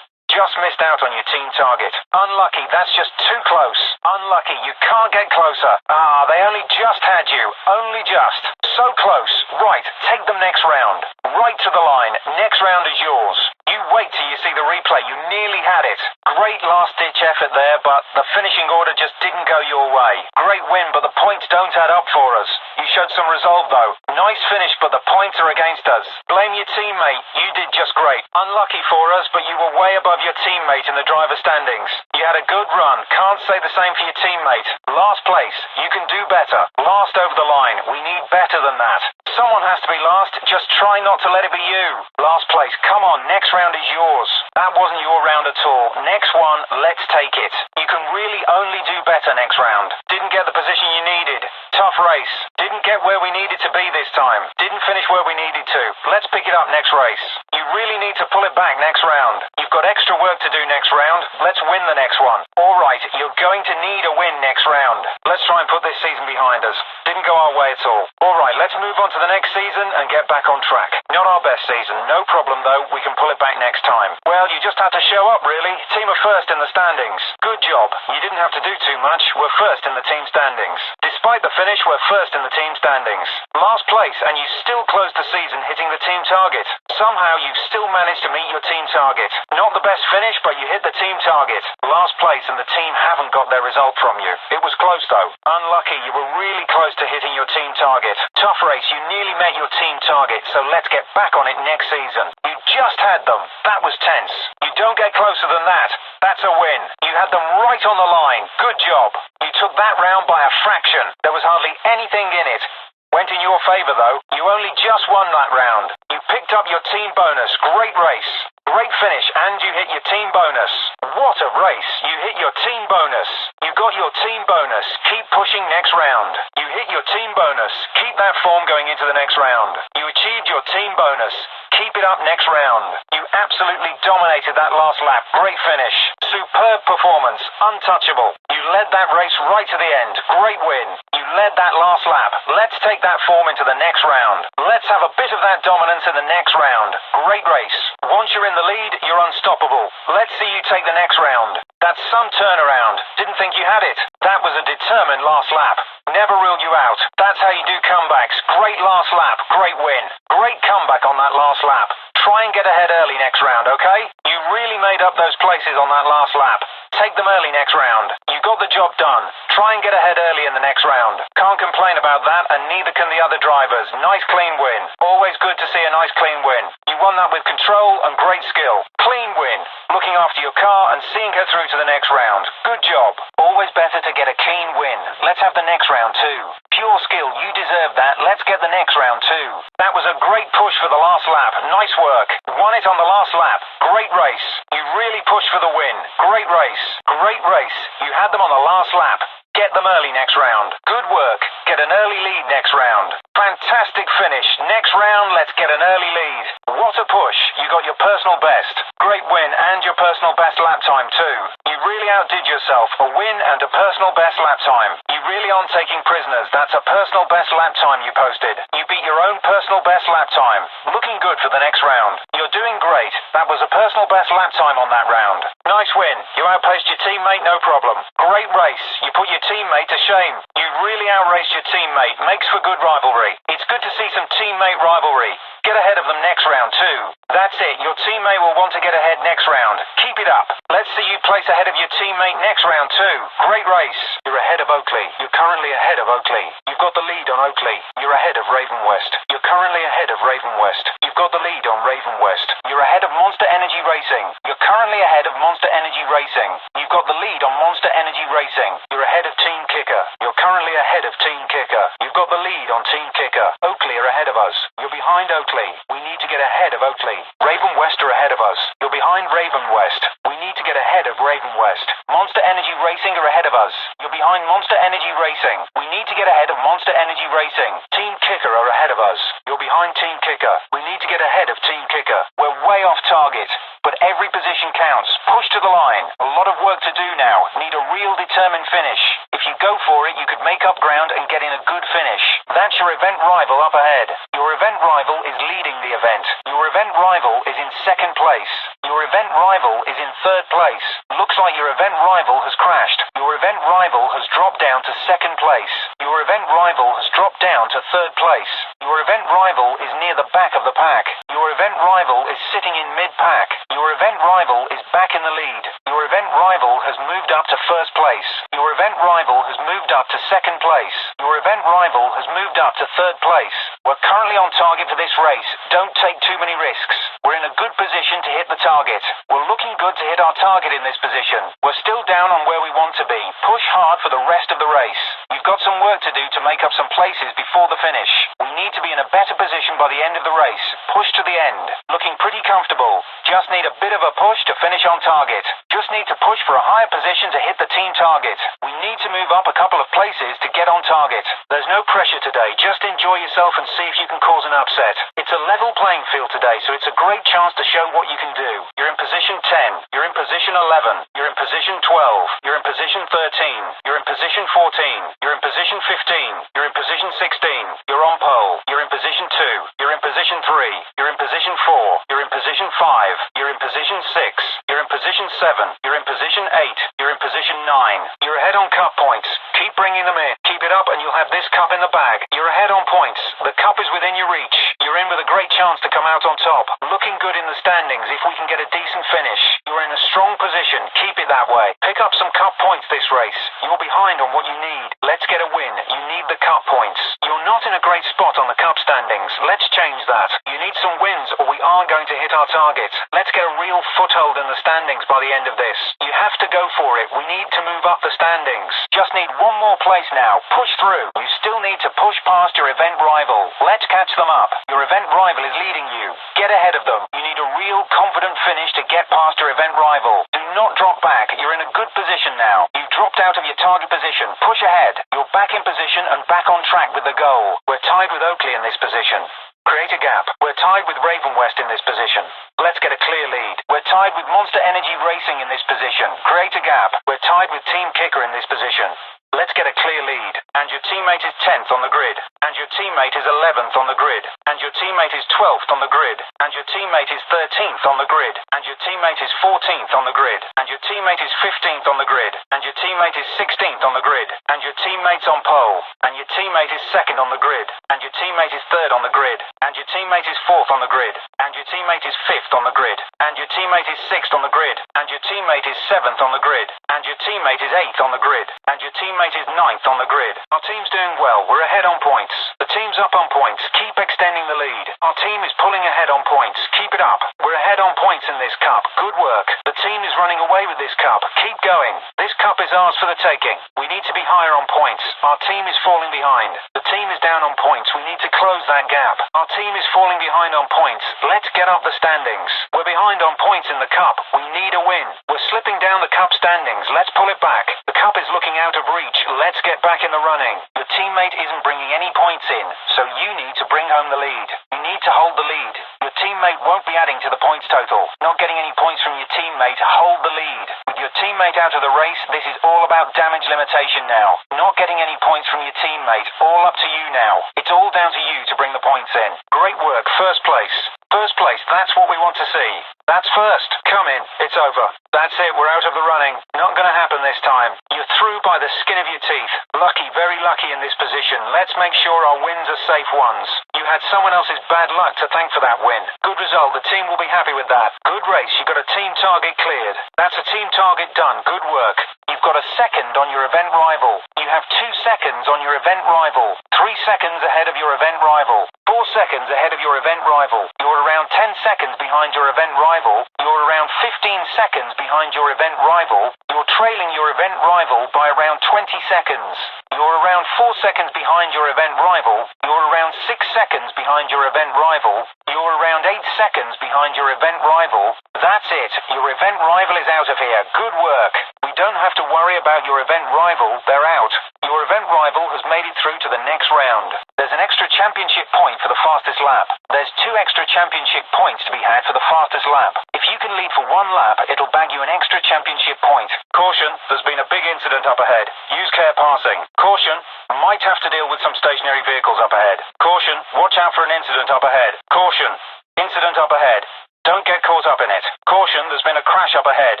Just missed out on your team target. Unlucky, that's just too close. Unlucky, you can't get closer. Ah, they only just had you. Only just. So close. Right, take them next round. Right to the line. Next round is yours. You wait till you see the replay. You nearly had it. Great last-ditch effort there, but the finishing order just didn't go your way. Great win, but the points don't add up for us. You showed some resolve, though. Nice finish, but the points are against us. Blame your teammate. You did just great. Unlucky for us, but you were way above your teammate in the driver standings. You had a good run. Can't say the same for your teammate. Last place. You can do better. Last over the line. We need better than that. Someone has to be last. Just try not to let it be you. Last place. Come on. Next round is yours. That wasn't your round at all. Next one. Let's take it. You can really only do better next round. Didn't get the position you needed. Tough race. Didn't get where we needed to be this time. Didn't finish where we needed to. Let's pick it up next race. You really need to pull it back next round. You've got extra work to do next round. Let's win the next one. Alright, you're going to need a win next round. Let's try and put this season behind us. Didn't go our way at all. Alright, let's move on to the next season and get back on track. Not our best season. No problem though. We can pull it back next time. Well, you just had to show up really. Team are first in the standings. Good job. You didn't have to do too much. We're first in the team standings. Despite the finish, we're first in the team standings. Last place, and you still closed the season hitting the team target. Somehow you still managed to meet your team target. Not the best finish, but you hit the team target. Last place, and the team haven't got their result from you. It was close though. Unlucky, you were really close to hitting your team target. Tough race, you nearly met your team target, so let's get back on it next season. You just had them. That was tense. You don't get closer than that. That's a win. You had them right on the line. Good job. You took that round by a fraction. There was hardly anything in it. Went in your favour though. You only just won that round. You picked up your team bonus. Great race. Great finish, and you hit your team bonus. What a race. You hit your team bonus. You got your team bonus. bonus. Keep pushing next round. You hit your team bonus. Keep that form going into the next round. You achieved your team bonus. Keep it up next round. You absolutely dominated that last lap. Great finish. Superb performance. Untouchable. You led that race right to the end. Great win. You led that last lap. Let's take that form into the next round. Let's have a bit of that dominance in the next round. Great race. Once you're in the lead, you're unstoppable. Let's see you take the next round. That's some turnaround. Didn't think you had it. That was a determined last lap. Never ruled you out. That's how you do comebacks. Great last lap. Great win. Great comeback on that last lap. Try and get ahead early next round, okay? You really made up those places on that last lap. Take them early next round. You got the job done. Try and get ahead early in the next round. Can't complain about that, and neither can the other drivers. Nice clean win. Always good to see a nice clean win. You won that with control and great skill. Clean win. Looking after your car and seeing her through to the next round. Good job. Always better to get a clean win. Let's have the next round too. Pure skill. You deserve that. Let's get the next round too. That was a great push for the last lap. Nice work. Won it on the last lap. Great race. You really pushed for the win. Great race. Great race. You had them on the last lap. Get them early next round. Good work. Get an early lead next round. Fantastic finish. Next round, let's get an early lead. What a push. You got your personal best. Great win and your personal best lap time too. You really outdid yourself. A win and a personal best lap time. You really aren't taking prisoners. That's a personal best lap time you posted. You beat your own personal best lap time. Looking good for the next round. You're doing great. That was a personal best lap time on that round. Nice win. You outpaced your teammate, no problem. Great race. You put your teammate to shame. You really outraced your teammate. Makes for good rivalry. It's good to see some teammate rivalry. Get ahead of them next round too. That's it. Your teammate will want to get ahead next round. Keep it up. Let's see you place ahead of your teammate next round too. Great race. You're ahead of Oakley. You're currently ahead of Oakley. You've got the lead on Oakley. You're ahead of Raven West. You're currently ahead of Raven West. You've got the lead on Raven West. You're ahead of Monster Energy Racing. You're currently ahead of Monster Energy Racing. You've got the lead on Monster Energy Racing. You're ahead of Team Kicker. You're currently ahead of Team Kicker. You've got the lead on Team Kicker. Oakley are ahead of us. You're behind Oakley. We need to get ahead of Oakley. Raven West are ahead of us. You're behind Raven West. We need to get ahead of Raven West. Monster Energy Racing are ahead of us. You're behind Monster Energy Racing. We need to get ahead of Monster Energy Racing. Team Kicker are ahead of us. You're behind Team Kicker. We need to get ahead of Team Kicker. We're way off target, but every position counts. Push to the line. A lot of work to do now. Need a real determined finish. If you go for it, you could make up ground and get in a good finish. That's your event rival up ahead. Your event rival is leading the event. Your event rival is in second place. Your event rival is in third place. Looks like your event rival has crashed. Your event rival has dropped down to second place. Your event rival has dropped down to third place. Your event rival is near the back of the pack. Your event rival is sitting in mid-pack. Your event rival is back in the lead. Your event rival has moved up to first place. Your event rival has moved up to second place. Your event rival has moved up to third place. We're currently on target for this race. Don't take too many risks. We're in a good position to hit the target. We're looking good to hit our target in this position. We're still down on where we want to be. Push hard for the rest of the race. You've got some work to do to make up some places before the finish. We need to be in a better position by the end of the race. Push to the end. Looking pretty comfortable. Just need a bit of a push to finish on target. Just need to push for a higher position to hit the team target. We need to move up a couple of places to get on target. There's no pressure today. Just enjoy yourself and see if you can cause an upset. It's a level playing field today, so it's a great chance to show what you can do. You're in position 10. You're in position 11. You're in position 12. You're in position 13. You're in position 14. You're in position 15. You're in position 16. You're on pole. You're in position 2. You're in position 3. You're in position 4. You're in position 5. You're in position 6. You're in position 7. You're in position 8. You're in position 9. You're ahead on cup points. Keep bringing them in. Keep it up and you'll have this cup in the bag. You're ahead on points. The cup is within your reach. You're in with a great chance to come out on top. Looking good in the standings if we can get a decent finish. You're in a strong position. Keep it that way. Pick up some cup points this race. You're behind on what you need. Let's get a win. You need the cup points. You're not in a great spot on the cup standings. Let's change that. You need some wins or we aren't going to hit our target. Let's get a real foothold in the standings by the end of this. You have to go for it. We need to move up the standings. Just need one more place now. Push through. You still need to push past your event rival. Let's catch them up. Your event rival is leading you. Get ahead of them. You need a real confident finish to get past your event rival. Do not drop back. You're in a good position now. You've dropped out of your target position. Push ahead. You're back in position and back on track with the goal. We're tied with Oakley in this position. Create a gap. We're tied with Raven West in this position. Let's get a clear lead. We're tied with Monster Energy Racing in this position. Create a gap. We're tied with Team Kicker in this position. Let's get a clear lead. And your teammate is 10th on the grid. And your teammate is 11th on the grid. And your teammate is 12th on the grid. And your teammate is 13th on the grid. And your teammate is 14th on the grid. And your teammate is 15th on the grid. And your teammate is 16th on the grid. And your teammate's on pole. And your teammate is 2nd on the grid. And your teammate is 3rd on the grid. And your teammate is 4th on the grid. And your teammate is 5th on the grid. And your teammate is 6th on the grid. And your teammate is 7th on the grid. And your teammate is 8th on the grid. And your teammate is 9th on the grid. Our team's doing well. We're ahead on points. The team's up on points. Keep extending the lead. Our team is pulling ahead on points. Keep it up. We're ahead on points in this cup. Good work. The team is running away with this cup. Keep going. This cup is ours for the taking. We need to be higher on points. Our team is falling behind. The team is down on points. We need to close that gap. Our team is falling behind on points. Let's get up the standings. We're behind on points in the cup. We need a win. We're slipping down the cup standings. Let's pull it back. The cup is looking out of reach. Let's get back in the running. Your teammate isn't bringing any points in, so you need to bring home the lead. You need to hold the lead. Your teammate won't be adding to the points total. Not getting any points from your teammate. Hold the lead. With your teammate out of the race, this is all about damage limitation now. Not getting any points from your teammate. All up to you now. It's all down to you to bring the points in. Great work. First place. First place, that's what we want to see. That's first. Come in. It's over. That's it. We're out of the running. Not going to happen this time. You're through by the skin of your teeth. Lucky, very lucky in this position. Let's make sure our wins are safe ones. You had someone else's bad luck to thank for that win. Good result. The team will be happy with that. Good race. You got a team target cleared. That's a team target done. Good work. You've got a second on your event rival. You have 2 seconds on your event rival. 3 seconds ahead of your event rival. 4 seconds ahead of your event rival. You're around 10 seconds behind your event rival. You're around 15 seconds behind your event rival. You're trailing your event rival by around 20 seconds. You're around 4 seconds behind your event rival. You're around 6 seconds behind your event rival. You're around 8 seconds behind your event rival. That's it. Your event rival is out of here. Good work. We don't have to worry about your event rival. They're out. Your event rival has made it through to the next round. There's an extra championship point for the fastest lap. There's 2 extra championship points to be had for the fastest lap. If you can lead for 1 lap, it'll bag you an extra championship point. Caution, there's been a big incident up ahead. Use care passing. Caution, might have to deal with some stationary vehicles up ahead. Caution, watch out for an incident up ahead. Caution, incident up ahead. Don't get caught up in it. Caution, there's been a crash up ahead.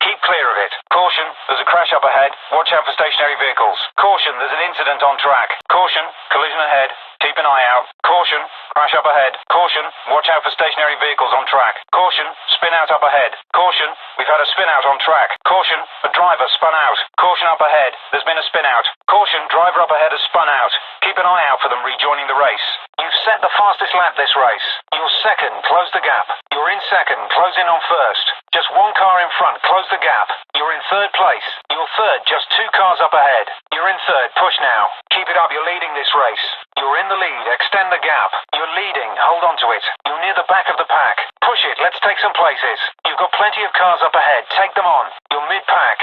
Keep clear of it. Caution, there's a crash up ahead. Watch out for stationary vehicles. Caution, there's an incident on track. Caution, collision ahead. Keep an eye out. Caution, crash up ahead. Caution, watch out for stationary vehicles on track. Caution, spin out up ahead. Caution, we've had a spin out on track. Caution, a driver spun out. Caution up ahead, there's been a spin out. Caution, driver up ahead has spun out. Keep an eye out for them rejoining the race. You've set the fastest lap this race. You're second, close the gap. You're in second, close in on first. Just 1 car in front, close the gap. You're in third place. You're third, just 2 cars up ahead. You're in third, push now. Keep it up, you're leading this race. You're in the lead, extend the gap. You're leading, hold on to it. You're near the back of the pack. Push it, let's take some places. You've got plenty of cars up ahead, take them on. You're mid-pack,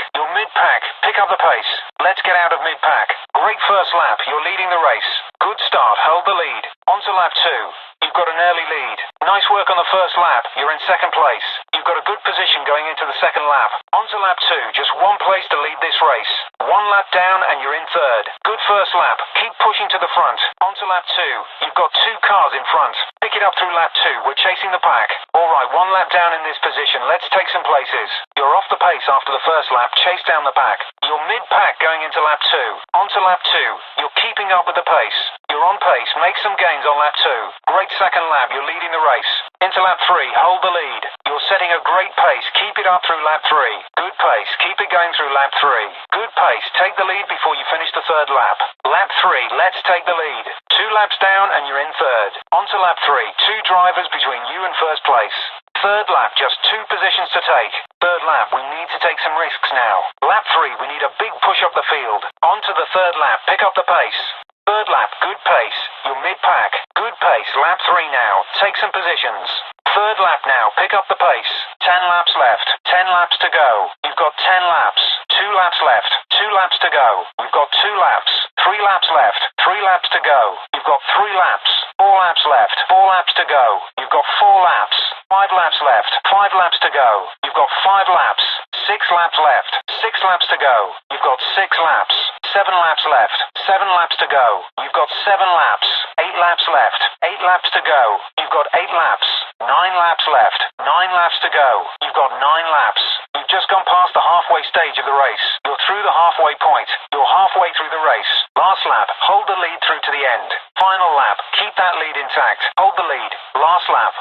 pick up the pace. Let's get out of mid-pack. Great first lap, you're leading the race. Good start, hold the lead. On to lap 2. You've got an early lead. Nice work on the first lap, you're in second place. You've got a good position going into the second lap. On to lap 2, just 1 place to lead this race. 1 lap down and you're in third. Good first lap, keep pushing to the front. On to lap 2, you've got 2 cars in front. Pick it up through lap 2, we're chasing the pack. Alright, 1 lap down in this position, let's take some places. You're off the pace after the first lap, chase down the pack. You're mid-pack going into lap 2. On to lap 2, you're keeping up with the pace. You're on pace, make some gains on lap 2. Great second lap, you're leading the race. Into lap 3, hold the lead. You're setting a great pace, keep it up through lap 3. Good pace, keep it going through lap 3. Good pace, take the lead before you finish the third lap. Lap 3, let's take the lead. 2 laps down and you're in third. On to lap 3, 2 drivers between you and first place. Third lap, just 2 positions to take. Third lap, we need to take some risks now. Lap 3, we need a big push up the field. On to the third lap, pick up the pace. Third lap, good pace. You're mid-pack. Good pace. Lap 3 now. Take some positions. Third lap now. Pick up the pace. 10 laps left. 10 laps to go. You've got 10 laps. 2 laps left. 2 laps to go. We've got 2 laps. 3 laps left. 3 laps to go. You've got 3 laps. 4 laps left. 4 laps to go. You've got 4 laps. 5 laps left. 5 laps to go. You've got 5 laps. 6 laps left. 6 laps to go. You've got 6 laps. 7 laps left. 7 laps to go. You've got 7 laps. 8 laps left. 8 laps to go. You've got 8 laps. 9 laps left. 9 laps to go. You've got 9 laps. You've just gone past the halfway stage of the race. You're through the halfway point. You're halfway through the race. Last lap, hold the lead through to the end. Final lap, keep that lead intact. Hold the lead. Last lap,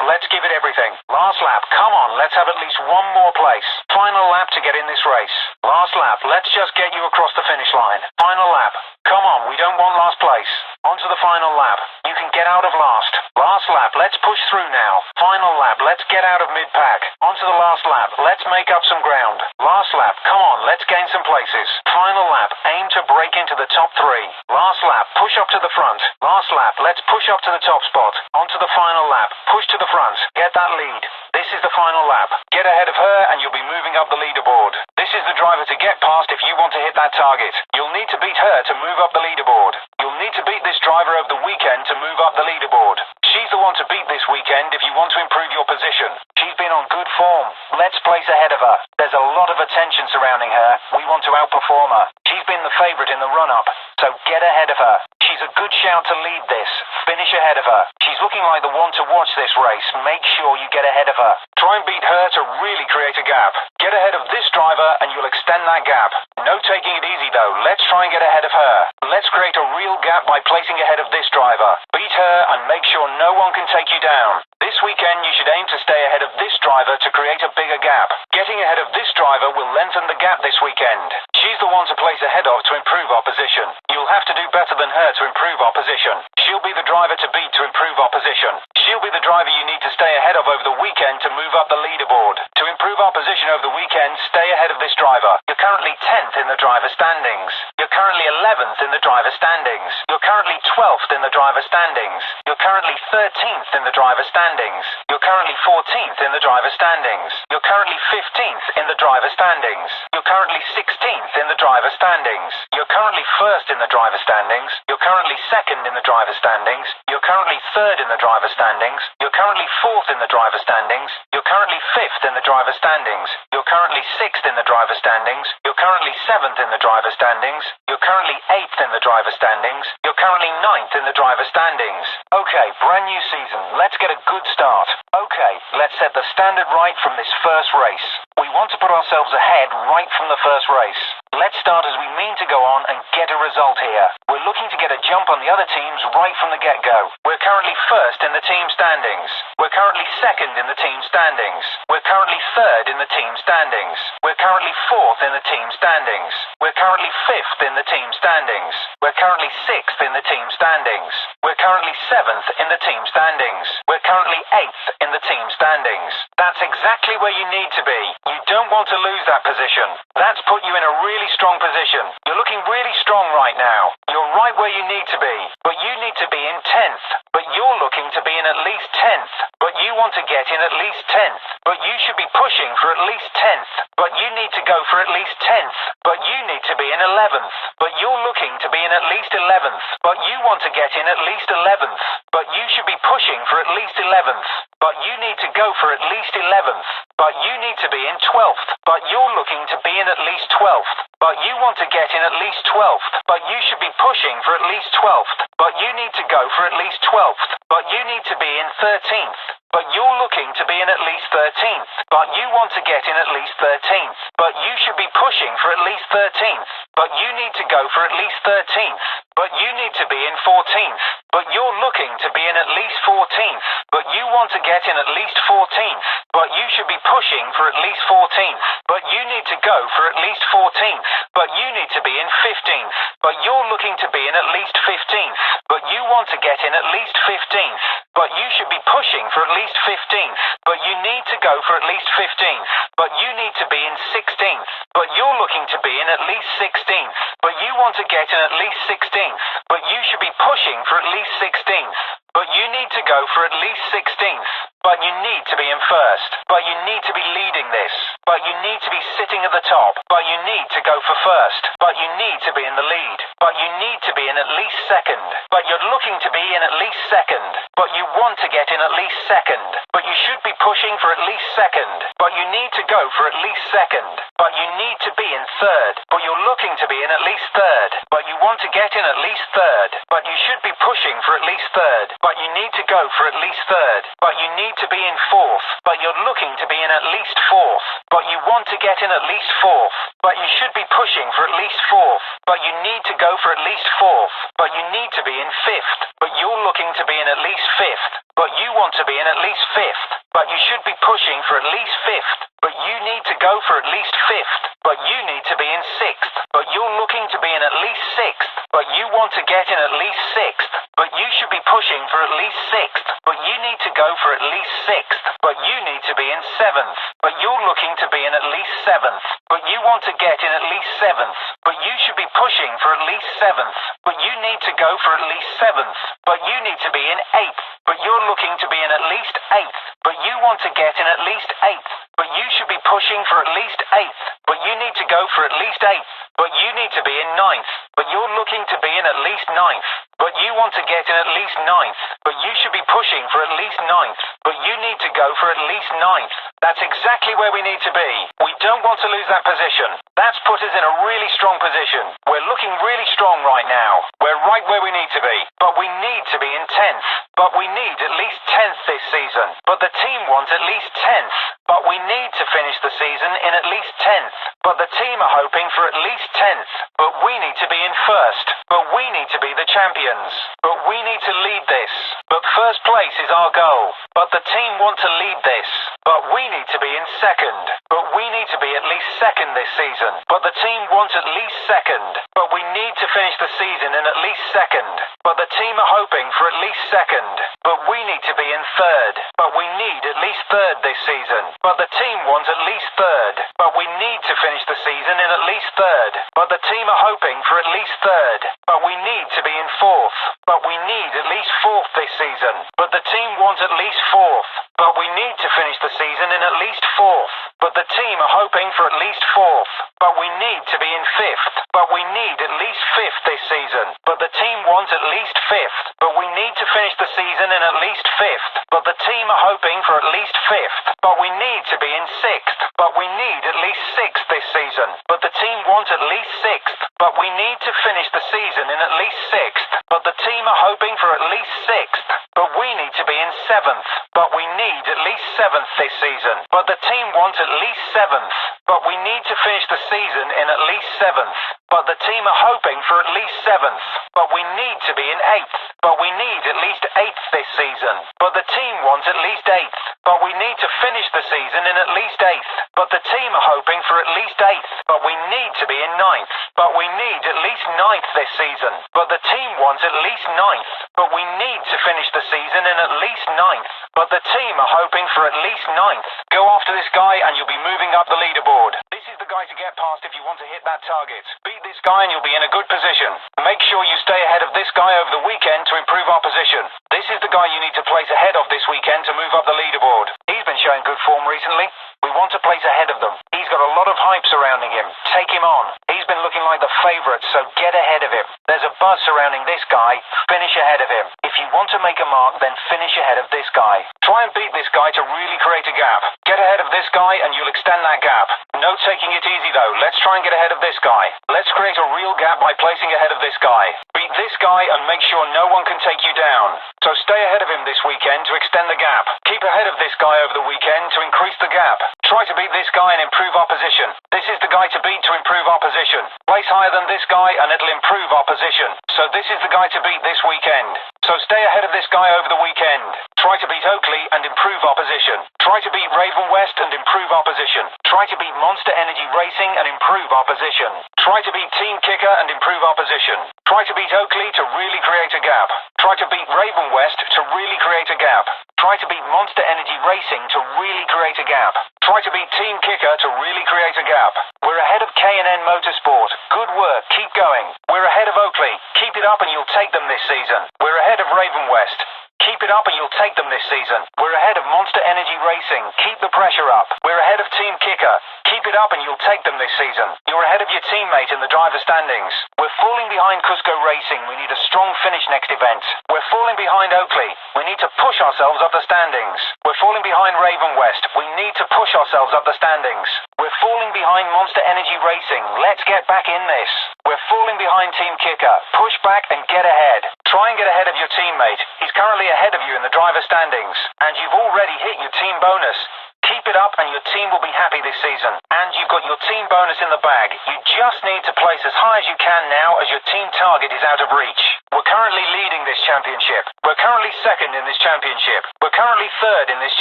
let's give it everything. Last lap, come on, let's have at least one more place. Final lap to get in this race. Last lap, let's just get you across the finish line. Final lap, come on, we don't want last place. On to the final lap. You can get out of last. Last lap, let's push through now. Final lap, let's get out of mid-pack. On to the last lap, let's make up some ground. Last lap, come on, let's gain some places. Final lap, aim to break into the top 3. Last lap, push up to the front. Last lap, let's push up to the top spot. On to the final lap, push to the front. Get that lead. This is the final lap. Get ahead of her and you'll be moving up the leaderboard. This is the driver to get past if you want to hit that target. You'll need to beat her to move up the leaderboard. You'll need to beat this driver over the weekend to move up the leaderboard. She's the one to beat this weekend if you want to improve your position. She's been on good form. Let's place ahead of her. There's a lot of attention surrounding her. We want to outperform her. She's been the favourite in the run-up, so get ahead of her. She's a good shout to lead this. Finish ahead of her. She's looking like the one to watch this race. Make sure you get ahead of her. Try and beat her to really create a gap. Get ahead of this driver and you'll extend that gap. No taking it easy though. Let's try and get ahead of her. Let's create a real gap by placing ahead of this driver. Beat her and make sure no one can take you down. This weekend you should aim to stay ahead of this driver to create a bigger gap. Getting ahead of this driver will lengthen the gap this weekend. She's the one to place ahead of to improve our position. You'll have to do better than her to improve our position. She'll be the driver to beat to improve our position. She'll be the driver you need to stay ahead of over the weekend to move up the leaderboard. To improve our position over the weekend, stay ahead of this driver. You're currently 10th in the driver standings. You're currently 11th in the driver standings. You're currently 12th in the driver standings. You're currently 13th in the driver standings. You're currently 14th in the driver standings. You're currently 15th in the driver standings. You're currently 16th in the driver standings. You're currently 1st in the driver standings. You're currently 2nd in the driver standings. You're currently 3rd in the driver standings. You're currently 4th in the driver standings. You're currently 5th in the driver standings. You're currently 6th in the driver standings. You're currently 7th in the driver standings. You're currently 8th in the driver standings. You're currently 9th in the driver standings. Okay, brand new season. Let's get a good start. Okay, let's set the standard right from this first race. We want to put ourselves ahead right from the first race. Let's start as we mean to go on and get a result here. We're looking to get a jump on the other teams right from the get-go. We're currently 1st in the team standings. We're currently 2nd in the team standings. We're currently 3rd in the team standings. We're currently 4th in the team standings. We're currently 5th in the team standings. We're currently 6th in the team standings. We're currently 7th in the team standings. We're currently 8th in the team standings. That's exactly where you need to be. You don't want to lose that position. That's put you in a really strong position. You're looking really strong right now. You're right where you need to be. But you need to be in 10th. But you're looking to be in at least 10th. But you want to get in at least 10th. But you should be pushing for at least 10th. But you need to go for at least 10th. But you need to be in 11th. But you're looking to be in at least 11th. But you want to get in at least 11th. But you should be pushing for at least 11th. But you need to go for at least 11th. But you need to be in 12th. But you're looking to be in at least 12th. But you want to get in at least 12th. But you should be pushing for at least 12th. But you need to go for at least 12th. But you need to be in 13th. But you're looking to be in at least 13th. But you want to get in at least 13th. But you should be pushing for at least 13th. But you need to go for at least 13th. But you need to be in 14th. But you're looking to be in at least 14th. But you want to get in at least 14th. But you should be pushing for at least 14th. But you need to go for at least 14th. But you need to be in 15th. But you're looking to be in at least 15th. But you want to get in at least 15th. But you should be pushing for at least 15th. But you need to go for at least 15th. But you need to be in 16th. But you're looking to be in at least 16th. But you want to get in at least 16th. But you should be pushing for at least 16th. But you need to go for at least 16th. But you need to be in first. But you need to be leading this. But you need need to be sitting at the top, but you need to go for first. But you need to be in the lead. But you need to be in at least second. But you're looking to be in at least second. But you want to get in at least second. But you should be pushing for at least second. But you need to go for at least second. But you need to be in third. But you're looking to be in at least third. But you want to get in at least third. But you should be pushing for at least third. But you need to go for at least third. But you need to be in fourth. But you're looking to be in at least fourth. But you want to get in at least fourth. But you should be pushing for at least fourth. But you need to go for at least fourth. But you need to be in fifth. But you're looking to be in at least fifth. But you want to be in at least fifth. But you should be pushing for at least fifth. But you need to go for at least fifth. But you need to be in sixth. But you're looking to be in at least sixth. But you want to get in at least sixth. But you should be pushing for at least sixth. But you need to go for at least sixth. But you need to be in seventh. But you're looking to be in at least seventh. But you want to get in at least seventh. But you should be pushing for at least seventh. But you need to go for at least seventh. But you need to be in eighth. But you're looking to be in at least eighth. But you want to get in at least eighth. But you should be pushing for at least eighth. But you need to go for at least eighth. But you need to be in ninth. But you're looking to be in at least ninth. But you want to get in at least ninth. But you should be pushing for at least ninth. But you need to go for at least ninth. That's exactly where we need to be. We don't want to lose that position. That's put us in a really strong position. We're looking really strong right now. We're right where we need to be. But we need to be in 10th. But we need at least 10th this season. But the team wants at least 10th. But we need to finish the season in at least 10th. But the team are hoping for at least 10th. But we need to be in first. But we need to be the champions. But we need to lead this. But first place is our goal. But the team want to lead this. But we need to be in second. But we need to be at least second this season. But the team wants at least second. But we need to finish the season in at least second. But the team are hoping for at least second. But we need to be in third. But we need at least third this season. But the team wants at least third. But we need to finish the season in at least third. But the team are hoping for at least third. But we need to be in fourth. But we need at least fourth this season. But the team wants at least fourth. But we need to finish the season in at least fourth. But the team are hoping for at least fourth. But we need to be in fifth. But we need at least fifth this season. But the team wants at least fifth. But we need to finish the season in at least fifth. But the team are hoping for at least fifth. But we need to be in sixth. But we need at least sixth this season. But the team wants at least sixth. But we need to finish the season in at least sixth. But the team are hoping for at least sixth. But we need to be in seventh. But we need at least seventh this season. But the team wants at least seventh. But we need to finish the season in at least seventh. But the team are hoping for at least seventh. But we need to be in eighth. But we need at least eighth this season. But the team wants at least eighth. But we need to finish the season in at least eighth. But the team are hoping for at least eighth. But we need to be in ninth. But we need at least ninth this season. But the team wants at least ninth. But we need to finish the season in at least ninth. But the team are hoping for at least ninth. Go after this guy and you'll be moving up the leaderboard. This is the guy to get past if you want to hit that target. Beat this guy and you'll be in a good position. Make sure you stay ahead of this guy over the weekend to improve our position. This is the guy you need to place ahead of this weekend to move up the leaderboard. He's been showing good form recently. We want to place ahead of them. He's got a lot of hype surrounding him. Take him on. He's been looking like the favourite, so get ahead of him. There's a buzz surrounding this guy. Finish ahead of him. If you want to make a mark, then finish ahead of this guy. Try and beat this guy to really create a gap. Get ahead of this guy and you'll extend that gap. No taking it easy though. Let's try and get ahead of this guy. Let's create a real gap by placing ahead of this guy. Beat this guy and make sure no one can take you down. So stay ahead of him this weekend to extend the gap. Keep ahead of this guy over the weekend to increase the gap. Try to beat this guy and improve our position. This is the guy to beat to improve our position. Place higher than this guy and it'll improve our position. So this is the guy to beat this weekend. So stay ahead of this guy over the weekend. Try to beat Oakley and improve our position. Try to beat Raven West and improve our position. Try to beat Monster Energy Racing and improve our position. Try to beat Team Kicker and improve our position. Try to beat Oakley to really create a gap. Try to beat Raven West to really create a gap. Try to beat Monster Energy Racing to really create a gap. Try to beat Team Kicker to really create a gap. We're ahead of K&N Motorsport. Good work. Keep going. We're ahead of Oakley. Keep it up and you'll take them this season. We're ahead of Raven West. Keep it up and you'll take them this season. We're ahead of Monster Energy Racing. Keep the pressure up. We're ahead of Team Kicker. Keep it up and you'll take them this season. You're ahead of your teammate in the driver standings. We're falling behind Cusco Racing. We need a strong finish next event. We're falling behind Oakley. We need to push ourselves up the standings. We're falling behind Raven West. We need to push ourselves up the standings. We're falling behind Monster Energy Racing. Let's get back in this. We're falling behind Team Kicker. Push back and get ahead. Try and get ahead of your teammate. He's currently ahead of you in the driver standings, and you've already hit your team bonus. Keep it up and your team will be happy this season. And you've got your team bonus in the bag. You just need to place as high as you can now as your team target is out of reach. We're currently leading this championship. We're currently second in this championship. We're currently third in this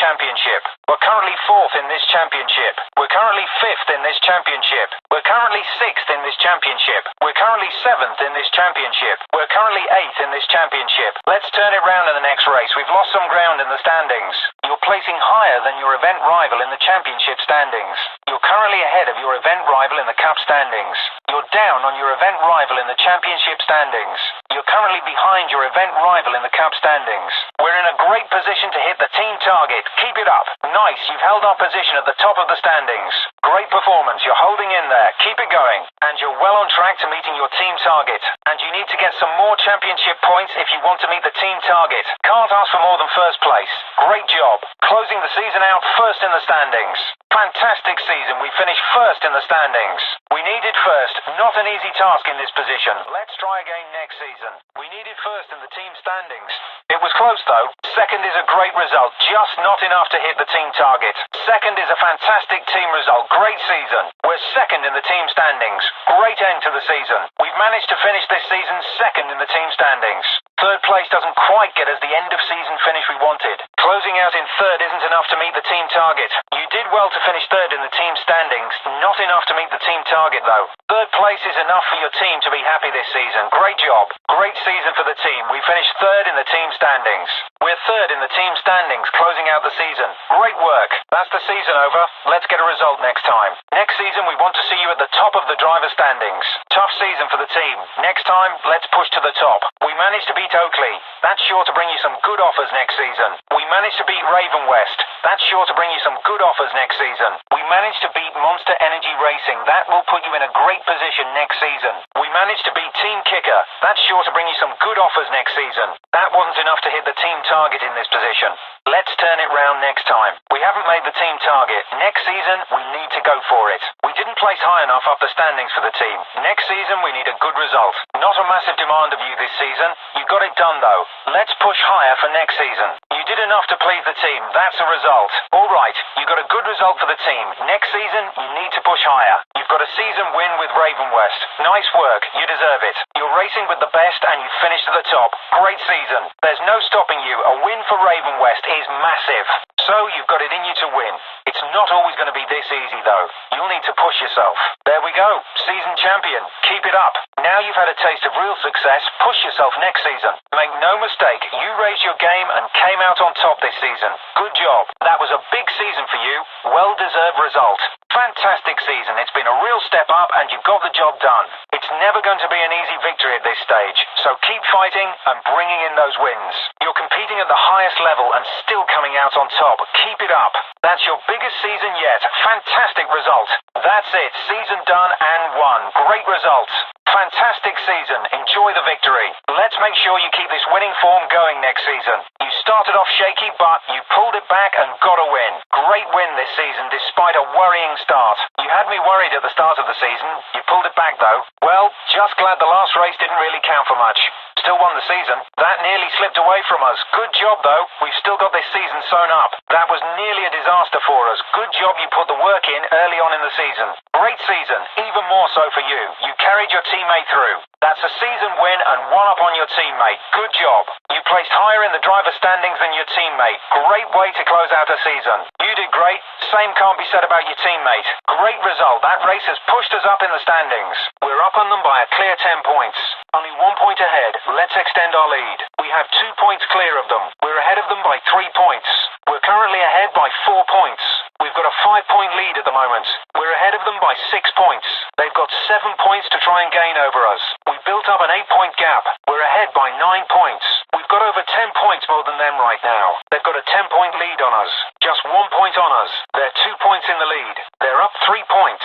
championship. We're currently fourth in this championship. We're currently fifth in this championship. We're currently sixth in this championship. We're currently seventh in this championship. We're currently eighth in this championship. Let's turn it round in the next race. We've lost some ground in the standings. You're placing higher than your event rival in the championship standings. You're currently ahead of your event rival in the cup standings. You're down on your event rival in the championship standings. You're currently behind your event rival in the cup standings. We're in a great position to hit the team target. Keep it up. Nice, you've held our position at the top of the standings. Great performance, you're holding in there. Keep it going. And you're well on track to meeting your team target. And you need to get some more championship points if you want to meet the team target. Can't ask for more than first place. Great job. Closing the season out first in the standings. Fantastic season. We finished first in the standings. We needed first. Not an easy task in this position. Let's try again next season. We needed first in the team standings. It was close though. Second is a great result. Just not enough to hit the team target. Second is a fantastic team result. Great season. We're second in the team standings. Great end to the season. We've managed to finish this season second in the team standings. Third place doesn't quite get us the end of season finish we wanted. Closing out in third isn't enough to meet the team target. You did well to finish third in the team standings. Not enough to meet the team target though. Third place is enough for your team to be happy this season. Great job. Great season for the team. We finished third in the team standings. We're third in the team standings, closing out the season. Great work. That's the season over. Let's get a result next time. Next season we want to see you at the top of the driver standings. Tough season for the team. Next time, let's push to the top. We managed to beat Oakley. That's sure to bring you some good offers next season. We managed to beat Raven West. That's sure to bring you some good offers next season. We managed to beat Monster Energy Racing. That will put you in a great position next season. We managed to beat Team Kicker. That's sure to bring you some good offers next season. That wasn't enough to hit the team target in this position. Let's turn it round next time. We haven't made the team target. Next season, we need to go for it. We didn't place high enough up the standings for the team. Next season, we need a good result. Not a massive demand of you this season. You got it done though. Let's push higher for next season. You did enough to please the team. That's a result. Alright, you got a good result for the team. Next season, you need to push higher. You've got a season win with Raven West. Nice work. You deserve it. You're racing with the best and you finished at the top. Great season. There's no stopping you. A win for Raven West is massive. So you've got it in you to win. It's not always going to be this easy though. You'll need to push yourself. There we go. Season champion. Keep it up. Now you've had a taste of real success. Push yourself next season. Make no mistake, you raised your game and came out on top this season. Good job. That was a big season for you. Well-deserved result. Fantastic season. It's been a real step up and you've got the job done. It's never going to be an easy victory at this stage, so keep fighting and bringing in those wins. You're competing at the highest level and still coming out on top. Keep it up. That's your biggest season yet. Fantastic result. That's it. Season done and won. Great results. Fantastic season. Enjoy the victory. Let's make sure you keep this winning form going next season. You started off shaky, but you pulled it back and got a win. Great win this season despite a worrying start. You had me worried at the start of the season. You pulled it back though. Well, just glad the last race didn't really count for much. Still won the season. That nearly slipped away from us. Good job though. We've still got this season sewn up. That was nearly a disaster for us. Good job you put the work in early on in the season. Great season. Even more so for you. You carried your teammate through. That's a season win and one up on your teammate. Good job. You placed higher in the driver standings than your teammate. Great way to close out a season. You did great. Same can't be said about your teammate. Great result. That race has pushed us up in the standings. We're up on them by a clear 10 points. Only 1 point ahead. Let's extend our lead. We have 2 points clear of them. We're ahead of them by 3 points. We're currently ahead by 4 points. We've got a 5-point lead at the moment. We're ahead of them by 6 points. They've got 7 points to try and gain over us. We've built up an 8-point gap. We're ahead by 9 points. We've got over 10 points more than them right now. They've got a 10-point lead on us. Just 1 point on us. They're 2 points in the lead. They're up 3 points.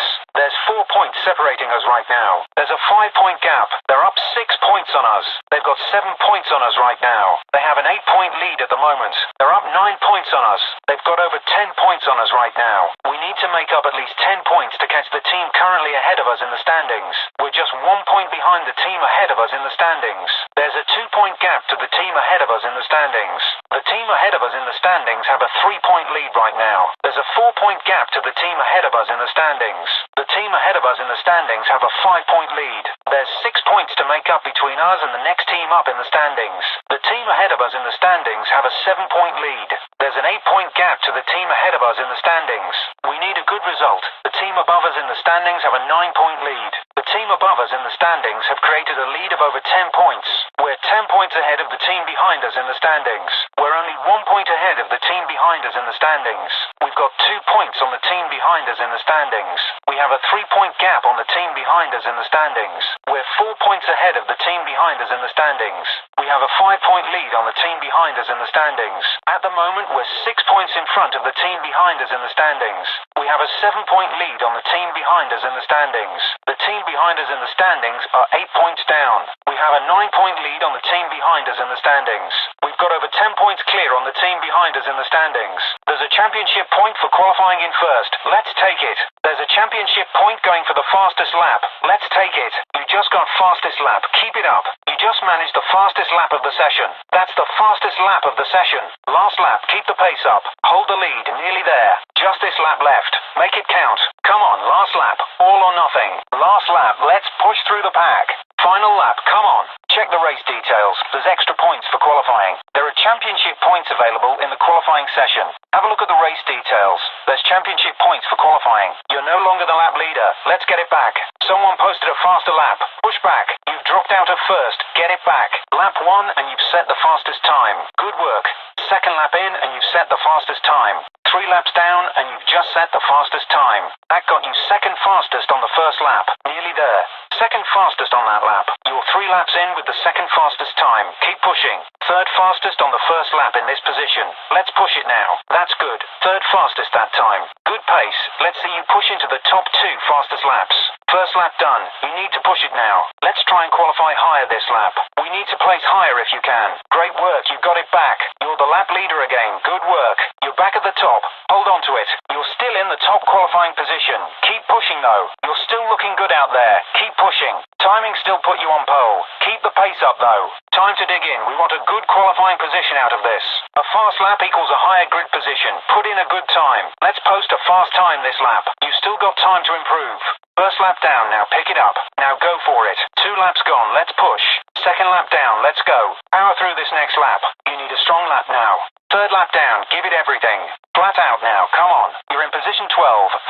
They've got 7 points on us right now. They have an 8-point lead at the moment. They're up 9 points on us. They've got over 10 points on us right now. We need to make up at least 10 points to catch the team currently ahead of us in the standings. We're just 1 point behind the team ahead of us in the standings. There's a 2-point gap to the team ahead of us in the standings. The team ahead of us in the standings have a 3-point lead right now. There's a 4-point gap to the team ahead of us in the standings. The team ahead of us in the standings have a 5-point lead. There's 6 points to make up between us and the next team up in the standings. The team ahead of us in the standings have a 7-point lead. There's an 8-point gap to the team ahead of us in the standings. We need a good result. The team above us in the standings have a 9-point lead. The team above us in the standings have created a lead of over 10 points. We're 10 points ahead of the team behind us in the standings. We're only 1 point ahead of the team behind us in the standings. We've got 2 points on the team behind us in the standings. We have a 3-point gap on the team behind us in the standings. We're 4 points ahead of the team behind us in the standings. We have a 5-point lead on the team behind us in the standings. At the moment, we're 6 points in front of the team behind us in the standings. We have a 7-point lead on the team behind us in the standings. The team behind us in the standings are 8 points down. We have a 9-point lead on the team behind us in the standings. We've got over 10 points clear on the team behind us in the standings. There's a championship point for qualifying in first. Let's take it. There's a championship point going for the fastest lap. Let's take it. You just got fastest lap. Keep it up. You just managed the fastest lap of the session. That's the fastest lap of the session. Last lap. Keep the pace up. Hold the lead. Nearly there. Just this lap left. Make it count. Come on. Last lap. All or nothing. Last lap. Let's push through the pack. Final lap. Come on. Check the race details. There's extra points for qualifying. There are championship points available in the qualifying session. Have a look at the race details. There's championship points for qualifying. You're no longer the lap leader. Let's get it back. Someone posted a faster lap. Push back. You've dropped out of first. Get it back. Lap 1 and you've set the fastest time. Good work. Second lap in and you've set the fastest time. 3 laps down and you've just set the fastest time. That got you second fastest on the first lap. Nearly there. Second fastest on that lap. You're 3 laps in with the second fastest time. Keep pushing. Third fastest on the first lap in this position. Let's push it now. That's good. Third fastest that time. Good pace. Let's see you push into the top 2 fastest laps. First lap done. You need to push it now. Let's try and qualify higher this lap. We need to place higher if you can. Great work. You got it back. You're the lap leader again. Good work. You're back at the top. Hold on to it. You're still in the top qualifying position. Keep pushing though. You're still looking good out there. Keep pushing. Timing still put you on pole. Keep the pace up though. Time to dig in. We want a good qualifying position out of this. A fast lap equals a higher grid position. Put in a good time. Let's post a fast time this lap. You've still got time to improve. First lap down, now pick it up. Now go for it. 2 laps gone, let's push. Second lap down, let's go. Power through this next lap. You need a strong lap now. Third lap down, give it everything. Flat out now, come on. You're in position 12.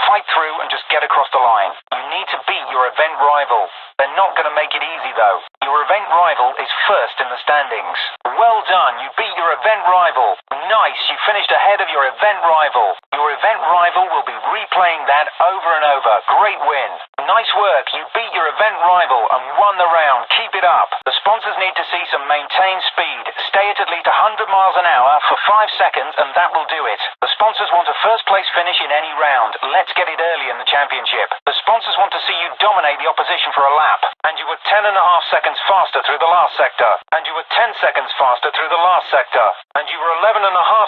Fight through and just get across the line. You need to beat your event rival. They're not going to make it easy though. Your event rival is first in the standings. Well done, you beat your event rival. Nice, you finished ahead of your event rival. Your event rival will be replaying that over and over. Great win. Nice work, you beat your event rival and won the round. Keep it up. The sponsors need to see some maintained speed. Stay at least 100 miles an hour for 5 seconds and that will do it. The sponsors want a first place finish in any round. Let's get it early in the championship. The sponsors want to see you dominate the opposition for a lap. And you were 10.5 seconds faster through the last sector. And you were 10 seconds faster through the last sector. And you were 11.5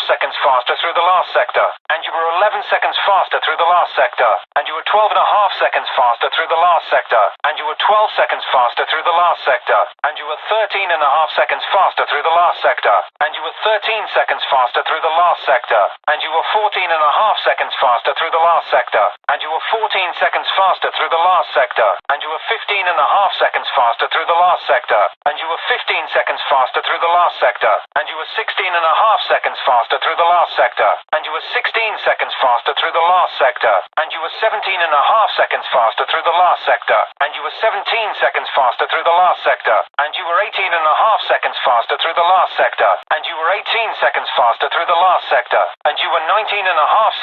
seconds faster through the last sector. And you were 11 seconds faster through the last sector. And you were 12.5 seconds faster through the last sector. And you were 12 seconds faster through the last sector. And you were 13.5 seconds faster through the last sector. And you were 13 seconds faster through the last sector. And you were 14.5 seconds faster through the last sector. And you were 14 seconds faster through the last sector. And you were 15.5 seconds faster through the last sector. And you were 15 seconds faster through the last sector. And you were 16.5 seconds faster through the last sector. And you were 16 seconds faster through the last sector. And you were 17.5 seconds faster through the last sector. And you were 17 seconds faster through the last sector. And you were 18.5 seconds faster through the last sector. And you were were 18 seconds faster through the last sector, and you were 19.5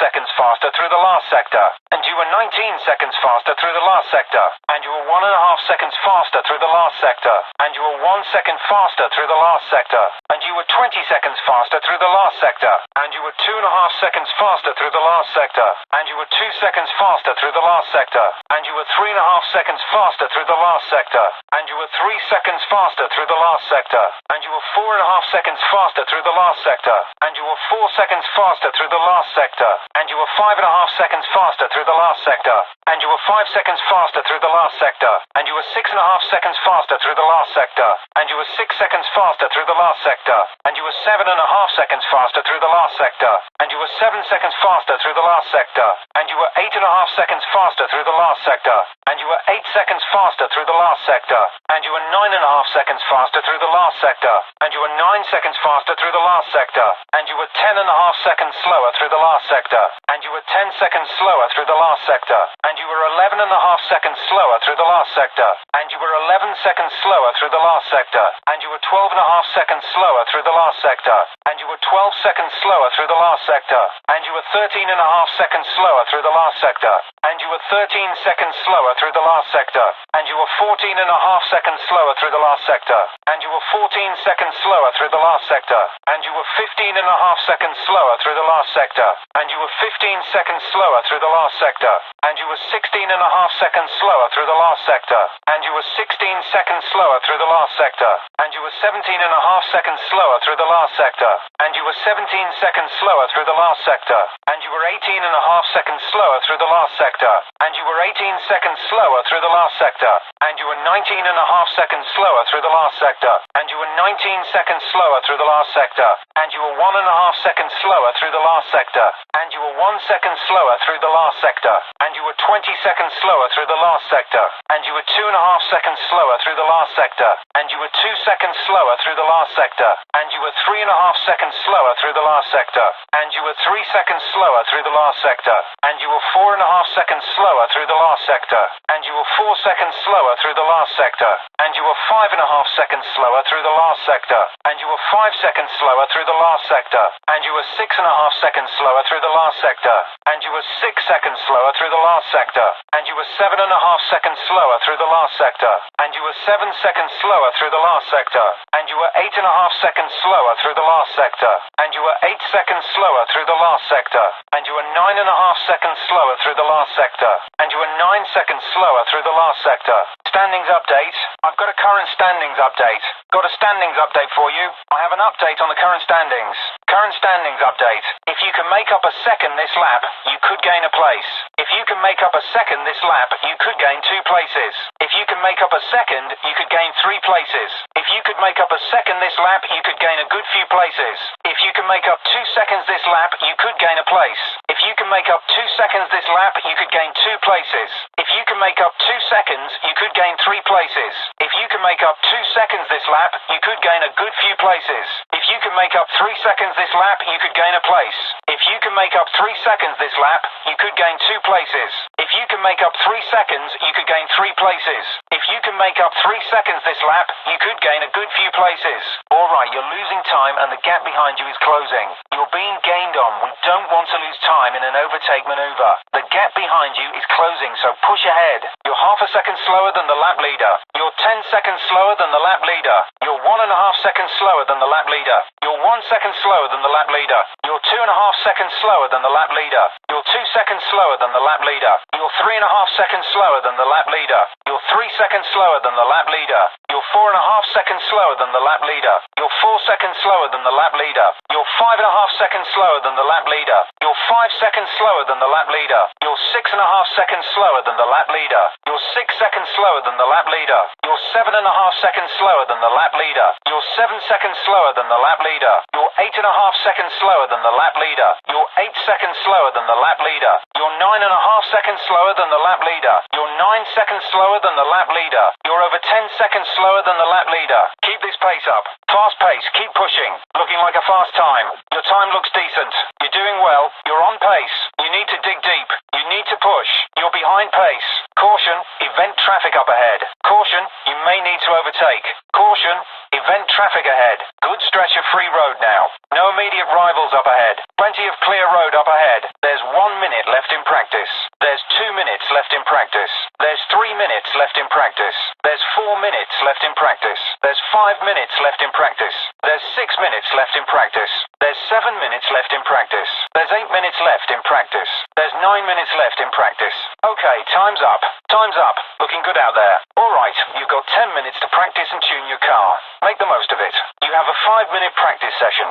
seconds faster through the last sector, and you were 19 seconds faster through the last sector, and you were 1.5 seconds faster through the last sector, and you were 1 second faster through the last sector, and you were 20 seconds faster through the last sector, and you were 2.5 seconds faster through the last sector, and you were 2 seconds faster through the last sector, and you were 3.5 seconds faster through the last sector, and you were 3 seconds faster through the last sector, and you were 4.5 seconds faster through the last sector, and you were 4 seconds faster through the last sector, and you were 5.5 seconds faster through the last sector, and you were 5 seconds faster through the last sector, and you were 6.5 seconds faster through the last sector, and you were 6 seconds faster through the last sector, and you were 7.5 seconds faster through the last sector, and you were 7 seconds faster through the last sector, and you were 8.5 seconds faster through the last sector, and you were 8 seconds faster through the last sector, and you were 9.5 seconds faster through the last sector, and you were 9 seconds faster through the last sector, and you were 10.5 seconds slower through the last sector, and you were 10 seconds slower through the last sector, and you were 11.5 seconds slower through the last sector, and you were 11 seconds slower through the last sector, and you were 12.5 seconds slower through the last sector, and you were 12 seconds slower through the last sector, and you were 13.5 seconds slower through the last sector, and you were 13 seconds slower through the last sector, and you were 14.5 seconds slower through the last sector, and you were 14 seconds slower through the last sector, and you were 15.5 seconds slower through the last sector, and you were 15 seconds slower through the last sector, and you were 16.5 seconds slower through the last sector, and you were 16 seconds slower through the last sector, and you were 17.5 seconds slower through the last sector, and you were 17 seconds slower through the last sector, and you were 18.5 seconds slower through the last sector, and you were 18 seconds slower through the last sector, and you were 19.5 seconds slower through the last sector, and you were 19 seconds slower through the last sector, and you were 1.5 seconds slower through the last sector, and you were 1 second slower through the last sector, and you were 20 seconds slower through the last sector, and you were 2.5 seconds slower through the last sector, and you were 2 seconds slower through the last sector, and you were 3.5 seconds slower through the last sector, and you were 3 seconds slower through the last sector, and you were 4.5 seconds slower through the last sector, and you were 4 seconds slower through the last sector, and you were 5.5 seconds slower through the last sector, and you were 5 seconds slower through the last sector, and you were 6.5 seconds slower through the last sector, and you were 6 seconds slower through the last sector, and you were 7.5 seconds slower through the last sector, and you were 7 seconds slower through the last sector, and you were 8.5 seconds slower through the last sector, and you were 8 seconds slower through the last sector, and you were 9.5 seconds slower through the last sector, and you were 9 seconds slower through the last sector. Standings update. I've got a current standings update. Got a standings update for you. I have an update on the current standings. Current standings update. If you can make up a second this lap, you could gain a place. If you can make up a second this lap, you could gain 2 places. If you can make up a second, you could gain 3 places. If you could make up a second this lap, you could gain a good few places. If you can make up 2 seconds this lap, you could gain a place. If you can make up 2 seconds this lap, you could gain 2 places. If you can make up 2 seconds, you could gain 3 places. If you can make up 2 seconds this lap, you could gain a good few places. If you can make up 3 seconds this lap, you could gain a place. If you can make up 3 seconds this lap, you could gain 2 places. If you can make up 3 seconds, you could gain 3 places. If you can make up 3 seconds this lap, you could gain a good few places. Alright, you're losing time and the gap behind you is closing. You're being gained on. We don't want to lose time in an overtake maneuver. The gap behind you is closing, so push ahead. You're half a second slower than the lap leader. You're 10 seconds slower than the lap leader. You're 1.5 seconds slower than the lap leader. You're 1 second slower than the lap leader. You're 2.5 seconds slower than the lap leader. You're 2 seconds slower than the lap leader. You're 3.5 seconds slower than the lap leader. You're 3 seconds slower than the lap leader. You're 4.5 seconds slower than the lap leader. You're 4 seconds slower than the lap leader. You're 5.5 seconds slower than the lap leader. You're 5 seconds slower than the lap leader. You're 6.5 seconds slower than the lap leader. You're 6 seconds slower than the lap leader. You're 7.5 seconds slower than the lap leader. You're 7 seconds slower than the lap leader. You're 8.5 seconds slower than the lap leader. You're 8 seconds slower than the lap leader. You're 9.5 seconds slower than the lap leader. You're 9 seconds slower than the lap leader. You're over 10 seconds slower than the lap leader. Keep this pace up. Fast pace. Keep pushing. Looking like a fast time. Your time looks decent. You're doing well. You're on pace. You need to dig deep. You need to push. You're behind pace. Caution, event traffic up ahead. Caution, you may need to overtake. Caution, Event traffic ahead. Good stretch of free road now. No immediate rivals up ahead. Plenty of clear road up ahead. There's 1 minute left in practice. There's 2 minutes left in practice. There's 3 minutes left in practice. There's 4 minutes left in practice. There's 5 minutes left in practice. There's 6 minutes left in practice. There's 7 minutes left in practice. There's 8 minutes left in practice. There's 9 minutes left in practice. Okay, time's up. Time's up. Looking good out there. Alright, you've got 10 minutes to practice and tune your car. Make the most of it. You have a 5-minute practice session.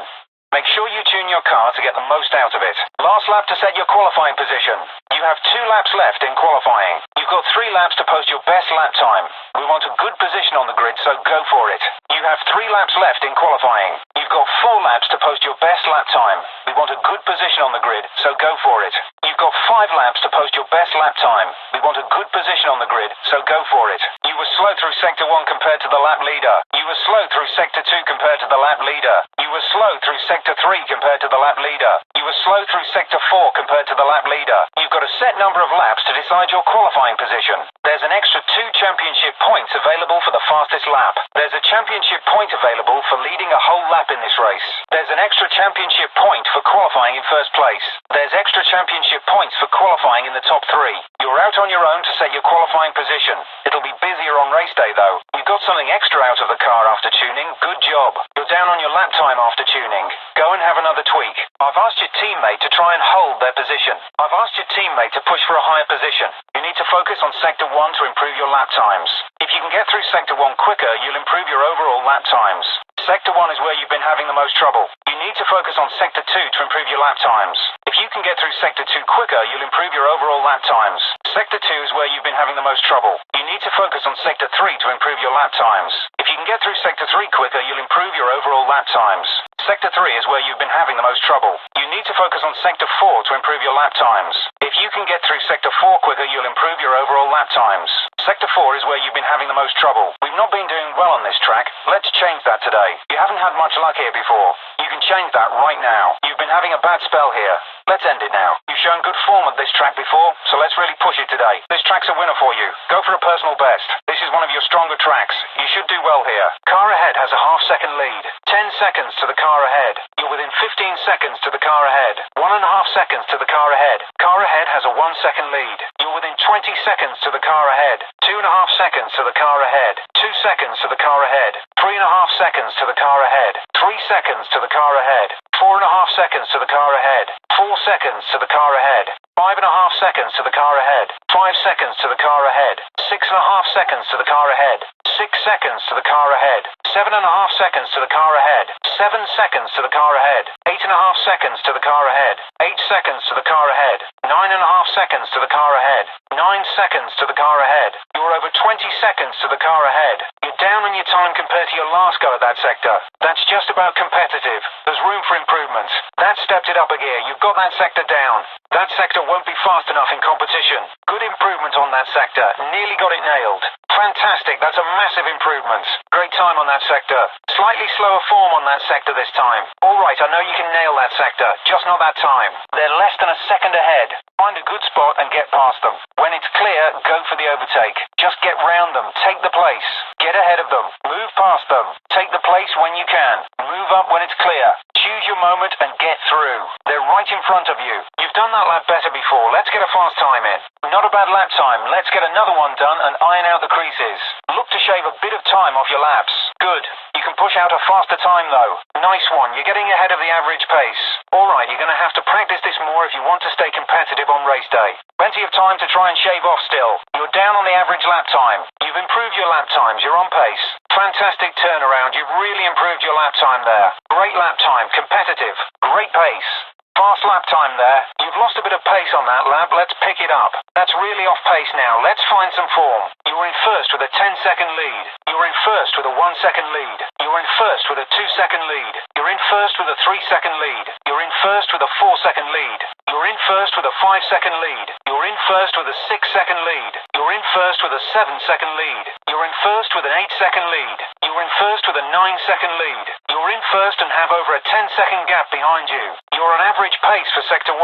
Make sure you tune your car to get the most out of it. Last lap to set your qualifying position. You have 2 laps left in qualifying. You've got 3 laps to post your best lap time. We want a good position on the grid, so go for it. You have 3 laps left in qualifying. You've got 4 laps to post your best lap time. We want a good position on the grid, so go for it. You've got 5 laps to post your best lap time. We want a good position on the grid, so go for it. You were slow through Sector 1 compared to the lap leader. You were slow through Sector 2 compared to the lap leader. You were slow through Sector 3 compared to the lap leader. You were slow through Sector 4 compared to the lap leader. You've got a set number of laps to decide your qualifying position. There's an extra 2 championship points available for the fastest lap. There's a championship point available for leading a whole lap in this race. There's an extra championship point for qualifying in first place. There's extra championship points for qualifying in the top 3. You're out on your own to set your qualifying position. It'll be busier on race day though. You've got something extra out of the car after tuning. Good job. You're down on your lap time after tuning. Go and have another tweak. I've asked your teammate to try and hold their position. I've asked your teammate to push for a higher position. You need to focus on Sector 1 to improve your lap times. If you can get through Sector 1 quicker, you'll improve your overall lap times. Sector 1 is where you've been having the most trouble. You need to focus on Sector 2 to improve your lap times. If you can get through Sector 2 quicker, you'll improve your overall lap times. Sector 2 is where you've been having the most trouble. You need to focus on Sector 3 to improve your lap times. If you can get through Sector 3 quicker, you'll improve your overall lap times. Sector 3 is where you've been having the most trouble. You need to focus on Sector 4 to improve your lap times. If you can get through Sector 4 quicker, you'll improve your overall lap times. Sector 4 is where you've been having the most trouble. We've not been doing well on this track. Let's change that today. You haven't had much luck here before. You can change that right now. You've been having a bad spell here. Let's end it now. You've shown good form at this track before, so let's really push it today. This track's a winner for you. Go for a personal best. This is one of your stronger tracks. You should do well here. Car ahead has a half-second lead. 10 seconds to the car ahead. You're within 15 seconds to the car ahead. 1.5 seconds to the car ahead. Car ahead has a 1-second lead. You're within 20 seconds to the car ahead. 2.5 seconds to the car ahead. 2 seconds to the car ahead. 3.5 seconds to the car ahead. 3 seconds to the car ahead. 4.5 seconds to the car ahead. 4 seconds to the car ahead. 5.5 seconds to the car ahead. 5 seconds to the car ahead. 6.5 seconds to the car ahead. 6 seconds to the car ahead. 7.5 seconds to the car ahead. 7 seconds to the car ahead. 8.5 seconds to the car ahead. 8 seconds to the car ahead. 9.5 seconds to the car ahead. 9 seconds to the car ahead. You're over 20 seconds to the car ahead. You're down on your time compared to your last go at that sector. That's just about competitive. There's room for improvement. That stepped it up a gear. You've got that sector down. That sector won't be fast enough in competition. Good improvement on that sector. Nearly got it nailed. Fantastic. That's a massive improvement. Great time on that sector. Slightly slower form on that sector this time. Alright, I know you can nail that sector. Just not that time. They're less than a second ahead. Find a good spot and get past them. When it's clear, go for the overtake. Just get round them. Take the place. Get ahead of them. Move past them. Take the place when you can. Move up when it's clear. Choose your moment and get through. They're right in front of you. You've done that lap better before. Let's get a fast time in. Not a bad lap time. Let's get another one done and iron out the creases. Look to shave a bit of time off your laps. Good. You can push out a faster time though. Nice one. You're getting ahead of the average pace. Alright, you're going to have to practice this more if you want to stay competitive on race day. Plenty of time to try and shave off still. You're down on the average lap time. You've improved your lap times. You're on pace. Fantastic turnaround. You've really improved your lap time there. Great lap time. Competitive. Great pace. Fast lap time there. You've lost a bit of pace on that lap. Let's pick it up. That's really off pace now. Let's find some form. You were in first with a 10-second lead. You were in first with a 1-second lead. You were in first with a 2-second lead. You're in first with a 3-second lead. You're in first with a 4-second lead. You're in first with a 5-second lead. You're in first with a 6-second lead. You're in first with a 7-second lead. You're in first with an 8-second lead. You're in first with a 9-second lead. You're in first and have over a 10-second gap behind you. You're on average pace for Sector 1.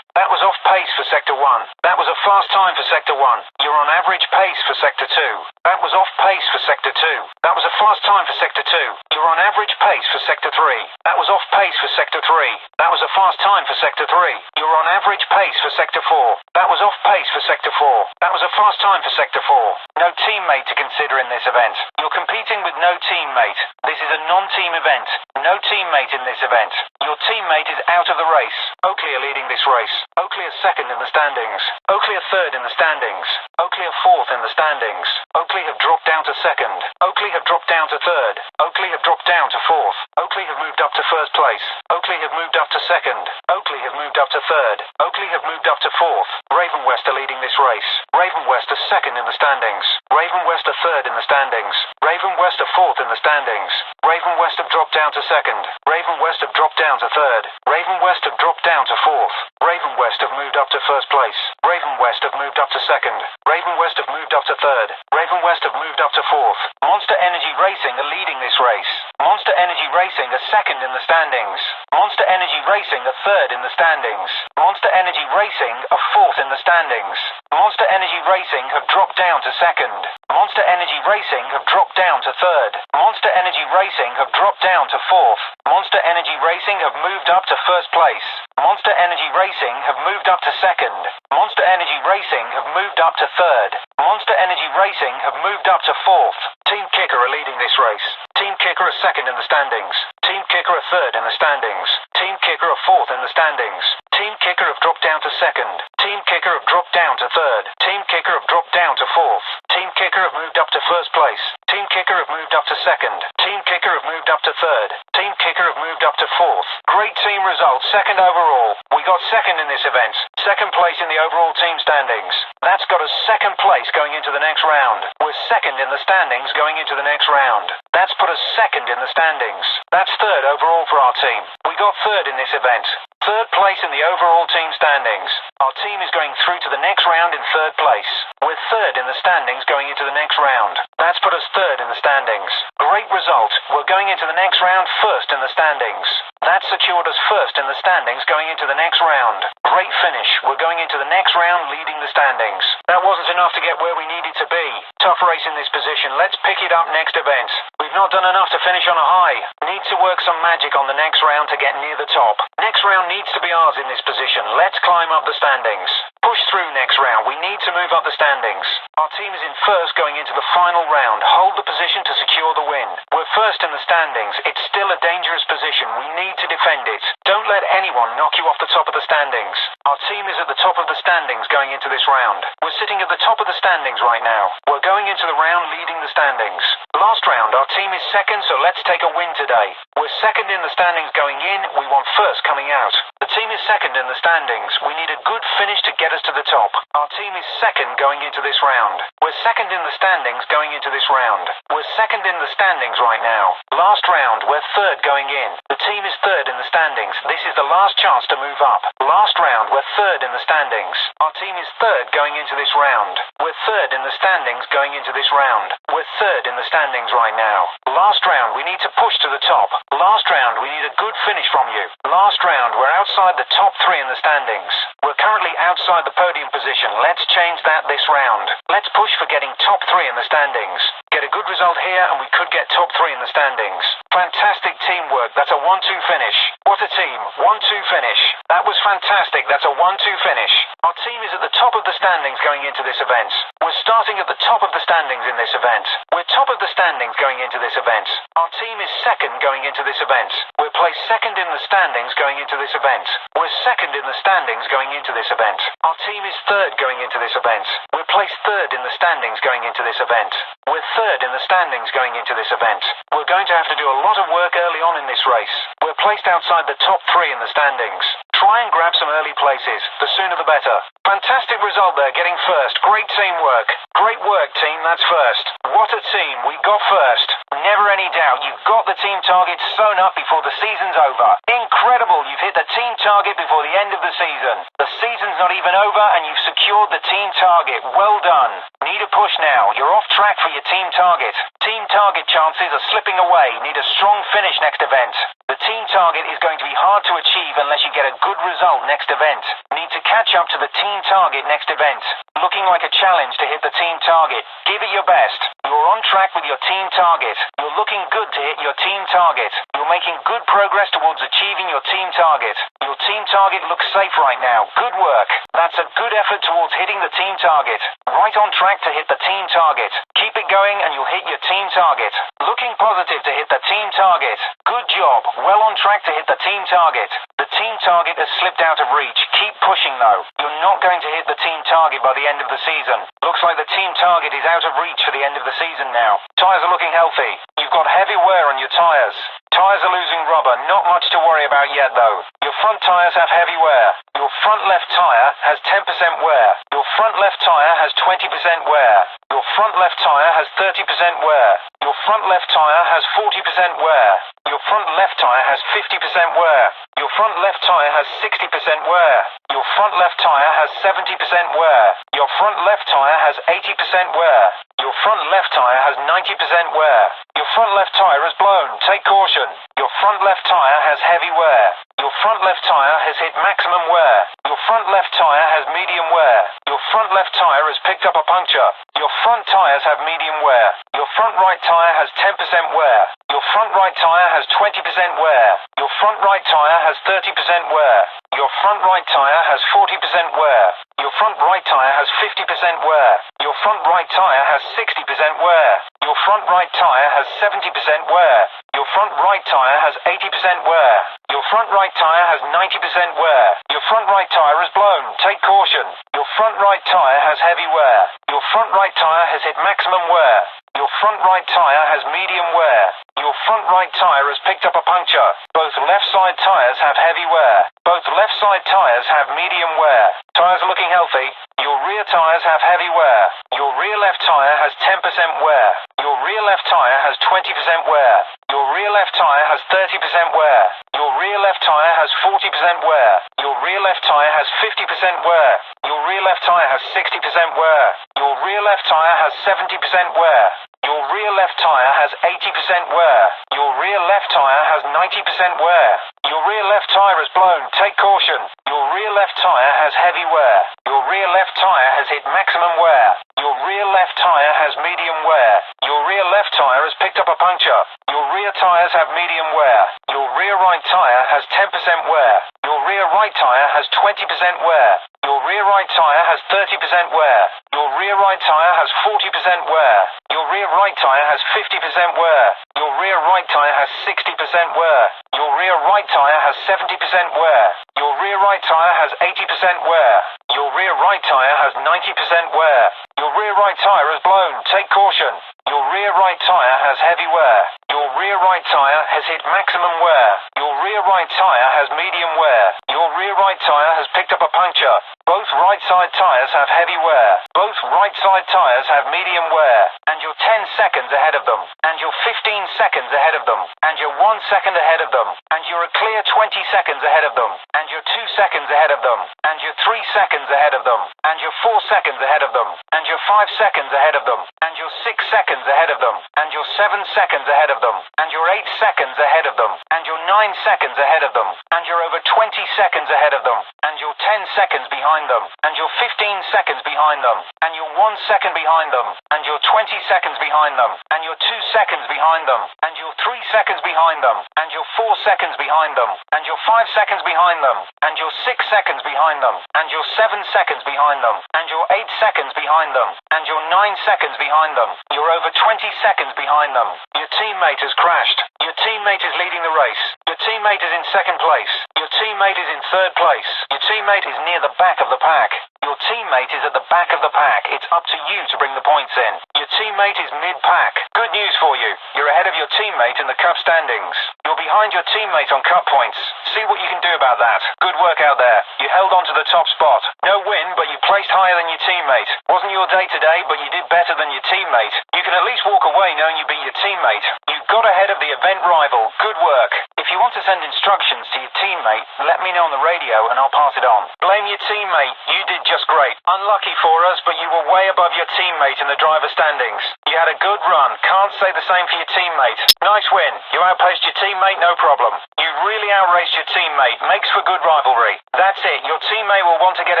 That was off pace for Sector 1. That was a fast time for Sector 1. You're on average pace for Sector 2. That was off pace for Sector 2. That was a fast time for Sector 2. You're You're on average pace for Sector 3. That was off pace for Sector 3. That was a fast time for Sector 3. You're on average pace for Sector 4. That was off pace for Sector 4. That was a fast time for Sector 4. No teammate to consider in this event. You're competing with no teammate. This is a non-team event. No teammate in this event. Your teammate is out of the race. Oakley are leading this race. Oakley are second in the standings. Oakley are third in the standings. Oakley are fourth in the standings. Oakley have dropped down to second. Oakley have dropped down to third. Oakley have dropped down to fourth. Oakley have moved up to first place. Oakley have moved up to second. Oakley have moved up to third. Oakley have moved up to fourth. Ravenwest are leading this race. Ravenwest are second in the standings. Ravenwest are third in the standings. Ravenwest are fourth in the standings. Ravenwest have dropped down to second. Ravenwest have dropped down to third. Ravenwest have dropped down to fourth. Ravenwest have moved up to first place. Ravenwest have moved up to second. Ravenwest have moved up to third. Ravenwest have moved up to fourth. Monster Energy Racing are leading this race. Monster Energy Racing are second in the standings. Monster Energy Racing are third in the standings. Monster Energy Racing are fourth in the standings. Monster Energy Racing have dropped down to second. Monster Energy Racing have dropped down to third. Monster Energy Racing have dropped down to fourth. Monster Energy Racing have moved up to first place. Monster Energy Racing have moved up to second. Monster Energy Racing have moved up to third. Monster Energy Racing have moved up to fourth. Team Kicker are leading this race. Team Kicker are second in the standings. Team Kicker are third in the standings. Team Kicker are fourth in the standings. Team Kicker have dropped down to second. Team Kicker have dropped down to third. Team Kicker have dropped down to fourth. Team Kicker have moved up to first place. Team Kicker have moved up to second. Team Kicker have moved up to third. Team Kicker have moved up to fourth. Great team result, second overall. We got second in this event. Second place in the overall team standings. That's got us second place going into the next round. We're second in the standings going into the next round. That's put us second in the standings. That's third overall for our team. We got third in this event. Third place in the overall team standings. Our team is going through to the next round in third place. We're third in the standings going into the next round. That's put us third in the standings. Great result. We're going into the next round first in the standings. That secured us first in the standings going into the next round. Great finish. We're going into the next round leading the standings. That wasn't enough to get where we needed to be. Tough race in this position. Let's pick it up next event. We've not done enough to finish on a high. Need to work some magic on the next round to get near the top. Next round needs to be ours in this position. Let's climb up the standings. Push through next round. We need to move up the standings. Our team is in first going into the final round. Hold the position to secure the win. We're first in the standings. It's still a dangerous position. We need to defend it. Don't let anyone knock you off the top of the standings. Our team is at the top of the standings going into this round. We're sitting at the top of the standings right now. We're going into the round leading the standings. Last round, our team is second, so let's take a win today. We're second in the standings going in. We want first coming out. The team is second in the standings. We need a good finish to get us to the top. Our team is second going into this round. We're second in the standings going into this round. We're second in the standings right now. Last round, we're third going in. The team is third in the standings. This is the last chance to move up. Last round, we're third in the standings. Our team is third going into this round. We're third in the standings going into this round. We're third in the standings right now. Last round, we need to push to the top. Last round, we need a good finish from you. Last round, we're outside the top three in the standings. We're currently outside the podium position. Let's change that this round. Let's push for getting top three in the standings. Get a good result here and we could get top three in the standings. Fantastic teamwork. That's a 1-2 finish. What a team. 1-2 finish. That was fantastic. That's a 1-2 finish. Our team is at the top of the standings going into this event. We're starting at the top of the standings in this event. We're top of the standings going into this event. Our team is second going into this event. We're placed second in the standings going into this event. We're second in the standings going into this event. Our team is third going into this event. We're placed third in the standings going into this event. We're third in the standings going into this event. We're going to have to do a lot of work early on in this race. We're placed outside the top three in the standings. Try and grab some early places. The sooner the better. Fantastic result there, getting first. Great teamwork. Great work, team. That's first. What a team. We got first. Never any doubt. You've got the team target sewn up before the season's over. Incredible. You've hit the team target before the end of the season. The season's not even over and you've secured the team target. Well done. Need a push now. You're off track for your team target. Team target chances are slipping away. Need a strong finish next event. The team target is going to be hard to achieve unless you get a good result next event. Need to catch up to the team target next event. Looking like a challenge to hit the team target. Give it your best. You're on track with your team target. You're looking good to hit your your team target. You're making good progress towards achieving your team target. Your team target looks safe right now. Good work. That's a good effort towards hitting the team target. Right on track to hit the team target. Keep it going and you'll hit your team target. Looking positive to hit the team target. Good job. Well on track to hit the team target. The team target has slipped out of reach. Keep pushing though. You're not going to hit the team target by the end of the season. Looks like the team target is out of reach for the end of the season now. Tyres are looking healthy. You've got heavy wear on your tyres. Tyres are losing rubber. Not much to worry about yet though. Your front tyres have heavy wear. Your front left tyre has 10% wear. Your front left tyre has 20% wear. Your front left tyre has 30% wear. Your front left tyre has 40% wear. Your front left tyre has 50% wear. Your front left tyre has 60% wear. Your front left tyre has 70% wear. Your front left tyre has 80% wear. Your front left tyre has 90% wear. Your front left tyre has blown. Take caution. Your front left tyre has heavy wear. Your front left tyre has hit maximum wear. Your front left tyre has medium wear. Your front left tyre has picked up a puncture. Your front tyres have medium wear. Your front right tyre has 10% wear. Your front right tyre has 20% wear. Your front right tyre has 30% wear. Your front right tyre has 40% wear. Your front right tyre has 50% wear. Your front right tyre has 60% wear. Your front right tyre has 70% wear. Your front right tyre has 80% wear. Your front right tyre has 90% wear. Your front right tyre has blown. Take caution. Your front right tyre has heavy wear. Your front right tyre has hit maximum wear. Your front right tyre has medium wear. Your front right tyre has picked up a puncture. Both left side tyres have heavy wear. Both left side tyres have medium wear. Tyres are looking healthy. Your rear tyres have heavy wear. Your rear left tyre has 10% wear. Your rear left tyre has 20% wear. Your rear left tyre has 30% wear. Your rear left tyre has 40% wear. Your rear left tyre has 50% wear. Your rear left tyre has 60% wear. Your rear left tyre has 70% wear. Your rear left tyre has 80% wear. Your rear left tyre has 90% wear. Your rear left tyre has blown. Take caution. Your rear left tyre has heavy wear. Your rear left tyre has hit maximum wear. Your rear left tyre has medium wear. Your rear left tyre has picked up a puncture. Your rear tyres have medium wear. Your rear right tyre has 10% wear. Your rear right tyre has 20% wear. Your rear right tyre has 30% wear. Your rear right tyre has 40% wear. Your rear right tyre has 50% wear. Your rear right tyre has 60% wear. Your rear right tyre has 70% wear. Your rear right tyre has 80% wear. Your rear right tyre has 90% wear. Your rear right tyre has blown. Take caution. Your rear right tyre has heavy wear. Your rear right tyre has hit maximum wear. Your rear right tyre has medium wear. Your rear right tyre has picked up a puncture. Both right side tyres have heavy wear. Both right side tyres have medium wear. And you're 10 seconds ahead of them. And you're 15 seconds ahead of them. And you're 1 second ahead of them. And you're a clear 20 seconds ahead of them. And you're 2 seconds ahead of them. And you're 3 seconds ahead of them. And you're 4 seconds ahead of them. And you're 5 seconds ahead of them. And you're 6 seconds ahead of them. And you're 7 seconds ahead of them. And you're 8 seconds ahead of them. And you're 9 seconds ahead of them. And you're over 20 seconds ahead of them. And you're 10 seconds behind them. And you're 15 seconds behind them. And you're 1 second behind them. And you're 20 seconds behind them. And you're 2 seconds behind them. And you're 3 seconds behind them. And you're 4 seconds behind them. And you're 5 seconds behind them. And you're 6 seconds behind them. And you're 7 seconds behind them. And you're 8 seconds behind them. And you're 9 seconds behind them. You're over 20 seconds behind them. Your teammate has crashed. Your teammate is leading the race. Your teammate is in second place. Your teammate is in third place. Your teammate is near the back of the pack. Your teammate is at the back of the pack. It's up to you to bring the points in. Your teammate is mid-pack. Good news for you. You're ahead of your teammate in the cup standings. You're behind your teammate on cup points. See what you can do about that. Good work out there. You held on to the top spot. No win, but you placed higher than your teammate. Wasn't your day today, but you did better than your teammate. You can at least walk away knowing you beat your teammate. You got ahead of the event rival. Good work. If you want to send instructions to your teammate, let me know on the radio and I'll pass it on. Blame your teammate. You did just great. Unlucky for us, but you were way above your teammate in the driver standings. You had a good run. Can't say the same for your teammate. Nice win. You outpaced your teammate, no problem. You really outraced your teammate. Makes for good rivalry. That's it. Your teammate will want to get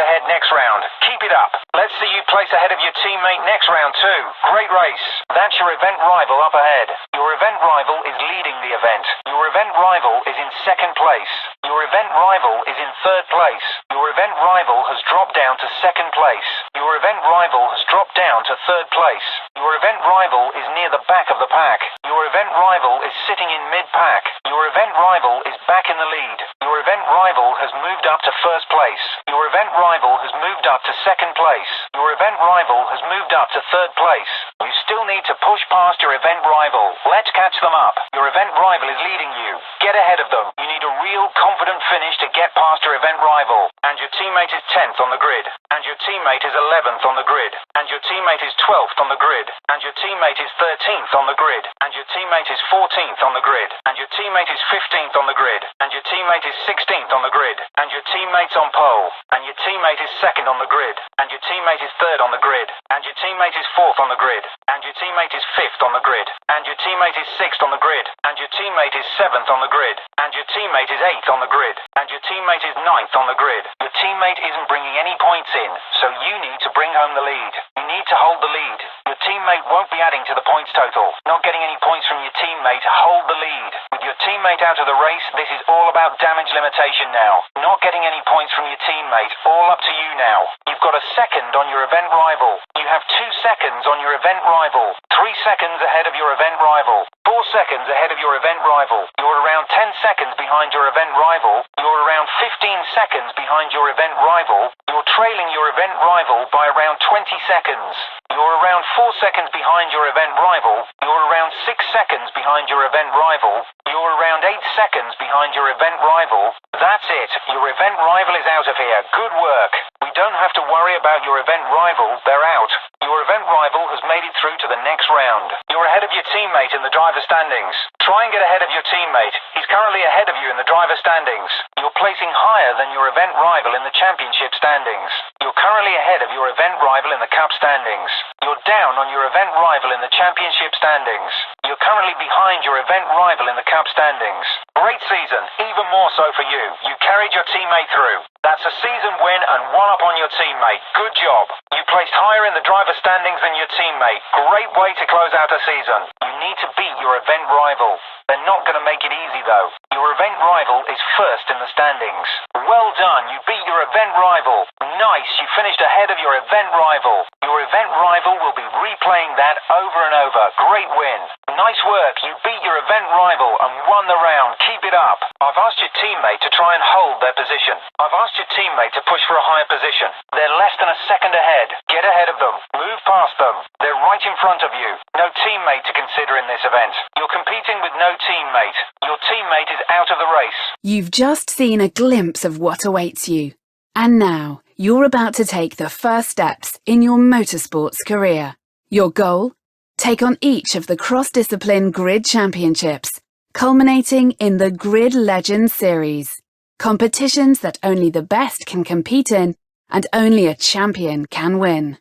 ahead next round. Keep it up. Let's see you place ahead of your teammate next round too. Great race. That's your event rival up ahead. Your event rival is leading the event. Your event rival is in second place. Your event rival is in third place. Your event rival has dropped down to second place. Your event rival has dropped down to third place. Your event rival is near the back of the pack. Your event rival is sitting in mid-pack. Your event rival is back in the lead. Your event rival has moved up to first place. Your event rival has moved up to second place. Your event rival has moved up to third place. You still need to push past your event rival. Let's catch them up. Your event rival is leading you. Get ahead of them. You need a real confident finish to get past your event rival. And your teammate is 10th on the grid. And your teammate is 11th on the grid. And your teammate is 12th on the grid. And your teammate is 13th on the grid. And your teammate is 14th on the grid. And your teammate is 15th on the grid. And your teammate is 16th on the grid. And your teammate's on pole. And your teammate is second on the grid. And your teammate is third on the grid. And your teammate is fourth on the grid. And your teammate is fifth on the grid. And your teammate is sixth on the grid. And your teammate is seventh on the grid. And your teammate is eighth on the grid. And your teammate is ninth on the grid. Your teammate isn't bringing any points in, so you need to bring home the lead. You need to hold the lead. Your teammate won't be adding to the points total. Not getting any points from your teammate, hold the lead. With your teammate out of the race, this is all about damage limitation now. Not getting any points from your teammate, all up to you now. You've got a second on your event rival. You have 2 seconds on your event rival. 3 seconds ahead of your event rival. 4 seconds ahead of your event rival. You're around 10 seconds behind your event rival. You're around 15 seconds behind your event rival. You're trailing your event rival by around 20 seconds. You're around 4 seconds behind your event rival. You're around 6 seconds behind your event rival. You're around 8 seconds behind your event rival. That's it. Your event rival is out of here. Good work. We don't have to worry about your event rival. They're out. Your event rival has made it through to the next round. You're ahead of your teammate in the driver standings. Try and get ahead of your teammate. He's currently ahead of you in the driver standings. You're placing higher than your event rival in the championship standings. You're currently ahead of your event rival in the cup standings. You're down on your event rival in the championship standings. You're currently behind your event rival in the cup standings. Great season, even more so for you. You carried your teammate through. That's a season win and 1 up on your teammate. Good job. You placed higher in the driver standings than your teammate. Great way to close out a season. You need to beat your event rival. They're not going to make it easy though. Your event rival is first in the standings. Well done, you beat your event rival. Nice, you finished ahead of your event rival. Your event rival will be replaying that over and over. Great win. Nice work, you beat your event rival and won the round. Keep it up. I've asked your teammate to try and hold their position. I've asked your teammate to push for a higher position. They're less than a second ahead. Get ahead of them. Move past them. They're right in front of you. No teammate to consider in this event. You're competing with no teammate. Your teammate is out of the race. You've just seen a glimpse of what awaits you. And now, you're about to take the first steps in your motorsports career. Your goal? Take on each of the cross-discipline grid championships, culminating in the Grid Legends Series. Competitions that only the best can compete in, and only a champion can win.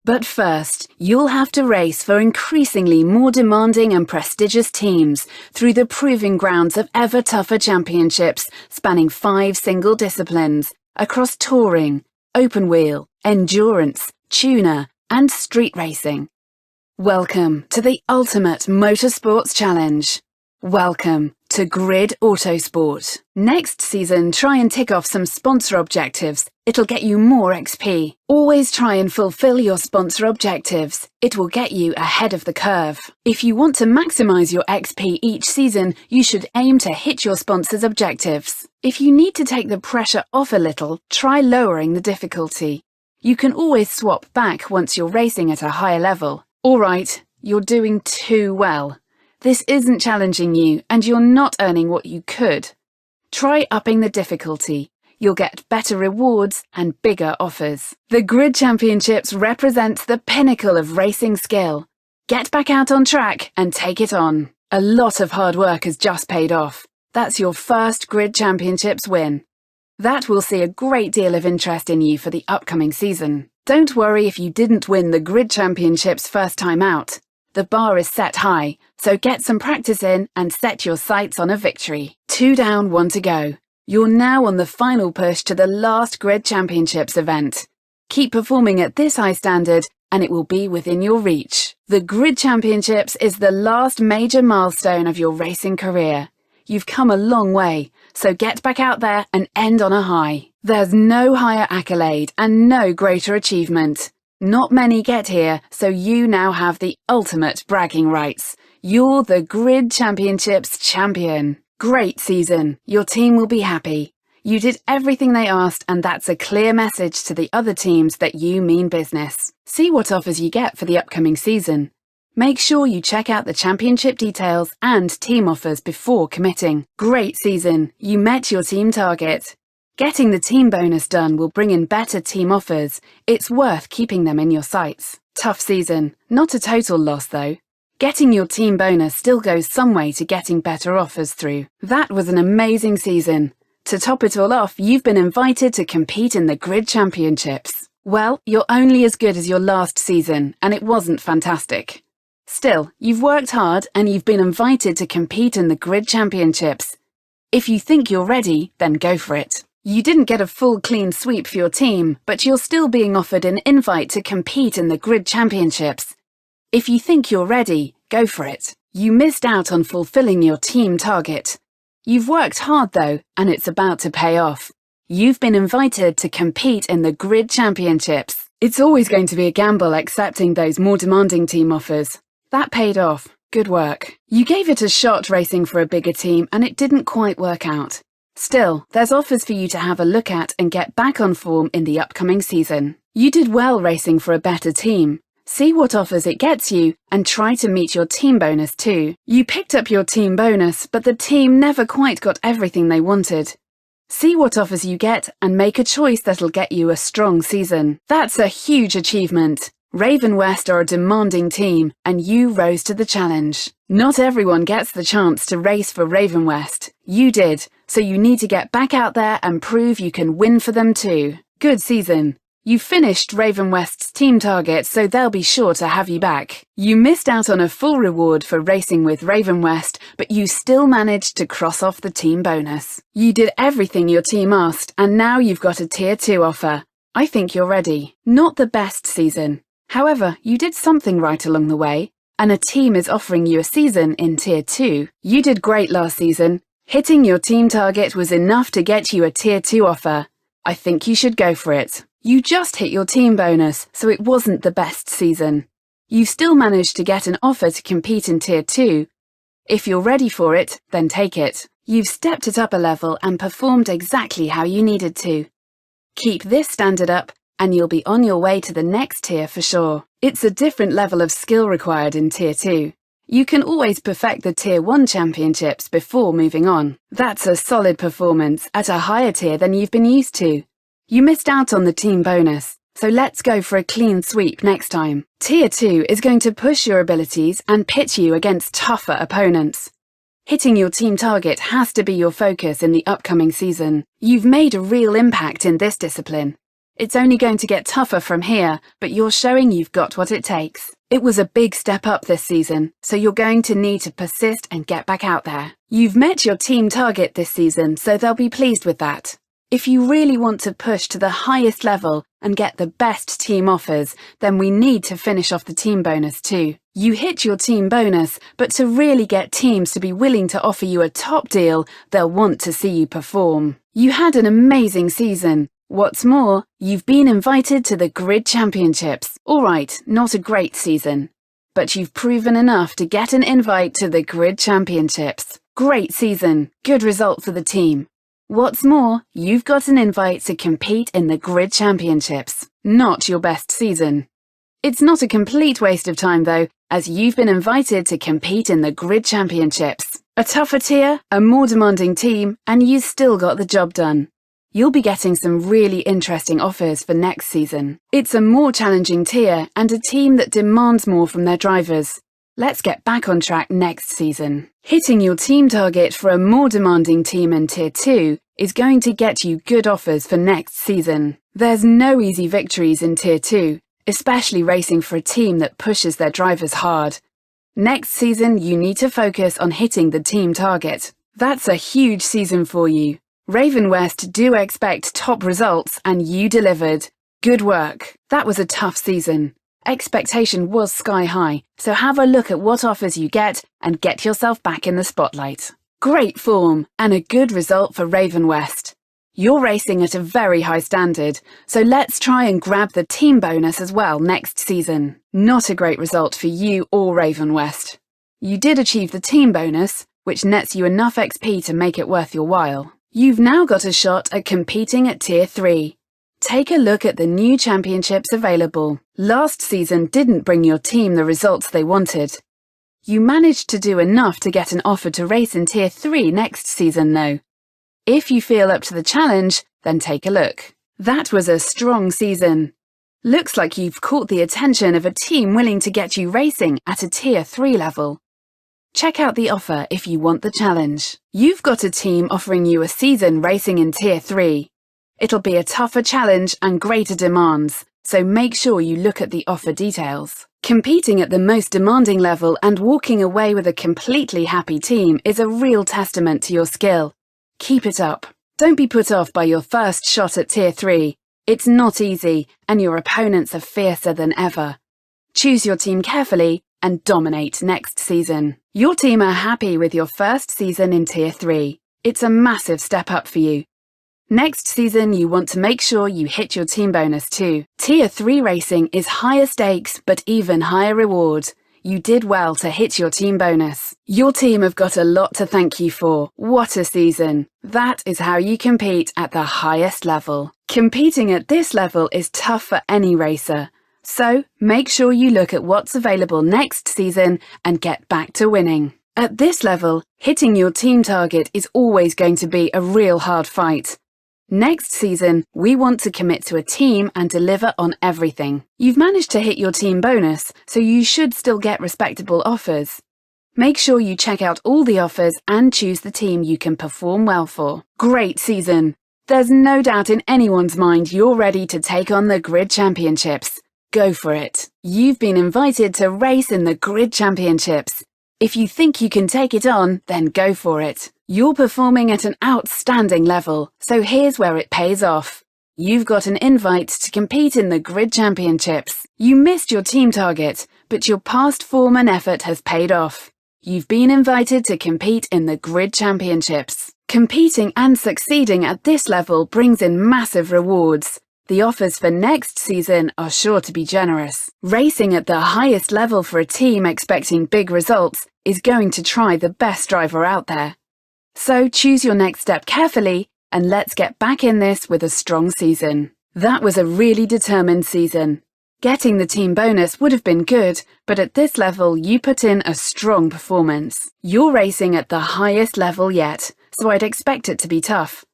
But first, you'll have to race for increasingly more demanding and prestigious teams through the proving grounds of ever tougher championships spanning 5 single disciplines across touring, open wheel, endurance, tuner, and street racing. Welcome to the ultimate motorsports challenge. Welcome to Grid Autosport. Next season, try and tick off some sponsor objectives. It'll get you more XP. Always try and fulfill your sponsor objectives. It will get you ahead of the curve. If you want to maximize your XP each season, you should aim to hit your sponsor's objectives. If you need to take the pressure off a little, try lowering the difficulty. You can always swap back once you're racing at a higher level. Alright, you're doing too well. This isn't challenging you, and you're not earning what you could. Try upping the difficulty. You'll get better rewards and bigger offers. The Grid Championships represents the pinnacle of racing skill. Get back out on track and take it on. A lot of hard work has just paid off. That's your first Grid Championships win. That will see a great deal of interest in you for the upcoming season. Don't worry if you didn't win the Grid Championships first time out. The bar is set high, so get some practice in and set your sights on a victory. 2 down, 1 to go. You're now on the final push to the last Grid Championships event. Keep performing at this high standard and it will be within your reach. The Grid Championships is the last major milestone of your racing career. You've come a long way, so get back out there and end on a high. There's no higher accolade and no greater achievement. Not many get here, so you now have the ultimate bragging rights. You're the Grid Championships champion. Great season. Your team will be happy. You did everything they asked, and that's a clear message to the other teams that you mean business. See what offers you get for the upcoming season. Make sure you check out the championship details and team offers before committing. Great season. You met your team target. Getting the team bonus done will bring in better team offers. It's worth keeping them in your sights. Tough season. Not a total loss though. Getting your team bonus still goes some way to getting better offers through. That was an amazing season. To top it all off, you've been invited to compete in the Grid Championships. Well, you're only as good as your last season, and it wasn't fantastic. Still, you've worked hard and you've been invited to compete in the Grid Championships. If you think you're ready, then go for it. You didn't get a full clean sweep for your team, but you're still being offered an invite to compete in the Grid Championships. If you think you're ready, go for it. You missed out on fulfilling your team target. You've worked hard though, and it's about to pay off. You've been invited to compete in the Grid Championships. It's always going to be a gamble accepting those more demanding team offers. That paid off. Good work. You gave it a shot racing for a bigger team, and it didn't quite work out. Still, there's offers for you to have a look at and get back on form in the upcoming season. You did well racing for a better team. See what offers it gets you and try to meet your team bonus too. You picked up your team bonus, but the team never quite got everything they wanted. See what offers you get and make a choice that'll get you a strong season. That's a huge achievement. Raven West are a demanding team, and you rose to the challenge. Not everyone gets the chance to race for Raven West. You did, so you need to get back out there and prove you can win for them too. Good season. You finished Raven West's team target, so they'll be sure to have you back. You missed out on a full reward for racing with Raven West, but you still managed to cross off the team bonus. You did everything your team asked, and now you've got a Tier 2 offer. I think you're ready. Not the best season. However, you did something right along the way, and a team is offering you a season in Tier 2. You did great last season. Hitting your team target was enough to get you a Tier 2 offer. I think you should go for it. You just hit your team bonus, so it wasn't the best season. You still managed to get an offer to compete in Tier 2. If you're ready for it, then take it. You've stepped it up a level and performed exactly how you needed to. Keep this standard up, and you'll be on your way to the next tier for sure. It's a different level of skill required in Tier 2. You can always perfect the Tier 1 championships before moving on. That's a solid performance at a higher tier than you've been used to. You missed out on the team bonus, so let's go for a clean sweep next time. Tier 2 is going to push your abilities and pit you against tougher opponents. Hitting your team target has to be your focus in the upcoming season. You've made a real impact in this discipline. It's only going to get tougher from here, but you're showing you've got what it takes. It was a big step up this season, so you're going to need to persist and get back out there. You've met your team target this season, so they'll be pleased with that. If you really want to push to the highest level and get the best team offers, then we need to finish off the team bonus too. You hit your team bonus, but to really get teams to be willing to offer you a top deal, they'll want to see you perform. You had an amazing season. What's more, you've been invited to the Grid Championships. All right, not a great season, but you've proven enough to get an invite to the Grid Championships. Great season. Good result for the team. What's more, you've got an invite to compete in the Grid Championships. Not your best season. It's not a complete waste of time though, as you've been invited to compete in the Grid Championships. A tougher tier, a more demanding team, and you still got the job done. You'll be getting some really interesting offers for next season. It's a more challenging tier and a team that demands more from their drivers. Let's get back on track next season. Hitting your team target for a more demanding team in Tier 2 is going to get you good offers for next season. There's no easy victories in Tier 2, especially racing for a team that pushes their drivers hard. Next season, you need to focus on hitting the team target. That's a huge season for you. Raven West do expect top results, and you delivered. Good work. That was a tough season. expectation was sky high, so have a look at what offers you get and get yourself back in the spotlight. Great form and a good result for Raven West. You're racing at a very high standard, so let's try and grab the team bonus as well next season. Not a great result for you or Raven West. You did achieve the team bonus, which nets you enough XP to make it worth your while. You've now got a shot at competing at Tier 3. Take a look at the new championships available. Last season didn't bring your team the results they wanted. You managed to do enough to get an offer to race in Tier 3 next season though. If you feel up to the challenge, then take a look. That was a strong season. Looks like you've caught the attention of a team willing to get you racing at a Tier 3 level. Check out the offer if you want the challenge. You've got a team offering you a season racing in Tier 3. It'll be a tougher challenge and greater demands, so make sure you look at the offer details. Competing at the most demanding level and walking away with a completely happy team is a real testament to your skill. Keep it up. Don't be put off by your first shot at Tier 3. It's not easy, and your opponents are fiercer than ever. Choose your team carefully and dominate next season. Your team are happy with your first season in Tier 3. It's a massive step up for you. Next season, you want to make sure you hit your team bonus too. Tier 3 racing is higher stakes, but even higher reward. You did well to hit your team bonus. Your team have got a lot to thank you for. What a season. That is how you compete at the highest level. Competing at this level is tough for any racer. So, make sure you look at what's available next season and get back to winning. At this level, hitting your team target is always going to be a real hard fight. Next season, we want to commit to a team and deliver on everything. You've managed to hit your team bonus, so you should still get respectable offers. Make sure you check out all the offers and choose the team you can perform well for. Great season! There's no doubt in anyone's mind you're ready to take on the Grid Championships. Go for it. You've been invited to race in the Grid Championships. If you think you can take it on, then go for it. You're performing at an outstanding level, so here's where it pays off. You've got an invite to compete in the Grid Championships. You missed your team target, but your past form and effort has paid off. You've been invited to compete in the Grid Championships. Competing and succeeding at this level brings in massive rewards. The offers for next season are sure to be generous. Racing at the highest level for a team expecting big results is going to try the best driver out there. So choose your next step carefully and let's get back in this with a strong season. That was a really determined season. Getting the team bonus would have been good, but at this level you put in a strong performance. You're racing at the highest level yet, so I'd expect it to be tough.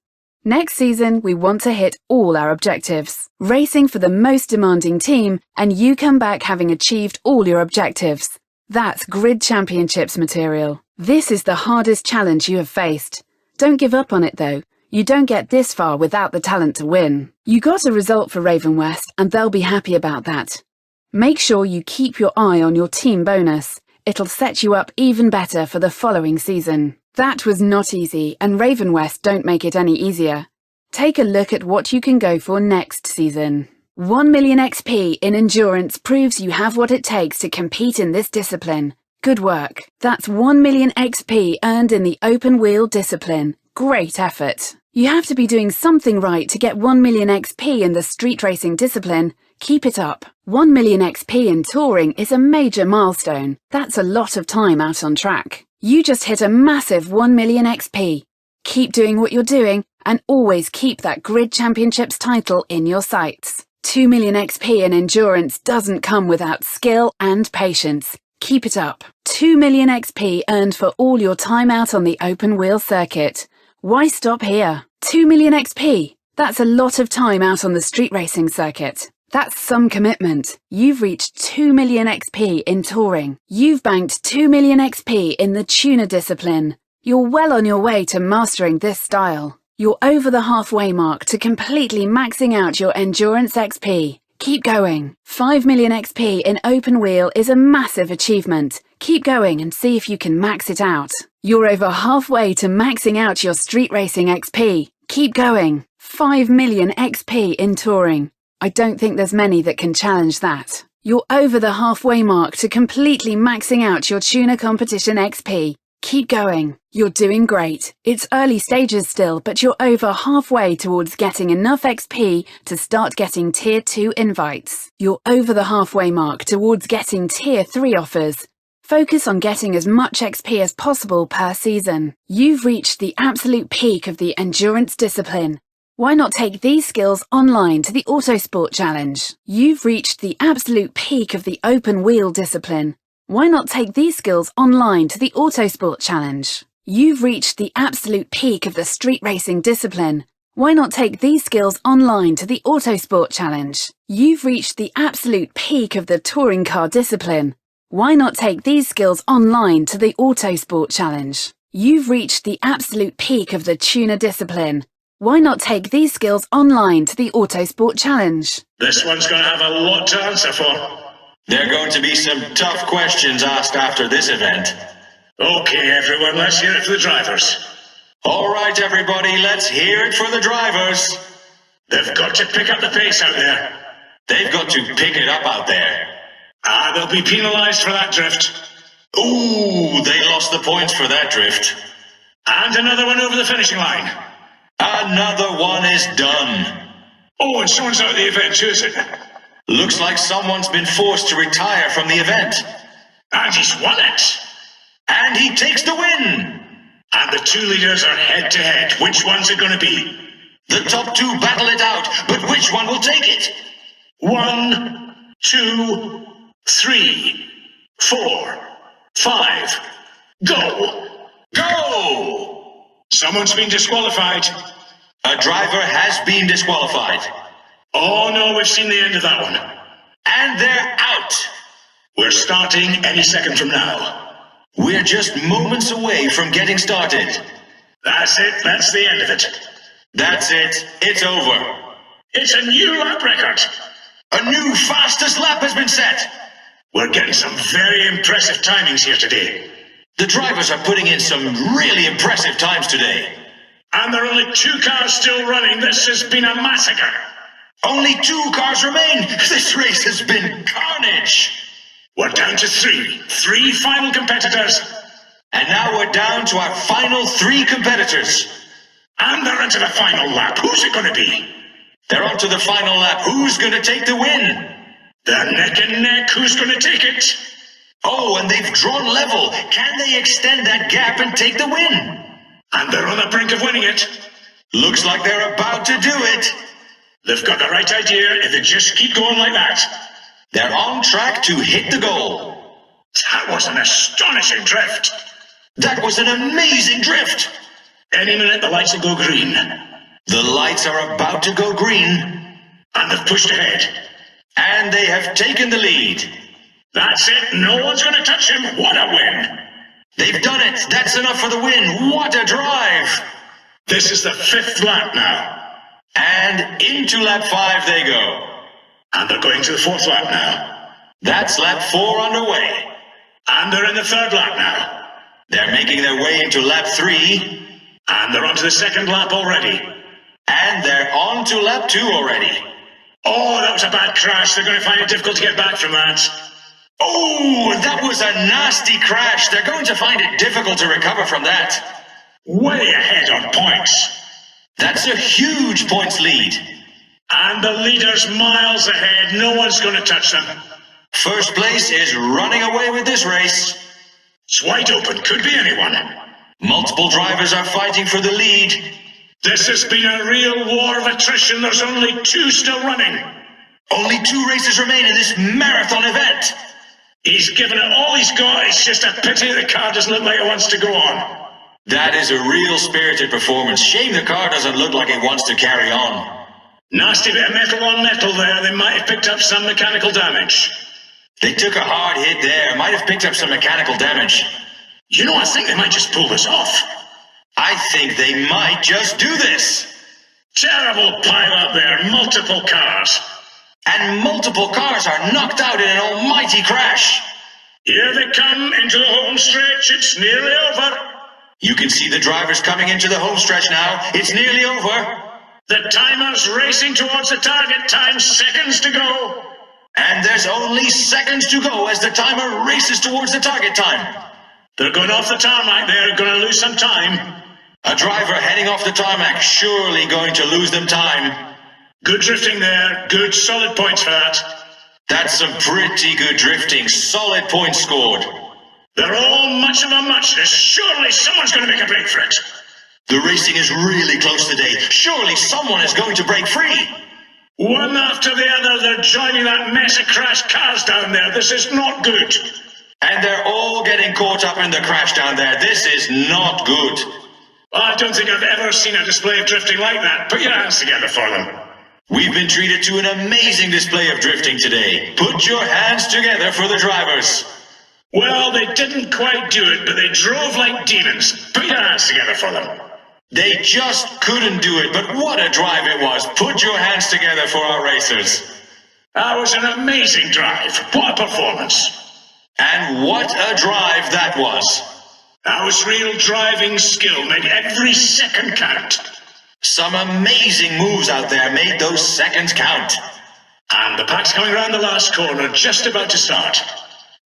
Next season, we want to hit all our objectives. Racing for the most demanding team, and you come back having achieved all your objectives. That's Grid Championships material. This is the hardest challenge you have faced. Don't give up on it though. You don't get this far without the talent to win. You got a result for Raven West, and they'll be happy about that. Make sure you keep your eye on your team bonus. It'll set you up even better for the following season. That was not easy, and Raven West don't make it any easier. Take a look at what you can go for next season. 1 million XP in endurance proves you have what it takes to compete in this discipline. Good work. That's 1 million XP earned in the open wheel discipline. Great effort. You have to be doing something right to get 1 million XP in the street racing discipline. Keep it up. 1 million XP in touring is a major milestone. That's a lot of time out on track. You just hit a massive 1 million XP. Keep doing what you're doing and always keep that Grid Championships title in your sights. 2 million XP in endurance doesn't come without skill and patience. Keep it up. 2 million XP earned for all your time out on the open wheel circuit. Why stop here? 2 million XP. That's a lot of time out on the street racing circuit. That's some commitment. You've reached 2 million XP in touring. You've banked 2 million XP in the tuner discipline. You're well on your way to mastering this style. You're over the halfway mark to completely maxing out your endurance XP. Keep going. 5 million XP in open wheel is a massive achievement. Keep going and see if you can max it out. You're over halfway to maxing out your street racing XP. Keep going. 5 million XP in touring. I don't think there's many that can challenge that. You're over the halfway mark to completely maxing out your tuner competition XP. Keep going. You're doing great. It's early stages still, but you're over halfway towards getting enough XP to start getting Tier 2 invites. You're over the halfway mark towards getting Tier 3 offers. Focus on getting as much XP as possible per season. You've reached the absolute peak of the endurance discipline. Why not take these skills online to the Autosport Challenge? You've reached the absolute peak of the open wheel discipline. Why not take these skills online to the Autosport Challenge? You've reached the absolute peak of the street racing discipline. Why not take these skills online to the Autosport Challenge? You've reached the absolute peak of the touring car discipline. Why not take these skills online to the Autosport Challenge? You've reached the absolute peak of the tuner discipline. Why not take these skills online to the Autosport Challenge? This one's going to have a lot to answer for. There are going to be some tough questions asked after this event. Okay, everyone, let's hear it for the drivers. All right, everybody, let's hear it for the drivers. They've got to pick up the pace out there. They've got to pick it up out there. They'll be penalised for that drift. Ooh, they lost the points for that drift. And another one over the finishing line. Another one is done. Oh, and someone's out of the event. Who is it? Looks like someone's been forced to retire from the event. And he's won it. And he takes the win. And the two leaders are head-to-head. Which one's it going to be? The top two battle it out, but which one will take it? 1, 2, 3, 4, 5. Go! Go! Someone's been disqualified. A driver has been disqualified. Oh no, we've seen the end of that one. And they're out. We're starting any second from now. We're just moments away from getting started. That's it, that's the end of it. That's it, it's over. It's a new lap record. A new fastest lap has been set. We're getting some very impressive timings here today. The drivers are putting in some really impressive times today. And there are only 2 cars still running. This has been a massacre. Only 2 cars remain. This race has been carnage. We're down to 3. 3 final competitors. And now we're down to our final 3 competitors. And they're into the final lap. Who's it going to be? They're on to the final lap. Who's going to take the win? They're neck and neck. Who's going to take it? Oh, and they've drawn level. Can they extend that gap and take the win? And they're on the brink of winning it. Looks like they're about to do it. They've got the right idea if they just keep going like that. They're on track to hit the goal. That was an astonishing drift. That was an amazing drift. Any minute the lights will go green. The lights are about to go green. And they've pushed ahead. And they have taken the lead. That's it. No one's going to touch him. What a win. They've done it. That's enough for the win. What a drive. This is the 5th lap now. And into lap 5 they go. And they're going to the 4th lap now. That's lap 4 underway. And they're in the 3rd lap now. They're making their way into lap 3. And they're on to the 2nd lap already. And they're on to lap 2 already. Oh, that was a bad crash. They're going to find it difficult to get back from that. Oh, that was a nasty crash. They're going to find it difficult to recover from that. Way ahead on points. That's a huge points lead. And the leader's miles ahead. No one's going to touch them. First place is running away with this race. It's wide open. Could be anyone. Multiple drivers are fighting for the lead. This has been a real war of attrition. There's only 2 still running. Only 2 races remain in this marathon event. He's given it all he's got. It's just a pity the car doesn't look like it wants to go on. That is a real spirited performance. Shame the car doesn't look like it wants to carry on. Nasty bit of metal on metal there. They might have picked up some mechanical damage. They took a hard hit there. Might have picked up some mechanical damage. You know, I think they might just pull this off. I think they might just do this. Terrible pile up there. Multiple cars. And multiple cars are knocked out in an almighty crash. Here they come into the home stretch. It's nearly over. You can see the drivers coming into the home stretch now. It's nearly over. The timer's racing towards the target time. Seconds to go. And there's only seconds to go as the timer races towards the target time. They're going off the tarmac. They're going to lose some time. A driver heading off the tarmac, surely going to lose them time. Good drifting there. Good, solid points for that. That's some pretty good drifting. Solid points scored. They're all much of a muchness. Surely someone's going to make a break for it. The racing is really close today. Surely someone is going to break free. One after the other, they're joining that mess of crashed cars down there. This is not good. And they're all getting caught up in the crash down there. This is not good. I don't think I've ever seen a display of drifting like that. Put your hands together for them. We've been treated to an amazing display of drifting today. Put your hands together for the drivers. Well, they didn't quite do it, but they drove like demons. Put your hands together for them. They just couldn't do it, but what a drive it was. Put your hands together for our racers. That was an amazing drive. What a performance. And what a drive that was. That was real driving skill, made every second count. Some amazing moves out there made those seconds count. And the pack's coming around the last corner, just about to start.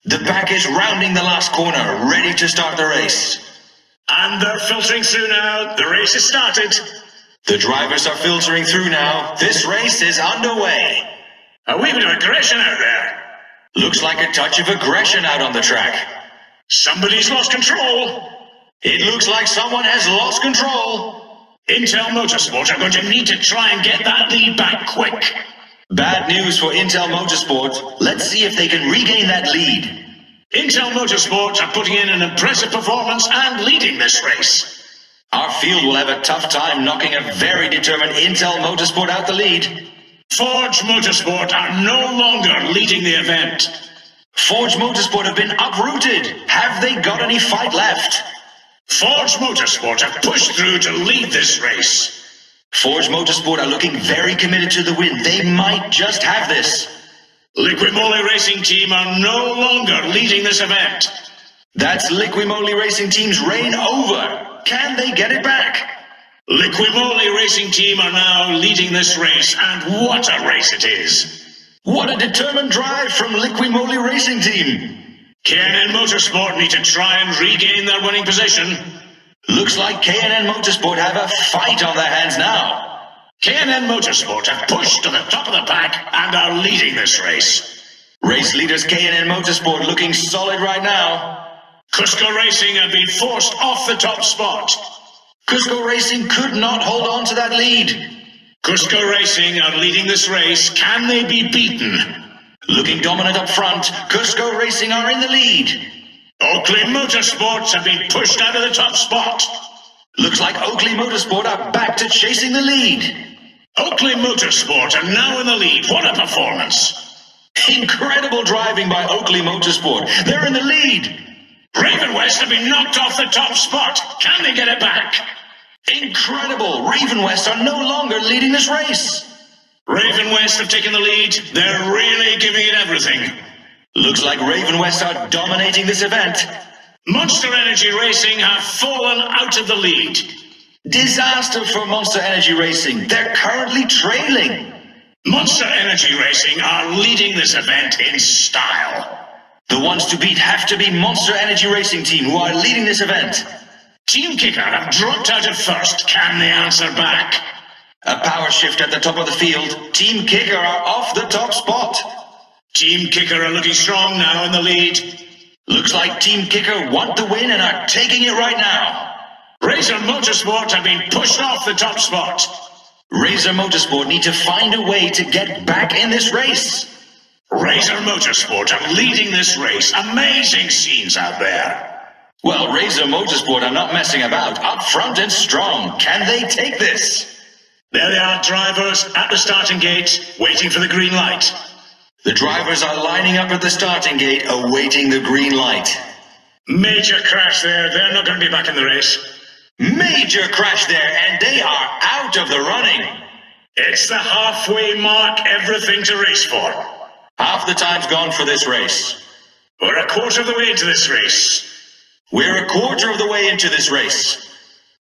The pack is rounding the last corner, ready to start the race. And they're filtering through now. The race has started. The drivers are filtering through now. This race is underway. A wee bit of aggression out there. Looks like a touch of aggression out on the track. Somebody's lost control. It looks like someone has lost control. Intel Motorsport are going to need to try and get that lead back quick. Bad news for Intel Motorsport. Let's see if they can regain that lead. Intel Motorsport are putting in an impressive performance and leading this race. Our field will have a tough time knocking a very determined Intel Motorsport out the lead. Forge Motorsport are no longer leading the event. Forge Motorsport have been uprooted. Have they got any fight left? Forge Motorsport have pushed through to lead this race. Forge Motorsport are looking very committed to the win. They might just have this. Liquimoly Racing Team are no longer leading this event. That's Liquimoly Racing Team's reign over. Can they get it back? Liquimoly Racing Team are now leading this race, and what a race it is. What a determined drive from Liquimoly Racing Team. K&N Motorsport need to try and regain their winning position. Looks like K&N Motorsport have a fight on their hands now. K&N Motorsport have pushed to the top of the pack and are leading this race. Race leaders K&N Motorsport looking solid right now. Cusco Racing have been forced off the top spot. Cusco Racing could not hold on to that lead. Cusco Racing are leading this race. Can they be beaten? Looking dominant up front, Cusco Racing are in the lead. Oakley Motorsports have been pushed out of the top spot. Looks like Oakley Motorsport are back to chasing the lead. Oakley Motorsport are now in the lead. What a performance. Incredible driving by Oakley Motorsport. They're in the lead. Raven West have been knocked off the top spot. Can they get it back? Incredible. Raven West are no longer leading this race. Raven West have taken the lead. They're really giving it everything. Looks like Raven West are dominating this event. Monster Energy Racing have fallen out of the lead. Disaster for Monster Energy Racing. They're currently trailing. Monster Energy Racing are leading this event in style. The ones to beat have to be Monster Energy Racing Team, who are leading this event. Team Kicker have dropped out of first. Can they answer back? A power shift at the top of the field. Team Kicker are off the top spot. Team Kicker are looking strong now in the lead. Looks like Team Kicker want the win and are taking it right now. Razor Motorsport have been pushed off the top spot. Razor Motorsport need to find a way to get back in this race. Razor Motorsport are leading this race. Amazing scenes out there. Well, Razor Motorsport are not messing about. Up front and strong. Can they take this? There they are, drivers at the starting gate, waiting for the green light. The drivers are lining up at the starting gate, awaiting the green light. Major crash there. They're not going to be back in the race. Major crash there, and they are out of the running. It's the halfway mark, everything to race for. Half the time's gone for this race. We're a quarter of the way into this race. We're a quarter of the way into this race.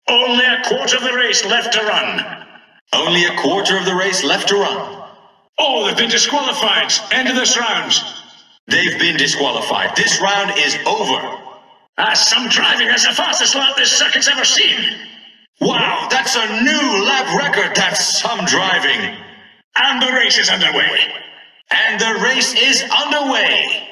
Only a quarter of the race left to run. Only a quarter of the race left to run. Oh, they've been disqualified. End of this round. They've been disqualified. This round is over. That's some driving. That's the fastest lap this circuit's ever seen. Wow, that's a new lap record. That's some driving. And the race is underway. And the race is underway.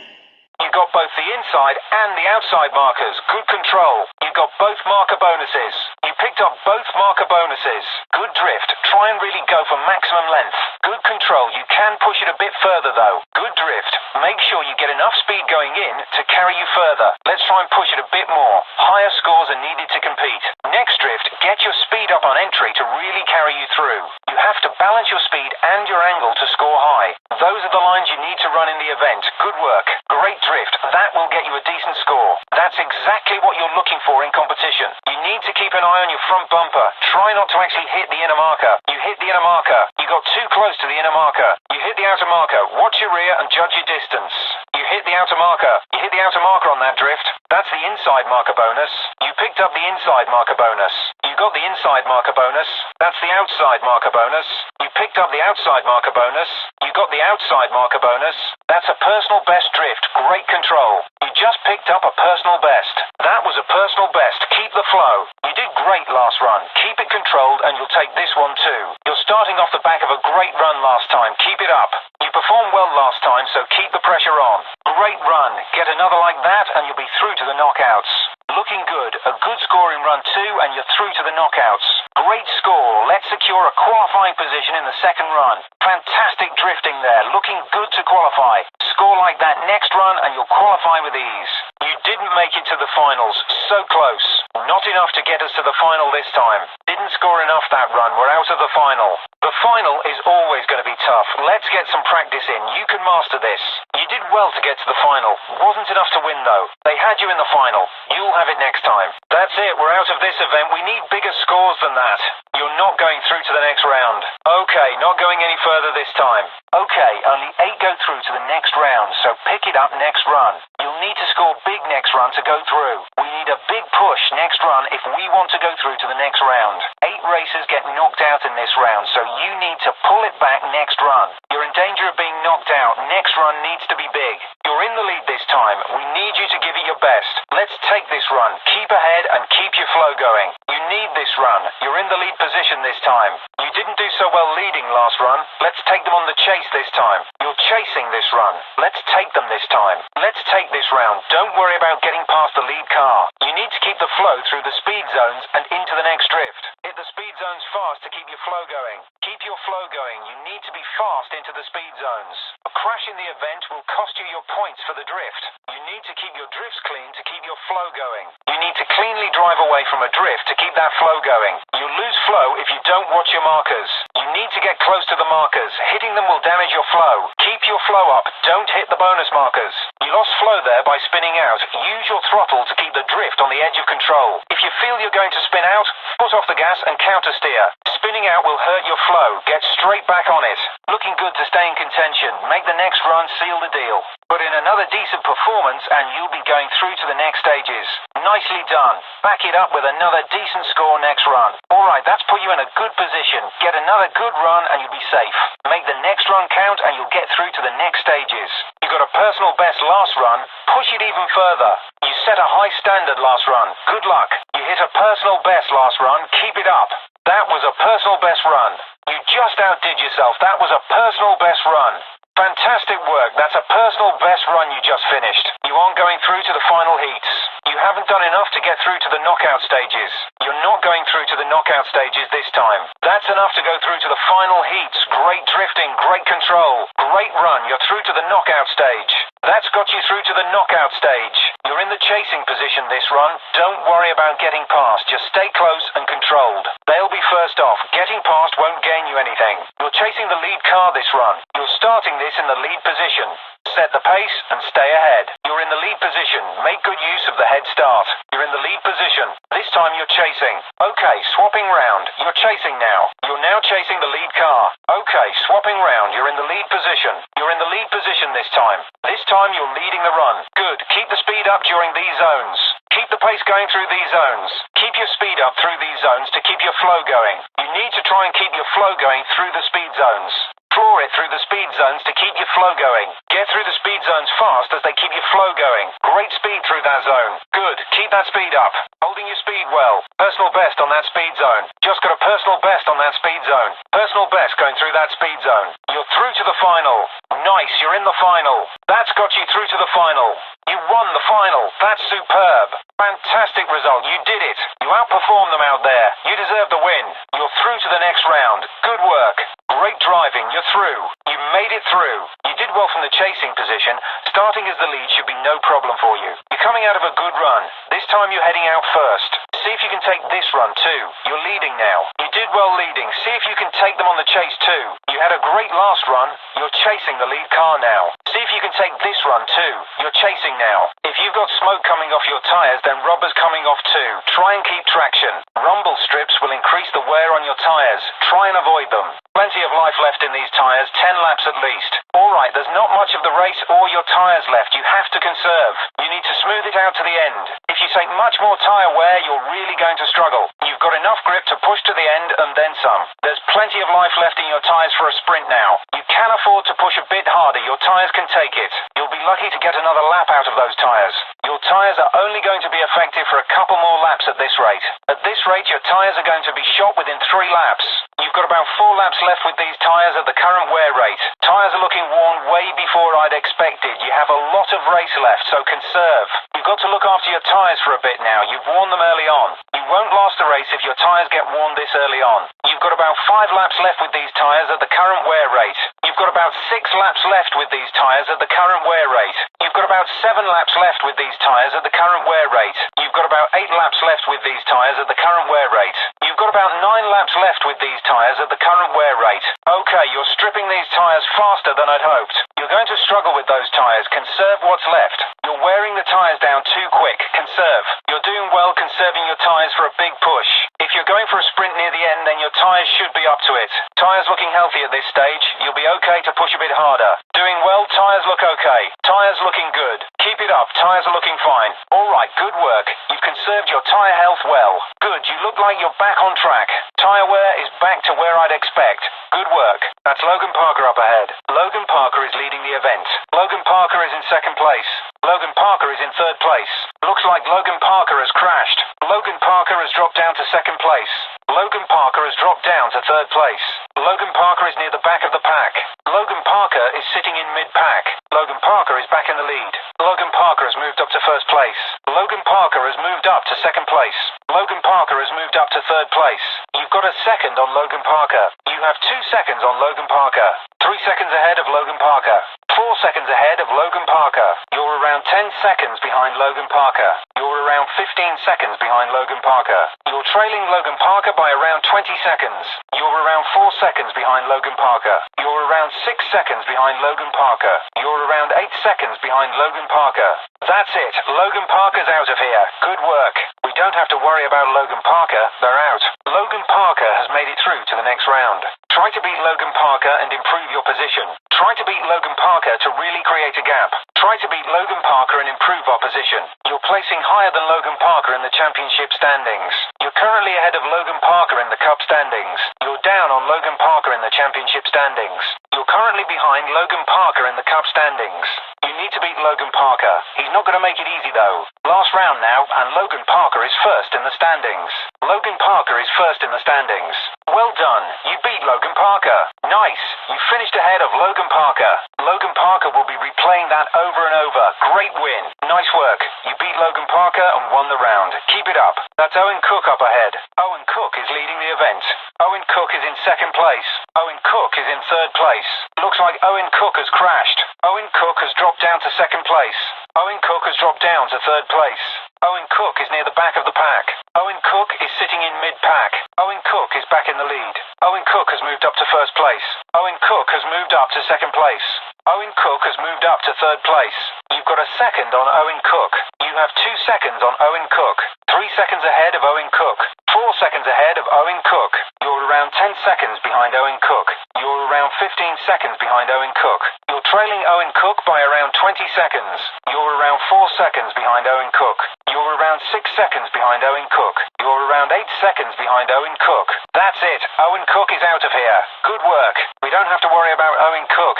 You got both the inside and the outside markers. Good control. You got both marker bonuses. You picked up both marker bonuses. Good drift. Try and really go for maximum length. Good control. You can push it a bit further though. Good drift. Make sure you get enough speed going in to carry you further. Let's try and push it a bit more. Higher scores are needed to compete. Next drift, get your speed up on entry to really carry you through. You have to balance your speed and your angle to score high. Those are the lines you need to run in the event. Good work. Great drift. That will get you a decent score. That's exactly what you're looking for in competition. You need to keep an eye on your front bumper. Try not to actually hit the inner marker. You hit the inner marker. You got too close to the inner marker. You hit the outer marker. Watch your rear and judge your distance. You hit the outer marker. You hit the outer marker on that drift. That's the inside marker bonus. You picked up the inside marker bonus. You got the inside marker bonus. That's the outside marker bonus. You picked up the outside marker bonus. You got the outside marker bonus. That's a personal best drift. Great control. You just picked up a personal best. That was a personal best. Keep the flow. You did great last run. Keep it controlled and you'll take this one too. You're starting off the back of a great run last time. Keep it up. You performed well last time, so keep the pressure on. Great run. Get another like that and you'll be through to the knockouts. Looking good. A good score in run 2 and you're through to the knockouts. Great score. Let's secure a qualifying position in the second run. Fantastic drifting there. Looking good to qualify. Score like that next run and you'll qualify with ease. You didn't make it to the finals. So close. Not enough to get us to the final this time. Didn't score enough that run. We're out of the final. The final is always going to be tough. Let's get some practice in. You can master this. You did well to get to the final. Wasn't enough to win though. They had you in the final. You'll have it next time. That's it. We're out of this event. We need bigger scores than that. You're not going through to the next round. Okay, not going any further this time. Okay, only 8 go through to the next round, so pick it up next run. You'll need to score big next run to go through. We need a big push next run if we want to go through to the next round. 8 racers get knocked out in this round, so you need to pull it back next run. You're in danger of being knocked out. Next run needs to be big. You're in the lead this time. We need you to give it your best. Let's take this run. Keep ahead and keep your flow going. You need this run. You're in the lead position this time. You didn't do so well leading last run. Let's take them on the chase this time. You're chasing this run. Let's take them this time. Let's take this round. Don't worry about getting past the lead car. You need to keep the flow through the speed zones and into the next drift. Hit the speed zones fast to keep your flow going. Keep your flow going. You need to be fast into the speed zones. A crash in the event will cost you your points for the drift. You need to keep your drifts clean to keep your flow going. You need to cleanly drive away from a drift to keep that flow going. You'll lose flow if you don't watch your markers. You need to get close to the markers. Hitting them will damage your flow. Keep your flow up. Don't hit the bonus markers. You lost flow there by spinning out. Use your throttle to keep the drift on the edge of control. If you feel you're going to spin out, foot off the gas and counter steer. Spinning out will hurt your flow. Get straight back on it. Looking good to stay in contention. Make the next run seal the deal. Put in another decent performance and you'll be going through to the next stages. Nicely done. Back it up with another decent score next run. Alright, that's put you in a good position. Get another good run and you'll be safe. Make the next run count and you'll get through to the next stages. You got a personal best last run. Push it even further. You set a high standard last run. Good luck. You hit a personal best last run. Keep it up. That was a personal best run. You just outdid yourself. That was a personal best run. Fantastic work. That's a personal best run you just finished. You aren't going through to the final heats. You haven't done enough to get through to the knockout stages. You're not going through to the knockout stages this time. That's enough to go through to the final heats. Great drifting, great control. Great run. You're through to the knockout stage. That's got you through to the knockout stage. You're in the chasing position this run. Don't worry about getting past. Just stay close and controlled. They'll be first off. Getting past won't gain you anything. You're chasing the lead car this run. You're starting this in the lead position. Set the pace and stay ahead. You're in the lead position. Make good use of the head start. You're in the lead position. This time you're chasing. Okay, swapping round. You're chasing now. You're now chasing the lead car. Okay, swapping round. You're in the lead position. You're in the lead position this time. This time you're leading the run. Good. Keep the speed up during these zones. Keep the pace going through these zones. Keep your speed up through these zones to keep your flow going. You need to try and keep your flow going through the speed zones. Floor it through the speed speed zones to keep your flow going. Get through the speed zones fast as they keep your flow going. Great speed through that zone. Good. Keep that speed up. Holding your speed well. Personal best on that speed zone. Just got a personal best on that speed zone. Personal best going through that speed zone. You're through to the final. Nice, you're in the final. That's got you through to the final. You won the final. That's superb. Fantastic result. You did it. You outperformed them out there. You deserve the win. You're through to the next round. Good work. Great driving. You're through. You made it through. You did well from the chasing position. Starting as the lead should be no problem for you. You're coming out of a good run. This time you're heading out first. See if you can take this run too. You're leading now. You did well leading. See if you can take them on the chase too. You had a great last run. You're chasing the lead car now. See if you can take this run too. You're chasing now. If you've got smoke coming off your tyres, then rubber's coming off too. Try and keep traction. Rumble strips will increase the wear on your tyres. Try and avoid them. Plenty of life left in these tyres, 10 laps at least. Alright, there's not much of the race or your tyres left. You have to conserve. You need to smooth it out to the end. If you take much more tyre wear, you're really going to struggle. You've got enough grip to push to the end and then some. There's plenty of life left in your tyres for a sprint now. You can afford to push a bit harder. Your tyres can take it. You'll be lucky to get another lap out of those tyres. Your tyres are only going to be effective for a couple more laps at this rate. At this rate, your tyres are going to be shot within 3 laps. You've got about 4 laps left with these tyres at the current wear rate. Tyres are looking worn way before I'd expected. You have a lot of race left, so conserve. You've got to look after your tyres for a bit now. You've worn them early on. You won't last the race if your tyres get worn this early on. You've got about 5 laps left with these tyres at the current wear rate. You've got about 6 laps left with these tyres at the current wear rate. You've got about 7 laps left with these tyres at the current wear rate. You've got about 8 laps left with these tyres at the current wear rate. You've got about 9 laps left with these tyres at the current wear rate. Okay, you're stripping these tyres faster than I'd hoped. You're going to struggle with those tyres. Conserve what's left. You're wearing the tyres down too quick. Conserve. You're doing well conserving your tyres for a big push. If you're going for a sprint near the end, then your tyres should be up to it. Tyres looking healthy at this stage. You'll be okay to push a bit harder. Doing well, tyres look okay. Tyres looking good. Keep it up. Tyres are looking fine. Alright, good work. You've conserved your tyre health well. Good, you look like you're back on track. Tyre wear is back to where I'd expect. Good work. That's Logan Parker up ahead. Logan Parker is leading the event. Logan Parker is in second place. Logan Parker is in third place. Looks like Logan Parker has crashed. Logan Parker has dropped down to second place. Logan Parker has dropped down to third place. Logan Parker is near the back of the pack. Logan Parker is sitting in mid-pack. Logan Parker is back in the lead. Logan Parker has moved up to first place. Logan Parker has moved up to second place. Logan Parker has moved up to third place. You've got a second on Logan Parker. You have 2 seconds on Logan Parker. 3 seconds ahead of Logan Parker. 4 seconds ahead of Logan Parker. You're around 10 seconds behind Logan Parker. You're around 15 seconds behind Logan Parker. You're trailing Logan Parker by around 20 seconds. You're around 4 seconds behind Logan Parker. You're around 6 seconds behind Logan Parker. You're around 8 seconds behind Logan Parker. That's it. Logan Parker's out of here. Good work. We don't have to worry about Logan Parker. They're out. Logan Parker has made it through to the next round. Try to beat Logan Parker and improve your position. Try to beat Logan Parker to really create a gap. Try to beat Logan Parker and improve our position. You're placing higher than Logan Parker in the championship standings. You're currently ahead of Logan Parker in the Cup standings. You're down on Logan Parker in the championship standings. You're currently behind Logan Parker in the Cup standings. You need to beat Logan Parker. He's not going to make it easy though. Last round now, and Logan Parker is first in the standings. Logan Parker is first in the standings. Well done. You beat Logan Parker. Nice. You finished ahead of Logan Parker. Logan Parker will be replaying that over and over. Great win. Nice work. You beat Logan Parker and won the round. Keep it up. That's Owen Cook up ahead. Owen Cook is leading the event. Owen Cook is in second place. Owen Cook is in third place. Looks like Owen Cook has crashed. Owen Cook has dropped down to second place. Owen Cook has dropped down to third place. Owen Cook is near the back of the pack. Owen Cook is sitting in mid-pack. Owen Cook is back in the lead. Owen Cook has moved up to first place. Owen Cook has moved up to second place. Owen Cook has moved up to third place. You've got a second on Owen Cook. You have 2 seconds on Owen Cook. 3 seconds ahead of Owen Cook. 4 seconds ahead of Owen Cook. You're around 10 seconds behind Owen Cook. You're around 15 seconds behind Owen Cook. You're trailing Owen Cook by around 20 seconds. You're around 4 seconds behind Owen Cook. You're around 6 seconds behind Owen Cook. You're around 8 seconds behind Owen Cook. That's it. Owen Cook is out of here. Good work. We don't have to worry about Owen Cook.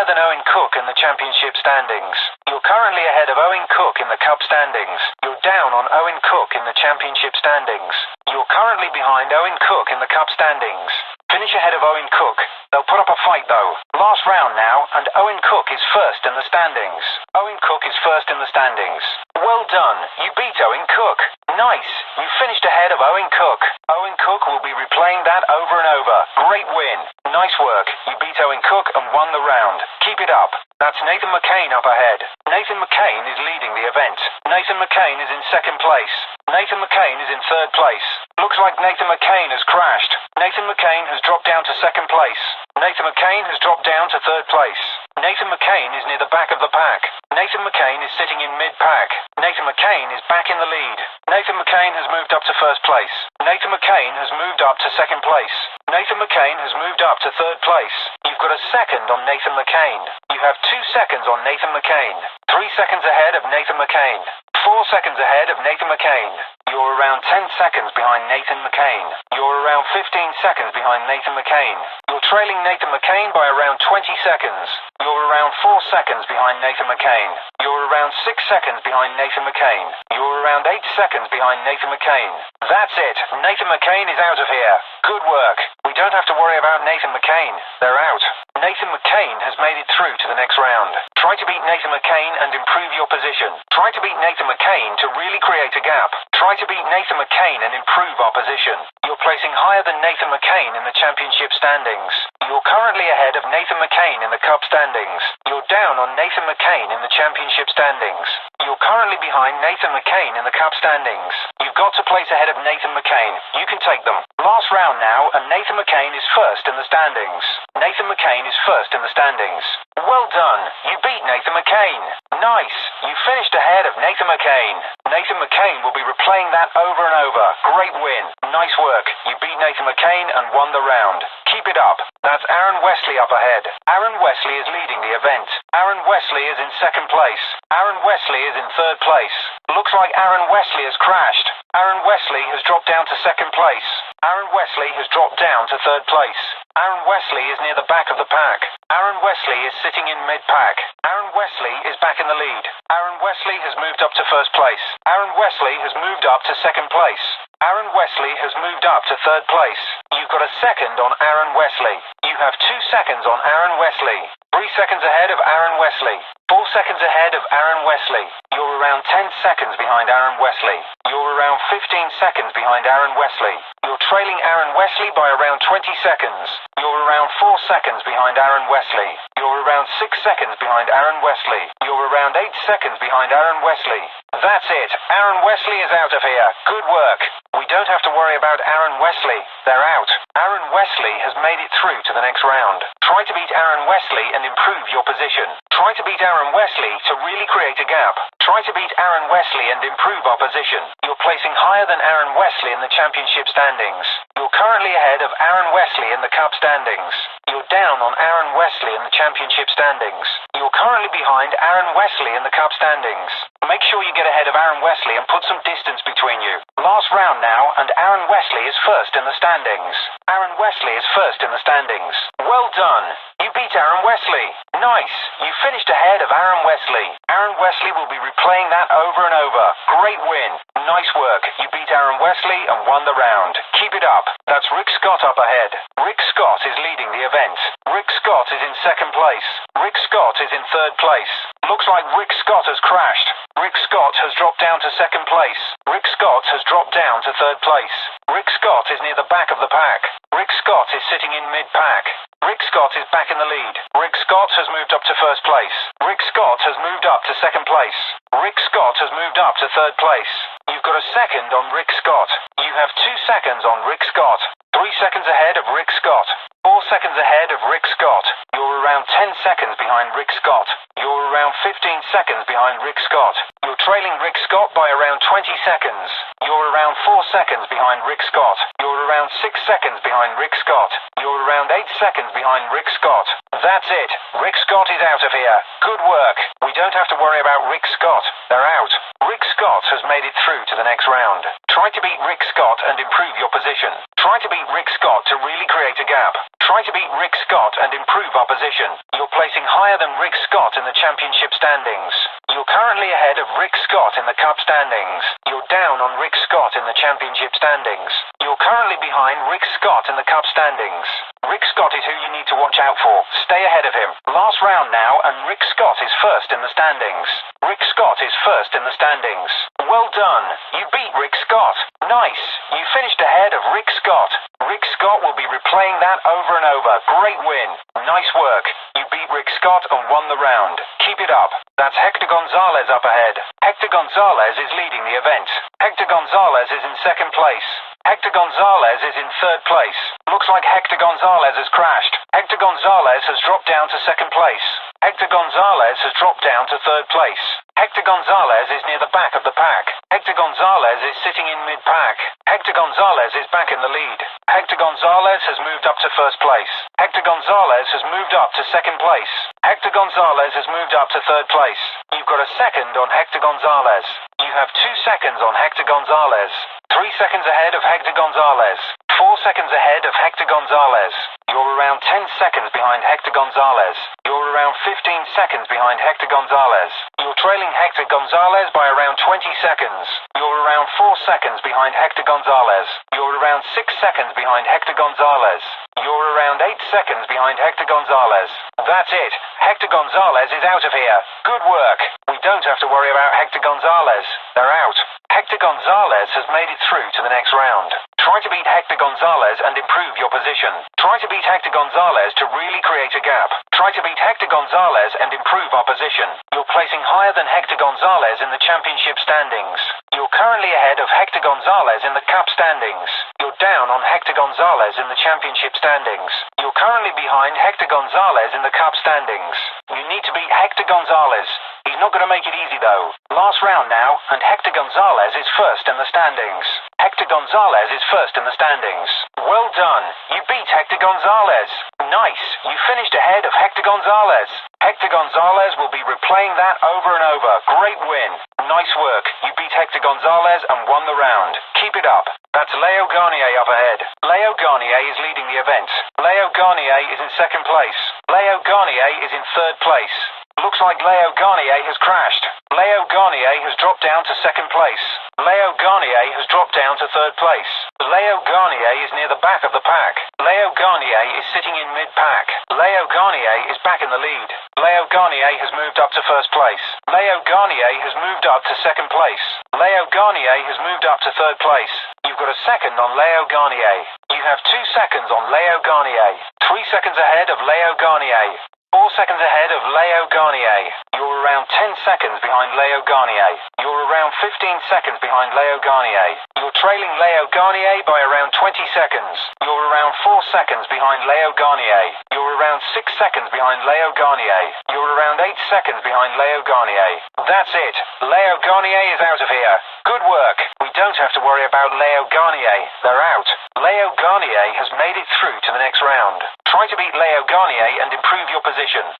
higher than Owen Cook in the championship standings. You're currently ahead of Owen Cook in the Cup standings. You're down on Owen Cook in the championship standings. You're currently behind Owen Cook in the Cup standings. Finish ahead of Owen Cook. They'll put up a fight though. Last round now, and Owen Cook is first in the standings. Owen Cook is first in the standings. Well done. You beat Owen Cook. Nice. You finished ahead of Owen Cook. Owen Cook will be replaying that over and over. Great win. Nice work. You beat Owen Cook and won the round. Keep it up. That's Nathan McCain up ahead. Nathan McCain is leading the event. Nathan McCain is in second place. Nathan McCain is in third place. Looks like Nathan McCain has crashed. Nathan McCain has dropped down to second place. Nathan McCain has dropped down to third place. Nathan McCain is near the back of the pack. Nathan McCain is sitting in mid-pack. Nathan McCain is back in the lead. Nathan McCain has moved up to first place. Nathan McCain has moved up to second place. Nathan McCain has moved up to third place. You've got a second on Nathan McCain. You have 2 seconds on Nathan McCain. 3 seconds ahead of Nathan McCain. 4 seconds ahead of Nathan McCain. You're around 10 seconds behind Nathan McCain. You're around 15 seconds behind Nathan McCain. You're trailing Nathan McCain by around 20 seconds. You're around 4 seconds behind Nathan McCain. You're around 6 seconds behind Nathan McCain. You're around 8 seconds behind Nathan McCain. That's it. Nathan McCain is out of here. Good work. We don't have to worry about Nathan McCain. They're out. Nathan McCain has made it through to the next round. Try to beat Nathan McCain and improve your position. Try to beat Nathan McCain to really create a gap. Try to beat Nathan McCain and improve our position. You're placing higher than Nathan McCain in the championship standings. You're currently ahead of Nathan McCain in the Cup standings. You're down on Nathan McCain in the championship standings. You're currently behind Nathan McCain in the Cup standings. You've got to place ahead of Nathan McCain. You can take them. Last round now, and Nathan McCain is first in the standings. Nathan McCain is first in the standings. Well done. You beat Nathan McCain. Nice. You finished ahead of Nathan McCain. Nathan McCain will be replaying that over and over. Great win. Nice work. You beat Nathan McCain and won the round. Keep it up. That's Aaron Wesley up ahead. Aaron Wesley is leading the event. Aaron Wesley is in second place. Aaron Wesley is in third place. Looks like Aaron Wesley has crashed. Aaron Wesley has dropped down to second place. Aaron Wesley has dropped down to third place. Aaron Wesley is near the back of the pack. Aaron Wesley is sitting in mid-pack. Aaron Wesley is back in the lead. Aaron Wesley has moved up to first place. Aaron Wesley has moved up to second place. Aaron Wesley has moved up to third place. You've got a second on Aaron Wesley. You have 2 seconds on Aaron Wesley. 3 seconds ahead of Aaron Wesley. 4 seconds ahead of Aaron Wesley. You're around 10 seconds behind Aaron Wesley. You're around 15 seconds behind Aaron Wesley. You're trailing Aaron Wesley by around 20 seconds. You're around 4 seconds behind Aaron Wesley. You're around 6 seconds behind Aaron Wesley. You're around 8 seconds behind Aaron Wesley. That's it. Aaron Wesley is out of here. Good work. We don't have to worry about Aaron Wesley. They're out. Aaron Wesley has made it through to the next round. Try to beat Aaron Wesley and improve your position. Try to beat Aaron Wesley to really create a gap. Try to beat Aaron Wesley and improve our position. You're placing higher than Aaron Wesley in the championship standings. You're currently ahead of Aaron Wesley in the Cup standings. You're down on Aaron Wesley in the championship standings. You're currently behind Aaron Wesley in the Cup standings. Make sure you get ahead of Aaron Wesley and put some distance between you. Last round now, and Aaron Wesley is first in the standings. Aaron Wesley is first in the standings. Well done. You beat Aaron Wesley. Nice. You finished ahead of Aaron Wesley. Aaron Wesley will be replaying that over and over. Great win. Nice work. You beat Aaron Wesley and won the round. Keep it up. That's Rick Scott up ahead. Rick Scott is leading the event. Rick Scott is in second place. Rick Scott is in third place. Looks like Rick Scott has crashed. Rick Scott has dropped down to second place. Rick Scott has dropped down to third place. Rick Scott is near the back of the pack. Rick Scott is sitting in mid-pack. Rick Scott is back in the lead. Rick Scott has moved up to first place. Rick Scott has moved up to second place. Rick Scott has moved up to third place. You've got a second on Rick Scott. You have 2 seconds on Rick Scott. 3 seconds ahead of Rick Scott. 4 seconds ahead of Rick Scott. You're around 10 seconds behind Rick Scott. You're around 15 seconds behind Rick Scott. You're trailing Rick Scott by around 20 seconds. You're around 4 seconds behind Rick Scott. You're around 6 seconds behind Rick Scott. You're around 8 seconds behind Rick Scott. That's it. Rick Scott is out of here. Good work. We don't have to worry about Rick Scott. They're out. Rick Scott has made it through to the next round. Try to beat Rick Scott and improve your position. Try to beat Rick Scott to really create a gap. Try to beat Rick Scott and improve our opposition. You're placing higher than Rick Scott in the championship standings. You're currently ahead of Rick Scott in the Cup standings. You're down on Rick Scott in the championship standings. You're currently behind Rick Scott in the Cup standings. Rick Scott is who you need to watch out for. Stay ahead of him. Last round now, and Rick Scott is first in the standings. Rick Scott is first in the standings. Well done. You beat Rick Scott. Nice. You finished ahead of Rick Scott. Rick Scott will be replaying that over and over. Great win. Nice work. You beat Rick Scott and won the round. Keep it up. That's Hector Gonzalez up ahead. Hector Gonzalez is leading the event. Hector Gonzalez is in second place. Hector Gonzalez is in third place. Looks like Hector Gonzalez has crashed. Hector Gonzalez has dropped down to second place. Hector Gonzalez has dropped down to third place. Hector Gonzalez is near the back of the pack. Hector Gonzalez is sitting in mid-pack. Hector Gonzalez is back in the lead. Hector Gonzalez has moved up to first place. Hector Gonzalez has moved up to second place. Hector Gonzalez has moved up to third place. You've got a second on Hector Gonzalez. You have 2 seconds on Hector Gonzalez. 3 seconds ahead of Hector Gonzalez. 4 seconds ahead of Hector Gonzalez. You're around 10 seconds behind Hector Gonzalez. You're around 15 seconds behind Hector Gonzalez. You're trailing Hector Gonzalez by around 20 seconds. You're around 4 seconds behind Hector Gonzalez. You're around 6 seconds behind Hector Gonzalez. You're around 8 seconds behind Hector Gonzalez. That's it. Hector Gonzalez is out of here. Good work. We don't have to worry about Hector Gonzalez. They're out. Hector Gonzalez has made it through to the next round. Try to beat Hector Gonzalez and improve your position. Try to beat Hector Gonzalez to really create a gap. Try to beat Hector Gonzalez and improve our position. You're placing higher than Hector Gonzalez in the championship standings. You're currently ahead of Hector Gonzalez in the Cup standings. You're down on Hector Gonzalez in the championship standings. You're currently behind Hector Gonzalez in the Cup standings. You need to beat Hector Gonzalez. He's not going to make it easy though. Last round now, and Hector Gonzalez is first in the standings. Hector Gonzalez is first in the standings. Well done. You beat Hector Gonzalez. Nice. You finished ahead of Hector Gonzalez. Hector Gonzalez will be replaying that over and over. Great win. Nice work. You beat Hector Gonzalez and won the round. Keep it up. That's Leo Garnier up ahead. Leo Garnier is leading the event. Leo Garnier is in second place. Leo Garnier is in third place. Looks like Leo Garnier has crashed. Leo Garnier has dropped down to second place. Leo Garnier has dropped down to third place. Leo Garnier is near the back of the pack. Leo Garnier is sitting in mid-pack. Leo Garnier is back in the lead. Leo Garnier has moved up to first place. Leo Garnier has moved up to second place. Leo Garnier has moved up to third place. You've got a second on Leo Garnier. You have 2 seconds on Leo Garnier. 3 seconds ahead of Leo Garnier. 4 seconds ahead of Leo Garnier. You're around 10 seconds behind Leo Garnier. You're around 15 seconds behind Leo Garnier. You're trailing Leo Garnier by around 20 seconds. You're around 4 seconds behind Leo Garnier. You're around 6 seconds behind Leo Garnier. You're around 8 seconds behind Leo Garnier. That's it. Leo Garnier is out of here. Good work. We don't have to worry about Leo Garnier. They're out. Leo Garnier has made it through to the next round. Try to beat Leo Garnier and improve your position.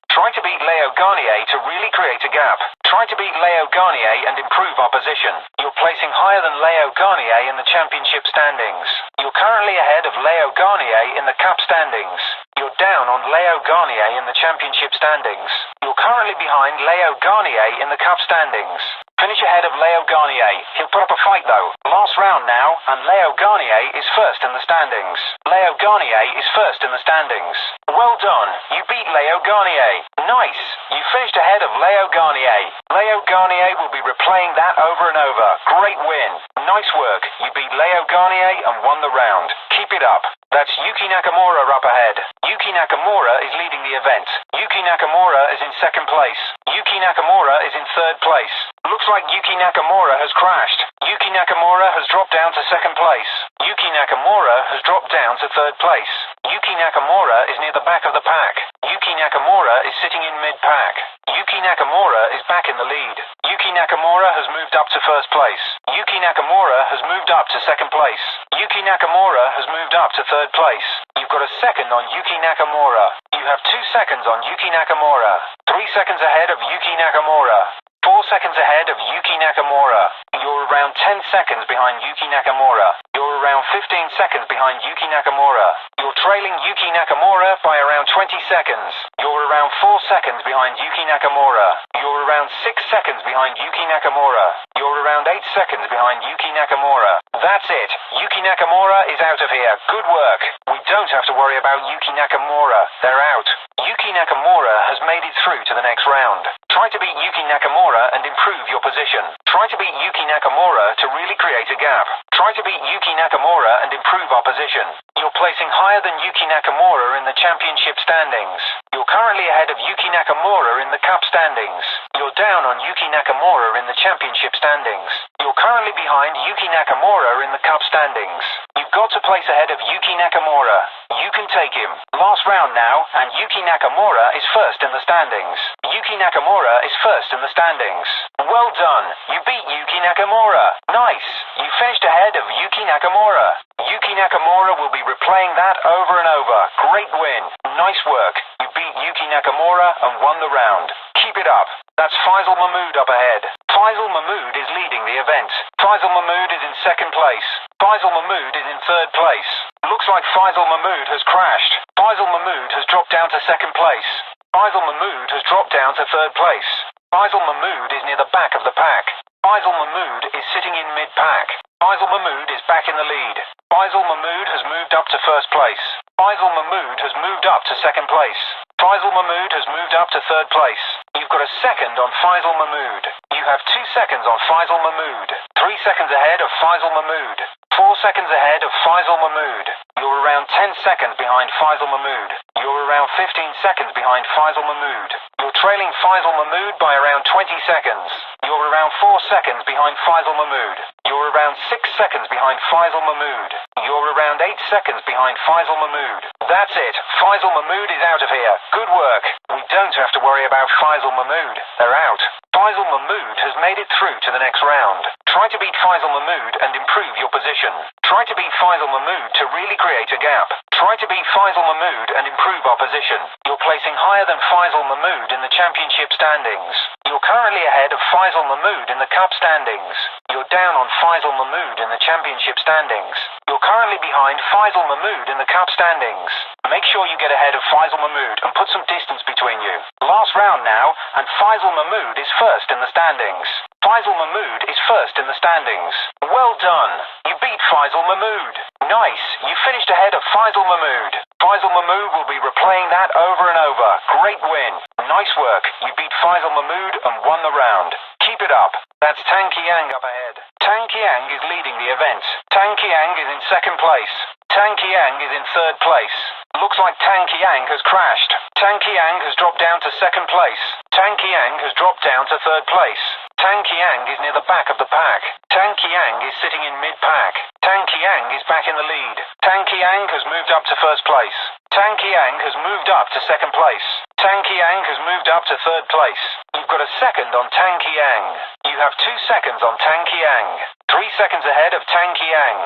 Try to beat Leo Garnier to really create a gap. Try to beat Leo Garnier and improve our position. You're placing higher than Leo Garnier in the championship standings. You're currently ahead of Leo Garnier in the Cup standings. You're down on Leo Garnier in the championship standings. You're currently behind Leo Garnier in the Cup standings. Finish ahead of Leo Garnier. He'll put up a fight though. Last round now, and Leo Garnier is first in the standings. Leo Garnier is first in the standings. Well done. You beat Leo Garnier. Nice. You finished ahead of Leo Garnier. Leo Garnier will be replaying that over and over. Great win. Nice work. You beat Leo Garnier and won the round. Keep it up. That's Yuki Nakamura up ahead. Yuki Nakamura is leading the event. Yuki Nakamura is in second place. Yuki Nakamura is in third place. Looks like Yuki Nakamura has crashed. Yuki Nakamura has dropped down to second place. Yuki Nakamura has dropped down to third place. Yuki Nakamura is near the back of the pack. Yuki Nakamura is sitting in mid-pack. Yuki Nakamura is back in the lead. Yuki Nakamura has moved up to first place. Yuki Nakamura has moved up to second place. Yuki Nakamura has moved up to third place. You've got a second on Yuki Nakamura. You have 2 seconds on Yuki Nakamura. 3 seconds ahead of Yuki Nakamura. 4 seconds ahead of Yuki Nakamura. You're around 10 seconds behind Yuki Nakamura. You're around 15 seconds behind Yuki Nakamura. You're trailing Yuki Nakamura by around 20 seconds. You're around 4 seconds behind Yuki Nakamura. You're around 6 seconds behind Yuki Nakamura. You're around 8 seconds behind Yuki Nakamura. That's it. Yuki Nakamura is out of here. Good work. We don't have to worry about Yuki Nakamura. They're out. Yuki Nakamura has made it through to the next round. Try to beat Yuki Nakamura and improve your position. Try to beat Yuki Nakamura to really create a gap. Try to beat Yuki Nakamura and improve our position. You're placing higher than Yuki Nakamura in the championship standings. You're currently ahead of Yuki Nakamura in the cup standings. You're down on Yuki Nakamura in the championship standings. You're currently behind Yuki Nakamura in the cup standings. You've got to place ahead of Yuki Nakamura. You can take him. Last round now, and Yuki Nakamura is first in the standings. Yuki Nakamura is first in the standings. Well done. You beat Yuki Nakamura. Nice. You finished ahead of Yuki Nakamura. Yuki Nakamura will be replaying that over and over. Great win. Nice work. You beat Yuki Nakamura and won the round. Keep it up. That's Faisal Mahmood up ahead. Faisal Mahmood is leading the event. Faisal Mahmood is in second place. Faisal Mahmood is in third place. Looks like Faisal Mahmood has crashed. Faisal Mahmood has dropped down to second place. Faisal Mahmood has dropped down to third place. Faisal Mahmood is near the back of the pack. Faisal Mahmood is sitting in mid-pack. Faisal Mahmood is back in the lead. Faisal Mahmood has moved up to first place. Faisal Mahmood has moved up to second place. Faisal Mahmood has moved up to third place. You've got a second on Faisal Mahmood. You have 2 seconds on Faisal Mahmood. 3 seconds ahead of Faisal Mahmood. 4 seconds ahead of Faisal Mahmood. You're around 10 seconds behind Faisal Mahmood. You're around 15 seconds behind Faisal Mahmood. You're trailing Faisal Mahmood by around 20 seconds. You're around 4 seconds behind Faisal Mahmood. You're around 6 seconds behind Faisal Mahmood. You're around 8 seconds behind Faisal Mahmood. That's it. Faisal Mahmood is out of here. Good work. We don't have to worry about Faisal Mahmood. They're out. Faisal Mahmood has made it through to the next round. Try to beat Faisal Mahmood and improve your position. Try to beat Faisal Mahmood to really create a gap. Try to beat Faisal Mahmood and improve our position. You're placing higher than Faisal Mahmood in the championship standings. You're currently ahead of Faisal Mahmood in the cup standings. You're down on Faisal Mahmood in the championship standings. You're currently behind Faisal Mahmood in the cup standings. Make sure you get ahead of Faisal Mahmood and put some distance between you. Last round now, and Faisal Mahmood is first in the standings. Faisal Mahmood is first in the standings. Well done. You beat Faisal Mahmood. Nice. You finished ahead of Faisal Mahmood. Faisal Mahmood will be replaying that over and over. Great win. Nice work. You beat Faisal Mahmood and won the round. Keep it up. That's Tang Qiang up ahead. Tang Qiang is leading the event. Tang Qiang is in second place. Tang Qiang is in third place. Looks like Tang Qiang has crashed. Tang Qiang has dropped down to second place. Tang Qiang has dropped down to third place. Tang Qiang is near the back of the pack. Tang Qiang is sitting in mid-pack. Tang Qiang is back in the lead. Tang Qiang has moved up to first place. Tang Qiang has moved up to second place. Tang Qiang has moved up to third place. You've got a second on Tang Qiang. You have 2 seconds on Tang Qiang. 3 seconds ahead of Tang Qiang.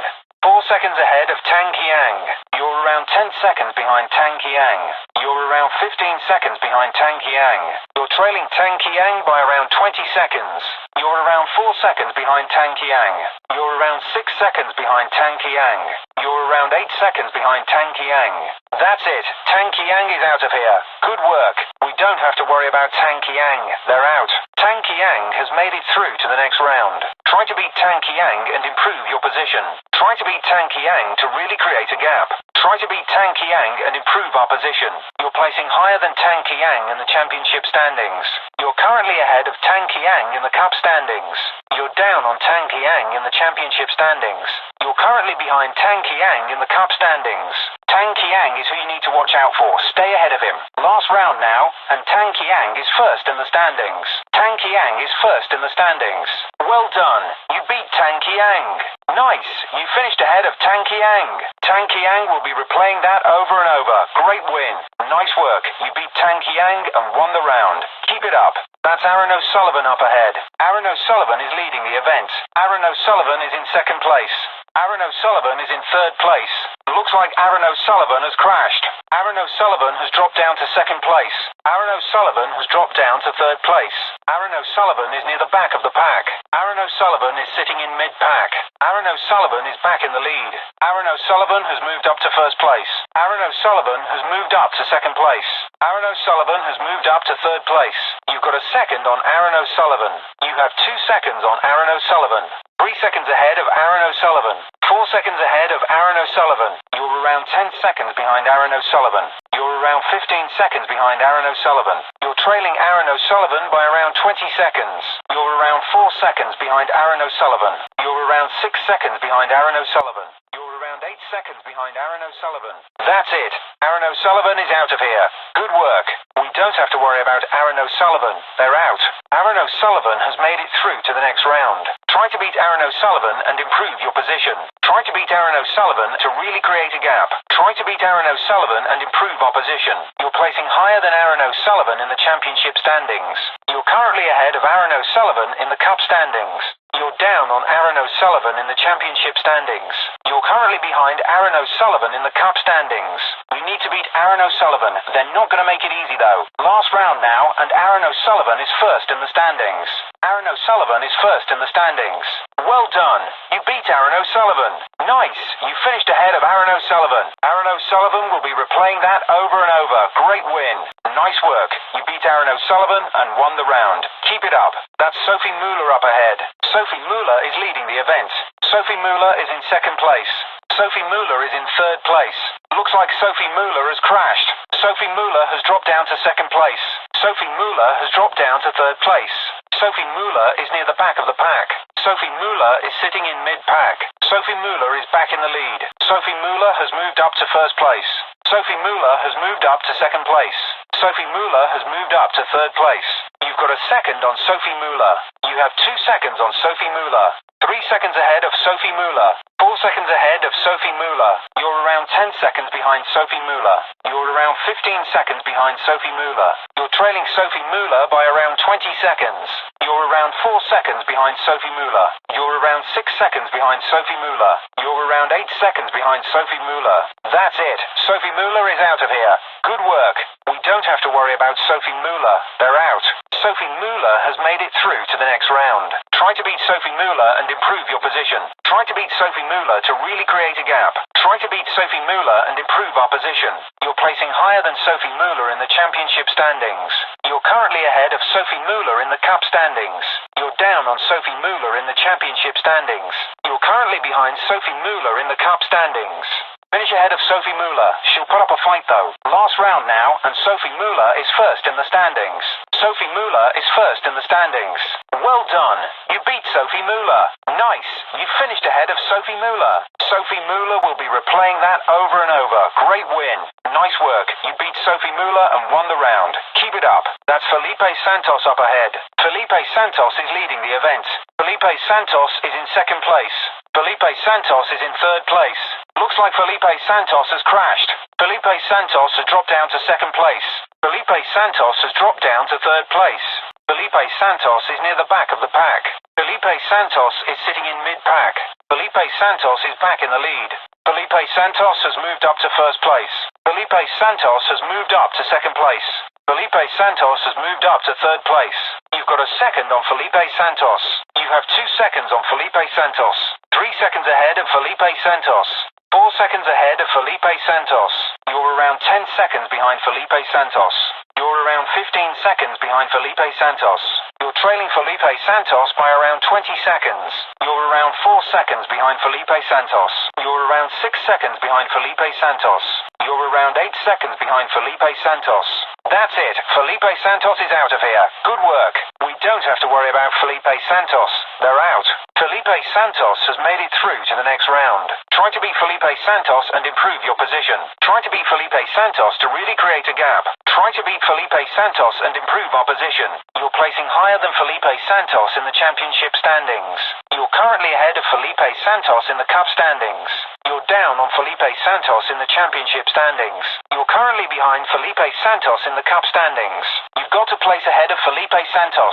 4 seconds ahead of Tang Qiang. You're around 10 seconds behind Tang Qiang. You're around 15 seconds behind Tang Qiang. You're trailing Tang Qiang by around 20 seconds. You're around 4 seconds behind Tang Qiang. You're around 6 seconds behind Tang Qiang. You're around 8 seconds behind Tang Qiang. That's it. Tang Qiang is out of here. Good work. We don't have to worry about Tang Qiang. They're out. Tang Qiang has made it through to the next round. Try to beat Tang Qiang and improve your position. Try to beat Tang Qiang to really create a gap. Try to beat Tang Qiang and improve our position. You're placing higher than Tang Qiang in the championship standings. You're currently ahead of Tang Qiang in the cup standings. You're down on Tang Qiang in the championship standings. You're currently behind Tang Qiang in the cup standings. Tang Qiang is who you need to watch out for. Stay ahead of him. Last round now, and Tang Qiang is first in the standings. Tang Qiang is first in the standings. Well done. You beat Tang Qiang. Nice. You finished ahead of Tang Qiang. Tang Qiang will be replaying that over and over. Great win. Nice work. You beat Tang Qiang and won the round. Keep it up. That's Aaron O'Sullivan up ahead. Aaron O'Sullivan is leading the event. Aaron O'Sullivan is in second place. Aaron O'Sullivan is in third place. Looks like Aaron O'Sullivan has crashed. Aaron O'Sullivan has dropped down to second place. Aaron O'Sullivan has dropped down to third place. Aaron O'Sullivan is near the back of the pack. Aaron O'Sullivan is sitting in mid-pack. Aaron O'Sullivan is back in the lead. Aaron O'Sullivan has moved up to first place. Aaron O'Sullivan has moved up to second place. Aaron O'Sullivan has moved up to third place. You've got a second on Aaron O'Sullivan. You have 2 seconds on Aaron O'Sullivan. 3 seconds ahead of Aaron O'Sullivan. 4 seconds ahead of Aaron O'Sullivan. You're around 10 seconds behind Aaron O'Sullivan. You're around 15 seconds behind Aaron O'Sullivan. You're trailing Aaron O'Sullivan by around 20 seconds. You're around 4 seconds behind Aaron O'Sullivan. You're around 6 seconds behind Aaron O'Sullivan. You're around 8 seconds behind Aaron O'Sullivan. That's it. Aaron O'Sullivan is out of here. Good work. We don't have to worry about Aaron O'Sullivan. They're out. Aaron O'Sullivan has made it through to the next round. Try to beat Aaron O'Sullivan and improve your position. Try to beat Aaron O'Sullivan to really create a gap. Try to beat Aaron O'Sullivan and improve opposition. You're placing higher than Aaron O'Sullivan in the championship standings. You're currently ahead of Aaron O'Sullivan in the cup standings. You're down on Aaron O'Sullivan in the championship standings. You're currently behind Aaron O'Sullivan in the cup standings. We need to beat Aaron O'Sullivan. They're not going to make it easy though. Last round now, and Aaron O'Sullivan is first in the standings. Aaron O'Sullivan is first in the standings. Well done. You beat Aaron O'Sullivan. Nice. You finished ahead of Aaron O'Sullivan. Aaron O'Sullivan will be replaying that over and over. Great win. Nice work. You beat Aaron O'Sullivan and won the round. Keep it up. That's Sophie Mueller up ahead. Sophie Mueller is leading the event. Sophie Mueller is in second place. Sophie Mueller is in third place. Looks like Sophie Mueller has crashed. Sophie Mueller has dropped down to second place. Sophie Mueller has dropped down to third place. Sophie Mueller is near the back of the pack. Sophie Mueller is sitting in mid-pack. Sophie Mueller is back in the lead. Sophie Mueller has moved up to first place. Sophie Mueller has moved up to second place. Sophie Mueller has moved up to third place. You've got a second on Sophie Mueller. You have 2 seconds on Sophie Mueller. 3 seconds ahead of Sophie Mueller. 4 seconds ahead of Sophie Mueller. You're around 10 seconds behind Sophie Mueller. You're around 15 seconds behind Sophie Mueller. You're trailing Sophie Mueller by around 20 seconds. You're around 4 seconds behind Sophie Mueller. You're around 6 seconds behind Sophie Mueller. You're around 8 seconds behind Sophie Mueller. That's it. Sophie Mueller is out of here. Good work. We don't have to worry about Sophie Mueller. They're out. Sophie Mueller has made it through to the next round. Try to beat Sophie Mueller and improve your position. Try to beat Sophie Mueller to really create a gap. Try to beat Sophie Mueller and improve opposition. You're placing higher than Sophie Mueller in the championship standings. You're currently ahead of Sophie Mueller in the cup standings. You're down on Sophie Mueller in the championship standings. You're currently behind Sophie Mueller in the cup standings. Finish ahead of Sophie Mueller. She'll put up a fight though. Last round now, and Sophie Mueller is first in the standings. Sophie Mueller is first in the standings. Well done. You beat Sophie Mueller. Nice. You finished ahead of Sophie Mueller. Sophie Mueller will be replaying that over and over. Great win. Nice work. You beat Sophie Mueller and won the round. Keep it up. That's Felipe Santos up ahead. Felipe Santos is leading the event. Felipe Santos is in second place. Felipe Santos is in third place. Looks like Felipe Santos has crashed. Felipe Santos has dropped down to second place. Felipe Santos has dropped down to third place. Felipe Santos is near the back of the pack. Felipe Santos is sitting in mid-pack. Felipe Santos is back in the lead. Felipe Santos has moved up to first place. Felipe Santos has moved up to second place. Felipe Santos has moved up to third place. You've got a second on Felipe Santos. You have 2 seconds on Felipe Santos. 3 seconds ahead of Felipe Santos. 4 seconds ahead of Felipe Santos. You're around 10 seconds behind Felipe Santos. You're around 15 seconds behind Felipe Santos. You're trailing Felipe Santos by around 20 seconds. You're around 4 seconds behind Felipe Santos. You're around 6 seconds behind Felipe Santos. You're around 8 seconds behind Felipe Santos. That's it. Felipe Santos is out of here. Good work. We don't have to worry about Felipe Santos. They're out. Felipe Santos has made it through to the next round. Try to beat Felipe Santos and improve your position. Try to beat Felipe Santos to really create a gap. Try to beat Felipe Santos and improve opposition. You're placing higher than Felipe Santos in the championship standings. You're currently ahead of Felipe Santos in the cup standings. You're down on Felipe Santos in the championship standings. You're currently behind Felipe Santos in the cup standings. You've got to place ahead of Felipe Santos.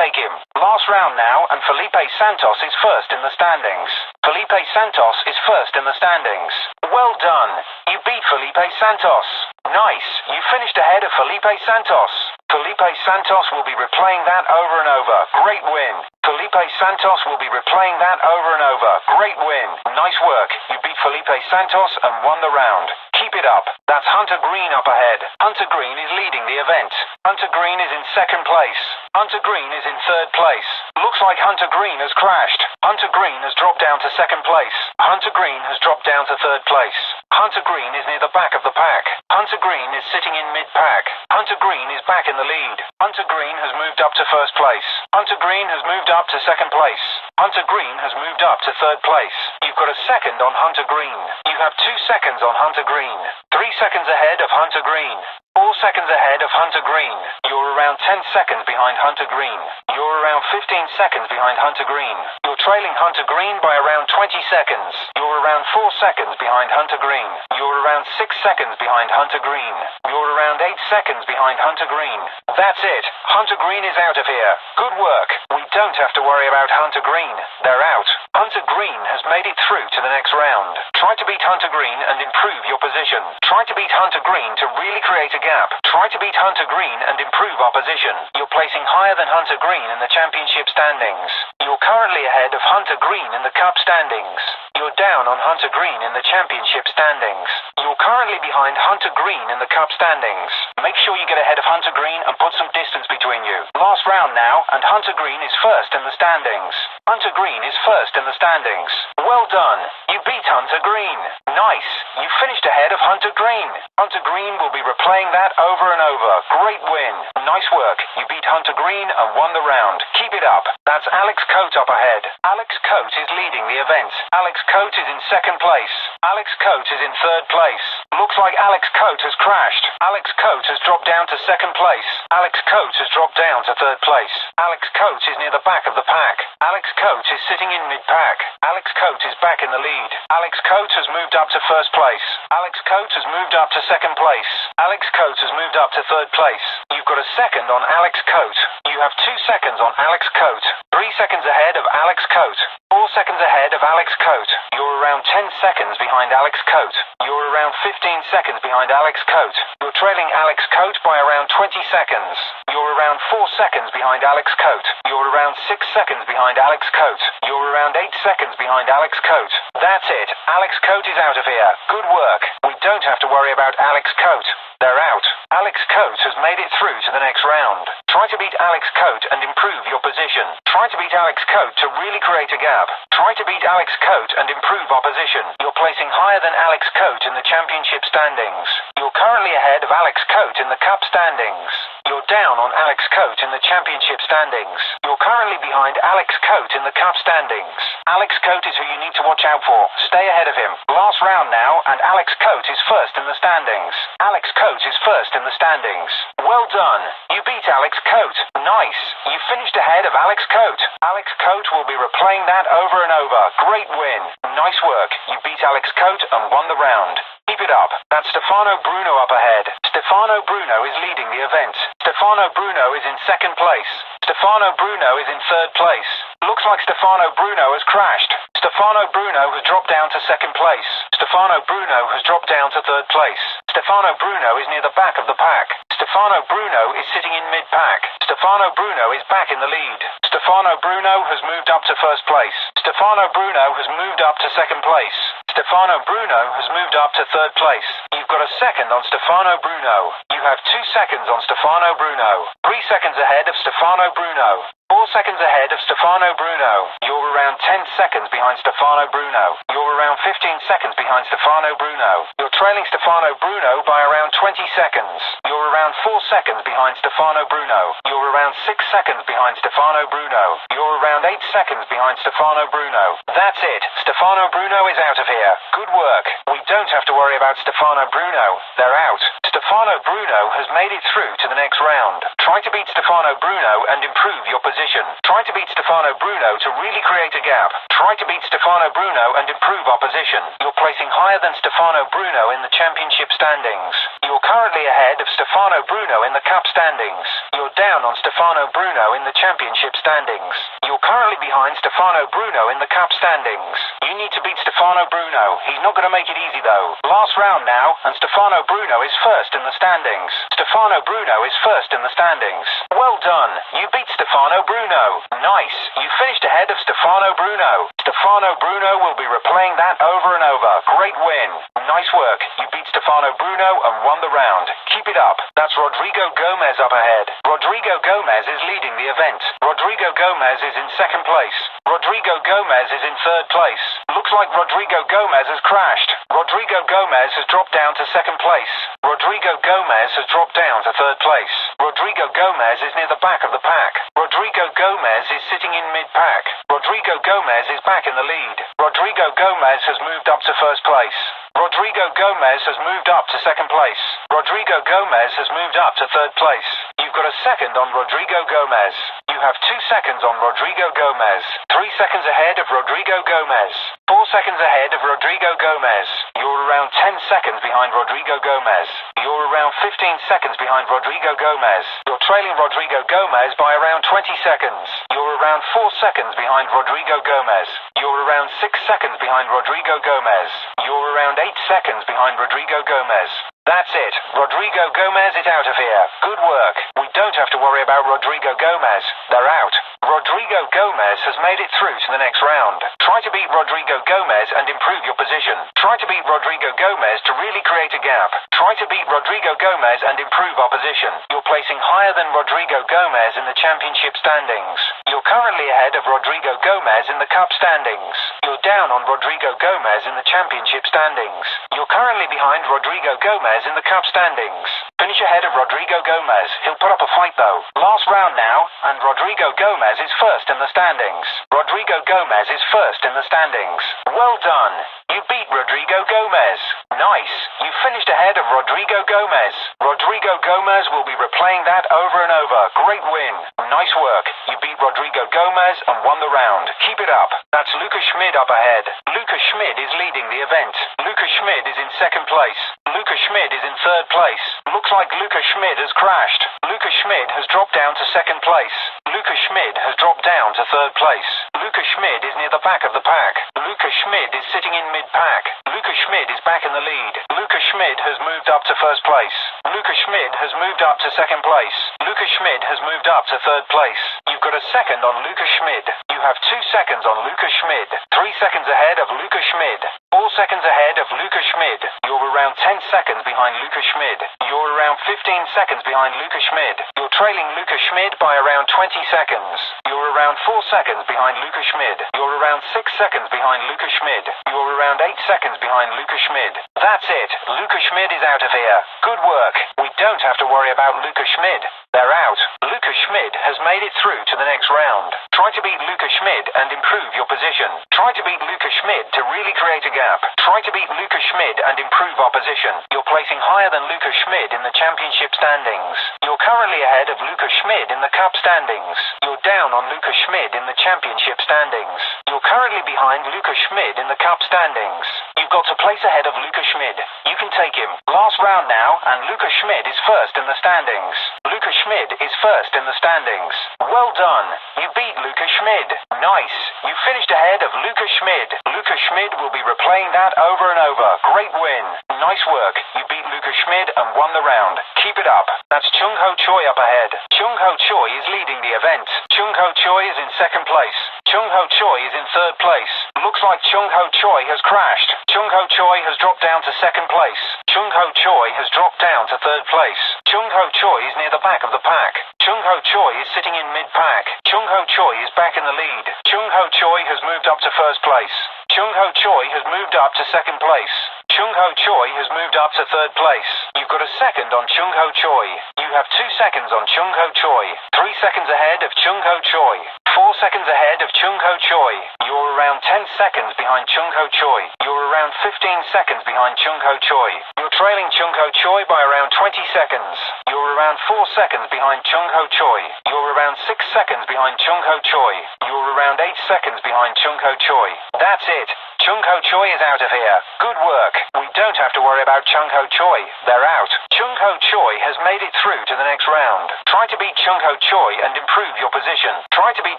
overtake him. Last round now, and Felipe Santos is first in the standings. Felipe Santos is first in the standings. Well done. You beat Felipe Santos. Nice. You finished ahead of Felipe Santos. Felipe Santos will be replaying that over and over. Great win. Felipe Santos will be replaying that over and over. Great win. Nice work. You beat Felipe Santos and won the round. Keep it up. That's Hunter Green up ahead. Hunter Green is leading the event. Hunter Green is in second place. Hunter Green is in third place. Looks like Hunter Green has crashed. Hunter Green has dropped down to second place. Hunter Green has dropped down to third place. Hunter Green is near the back of the pack. Hunter Green is sitting in mid-pack. Hunter Green is back in the lead. Hunter Green has moved up to first place. Hunter Green has moved up to second place. Hunter Green has moved up to third place. You've got a second on Hunter Green. You have 2 seconds on Hunter Green. 3 seconds ahead of Hunter Green. 4 seconds ahead of Hunter Green. You're around 10 seconds behind Hunter Green. You're around 15 seconds behind Hunter Green. You're trailing Hunter Green by around 20 seconds. You're around 4 seconds behind Hunter Green. You're around 6 seconds behind Hunter Green. You're around 8 seconds behind Hunter Green. That's it. Hunter Green is out of here. Good work. We don't have to worry about Hunter Green. They're out. Hunter Green has made it through to the next round. Try to beat Hunter Green and improve your position. Try to beat Hunter Green to really create a gap. Try to beat Hunter Green and improve our position. You're placing higher than Hunter Green in the championship standings. You're currently ahead of Hunter Green in the cup standings. You're down on Hunter Green in the championship standings. You're currently behind Hunter Green in the cup standings. Make sure you get ahead of Hunter Green and put some distance between you. Last round now, and Hunter Green is first in the standings. Hunter Green is first in the standings. Well done. You beat Hunter Green. Nice. You finished ahead of Hunter Green. Hunter Green will be replaying that over and over. Great win. Nice work. You beat Hunter Green and won the round. Keep it up. That's Alex Coate up ahead. Alex Coate is leading the event. Alex Coate is in second place. Alex Coate is in third place. Looks like Alex Coate has crashed. Alex Coate has dropped down to second place. Alex Coate has dropped down to third place. Alex Coate is near the back of the pack. Alex Coate is sitting in mid-pack. Alex Coate is back in the lead. Alex Coate has moved up to first place. Alex Coate has moved up to second place. Alex Coate has moved up to third place. You've got a second on Alex Coate. You have 2 seconds on Alex Coate. 3 seconds ahead of Alex Coate. 4 seconds ahead of Alex Coate. You're around 10 seconds behind Alex Coate. You're around 15 seconds behind Alex Coate. You're trailing Alex Coate by around 20 seconds. You're around 4 seconds behind Alex Coate. You're around 6 seconds behind Alex Coate. You're around 8 seconds behind Alex Coate. That's it. Alex Coate is out of here. Good work. We don't have to worry about Alex Coate. They're out. Alex Coate has made it through to the next round. Try to beat Alex Coate and improve your position. Try to beat Alex Coate to really create a gap. Try to beat Alex Coate and improve our position. You're placing higher than Alex Coate in the championship standings. You're currently ahead of Alex Coate in the cup standings. You're down on Alex Coate in the championship standings. You're currently behind Alex Coate in the cup standings. Alex Coate is who you need to watch out for. Stay ahead of him. Last round now, and Alex Coate is first in the standings. Alex Coate is first in the standings. Well done. You beat Alex Coate. Nice. You finished ahead of Alex Coate. Alex Coate will be replaying that over and over. Great win. Nice work. You beat Alex Coate and won the round. Keep it up. That's Stefano Bruno up ahead. Stefano Bruno is leading the event. Stefano Bruno is in second place. Stefano Bruno is in third place. Looks like Stefano Bruno has crashed. Stefano Bruno has dropped down to second place. Stefano Bruno has dropped down to third place. Stefano Bruno is near the back of the pack. Stefano Bruno is sitting in mid-pack. Stefano Bruno is back in the lead. Stefano Bruno has moved up to first place. Stefano Bruno has moved up to second place. Stefano Bruno has moved up to third place. You've got a second on Stefano Bruno. You have 2 seconds on Stefano Bruno. 3 seconds ahead of Stefano Bruno. 4 seconds ahead of Stefano Bruno. You're around 10 seconds behind Stefano Bruno. You're around 15 seconds behind Stefano Bruno. You're trailing Stefano Bruno by around 20 seconds. You're around 4 seconds behind Stefano Bruno. You're around 6 seconds behind Stefano Bruno. You're around 8 seconds behind Stefano Bruno. That's it. Stefano Bruno is out of here. Good work. We don't have to worry about Stefano Bruno. They're out. Stefano Bruno has made it through to the next round. Try to beat Stefano Bruno and improve your position. Try to beat Stefano Bruno to really create a gap. Try to beat Stefano Bruno and improve our position. You're placing higher than Stefano Bruno in the championship standings. You're currently ahead of Stefano Stefano Bruno in the Cup standings. You're down on Stefano Bruno in the Championship standings. You're currently behind Stefano Bruno in the Cup standings. You need to beat Stefano Bruno. He's not going to make it easy though. Last round now, and Stefano Bruno is first in the standings. Stefano Bruno is first in the standings. Well done. You beat Stefano Bruno. Nice. You finished ahead of Stefano Bruno. Stefano Bruno will be replaying that over and over. Great win. Nice work. You beat Stefano Bruno and won the round. Keep it up. That's Rodrigo Gomez up ahead. Rodrigo Gomez is leading the event. Rodrigo Gomez is in second place. Rodrigo Gomez is in third place. Looks like Rodrigo Gomez has crashed. Rodrigo Gomez has dropped down to second place. Rodrigo Gomez has dropped down to third place. Rodrigo Gomez is near the back of the pack. Rodrigo Gomez is sitting in mid-pack. Rodrigo Gomez is back in the lead. Rodrigo Gomez has moved up to first place. Rodrigo Gomez has moved up to second place. Rodrigo Gomez has moved up to third place. You've got a second on Rodrigo Gomez. You have 2 seconds on Rodrigo Gomez. 3 seconds ahead of Rodrigo Gomez. 4 seconds ahead of Rodrigo Gomez. You're around 10 seconds behind Rodrigo Gomez. You're around 15 seconds behind Rodrigo Gomez. You're trailing Rodrigo Gomez by around 20 seconds. You're around 4 seconds behind Rodrigo Gomez. You're around 6 seconds behind Rodrigo Gomez. You're around 8 seconds behind Rodrigo Gomez. That's it. Rodrigo Gomez is out of here. Good work. We don't have to worry about Rodrigo Gomez. They're out. Rodrigo Gomez has made it through to the next round. Try to beat Rodrigo Gomez and improve your position. Try to beat Rodrigo Gomez to really create a gap. Try to beat Rodrigo Gomez and improve our position. You're placing higher than Rodrigo Gomez in the championship standings. You're currently ahead of Rodrigo Gomez in the Cup standings. You're down on Rodrigo Gomez in the championship standings. You're currently behind Rodrigo Gomez in the Cup standings. Finish ahead of Rodrigo Gomez. He'll put up a fight though. Last round now, and Rodrigo Gomez is first in the standings. Rodrigo Gomez is first in the standings. Well done. You beat Rodrigo Gomez. Nice. You finished ahead of Rodrigo Gomez. Rodrigo Gomez will be replaying that over and over. Great win. Nice work. You beat Rodrigo Gomez and won the round. Keep it up. That's Lucas Schmid up ahead. Lucas Schmid is leading the event. Lucas Schmid is in second place. Lucas Schmid is in third place. Looks like Lucas Schmid has crashed. Lucas Schmid has dropped down to second place. Lucas Schmid has dropped down to third place. Lucas Schmid is near the back of the pack. Lucas Schmid is sitting in mid-pack. Lucas Schmid is back in the lead. Lucas Schmid has moved up to first place. Lucas Schmid has moved up to second place. Lucas Schmid has moved up to third place. You've got a second on Lucas Schmid. You have 2 seconds on Lucas Schmid. 3 seconds ahead of Lucas Schmid. 4 seconds ahead of Lucas Schmid. You're around 10 seconds behind Lucas Schmid. You're around 15 seconds behind Lucas Schmid. You're trailing Lucas Schmid by around 20 seconds. You're around 4 seconds behind Lucas Schmid. You're around 6 seconds behind Lucas Schmid. You're around 8 seconds behind Lucas Schmid. That's it. Lucas Schmid is out of here. Good work. We don't have to worry about Lucas Schmid. They're out. Lucas Schmid has made it through to the next round. Try to beat Lucas Schmid and improve your position. Try to beat Lucas Schmid to really create a gap. Try to beat Lucas Schmid and improve our position. You're placing higher than Lucas Schmid in the championship standings. You're currently ahead of Lucas Schmid in the Cup standings. You're down on Lucas Schmid in the championship standings. You're currently behind Lucas Schmid in the Cup standings. You've got to place ahead of Lucas Schmid. You can take him. Last round now, and Lucas Schmid is first in the standings. Lucas Schmid is first in the standings. Well done. You beat Lucas Schmid. Nice. You finished ahead of Lucas Schmid. Lucas Schmid will be replaying that over and over. Great win. Nice work. You beat Lucas Schmid and won the round. Keep it up. That's Chung Ho Choi up ahead. Chung Ho Choi is leading the event. Chung Ho Choi is in second place. Chung Ho Choi is in third place. Looks like Chung Ho Choi has crashed. Chung Ho Choi has dropped down to second place. Chung Ho Choi has dropped down to third place. Chung Ho Choi is near the back of the pack. Chung Ho Choi is sitting in mid-pack. Chung Ho Choi is back in the lead. Chung Ho Choi has moved up to first place. Chung Ho Choi has moved up to second place. Chung Ho Choi has moved up to third place. You've got a second on Chung Ho Choi. You have 2 seconds on Chung Ho Choi. 3 seconds ahead of Chung Ho Choi. 4 seconds ahead of Chung Ho Choi. You're around 10 seconds behind Chung Ho Choi. You're around 15 seconds behind Chung Ho Choi. You're trailing Chung Ho Choi by around 20 seconds. You're around 4 seconds behind Chung Ho Choi. You're around 6 seconds behind Chung Ho Choi. You're around 8 seconds behind Chung Ho Choi. That's it. Chung Chung Ho Choi is out of here. Good work. We don't have to worry about Chung Ho Choi. They're out. Chung Ho Choi has made it through to the next round. Try to beat Chung Ho Choi and improve your position. Try to beat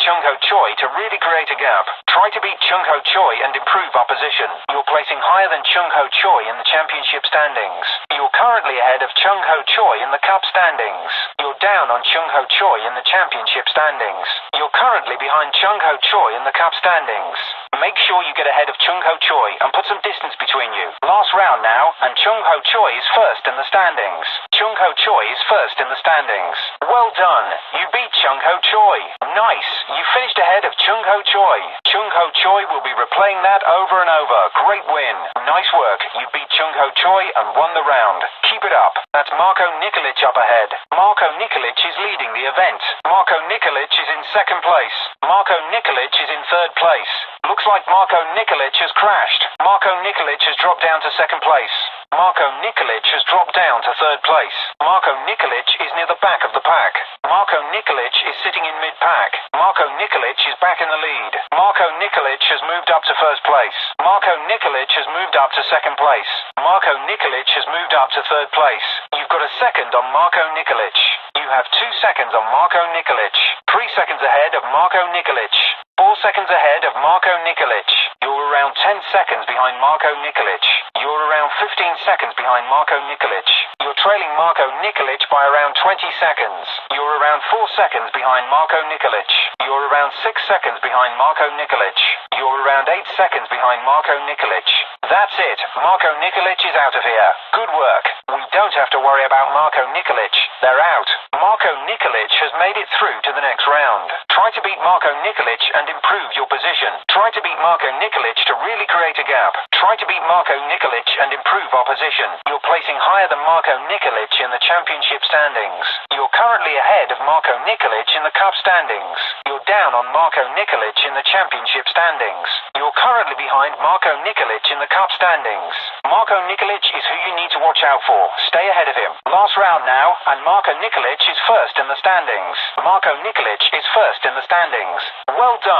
Chung Ho Choi to really create a gap. Try to beat Chung Ho Choi and improve our position. You're placing higher than Chung Ho Choi in the championship standings. You're currently ahead of Chung Ho Choi in the cup standings. You're down on Chung Ho Choi in the championship standings. You're currently behind Chung Ho Choi in the cup standings. Make sure you get ahead of Chung Ho Choi and put some distance between you. Last round now, and Chung Ho Choi is first in the standings. Chung Ho Choi is first in the standings. Well done. You beat Chung Ho Choi. Nice. You finished ahead of Chung Ho Choi. Chung Ho Choi will be replaying that over and over. Great win. Nice work. You beat Chung Ho Choi and won the round. Keep it up. That's Marko Nikolic up ahead. Marko Nikolic is leading the event. Marko Nikolic is in second place. Marko Nikolic is in third place. Looks like Marko Nikolic has crashed. Marko Nikolic has dropped down to second place. Marko Nikolic has dropped down to third place. Marko Nikolic is near the back of the pack. Marko Nikolic is sitting in mid-pack. Marko Nikolic is back in the lead. Marko Nikolic has moved up to first place. Marko Nikolic has moved up to second place. Marko Nikolic has moved up to third place. You've got a second on Marko Nikolic. You have 2 seconds on Marko Nikolic. 3 seconds ahead of Marko Nikolic. 4 seconds ahead of Marko Nikolic. You're around 10 seconds behind Marko Nikolic. You're around 15 seconds behind Marko Nikolic. You're trailing Marko Nikolic by around 20 seconds. You're around 4 seconds behind Marko Nikolic. You're around 6 seconds behind Marko Nikolic. You're around 8 seconds behind Marko Nikolic. That's it. Marko Nikolic is out of here. Good work. We don't have to worry about Marko Nikolic. They're out. Marko Nikolic has made it through to the next round. Try to beat Marko Nikolic and improve your position. Try to beat Marko Nikolic to really create a gap. Try to beat Marko Nikolic and improve our position. You're placing higher than Marko Nikolic in the championship standings. You're currently ahead of Marko Nikolic in the cup standings. You're down on Marko Nikolic in the championship standings. You're currently behind Marko Nikolic in the cup standings. Marko Nikolic is who you need to watch out for. Stay ahead of him. Last round now, and Marko Nikolic is first in the standings. Marko Nikolic is first in the standings. Well done.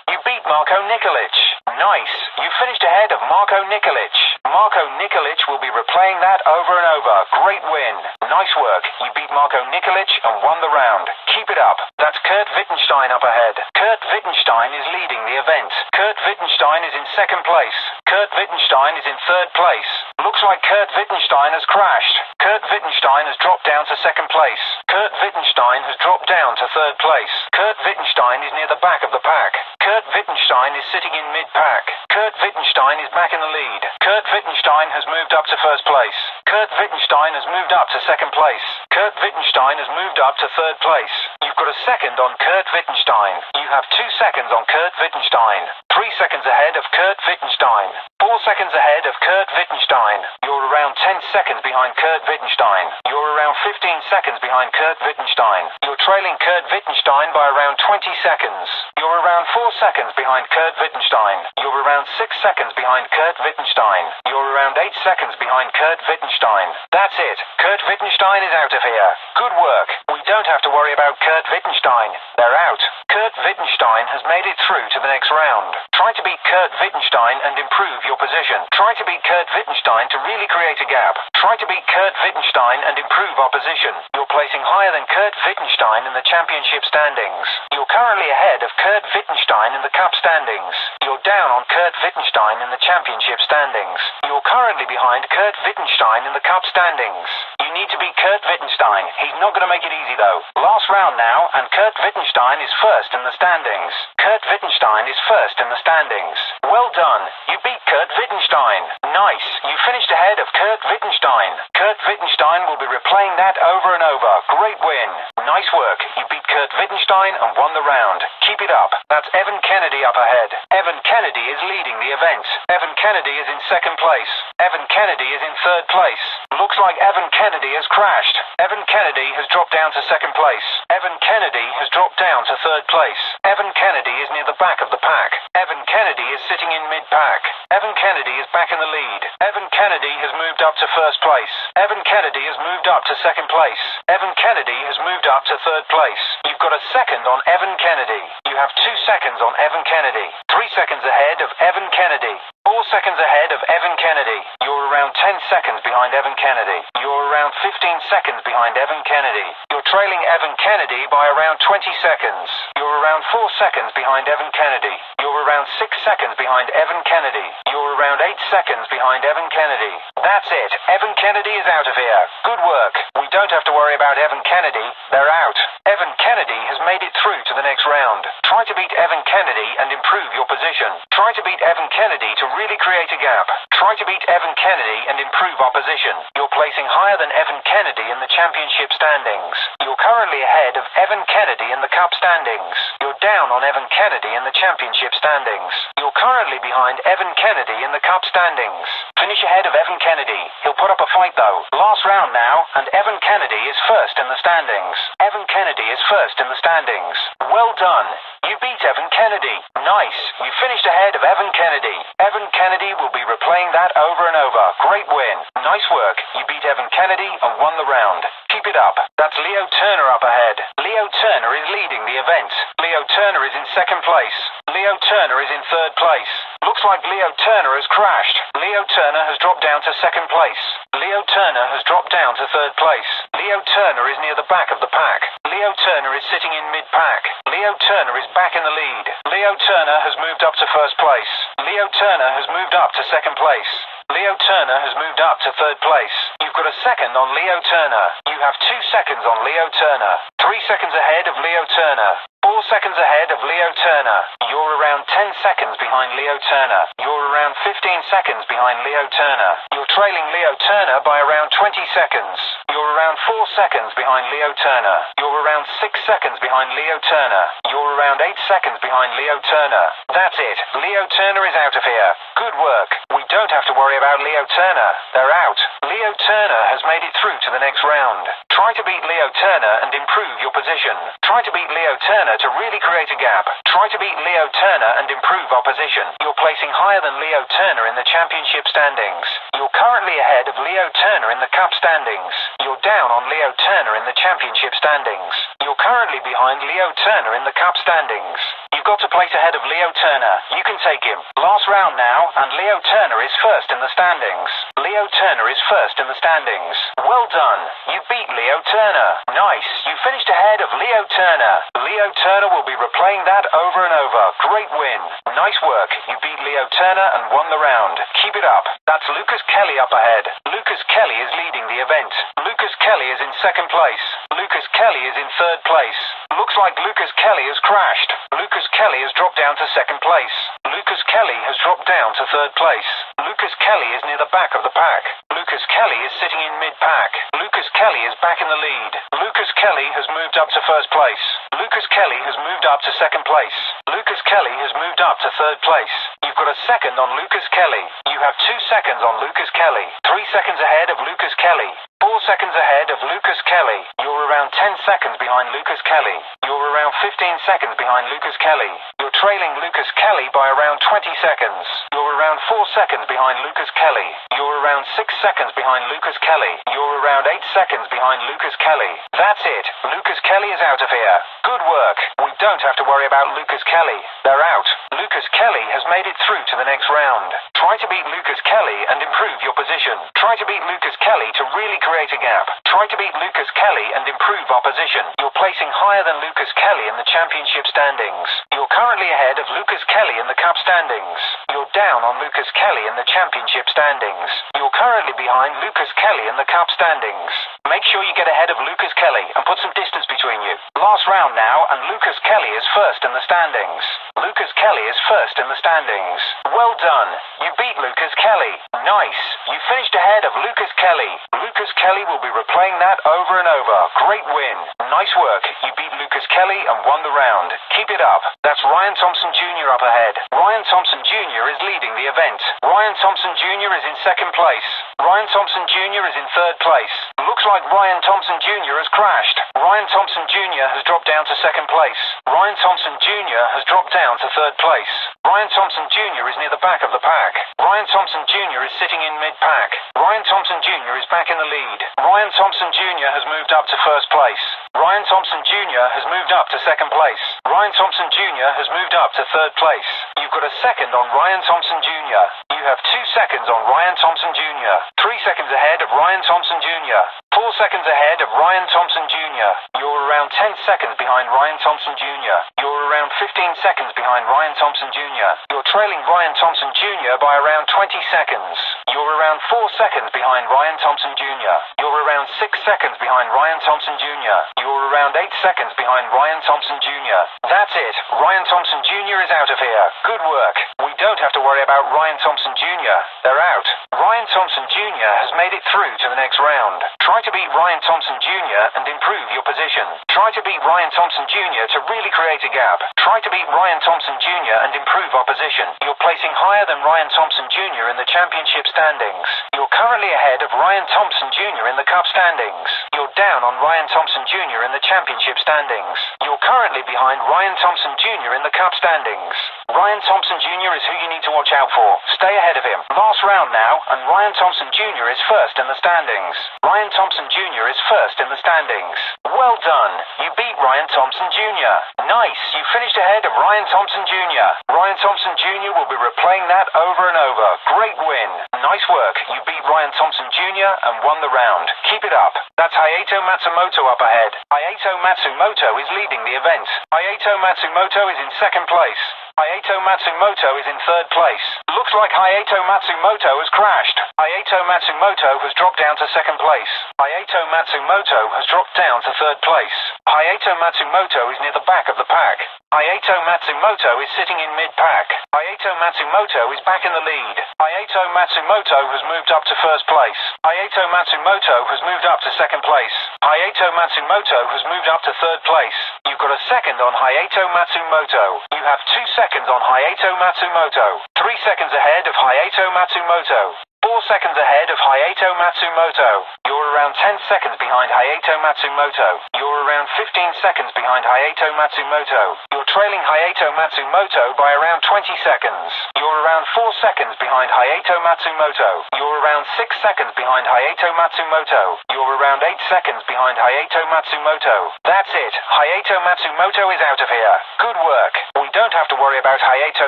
You beat Marko Nikolic. Nice. You finished ahead of Marko Nikolic. Marko Nikolic will be replaying that over and over. Great win. Nice work. You beat Marko Nikolic and won the round. Keep it up. That's Kurt Wittenstein up ahead. Kurt Wittenstein is leading the event. Kurt Wittenstein is in second place. Kurt Wittenstein is in third place. Looks like Kurt Wittenstein has crashed. Kurt Wittenstein has dropped down to second place. Kurt Wittenstein has dropped down to third place. Kurt Wittenstein is near the back of the pack. Kurt Wittenstein is sitting in mid-pack. Kurt Wittenstein is back in the lead. Kurt Wittenstein has moved up to first place. Kurt Wittenstein has moved up to second place. Kurt Wittenstein has moved up to third place. You've got a second on Kurt Wittenstein. You have 2 seconds on Kurt Wittenstein. 3 seconds ahead of Kurt Wittenstein. 4 seconds ahead of Kurt Wittenstein. You're around 10 seconds behind Kurt Wittenstein. You're around 15 seconds behind Kurt Wittenstein. You're trailing Kurt Wittenstein by around 20 seconds. You're around 4 seconds behind Kurt Wittenstein. You're around 6 seconds behind Kurt Wittenstein. You're around 8 seconds behind Kurt Wittenstein. That's it. Kurt Wittenstein is out of here. Good work. We don't have to worry about Kurt Wittenstein. They're out. Kurt Wittenstein has made it through to the next round. Try to beat Kurt Wittenstein and improve your position. Try to beat Kurt Wittenstein to really create a gap. Try to beat Kurt Wittenstein and improve our position. You're placing higher than Kurt Wittenstein in the championship standings. You're currently ahead of Kurt Wittenstein in the cup standings. You're down on Kurt Wittenstein in the championship standings. You're currently behind Kurt Wittenstein in the cup standings. You need to beat Kurt Wittenstein. He's not going to make it easy though. Last round now, and Kurt Wittenstein is first in the standings. Kurt Wittenstein is first in the standings. Well done. You beat Kurt Wittenstein. Nice. You finished ahead of Kurt Wittenstein. Kurt Wittenstein will be replaying that over and over. Great win. Nice work. You beat Kurt Wittenstein and won the round. Keep it up. That's Evan Kennedy up ahead. Evan Kennedy is leading the event. Evan Kennedy is in second place. Evan Kennedy is in third place. Looks like Evan Kennedy has crashed. Evan Kennedy has dropped down to second place. Evan Kennedy has dropped down to third place. Evan Kennedy is near the back of the pack. Evan Kennedy is sitting in mid-pack. Evan Kennedy is back in the lead. Evan Kennedy has moved up to first place. Evan Kennedy has moved up to second place. Evan Kennedy has moved up to third place. You've got a second on Evan Kennedy. You have 2 seconds on Evan Kennedy. 3 seconds ahead of Evan Kennedy. 4 seconds ahead of Evan Kennedy. You're around 10 seconds behind Evan Kennedy. You're around 15 seconds behind Evan Kennedy. You're trailing Evan Kennedy by around 20 seconds. You're around 4 seconds behind Evan Kennedy. You're around 6 seconds behind Evan Kennedy. You're around 8 seconds behind Evan Kennedy. That's it. Evan Kennedy is out of here. Good work. We don't have to worry about Evan Kennedy. They're out. Evan Kennedy has made it through to the next round. Try to beat Evan Kennedy and improve your position. Try to beat Evan Kennedy to really create a gap. Try to beat Evan Kennedy and improve opposition. You're placing higher than Evan Kennedy in the championship standings. You're currently ahead of Evan Kennedy in the cup standings. You're down on Evan Kennedy in the championship standings. You're currently behind Evan Kennedy in the cup standings. Finish ahead of Evan Kennedy. He'll put up a fight though. Last round now, and Evan Kennedy is first in the standings. Evan Kennedy is first in the standings. Well done. You beat Evan Kennedy. Nice. You finished ahead of Evan Kennedy. Evan Kennedy will be replaying that over and over. Great win. Nice work. You beat Evan Kennedy and won the round. Keep it up. That's Leo Turner up ahead. Leo Turner is leading the event. Leo Turner is in second place. Leo Turner is in third place. Looks like Leo Turner has crashed. Leo Turner has dropped down to second place. Leo Turner has dropped down to third place. Leo Turner is near the back of the pack. Leo Turner is sitting in mid-pack. Leo Turner is back in the lead. Leo Turner has moved up to first place. Leo Turner has moved up to second place. Leo Turner has moved up to third place. You've got a second on Leo Turner. You have 2 seconds on Leo Turner. 3 seconds ahead of Leo Turner. 4 seconds ahead of Leo Turner. You're around 10 seconds behind Leo Turner. You're around 15 seconds behind Leo Turner. You're trailing Leo Turner by around 20 seconds. You're around 4 seconds behind Leo Turner. You're around 6 seconds behind Leo Turner. You're around 8 seconds behind Leo Turner. That's it. Leo Turner is out of here. Good work. We don't have to worry about Leo Turner. They're out. Leo Turner has made it through to the next round. Try to beat Leo Turner and improve your position. Try to beat Leo Turner to really create a gap. Try to beat Leo Turner and improve opposition. You're placing higher than Leo Turner in the championship standings. You're currently ahead of Leo Turner in the cup standings. You're down on Leo Turner in the championship standings. You're currently behind Leo Turner in the cup standings. You've got to place ahead of Leo Turner. You can take him. Last round now, and Leo Turner is first in the standings. Leo Turner is first in the standings. Well done. You beat Leo Turner. Nice. You finished ahead of Leo Turner. Leo Turner will be replaying that over and over. Great win. Nice work. You beat Leo Turner and won the round. Keep it up. That's Lucas Kelly up ahead. Lucas Kelly is leading the event. Lucas Kelly is in second place. Lucas Kelly is in third place. Looks like Lucas Kelly has crashed. Lucas Kelly has dropped down to second place. Lucas Kelly has dropped down to third place. Lucas Kelly is near the back of the pack. Lucas Kelly is sitting in mid-pack. Lucas Kelly is back in the lead. Lucas Kelly has moved up to first place. Lucas Kelly has moved up to second place. Lucas Kelly has moved up to third place. You've got a second on Lucas Kelly. You have 2 seconds on Lucas Kelly. 3 seconds ahead of Lucas Kelly. 4 seconds ahead of Lucas Kelly. You're around 10 seconds behind Lucas Kelly. You're around 15 seconds behind Lucas Kelly. You're trailing Lucas Kelly by around 20 seconds. You're around 4 seconds behind Lucas Kelly. You're around 6 seconds behind Lucas Kelly. You're around 8 seconds behind Lucas Kelly. That's it. Lucas Kelly is out of here. Good work. We don't have to worry about Lucas Kelly. They're out. Lucas Kelly has made it through to the next round. Try to beat Lucas Kelly and improve your position. Try to beat Lucas Kelly to really create a gap. Try to beat Lucas Kelly and improve opposition. You're placing higher than Lucas Kelly in the championship standings. You're currently ahead of Lucas Kelly in the cup standings. You're down on Lucas Kelly in the championship standings. You're currently behind Lucas Kelly in the cup standings. Make sure you get ahead of Lucas Kelly and put some distance between you. Last round now, and Lucas Kelly is first in the standings. Lucas Kelly is first in the standings. Well done. You beat Lucas Kelly. Nice. You finished ahead of Lucas Kelly. Lucas Kelly will be replaying that over and over. Great win. Nice work. You beat Lucas Kelly and won the round. Keep it up. That's Ryan Thompson Jr. up ahead. Ryan Thompson Jr. is leading the event. Ryan Thompson Jr. is in second place. Ryan Thompson Jr. is in third place. Looks like Ryan Thompson Jr. has crashed. Ryan Thompson Jr. has dropped down to second place. Ryan Thompson Jr. has dropped down to third place. Ryan Thompson Jr. is near the back of the pack. Ryan Thompson Jr. is sitting in mid-pack. Ryan Thompson Jr. is back in the lead. Ryan Thompson Jr. has moved up to first place. Ryan Thompson Jr. has moved up to second place. Ryan Thompson Jr. has moved up to third place. You've got a second on Ryan Thompson Jr. You have 2 seconds on Ryan Thompson Jr. 3 seconds ahead of Ryan Thompson Jr. 4 seconds ahead of Ryan Thompson Jr. You're around 10 seconds behind Ryan Thompson Jr. You're around 15 seconds behind Ryan Thompson Jr. You're trailing Ryan Thompson Jr. by around 20 seconds. You're around 4 seconds behind Ryan Thompson Jr. You're around 6 seconds behind Ryan Thompson Jr. You're around 8 seconds behind Ryan Thompson Jr. That's it. Ryan Thompson Jr. is out of here. Good work. We don't have to worry about Ryan Thompson Jr. They're out. Ryan Thompson Jr. has made it through to the next round. Try to beat Ryan Thompson Jr. and improve your position. Try to beat Ryan Thompson Jr. to really create a gap. Try to beat Ryan Thompson Jr. and improve our position. You're placing higher than Ryan Thompson Jr. in the championship standings. You're currently ahead of Ryan Thompson Jr. in the cup standings. You're down on Ryan Thompson Jr. in the championship standings. You're currently behind Ryan Thompson Jr. in the cup standings. Ryan Thompson Jr. is who you need to watch out for. Stay ahead of him. Last round now, and Ryan Thompson Jr. is first in the standings. Ryan Thompson Jr. is first in the standings. Well done. You beat Ryan Thompson Jr. Nice. You finished ahead of Ryan Thompson Jr. Ryan Thompson Jr. will be replaying that over and over. Great win. Nice work. You beat Ryan Thompson Jr. and won the round. Keep it up. That's Hayato Matsumoto up ahead. Hayato Matsumoto is leading the event. Hayato Matsumoto is in second place. Hayato Matsumoto is in third place. Looks like Hayato Matsumoto has crashed. Hayato Matsumoto has dropped down to second place. Hayato Matsumoto has dropped down to third place. Hayato Matsumoto is near the back of the pack. Hayato Matsumoto is sitting in mid-pack. Hayato Matsumoto is back in the lead. Hayato Matsumoto has moved up to first place. Hayato Matsumoto has moved up to second place. Hayato Matsumoto has moved up to third place. You've got a second on Hayato Matsumoto. You have 2 seconds on Hayato Matsumoto. 3 seconds ahead of Hayato Matsumoto. 4 seconds ahead of Hayato Matsumoto. You're around 10 seconds behind Hayato Matsumoto. You're around 15 seconds behind Hayato Matsumoto. You're trailing Hayato Matsumoto by around 20 seconds. You're around 4 seconds behind Hayato Matsumoto. You're around 6 seconds behind Hayato Matsumoto. You're around 8 seconds behind Hayato Matsumoto. That's it. Hayato Matsumoto is out of here. Good work. We don't have to worry about Hayato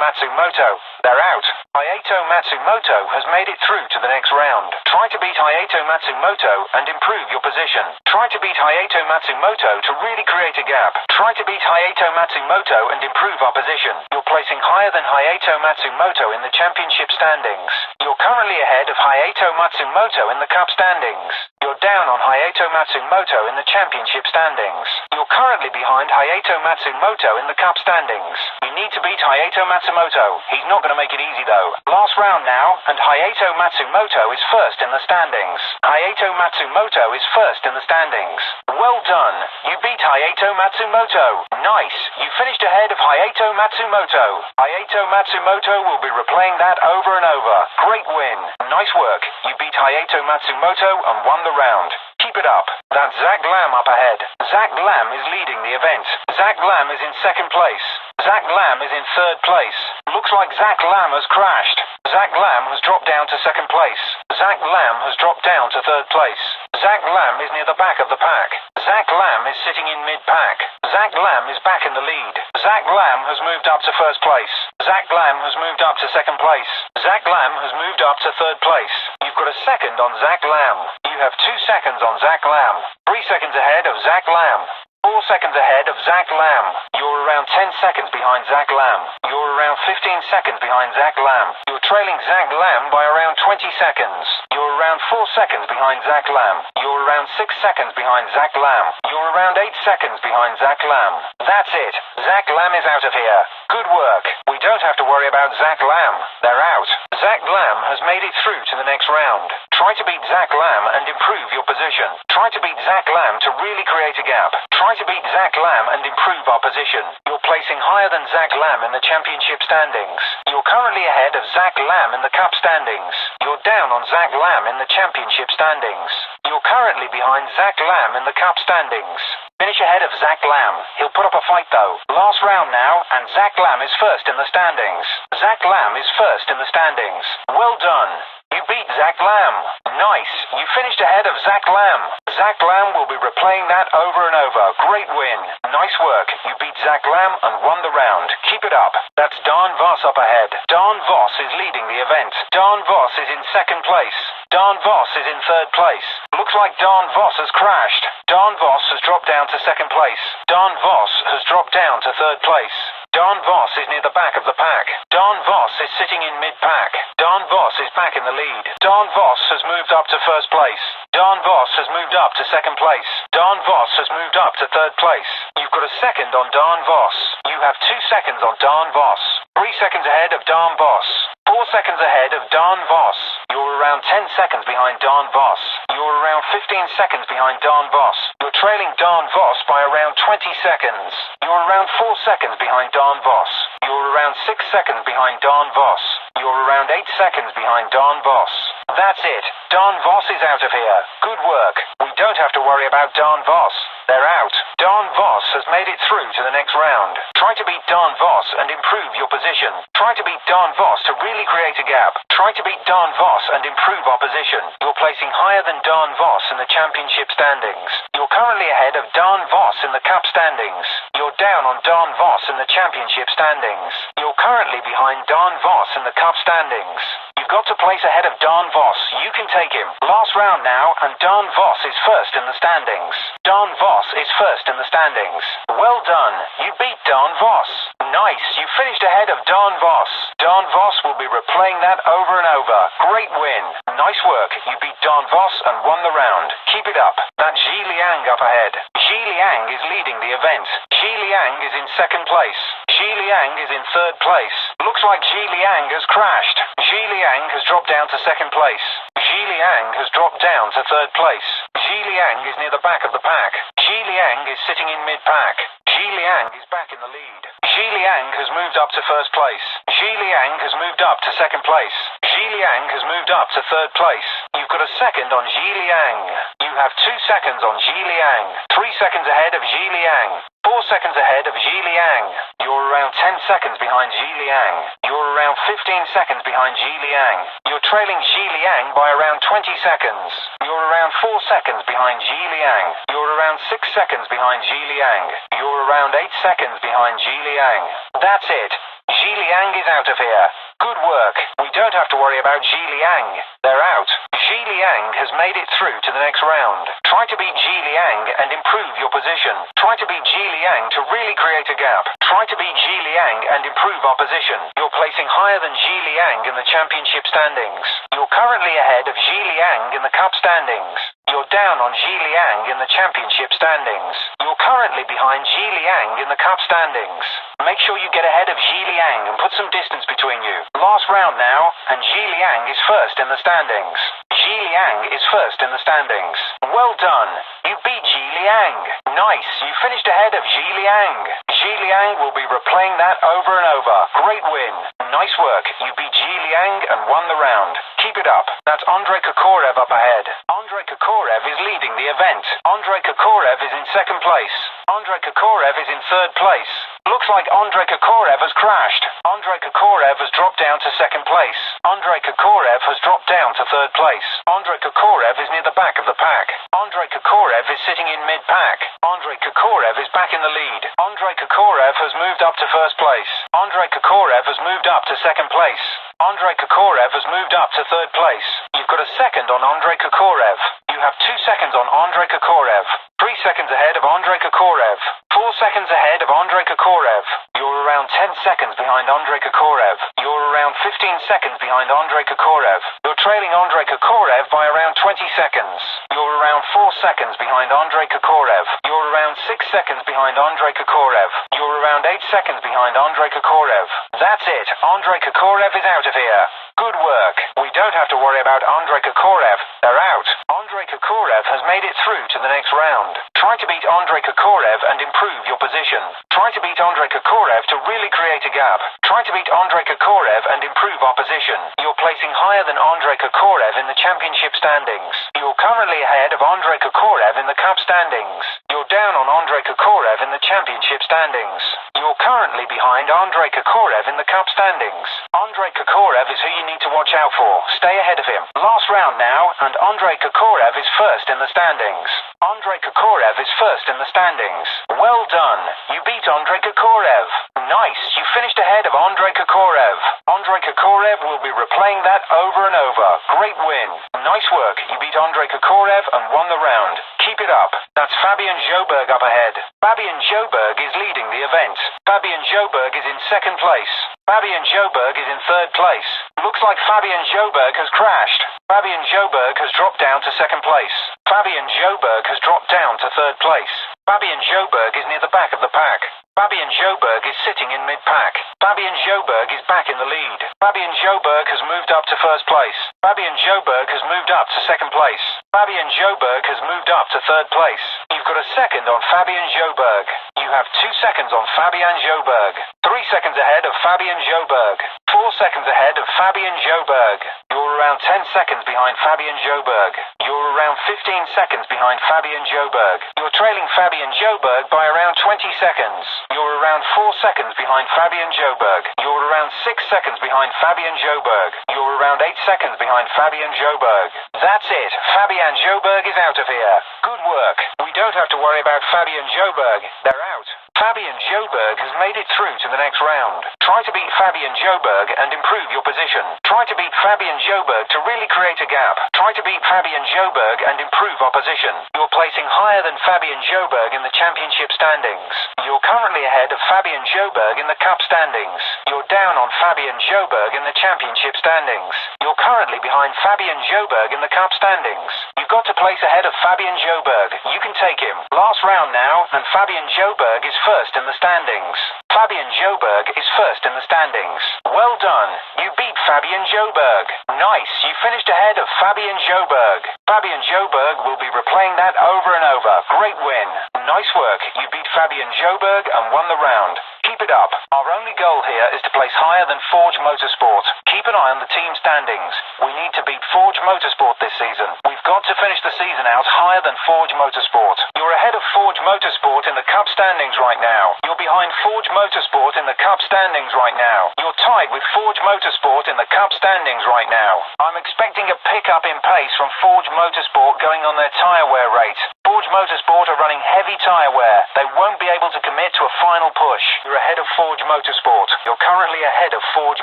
Matsumoto. They're out. Hayato Matsumoto has made it through to the next round. Try to beat Hayato Matsumoto and improve your position. Try to beat Hayato Matsumoto to really create a gap. Try to beat Hayato Matsumoto and improve our position. You're placing higher than Hayato Matsumoto in the championship standings. You're currently ahead of Hayato Matsumoto in the cup standings. You're down on Hayato Matsumoto in the championship standings. You're currently behind Hayato Matsumoto in the cup standings. You need to beat Hayato Matsumoto. He's not going to make it easy though. Last round now, and Hayato Matsumoto is first in the standings. Hayato Matsumoto is first in the standings. Well done. You beat Hayato Matsumoto. Nice. You finished ahead of Hayato Matsumoto. Hayato Matsumoto will be replaying that over and over. Great win. Nice work. You beat Hayato Matsumoto and won the round. Keep it up. That's Zach Lamb up ahead. Zach Lamb is leading the event. Zach Lamb is in second place. Zach Lamb is in third place. Looks like Zach Lamb has crashed. Zach Lamb has dropped down to second place. Zach Lamb has dropped down to third place. Zach Lamb is near the back of the pack. Zach Lamb is sitting in mid-pack. Zach Lamb is back in the lead. Zach Lamb has moved up to first place. Zach Lamb has moved up to second place. Zach Lamb has moved up to third place. You've got a second on Zach Lamb. You have 2 seconds on Zach Lamb. 3 seconds ahead of Zach Lamb. 4 seconds ahead of Zach Lamb. You're around 10 seconds behind Zach Lamb. You're around 15 seconds behind Zach Lamb. You're trailing Zach Lamb by around 20 seconds. You're around 4 seconds behind Zach Lamb. You're around 6 seconds behind Zach Lamb. You're around 8 seconds behind Zach Lamb. That's it. Zach Lamb is out of here. Good work. We don't have to worry about Zach Lamb. They're out. Zach Lamb has made it through to the next round. Try to beat Zach Lamb and improve your position. Try to beat Zach Lamb to really create a gap. Try to beat Zach Lamb and improve our position. You're placing higher than Zach Lamb in the championship standings. You're currently ahead of Zach Lamb in the cup standings. You're down on Zach Lamb in the championship standings. You're currently behind Zach Lamb in the cup standings. Finish ahead of Zach Lamb. He'll put up a fight though. Last round now, and Zach Lamb is first in the standings. Zach Lamb is first in the standings. Well done. You beat Zach Lamb. Nice. You finished ahead of Zach Lamb. Zach Lamb will be replaying that over and over. Great win. Nice work. You beat Zach Lamb and won the round. Keep it up. That's Dan Voss up ahead. Dan Voss is leading the event. Dan Voss is in second place. Dan Voss is in third place. Looks like Dan Voss has crashed. Dan Voss has dropped down to second place. Dan Voss has dropped down to third place. Dan Voss is near the back of the pack. Dan Voss is sitting in mid-pack. Dan Voss is back in the lead. Dan Voss has moved up to first place. Dan Voss has moved up to second place. Dan Voss has moved up to third place. You've got a second on Dan Voss. You have 2 seconds on Dan Voss. 3 seconds ahead of Dan Voss. 4 seconds ahead of Dan Voss. You're around 10 seconds behind Dan Voss. You're around 15 seconds behind Dan Voss. You're trailing Dan Voss by around 20 seconds. You're around 4 seconds behind Dan Voss. You're around 6 seconds behind Dan Voss. You're around 8 seconds behind Dan Voss. That's it. Dan Voss is out of here. Good work. We don't have to worry about Dan Voss. They're out. Dan Voss has made it through to the next round. Try to beat Dan Voss and improve your position. Try to beat Dan Voss to really create a gap. Try to beat Dan Voss and improve opposition. You're placing higher than Dan Voss in the championship standings. You're currently ahead of Dan Voss in the cup standings. You're down on Dan Voss in the championship standings. You're currently behind Dan Voss in the cup standings. You've got to place ahead of Dan Voss. You can take him. Last round now, and Dan Voss is first in the standings. Dan Voss is first in the standings. Well done. You beat Dan Voss. Nice. You finished ahead of Dan Voss. Dan Voss will be replaying that over and over. Great win. Nice work. You beat Dan Voss and won the round. Keep it up. That's Ji Liang up ahead. Ji Liang is leading the event. Ji Liang is in second place. Ji Liang is in third place. Looks like Ji Liang has crashed. Ji Liang has dropped down to second place. Ji Liang has dropped down to third place. Ji Liang is near the back of the pack. Ji Liang is sitting in mid-pack. Ji Liang is back in the lead. Ji Liang has moved up to first place. Ji Liang has moved up to second place. Ji Liang has moved up to third place. You've got a second on Ji Liang. You have 2 seconds on Ji Liang. 3 seconds ahead of Ji Liang. 4 seconds ahead of Ji Liang. You're around 10 seconds behind Ji Liang. You're around 15 seconds behind Ji Liang. You're trailing Ji Liang by around 20 seconds. You're around 4 seconds behind Ji Liang. You're around 6 seconds behind Ji Liang. You're around 8 seconds behind Ji Liang. That's it. Ji Liang is out of here. Good work. We don't have to worry about Ji Liang. They're out. Ji Liang has made it through to the next round. Try to beat Ji Liang and improve your position. Try to beat Ji Liang to really create a gap. Try to beat Ji Liang and improve opposition. You're placing higher than Ji Liang in the championship standings. You're currently ahead of Ji Liang in the cup standings. You're down on Ji Liang in the championship standings. You're currently behind Ji Liang in the cup standings. Make sure you get ahead of Ji Liang and put some distance between you. Last round now, and Ji Liang is first in the standings. Ji Liang is first in the standings. Well done. You beat Ji Liang. Nice. You finished ahead of Ji Liang. Ji Liang will be replaying that over and over. Great win. Nice work. You beat Ji Liang and won the round. Keep it up. That's Andrei Kokorev up ahead. Andrei Kokorev is leading the event. Andrei Kokorev is in second place. Andrei Kokorev is in third place. Looks like Andrei Kokorev has crashed. Andrei Kokorev has dropped down to second place. Andrei Kokorev has dropped down to third place. Andrei Kokorev is near the back of the pack. Andrei Kokorev is sitting in mid-pack. Andrei Kokorev is back in the lead. Andrei Kokorev has moved up to first place. Andrei Kokorev has moved up to second place. Andrei Kokorev has moved up to third place. You've got a second on Andrei Kokorev. You have 2 seconds on Andrei Kokorev. 3 seconds ahead of Andrei Kokorev. 4 seconds ahead of Andrei Kokorev. You're around 10 seconds behind Andrei Kokorev. You're around 15 seconds behind Andrei Kokorev. You're trailing Andrei Kokorev by around 20 seconds. You're around 4 seconds behind Andrei Kokorev. You're around 6 seconds behind Andrei Kokorev. You're around 8 seconds behind Andrei Kokorev. That's it. Andrei Kokorev is out of here. Good work. We don't have to worry about Andrei Kokorev. They're out. Andrei Kokorev has made it through to the next round. Try to beat Andrei Kokorev and improve your position. Try to beat Andrei Kokorev to really create a gap. Try to beat Andrei Kokorev and improve opposition. You're placing higher than Andrei Kokorev in the championship standings. You're currently ahead of Andrei Kokorev in the cup standings. You're down on Andrei Kokorev in the championship standings. standings. You're currently behind Andrei Kokorev in the Cup standings. Andrei Kokorev is who you need to watch out for. Stay ahead of him. Last round now, and Andrei Kokorev is first in the standings. Andrei Kokorev is first in the standings. Well done. You beat Andrei Kokorev. Nice. You finished ahead of Andrei Kokorev. Andrei Kokorev will be replaying that over and over. Great win. Nice work. You beat Andrei Kokorev and won the round. Keep it up. That's Fabian Joberg up ahead. Fabian Joberg is leading the event. Fabian Joberg is in second place. Fabian Joberg is in third place. Looks like Fabian Joberg has crashed. Fabian Joberg has dropped down to second place. Fabian Joberg has dropped down to third place. Fabian Joberg is near the back of the pack. Fabian Joberg is sitting in mid-pack. Fabian Joberg is back in the lead. Fabian Joberg has moved up to first place. Fabian Joberg has moved up to second place. Fabian Joberg has moved up to third place. You've got a second on Fabian Joberg. You have 2 seconds on Fabian Joberg. 3 seconds ahead of Fabian Joberg. 4 seconds ahead of Fabian Joberg. You're around 10 seconds behind Fabian Joberg. You're around 15 seconds behind Fabian Joberg. You're trailing Fabian Joberg by around 20 seconds. You're around 4 seconds behind Fabian Joberg. You're around 6 seconds behind Fabian Joberg. You're around 8 seconds behind Fabian Joberg. That's it. Fabian Joberg is out of here. Good work. We don't have to worry about Fabian Joberg. They're out. Fabian Joberg has made it through to the next round. Try to beat Fabian Joberg and improve your position. Try to beat Fabian Joberg to really create a gap. Try to beat Fabian Joberg and improve opposition. You're placing higher than Fabian Joberg in the championship standings. You're currently ahead of Fabian Joberg in the Cup standings. You're down on Fabian Joberg in the championship standings. You're currently behind Fabian Joberg in the Cup standings. You've got to place ahead of Fabian Joberg. You can take him. Last round now, and Fabian Joberg is first in the standings. Fabian Joberg is first in the standings. Well done. You beat Fabian Joberg. Nice. You finished ahead of Fabian Joberg. Fabian Joberg will be replaying that over and over. Great win. Nice work. You beat Fabian Joberg and won the round. Keep it up. Our only goal here is to place higher than Forge Motorsport. Keep an eye on the team standings. We need to beat Forge Motorsport this season. We've got to finish the season out higher than Forge Motorsport. You're ahead of Forge Motorsport in the Cup standings right now. You're behind Forge Motorsport in the Cup standings right now. You're tied with Forge Motorsport in the Cup standings right now. I'm expecting a pickup in pace from Forge Motorsport going on their tyre wear rate. Forge Motorsport are running heavy tyre wear. They won't be able to commit to a final push. You're ahead of Forge Motorsport. You're currently ahead of Forge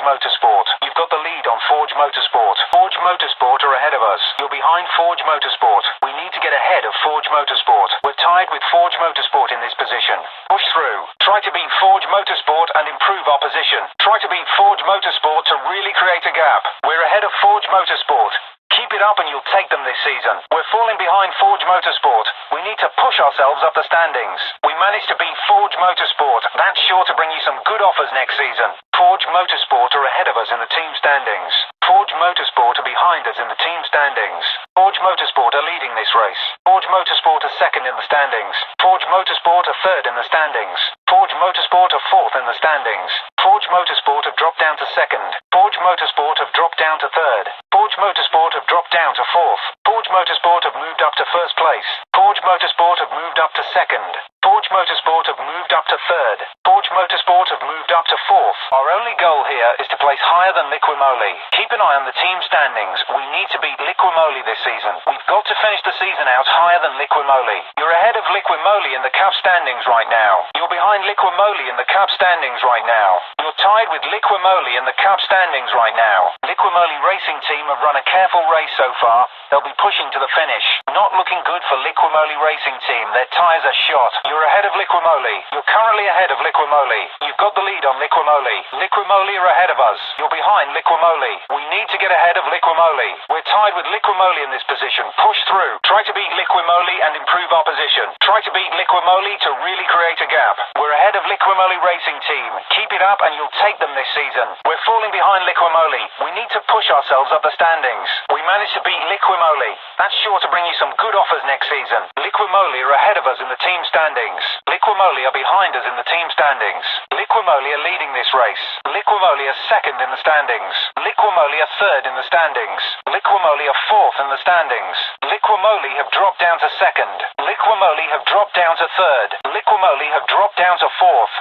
Motorsport. You've got the lead on Forge Motorsport. Forge Motorsport are ahead of us. You're behind Forge Motorsport. We need to get ahead of Forge Motorsport. We're tied with Forge Motorsport in this position. Push through. Try to beat Forge Motorsport and improve opposition. Try to beat Forge Motorsport to really create a gap. We're ahead of Forge Motorsport. Keep it up and you'll take them this season. We're falling behind Forge Motorsport. We need to push ourselves up the standings. We managed to beat Forge Motorsport. That's sure to bring you some good offers next season. Forge Motorsport are ahead of us in the team standings. Forge Motorsport are behind us in the team standings. Forge Motorsport are leading this race. Forge Motorsport are second in the standings. Forge Motorsport are third in the standings. Forge Motorsport are fourth in the standings. Forge Motorsport have dropped down to second. Forge Motorsport have dropped down to third. Forge Motorsport have dropped down to fourth. Forge Motorsport have moved up to first place. Forge Motorsport have moved up to second. Forge Motorsport have moved up to third. Forge Motorsport have moved up to fourth. Our only goal here is to place higher than Liquimoli. Keep an eye on the team standings. We need to beat Liquimoli this season. We've got to finish the season out higher than Liquimoli. You're ahead of Liquimoli in the Cup standings right now. You're behind Liquimoli in the Cup standings right now. You're tied with Liquimoli in the Cup standings right now. Liquimoli Racing Team have run a careful race so far. They'll be pushing to the finish. Not looking good for Liquimoli Racing Team. Their tyres are shot. You're ahead of Liquimoli. You're currently ahead of Liquimoli. You've got the lead on Liquimoli. Liquimoli are ahead of us. You're behind Liquimoli. We need to get ahead of Liquimoli. We're tied with Liquimoli in this position. Push through. Try to beat Liquimoli and improve our position. Try to beat Liquimoli to really create a gap. We're ahead of Liquimoli Racing Team. Keep it up and you'll take them this season. We're falling behind Liquimoli. We need to push ourselves up the standings. We managed to beat Liquimoli. That's sure to bring you some good offers next season. Liquimoli are ahead of us in the team standings. Liquimoli are behind us in the team standings. Liquimoli are leading this race. Liquimoli are second in the standings. Liquimoli are third in the standings. Liquimoli are fourth in the standings. Liquimoli have dropped down to second. Liquimoli have dropped down to third. Liquimoli have dropped down to fourth.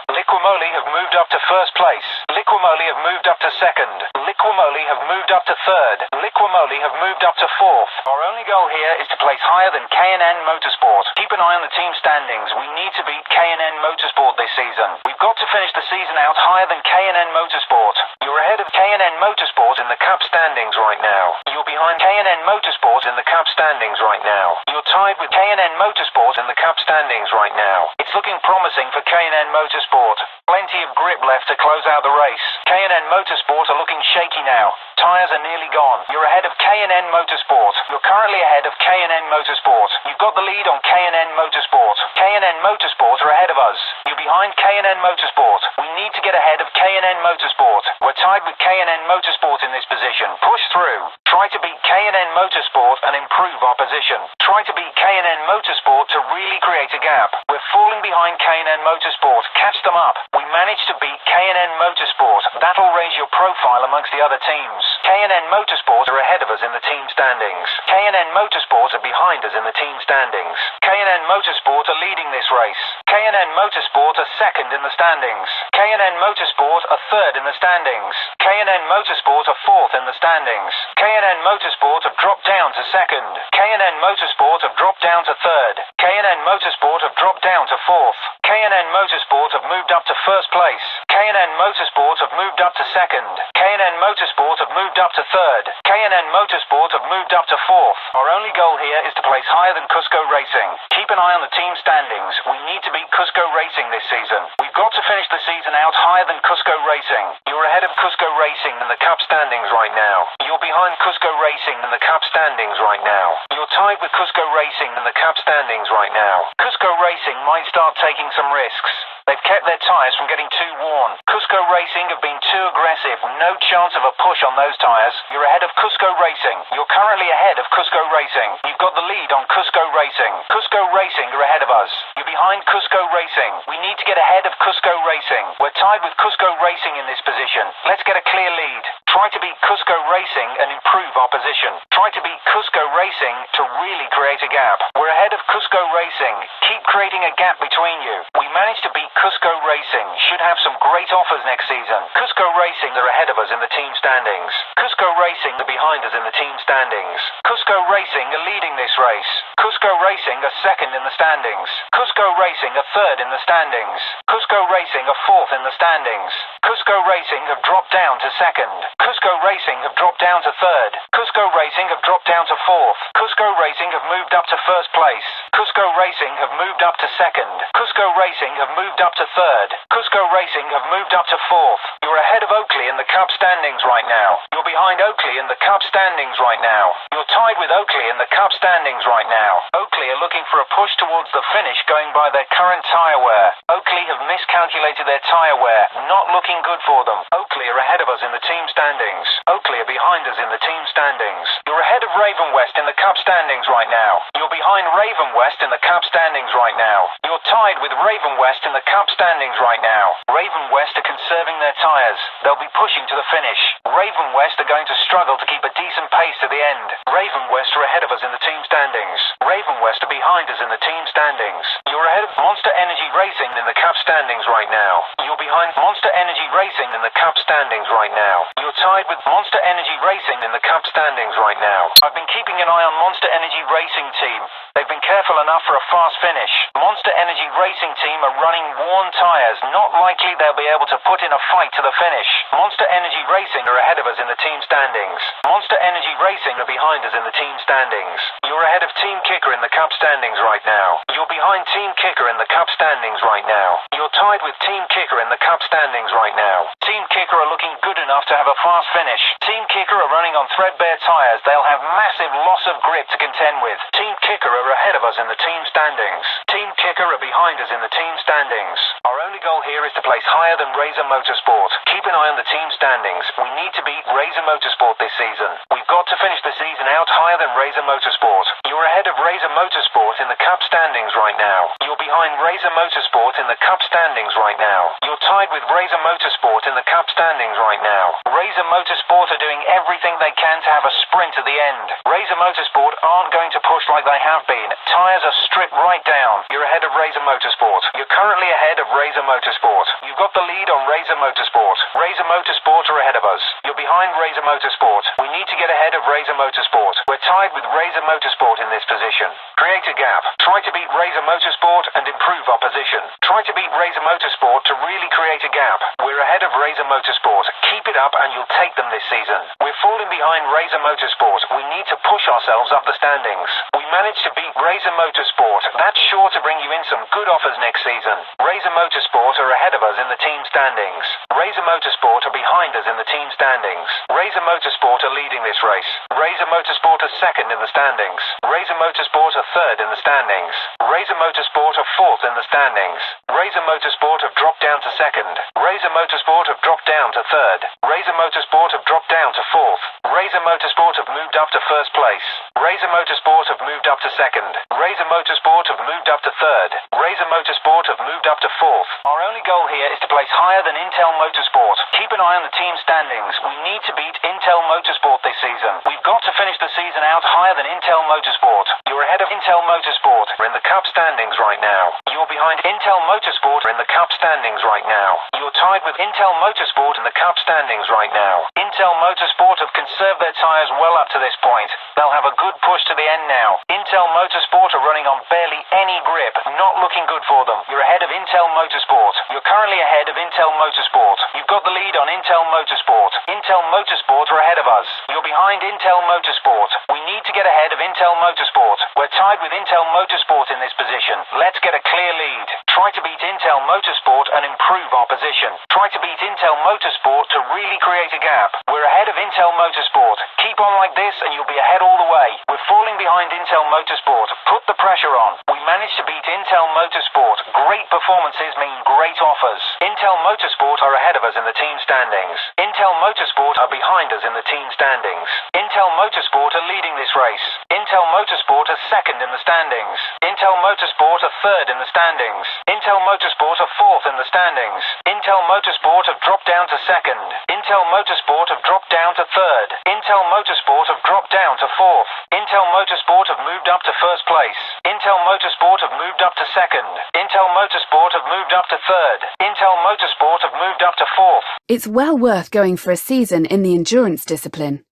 Liquimoli have moved up to first place. Liquimoli have moved up to second. Liquimoli have moved up to third. Liquimoli have moved up to fourth. Our only goal here is to place higher than K&N Motorsport. Keep an eye on the team standings. We need to beat K&N Motorsport this season. We've got to finish the season out higher than K&N Motorsport. You're ahead of K&N Motorsport in the Cup standings right now. You're behind K&N Motorsport in the Cup standings right now. You're tied with K&N Motorsport in the Cup standings right now. It's looking promising for K&N Motorsport. Plenty of grip left to close out the race. K&N Motorsport are looking shaky now. Tyres are nearly gone. You're ahead of K&N Motorsport. You're currently ahead of K&N Motorsport. You've got the lead on K&N Motorsport. K&N Motorsport are ahead of us. You're behind K&N Motorsport. We need to get ahead of K&N Motorsport. We're tied with K&N Motorsport in this position. Push through. Try to beat K&N Motorsport and improve our position. Try to beat K&N Motorsport to really create a gap. We're falling behind K&N Motorsport. Catch them up. We managed to beat K&N Motorsport. That'll raise your profile amongst the other teams. K&N Motorsport are ahead of us in the team standings. K&N Motorsport are behind us in the team standings. K&N Motorsport are leading this race. K&N Motorsport are second in the standings. K&N Motorsport are third in the standings. K&N Motorsport are fourth in the standings. K&N Motorsport have dropped down to second. K&N Motorsport have dropped down to third. K&N Motorsport have dropped down to fourth. K&N Motorsport have moved up to first place. K&N Motorsport have moved up to second. K&N Motorsport have moved up to third. K&N Motorsport have moved up to fourth. Our only goal here is to place higher than Cusco Racing. Keep an eye on the team standings. We need to beat Cusco Racing this season. We've got to finish the season out higher than Cusco Racing. You're ahead of Cusco Racing in the Cup standings right now. You're behind Cusco Racing in the Cup standings right now. You're tied with Cusco Racing in the Cup standings right now. Cusco Racing might start taking some risks. They've kept their tyres from getting too worn. Cusco Racing have been too aggressive. No chance of a push on those tyres. You're ahead of Cusco Racing. You're currently ahead of Cusco Racing. You've got the lead on Cusco Racing. Cusco Racing are ahead of us. You're behind Cusco Racing. We need to get ahead of Cusco Racing. We're tied with Cusco Racing in this position. Let's get a clear lead. Try to beat Cusco Racing and improve our position. Try to beat Cusco Racing to really create a gap. We're ahead of Cusco Racing. Keep creating a gap between you. We managed to beat Cusco Racing. Should have some great offers next season. Cusco Racing are ahead of us in the team standings. Cusco Racing are behind us in the team standings. Cusco Racing are leading this race. Cusco Racing are second in the standings. Cusco Racing are third in the standings. Cusco Racing are fourth in the standings. Cusco Racing have dropped down to second. Cusco Racing have dropped down to third. Cusco Racing have dropped down to fourth. Cusco Racing have moved up to first place. Cusco Racing have moved up to second. Cusco Racing have moved up to third. Cusco Racing have moved up to fourth. You're ahead of Oakley in the Cup standings right now. You're behind Oakley in the Cup standings right now. You're tied with Oakley in the Cup standings right now. Oakley are looking for a push towards the finish going by their current tyre wear. Oakley have miscalculated their tyre wear. Not looking good for them. Oakley are ahead of us in the team standings. Oakley are behind us in the team standings. You're ahead of Raven West in the Cup standings right now. You're behind Raven West in the Cup standings right now. You're tied with Raven West in the Cup standings right now. Raven West are conserving their tyres. They'll be pushing to the finish. Raven West are going to struggle to keep a decent pace to the end. Raven West are ahead of us in the team standings. Raven West are behind us in the team standings. You're ahead of Monster Energy Racing in the Cup standings right now. You're behind Monster Energy Racing in the Cup standings right now. You're tied with Monster Energy Racing in the Cup standings right now. I've been keeping an eye on Monster Energy Racing team. They've been careful enough for a fast finish. Monster Energy Racing team are running worn tyres. Not likely they'll be able to put in a fight to the finish. Monster Energy Racing are ahead of us in the team standings. Monster Energy Racing are behind us in the team standings. You're ahead of Team Kicker in the Cup standings right now. You're behind Team Kicker in the Cup standings right now. You're tied with Team Kicker in the Cup standings right now. Team Kicker are looking good enough to have a fast finish. Team Kicker are running on threadbare tyres. They'll have massive loss of grip to contend with. Team Kicker are ahead of us in the team standings. Team Kicker are behind us in the team standings. Our only goal here is to place higher than Razor Motorsport. Keep an eye on the team standings. We need to beat Razor Motorsport this season. We've got to finish the season out higher than Razor Motorsport. You're ahead of Razor Motorsport in the Cup standings right now. You're behind Razor Motorsport in the Cup standings right now. You're tied with Razor Motorsport in the Cup standings right now. Razor Motorsport are doing everything they can to have have a sprint at the end. Razor Motorsport aren't going to push like they have been. Tyres are stripped right down. You're ahead of Razor Motorsport. You're currently ahead of Razor Motorsport. You've got the lead on Razor Motorsport. Razor Motorsport are ahead of us. You're behind Razor Motorsport. We need to get ahead of Razor Motorsport. We're tied with Razor Motorsport in this position. Create a gap. Try to beat Razor Motorsport and improve our position. Try to beat Razor Motorsport to really create a gap. We're ahead of Razor Motorsport. Keep it up and you'll take them this season. We're falling behind Razor Motorsport. We need to push ourselves up the standings. We managed to beat Razor Motorsport. That's sure to bring you in some good offers next season. Razor Motorsport are ahead of us in the team standings. Razor Motorsport are behind us in the team standings. Razor Motorsport are leading this race. Razor Motorsport are second in the standings. Razor Motorsport are third in the standings. Razor Motorsport are fourth in the standings. Razor Motorsport have dropped down to second. Razor Motorsport have dropped down to third. Razor Motorsport have dropped down to fourth. Razor Motorsport have moved up to first place. Razor Motorsport have moved up to second. Razor Motorsport have moved up to third. Razor Motorsport have moved up to fourth. Our only goal here is to place higher than Intel Motorsport. Keep an eye on the team standings. We need to beat Intel Motorsport this season. We've got to finish the season out higher than Intel Motorsport. You're ahead of Intel Motorsport. We're in the Cup standings right now. You're behind Intel Motorsport in the Cup standings right now. You're tied with Intel Motorsport in the Cup standings right now. Intel Motorsport have conserved their tyres well up to this point. They'll have a good push to the end now. Intel Motorsport are running on barely any grip. Not looking good for them. You're ahead of Intel Motorsport. You're currently ahead of Intel Motorsport. You've got the lead on Intel Motorsport. Intel Motorsport are ahead of us. You're behind Intel Motorsport. We need to get ahead of Intel Motorsport. We're tied with Intel Motorsport in this position. Let's get a clear lead. Try to beat Intel Motorsport and improve our position. Try to beat Intel Motorsport to really create a gap. We're ahead of Intel Motorsport. Keep on like this and you'll be ahead all the way. We're falling behind Intel Motorsport. Put the pressure on. We managed to beat Intel Motorsport. Great performances mean great offers. Intel Motorsport are ahead of us in the team standings. Intel Motorsport are behind us in the team standings. Intel Motorsport are leading this race. Intel Motorsport are second in the standings. Intel Motorsport are third in the standings. Intel Motorsport are fourth in the standings. Intel Motorsport have dropped down to second. Intel Motorsport have dropped down to third. Intel Motorsport have dropped down to fourth. Intel Motorsport have moved up to first place. Intel Motorsport have moved up to second. Intel Motorsport have moved up to third. Intel Motorsport have moved up to fourth. It's well worth going for a season in the endurance discipline.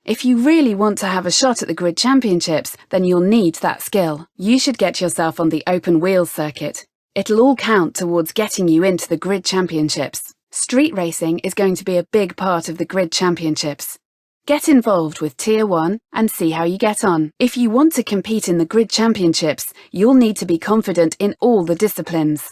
If you really want to have a shot at the Grid Championships, then you'll need that skill. You should get yourself on the open wheels circuit. It'll all count towards getting you into the Grid Championships. Street racing is going to be a big part of the Grid Championships. Get involved with Tier 1 and see how you get on. If you want to compete in the Grid Championships, you'll need to be confident in all the disciplines.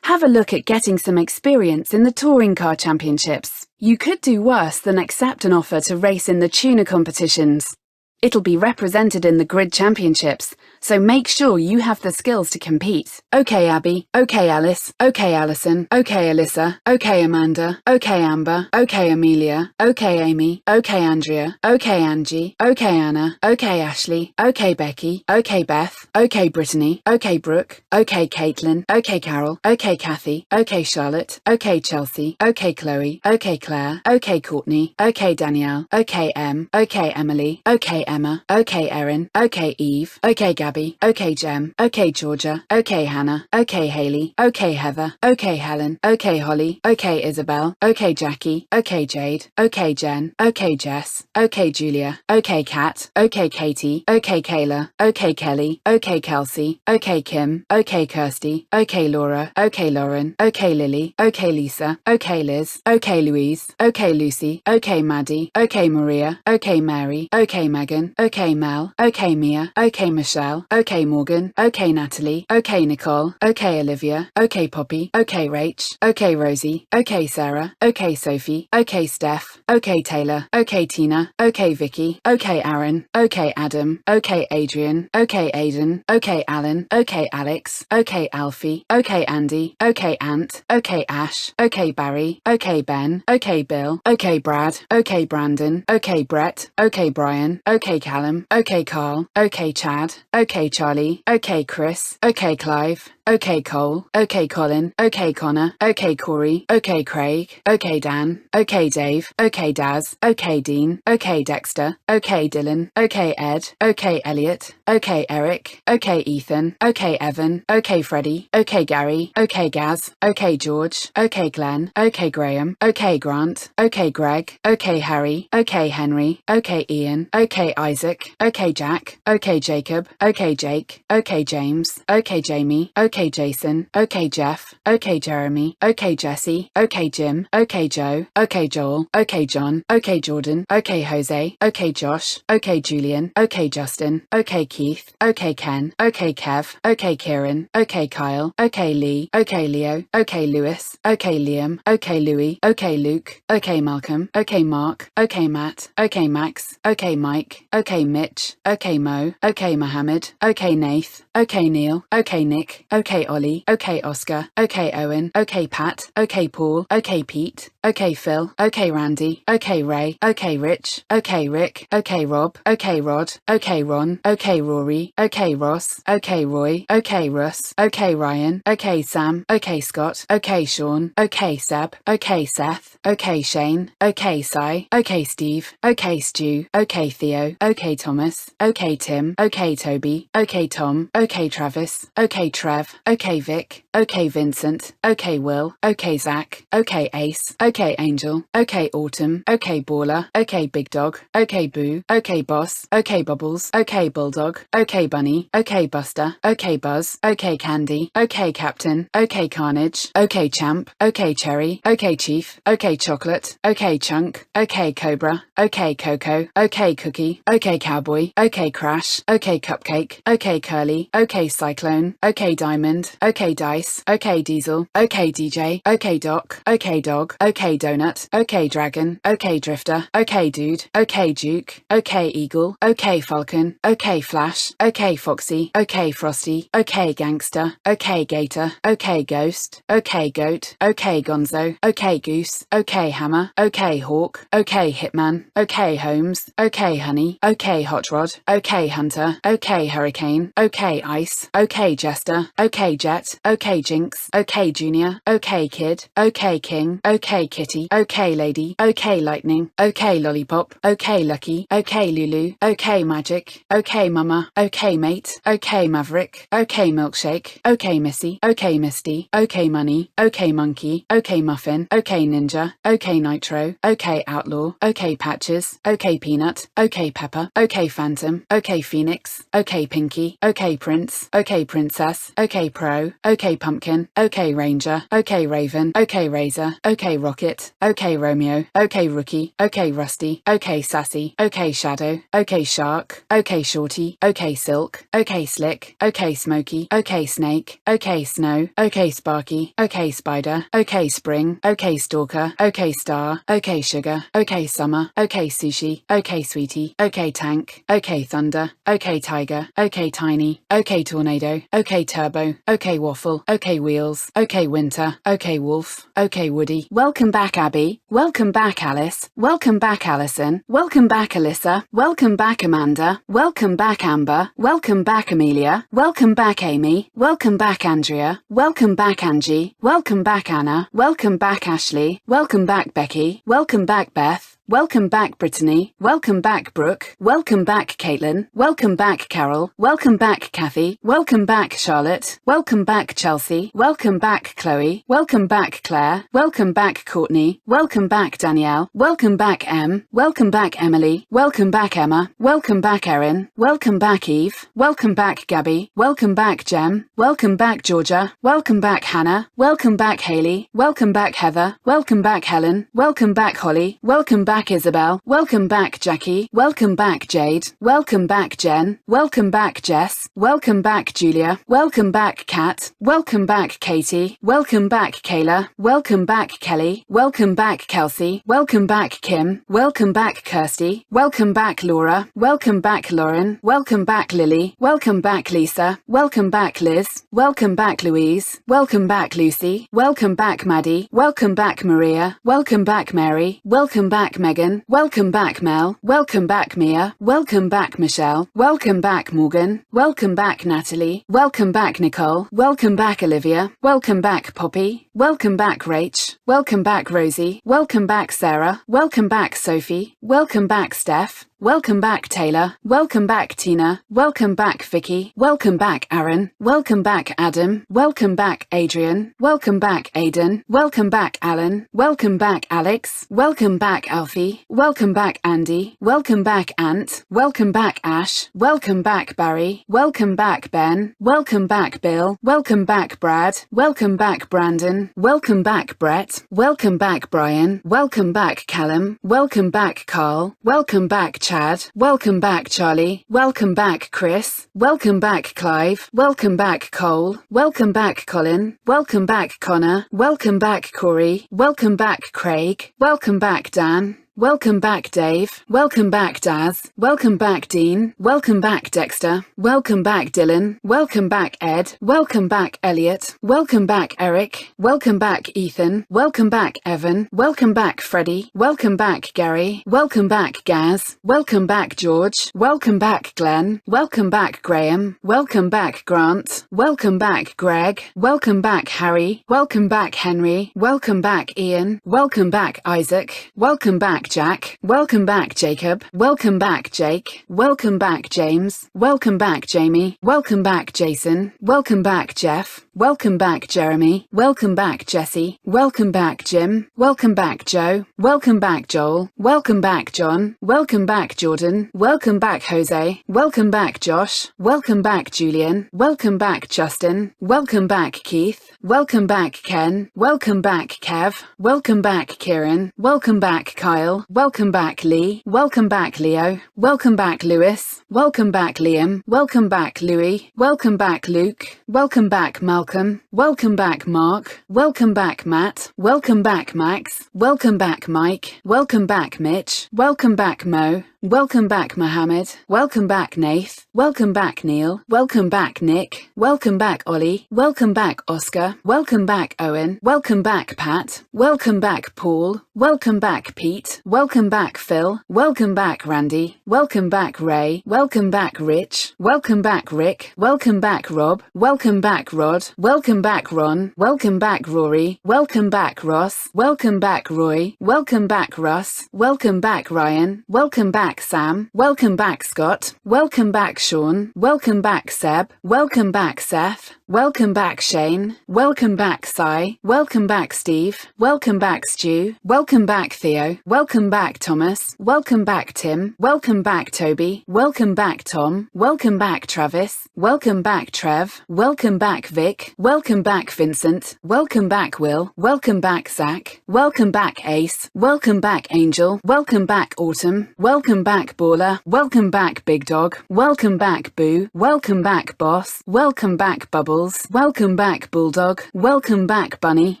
Have a look at getting some experience in the Touring Car Championships. You could do worse than accept an offer to race in the tuner competitions. It'll be represented in the Grid Championships, so make sure you have the skills to compete. OK Abby, OK Alice, OK Alison, OK Alyssa, OK Amanda, OK Amber, OK Amelia, OK Amy, OK Andrea, OK Angie, OK Anna, OK Ashley, OK Becky, OK Beth, OK Brittany, OK Brooke, OK Caitlin, OK Carol, OK Kathy, OK Charlotte, OK Chelsea, OK Chloe, OK Claire, OK Courtney, OK Danielle, OK Em, OK Emily, OK Emma, OK Erin, OK Eve, OK Gabby, OK Jem, OK Georgia, OK Hannah, OK Haley, OK Heather, OK Helen, OK Holly, OK Isabel, OK Jackie, OK Jade, OK Jen, OK Jess, OK Julia, OK Kat, OK Katie, OK Kayla, OK Kelly, OK Kelsey, OK Kim, OK Kirsty, OK Laura, OK Lauren, OK Lily, OK Lisa, OK Liz, OK Louise, OK Lucy, OK Maddie, OK Maria, OK Mary, OK Megan, OK Mel, OK Mia, OK Michelle, OK Morgan, OK Natalie, OK Nicole, OK Olivia, OK Poppy, OK Rach, OK Rosie, OK Sarah, OK Sophie, OK Steph, OK Taylor, OK Tina, OK Vicky, OK Aaron, OK Adam, OK Adrian, OK Aiden, OK Alan, OK Alex, OK Alfie, OK Andy, OK Ant, OK Ash, OK Barry, OK Ben, OK Bill, OK Brad, OK Brandon, OK Brett, OK Brian, OK Callum, OK Carl, OK Chad, OK Charlie, OK Chris, OK Clive, OK Cole, OK Colin, OK Connor, OK Corey, OK Craig, OK Dan, OK Dave, OK Daz, OK Dean, OK Dexter, OK Dylan, OK Ed, OK Elliot, OK Eric, OK Ethan, OK Evan, OK Freddie, OK Gary, OK Gaz, OK George, OK Glenn, OK Graham, OK Grant, OK Greg, OK Harry, OK Henry, OK Ian, OK Isaac, OK Jack, OK Jacob, OK Jake, OK James, OK Jamie, OK Jason, OK Jeff, OK Jeremy, OK Jesse, OK Jim, OK Joe, OK Joel, OK John, OK Jordan, OK Jose, OK Josh, OK Julian, OK Justin, OK Keith, OK Ken, OK Kev, OK Kieran, OK Kyle, OK Lee, OK Leo, OK Lewis, OK Liam, OK Louis, OK Luke, OK Malcolm, OK Mark, OK Matt, OK Max, OK Mike, OK Mitch, OK Mo, OK Mohammed, OK Nath, OK Neil, OK Nick, OK Ollie, OK Oscar, OK Owen, OK Pat, OK Paul, OK Pete, OK Phil, OK Randy, OK Ray, OK Rich, OK Rick, OK Rob, OK Rod, OK Ron, OK Rory, OK Ross, OK Roy, OK Russ, OK Ryan, OK Sam, OK Scott, OK Sean, OK Seb, OK Seth, OK Shane, OK Cy, OK Steve, OK Stu, OK Theo, OK Thomas, OK Tim, OK Toby, OK Tom, OK Travis, OK Trev, OK Vic, OK Vincent, OK Will, OK Zach, OK Ace, OK Angel, OK Autumn, OK Baller, OK Big Dog, OK Boo, OK Boss, OK Bubbles, OK Bulldog, OK Bunny, OK Buster, OK Buzz, OK Candy, OK Captain, OK Carnage, OK Champ, OK Cherry, OK Chief, OK Chocolate, OK Chunk, OK Cobra, OK Coco, OK Cookie, OK Cowboy, OK Crash, OK Cupcake, OK Curly, OK Cyclone, OK Diamond, OK Dice, OK Diesel, OK DJ, OK Doc, OK Dog, OK Donut, OK Dragon, OK Drifter, OK Dude, OK Duke, OK Eagle, OK Falcon, OK Flash, OK Foxy, OK Frosty, OK Gangster, OK Gator, OK Ghost, OK Goat, OK Gonzo, OK Goose, OK Hammer, OK Hawk, OK Hitman, OK Holmes, OK Honey, OK Hot Rod, OK Hunter, OK Hurricane, OK Ice, OK Jester, OK Jet, OK Jinx, OK Junior, OK Kid, OK King, OK Kitty, OK Lady, OK Lightning, OK Lollipop, OK Lucky, OK Lulu, OK Magic, OK Mama, OK Mate, OK Maverick, OK Milkshake, OK Missy, OK Misty, OK Money, OK Monkey, OK Muffin, OK Ninja, OK Nitro, OK Outlaw, OK Patches, OK Peanut, OK Pepper, OK Phantom, OK Phoenix, OK Pinky, OK Prince, OK Princess, OK Pro, OK Pumpkin, OK Ranger, OK Raven, OK Razor, OK Rocket, OK Romeo, OK Rookie, OK Rusty, OK Sassy, OK Shadow, OK Shark, OK Shorty, OK Silk, OK Slick, OK Smoky, OK Snake, OK Snow, OK Sparky, OK Spider, OK Spring, OK Stalker, OK Star, OK Sugar, OK Summer, OK Sushi, OK Sweetie, OK Tank, OK Thunder, OK Tiger, OK Tiny, OK Tornado, OK Turbo, OK Waffle, OK Wheels, OK Winter, OK Wolf, OK Woody. Welcome back, Abby. Welcome back, Alice. Welcome back, Alison. Welcome back, Alyssa. Welcome back, Amanda. Welcome back, Amber. Welcome back, Amelia. Welcome back, Amy. Welcome back, Andrea. Welcome back, Angie. Welcome back, Anna. Welcome back, Ashley. Welcome back, Becky. Welcome back, Beth. Welcome back, Brittany. Welcome back, Brooke. Welcome back, Caitlin. Welcome back, Carol. Welcome back, Kathy. Welcome back, Charlotte. Welcome back, Chelsea. Welcome back, Chloe. Welcome back, Claire. Welcome back, Courtney. Welcome back, Danielle. Welcome back, Em. Welcome back, Emily. Welcome back, Emma. Welcome back, Erin. Welcome back, Eve. Welcome back, Gabby. Welcome back, Jem. Welcome back, Georgia. Welcome back, Hannah. Welcome back, Haley. Welcome back, Heather. Welcome back, Helen. Welcome back, Holly. Welcome back, Isabel. Welcome back, Jackie. Welcome back, Jade. Welcome back, Jen. Welcome back, Jess. Welcome back, Julia. Welcome back, Kat. Welcome back, Katie. Welcome back, Kayla. Welcome back, Kelly. Welcome back, Kelsey. Welcome back, Kim. Welcome back, Kirsty. Welcome back, Laura. Welcome back, Lauren. Welcome back, Lily. Welcome back, Lisa. Welcome back, Liz. Welcome back, Louise. Welcome back, Lucy. Welcome back, Maddie. Welcome back, Maria. Welcome back, Mary. Welcome back, Megan. Welcome back, Mel. Welcome back, Mia. Welcome back, Michelle. Welcome back, Morgan. Welcome back, Natalie. Welcome back, Nicole. Welcome back, Olivia. Welcome back, Poppy. Welcome back, Rach. Welcome back, Rosie. Welcome back, Sarah. Welcome back, Sophie. Welcome back, Steph. Welcome back, Taylor. Welcome back, Tina. Welcome back, Vicky. Welcome back, Aaron. Welcome back, Adam. Welcome back, Adrian. Welcome back, Aidan. Welcome back, Alan. Welcome back, Alex. Welcome back, Alfie. Welcome back, Andy. Welcome back, Ant. Welcome back, Ash. Welcome back, Barry. Welcome back, Ben. Welcome back, Bill. Welcome back, Brad. Welcome back, Brandon. Welcome back, Brett. Welcome back, Brian. Welcome back, Callum. Welcome back, Carl. Welcome back, Chad. Welcome back, Charlie. Welcome back, Chris. Welcome back, Clive. Welcome back, Cole. Welcome back, Colin. Welcome back, Connor. Welcome back, Corey. Welcome back, Craig. Welcome back, Dan. Welcome back, Dave. Welcome back, Daz. Welcome back, Dean. Welcome back, Dexter. Welcome back, Dylan. Welcome back, Ed. Welcome back, Elliot. Welcome back, Eric. Welcome back, Ethan. Welcome back, Evan. Welcome back, Freddie. Welcome back, Gary. Welcome back, Gaz. Welcome back, George. Welcome back, Glenn. Welcome back, Graham. Welcome back, Grant. Welcome back, Greg. Welcome back, Harry. Welcome back, Henry. Welcome back, Ian. Welcome back, Isaac. Welcome back, Jack. Welcome back, Jacob. Welcome back, Jake. Welcome back, James. Welcome back, Jamie. Welcome back, Jason. Welcome back, Jeff. Welcome back, Jeremy. Welcome back, Jesse. Welcome back, Jim. Welcome back, Joe. Welcome back, Joel. Welcome back, John. Welcome back, Jordan. Welcome back, Jose. Welcome back, Josh. Welcome back, Julian. Welcome back, Justin. Welcome back, Keith. Welcome back, Ken. Welcome back, Kev. Welcome back, Kieran. Welcome back, Kyle. Welcome back, Lee. Welcome back, Leo. Welcome back, Lewis. Welcome back, Liam. Welcome back, Louis. Welcome back, Luke. Welcome back, Malcolm. Welcome back, Mark. Welcome back, Matt. Welcome back, Max. Welcome back, Mike. Welcome back, Mitch. Welcome back, Mo. Welcome back, Mohammed. Welcome back, Nath. Welcome back, Neil. Welcome back, Nick. Welcome back, Ollie. Welcome back, Oscar. Welcome back, Owen. Welcome back, Pat. Welcome back, Paul. Welcome back, Pete. Welcome back, Phil. Welcome back, Randy. Welcome back, Ray. Welcome back, Rich. Welcome back, Rick. Welcome back, Rob. Welcome back, Rod. Welcome back, Ron. Welcome back, Rory. Welcome back, Ross. Welcome back, Roy. Welcome back, Russ. Welcome back, Ryan. Welcome back, Sam. Welcome back, Scott. Welcome back, Sean. Welcome back, Seb. Welcome back, Seth. Welcome back, Shane. Welcome back, Cy. Welcome back, Steve. Welcome back, Stu. Welcome back, Theo. Welcome back, Thomas. Welcome back, Tim. Welcome back, Toby. Welcome back, Tom. Welcome back, Travis. Welcome back, Trev. Welcome back, Vic. Welcome back, Vincent. Welcome back, Will. Welcome back, Zach. Welcome back, Ace. Welcome back, Angel. Welcome back, Autumn. Welcome back, Baller. Welcome back, Big Dog. Welcome back, Boo. Welcome back, Boss. Welcome back, Bubbles. Welcome back, Bulldog. Welcome back, Bunny.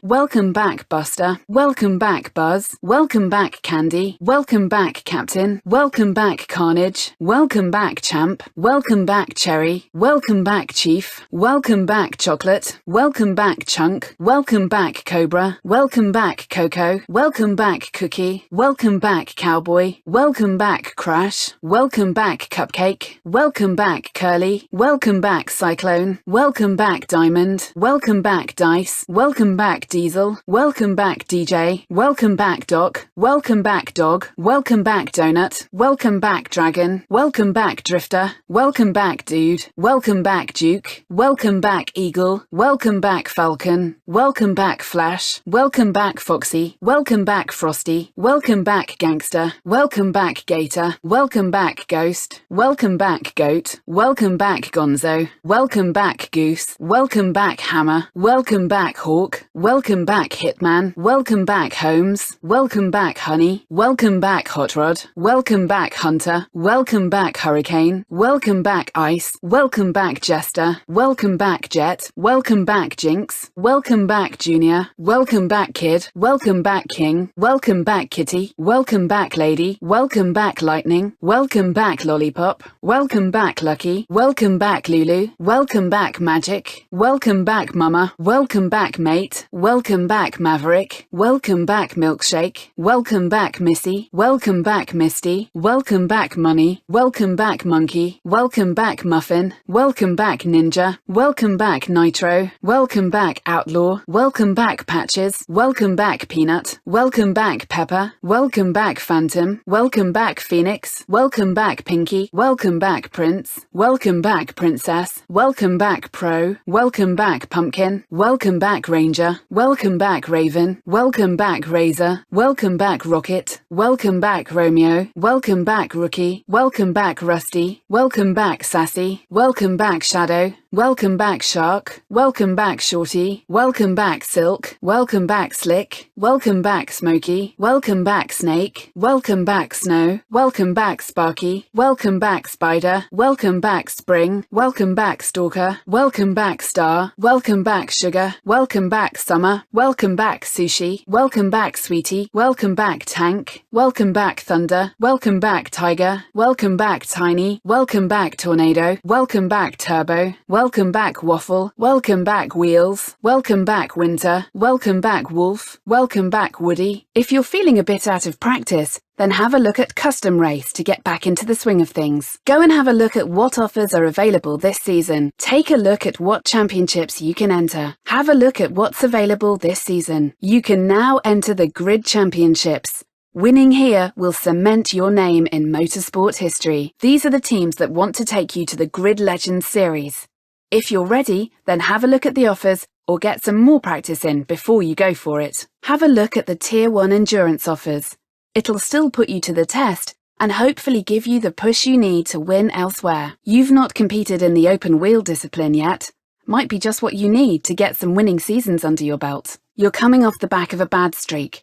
Welcome back, Buster. Welcome back, Buzz. Welcome back, Candy. Welcome back, Captain. Welcome back, Carnage. Welcome back, Champ. Welcome back, Cherry. Welcome back, Chief. Welcome back, Chocolate. Welcome back, Chunk. Welcome back, Cobra. Welcome back, Coco. Welcome back, Cookie. Welcome back, Cowboy. Welcome back, Crash. Welcome back, Cupcake. Welcome back, Curly. Welcome back, Cyclone. Welcome back, Diamond. Welcome back, Dice. Welcome back, Diesel. Welcome back, DJ. Welcome back, Doc. Welcome back, Dog. Welcome back, Donut. Welcome back, Dragon. Welcome back, Drifter. Welcome back, Dude. Welcome back, Duke. Welcome back, Eagle. Welcome back, Falcon. Welcome back, Flash. Welcome back, Foxy. Welcome back, Frosty. Welcome back, Gangster. Welcome back, Gator. Welcome back, Ghost. Welcome back, Goat. Welcome back, Gonzo. Welcome back, Goose. Welcome back, Hammer. Welcome back, Hawk. Welcome back, Hitman. Welcome back, Holmes. Welcome back, Honey. Welcome back, Hot Rod. Welcome back, Hunter. Welcome back, Hurricane. Welcome back, Ice. Welcome back, Jester. Welcome back, Jet. Welcome back, Jinx. Welcome back, Junior. Welcome back, Kid. Welcome back, King. Welcome back, Kitty. Welcome back, Lady. Welcome back, Lightning. Welcome back, Lollipop. Welcome back, Lucky. Welcome back, Lulu. Welcome back, Magic. Welcome back, Mama. Welcome back, Mate. Welcome back, Maverick. Welcome back, Milkshake. Welcome Welcome back, Missy. Welcome back, Misty. Welcome back, Money. Welcome back, Monkey. Welcome back, Muffin. Welcome back, Ninja. Welcome back, Nitro. Welcome back, Outlaw. Welcome back, Patches. Welcome back, Peanut. Welcome back, Pepper. Welcome back, Phantom. Welcome back, Phoenix. Welcome back, Pinky. Welcome back, Prince. Welcome back, Princess. Welcome back, Pro. Welcome back, Pumpkin. Welcome back, Ranger. Welcome back, Raven. Welcome back, Razor. Welcome back, Rocket. Welcome back, Romeo. Welcome back, Rookie. Welcome back, Rusty. Welcome back, Sassy. Welcome back, Shadow. Welcome back, Shark. Welcome back, Shorty. Welcome back, Silk. Welcome back, Slick. Welcome back, Smokey. Welcome back, Snake. Welcome back, Snow. Welcome back, Sparky. Welcome back, Spider. Welcome back, Spring. Welcome back, Stalker. Welcome back, Star. Welcome back, Sugar. Welcome back, Summer. Welcome back, Sushi. Welcome back, Sweetie. Welcome back, Tank. Welcome back, Thunder. Welcome back, Tiger. Welcome back, Tiny. Welcome back, Tornado. Welcome back, Turbo. Welcome back, Waffle. Welcome back, Wheels. Welcome back, Winter. Welcome back, Wolf. Welcome back, Woody. If you're feeling a bit out of practice, then have a look at Custom Race to get back into the swing of things. Go and have a look at what offers are available this season. Take a look at what championships you can enter. Have a look at what's available this season. You can now enter the Grid Championships. Winning here will cement your name in motorsport history. These are the teams that want to take you to the Grid Legends series. If you're ready, then have a look at the offers or get some more practice in before you go for it. Have a look at the Tier 1 endurance offers. It'll still put you to the test and hopefully give you the push you need to win elsewhere. You've not competed in the open wheel discipline yet. Might be just what you need to get some winning seasons under your belt. You're coming off the back of a bad streak.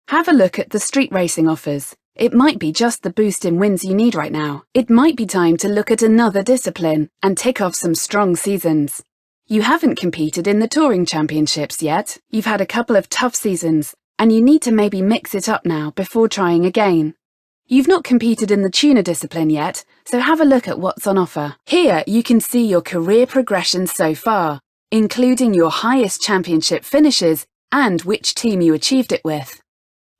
Have a look at the street racing offers. It might be just the boost in wins you need right now. It might be time to look at another discipline and tick off some strong seasons. You haven't competed in the touring championships yet. You've had a couple of tough seasons, and you need to maybe mix it up now before trying again. You've not competed in the tuner discipline yet, so have a look at what's on offer. Here you can see your career progression so far, including your highest championship finishes and which team you achieved it with.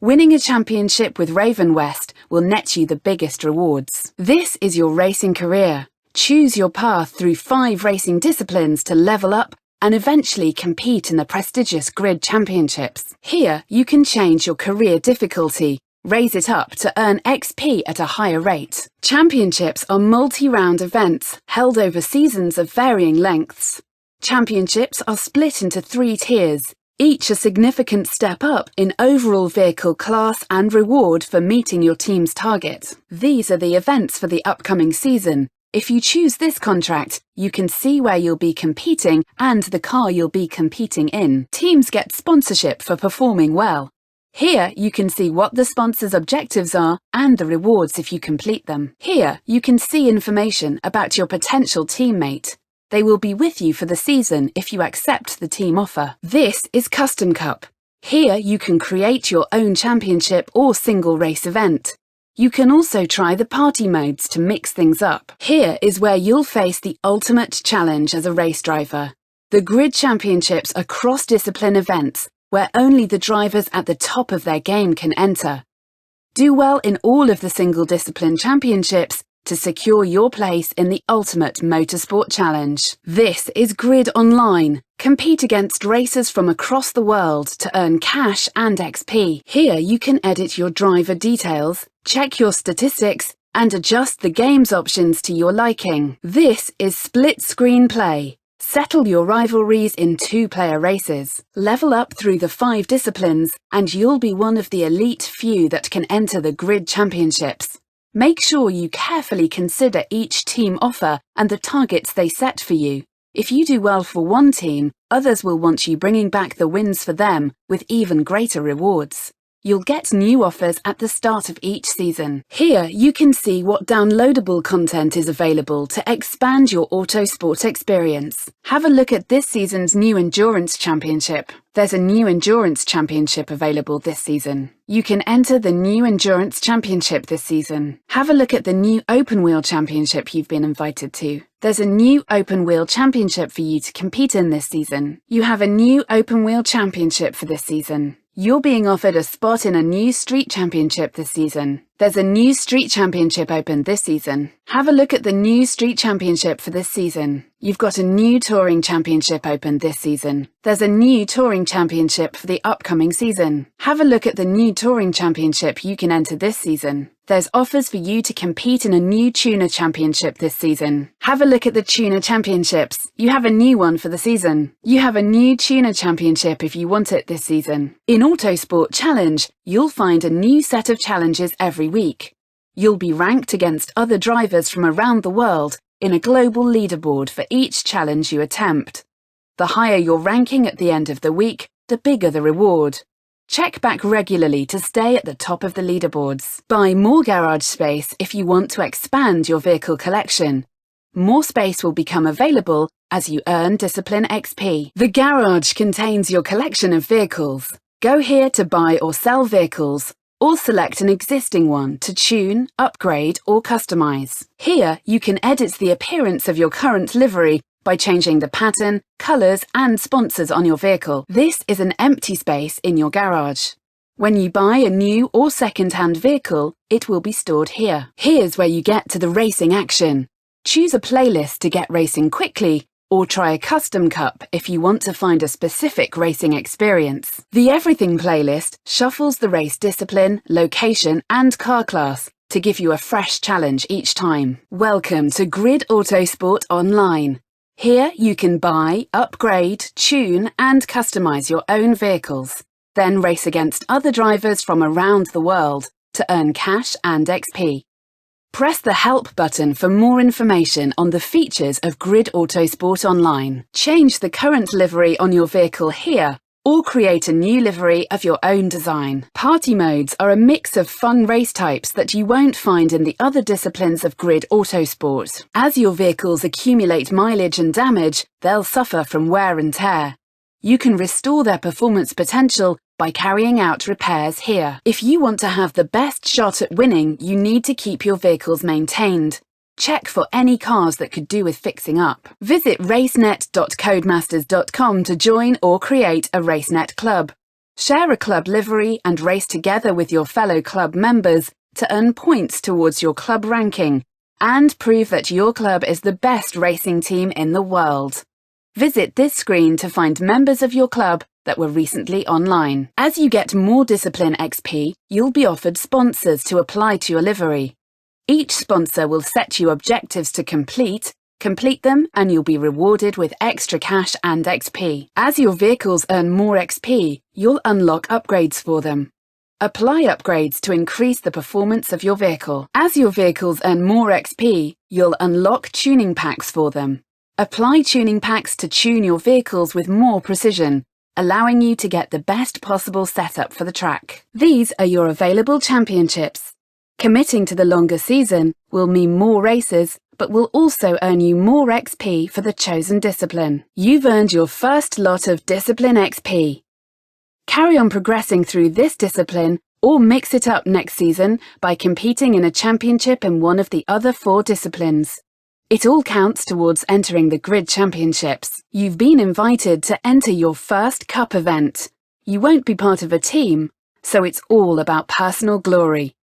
Winning a championship with Raven West will net you the biggest rewards. This is your racing career. Choose your path through 5 racing disciplines to level up and eventually compete in the prestigious Grid Championships. Here, you can change your career difficulty, raise it up to earn XP at a higher rate. Championships are multi-round events held over seasons of varying lengths. Championships are split into 3 tiers, each a significant step up in overall vehicle class and reward for meeting your team's target. These are the events for the upcoming season. If you choose this contract, you can see where you'll be competing and the car you'll be competing in. Teams get sponsorship for performing well. Here you can see what the sponsor's objectives are and the rewards if you complete them. Here you can see information about your potential teammate. They will be with you for the season if you accept the team offer. This is Custom Cup. Here you can create your own championship or single race event. You can also try the party modes to mix things up. Here is where you'll face the ultimate challenge as a race driver. The Grid Championships are cross-discipline events where only the drivers at the top of their game can enter. Do well in all of the single discipline championships to secure your place in the ultimate motorsport challenge. This is Grid Online. Compete against racers from across the world to earn cash and XP. Here you can edit your driver details, check your statistics, and adjust the game's options to your liking. This is Split Screen Play. Settle your rivalries in 2-player races. Level up through the 5 disciplines, and you'll be one of the elite few that can enter the Grid Championships. Make sure you carefully consider each team offer and the targets they set for you. If you do well for one team, others will want you bringing back the wins for them with even greater rewards. You'll get new offers at the start of each season. Here you can see what downloadable content is available to expand your Autosport experience. Have a look at this season's new Endurance Championship. There's a new Endurance Championship available this season. You can enter the new Endurance Championship this season. Have a look at the new Open Wheel Championship you've been invited to. There's a new Open Wheel Championship for you to compete in this season. You have a new Open Wheel Championship for this season. You're being offered a spot in a new street championship this season. There's a new street championship open this season. Have a look at the new street championship for this season. You've got a new touring championship open this season. There's a new touring championship for the upcoming season. Have a look at the new touring championship you can enter this season. There's offers for you to compete in a new tuner championship this season. Have a look at the tuner championships. You have a new one for the season. You have a new tuner championship if you want it this season. In Autosport Challenge, you'll find a new set of challenges every week. You'll be ranked against other drivers from around the world in a global leaderboard for each challenge you attempt. The higher your ranking at the end of the week, the bigger the reward. Check back regularly to stay at the top of the leaderboards. Buy more garage space if you want to expand your vehicle collection. More space will become available as you earn Discipline XP. The garage contains your collection of vehicles. Go here to buy or sell vehicles, or select an existing one to tune, upgrade, or customize. Here, you can edit the appearance of your current livery by changing the pattern, colours, and sponsors on your vehicle. This is an empty space in your garage. When you buy a new or second-hand vehicle, it will be stored here. Here's where you get to the racing action. Choose a playlist to get racing quickly, or try a custom cup if you want to find a specific racing experience. The Everything playlist shuffles the race discipline, location, and car class to give you a fresh challenge each time. Welcome to Grid Autosport Online. Here you can buy, upgrade, tune, and customize your own vehicles, then race against other drivers from around the world to earn cash and XP. Press the Help button for more information on the features of Grid Autosport Online. Change the current livery on your vehicle here, or create a new livery of your own design. Party modes are a mix of fun race types that you won't find in the other disciplines of Grid Autosport. As your vehicles accumulate mileage and damage, they'll suffer from wear and tear. You can restore their performance potential by carrying out repairs here. If you want to have the best shot at winning, you need to keep your vehicles maintained. Check for any cars that could do with fixing up. Visit racenet.codemasters.com to join or create a RaceNet club. Share a club livery and race together with your fellow club members to earn points towards your club ranking and prove that your club is the best racing team in the world. Visit this screen to find members of your club that were recently online. As you get more Discipline XP, you'll be offered sponsors to apply to your livery. Each sponsor will set you objectives to complete them, and you'll be rewarded with extra cash and XP. As your vehicles earn more XP, you'll unlock upgrades for them. Apply upgrades to increase the performance of your vehicle. As your vehicles earn more XP, you'll unlock tuning packs for them. Apply tuning packs to tune your vehicles with more precision, allowing you to get the best possible setup for the track. These are your available championships. Committing to the longer season will mean more races, but will also earn you more XP for the chosen discipline. You've earned your first lot of Discipline XP. Carry on progressing through this discipline, or mix it up next season by competing in a championship in one of the other 4 disciplines. It all counts towards entering the Grid Championships. You've been invited to enter your first cup event. You won't be part of a team, so it's all about personal glory.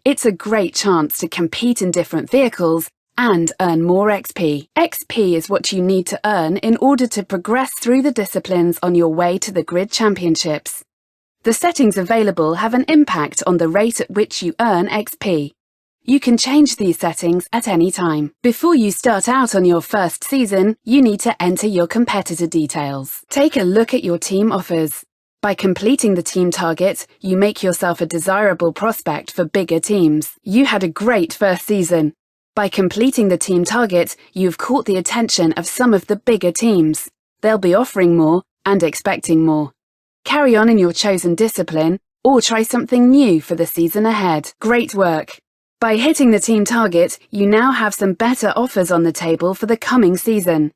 It's a great chance to compete in different vehicles and earn more XP. XP is what you need to earn in order to progress through the disciplines on your way to the Grid Championships. The settings available have an impact on the rate at which you earn XP. You can change these settings at any time. Before you start out on your first season, you need to enter your competitor details. Take a look at your team offers. By completing the team target, you make yourself a desirable prospect for bigger teams. You had a great first season. By completing the team target, you've caught the attention of some of the bigger teams. They'll be offering more and expecting more. Carry on in your chosen discipline, or try something new for the season ahead. Great work! By hitting the team target, you now have some better offers on the table for the coming season.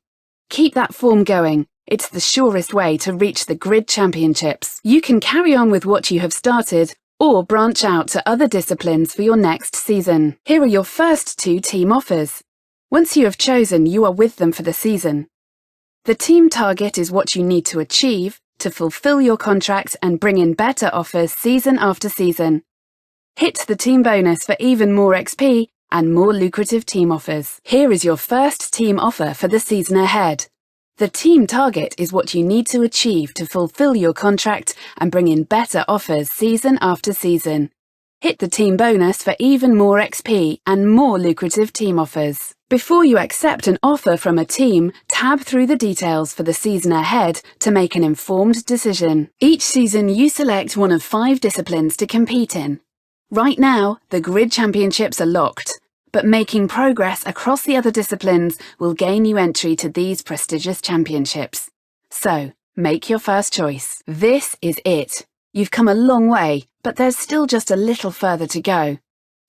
Keep that form going. It's the surest way to reach the Grid Championships. You can carry on with what you have started, or branch out to other disciplines for your next season. Here are your first 2 team offers. Once you have chosen, you are with them for the season. The team target is what you need to achieve to fulfill your contract and bring in better offers season after season. Hit the team bonus for even more XP and more lucrative team offers. Here is your first team offer for the season ahead. The team target is what you need to achieve to fulfill your contract and bring in better offers season after season. Hit the team bonus for even more XP and more lucrative team offers. Before you accept an offer from a team, tab through the details for the season ahead to make an informed decision. Each season you select one of 5 disciplines to compete in. Right now, the Grid Championships are locked, but making progress across the other disciplines will gain you entry to these prestigious championships. So, make your first choice. This is it. You've come a long way, but there's still just a little further to go.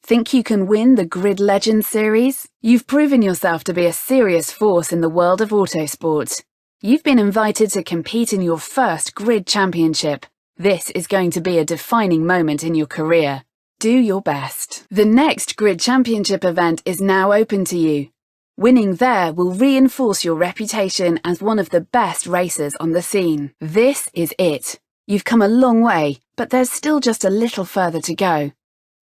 Think you can win the Grid Legends series? You've proven yourself to be a serious force in the world of autosport. You've been invited to compete in your first Grid Championship. This is going to be a defining moment in your career. Do your best. The next Grid Championship event is now open to you. Winning there will reinforce your reputation as one of the best racers on the scene. This is it. You've come a long way, but there's still just a little further to go.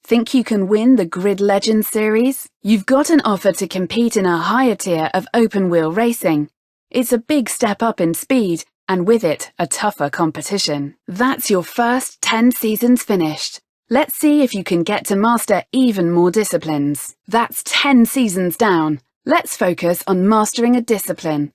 Think you can win the Grid Legends series? You've got an offer to compete in a higher tier of open-wheel racing. It's a big step up in speed, and with it, a tougher competition. That's your first 10 seasons finished. Let's see if you can get to master even more disciplines. That's 10 seasons down. Let's focus on mastering a discipline.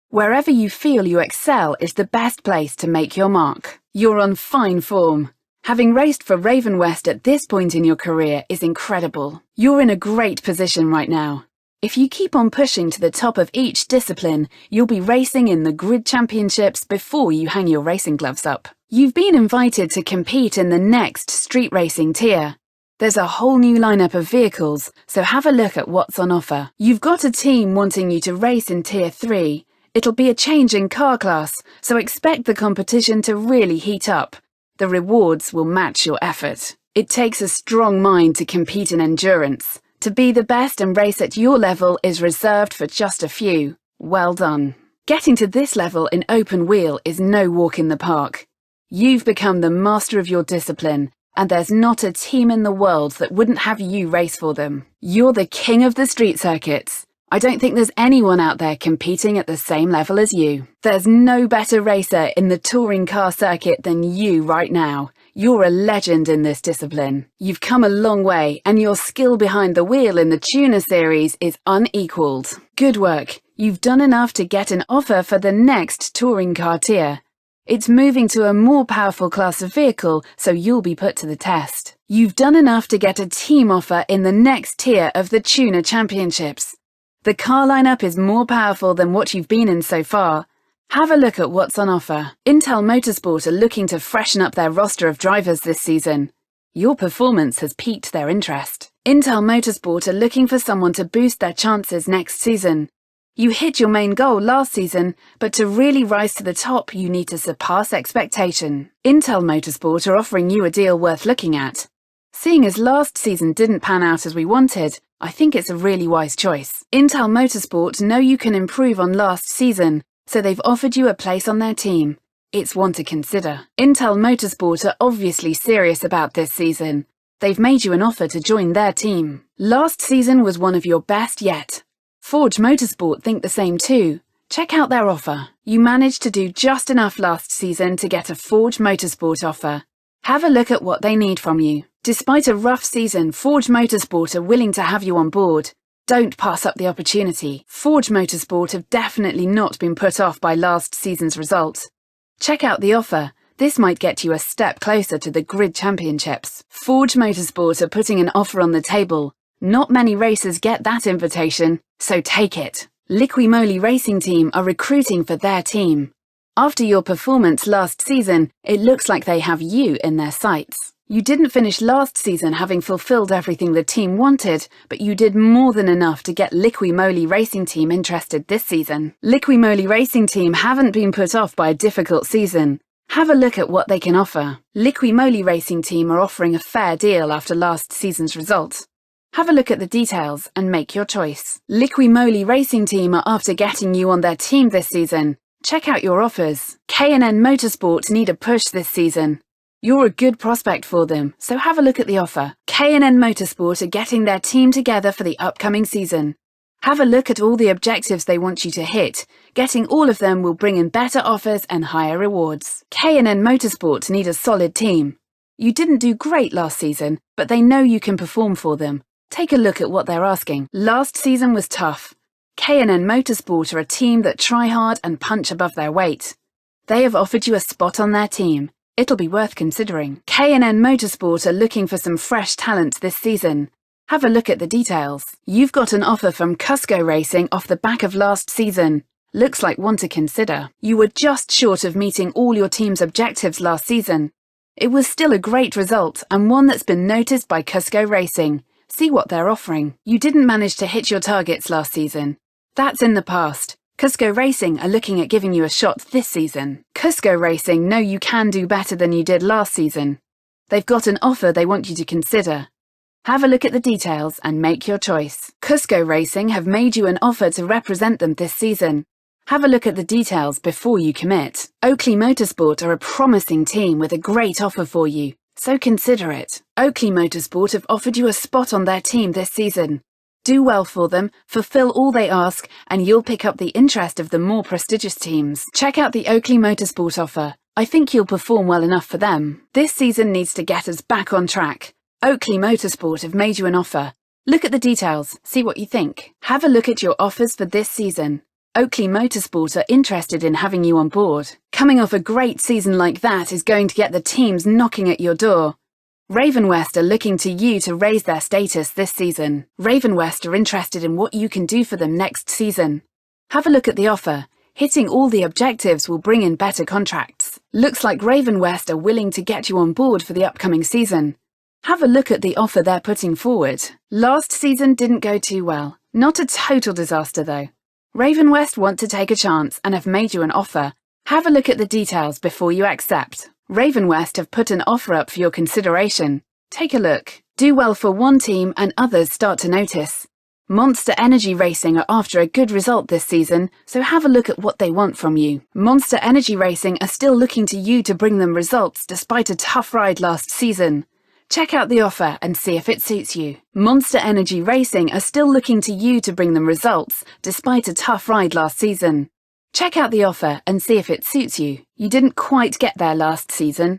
Wherever you feel you excel is the best place to make your mark. You're on fine form. Having raced for Raven West at this point in your career is incredible. You're in a great position right now. If you keep on pushing to the top of each discipline, you'll be racing in the Grid Championships before you hang your racing gloves up. You've been invited to compete in the next street racing tier. There's a whole new lineup of vehicles, so have a look at what's on offer. You've got a team wanting you to race in Tier 3. It'll be a change in car class, so expect the competition to really heat up. The rewards will match your effort. It takes a strong mind to compete in endurance. To be the best and race at your level is reserved for just a few. Well done. Getting to this level in open wheel is no walk in the park. You've become the master of your discipline, and there's not a team in the world that wouldn't have you race for them. You're the king of the street circuits. I don't think there's anyone out there competing at the same level as you. There's no better racer in the touring car circuit than you right now. You're a legend in this discipline. You've come a long way, and your skill behind the wheel in the Tuner series is unequaled. Good work. You've done enough to get an offer for the next touring car tier. It's moving to a more powerful class of vehicle, so you'll be put to the test. You've done enough to get a team offer in the next tier of the Tuner Championships. The car lineup is more powerful than what you've been in so far. Have a look at what's on offer. Intel Motorsport are looking to freshen up their roster of drivers this season. Your performance has piqued their interest. Intel Motorsport are looking for someone to boost their chances next season. You hit your main goal last season, but to really rise to the top, you need to surpass expectation. Intel Motorsport are offering you a deal worth looking at. Seeing as last season didn't pan out as we wanted, I think it's a really wise choice. Intel Motorsport know you can improve on last season, so they've offered you a place on their team. It's one to consider. Intel Motorsport are obviously serious about this season. They've made you an offer to join their team. Last season was one of your best yet. Forge Motorsport think the same too. Check out their offer. You managed to do just enough last season to get a Forge Motorsport offer. Have a look at what they need from you. Despite a rough season, Forge Motorsport are willing to have you on board. Don't pass up the opportunity. Forge Motorsport have definitely not been put off by last season's result. Check out the offer. This might get you a step closer to the Grid Championships. Forge Motorsport are putting an offer on the table. Not many racers get that invitation, so take it. Liqui Moly Racing Team are recruiting for their team. After your performance last season, it looks like they have you in their sights. You didn't finish last season having fulfilled everything the team wanted, but you did more than enough to get Liqui Moly Racing Team interested this season. Liqui Moly Racing Team haven't been put off by a difficult season. Have a look at what they can offer. Liqui Moly Racing Team are offering a fair deal after last season's result. Have a look at the details and make your choice. Liqui Moly Racing Team are after getting you on their team this season. Check out your offers. K&N Motorsport need a push this season. You're a good prospect for them, so have a look at the offer. K&N Motorsport are getting their team together for the upcoming season. Have a look at all the objectives they want you to hit. Getting all of them will bring in better offers and higher rewards. K&N Motorsport need a solid team. You didn't do great last season, but they know you can perform for them. Take a look at what they're asking. Last season was tough. K&N Motorsport are a team that try hard and punch above their weight. They have offered you a spot on their team. It'll be worth considering. K&N Motorsport are looking for some fresh talent this season. Have a look at the details. You've got an offer from Cusco Racing off the back of last season. Looks like one to consider. You were just short of meeting all your team's objectives last season. It was still a great result and one that's been noticed by Cusco Racing. See what they're offering. You didn't manage to hit your targets last season. That's in the past. Cusco Racing are looking at giving you a shot this season. Cusco Racing know you can do better than you did last season. They've got an offer they want you to consider. Have a look at the details and make your choice. Cusco Racing have made you an offer to represent them this season. Have a look at the details before you commit. Oakley Motorsport are a promising team with a great offer for you, so consider it. Oakley Motorsport have offered you a spot on their team this season. Do well for them, fulfill all they ask, and you'll pick up the interest of the more prestigious teams. Check out the Oakley Motorsport offer. I think you'll perform well enough for them. This season needs to get us back on track. Oakley Motorsport have made you an offer. Look at the details, see what you think. Have a look at your offers for this season. Oakley Motorsport are interested in having you on board. Coming off a great season like that is going to get the teams knocking at your door. Ravenwest are looking to you to raise their status this season. Ravenwest are interested in what you can do for them next season. Have a look at the offer. Hitting all the objectives will bring in better contracts. Looks like Ravenwest are willing to get you on board for the upcoming season. Have a look at the offer they're putting forward. Last season didn't go too well. Not a total disaster though. Ravenwest want to take a chance and have made you an offer. Have a look at the details before you accept. Ravenwest have put an offer up for your consideration. Take a look. Do well for one team and others start to notice. Monster Energy Racing are after a good result this season, so have a look at what they want from you. Monster Energy Racing are still looking to you to bring them results despite a tough ride last season. Check out the offer and see if it suits you. Monster Energy Racing are still looking to you to bring them results despite a tough ride last season. Check out the offer and see if it suits you. You didn't quite get there last season.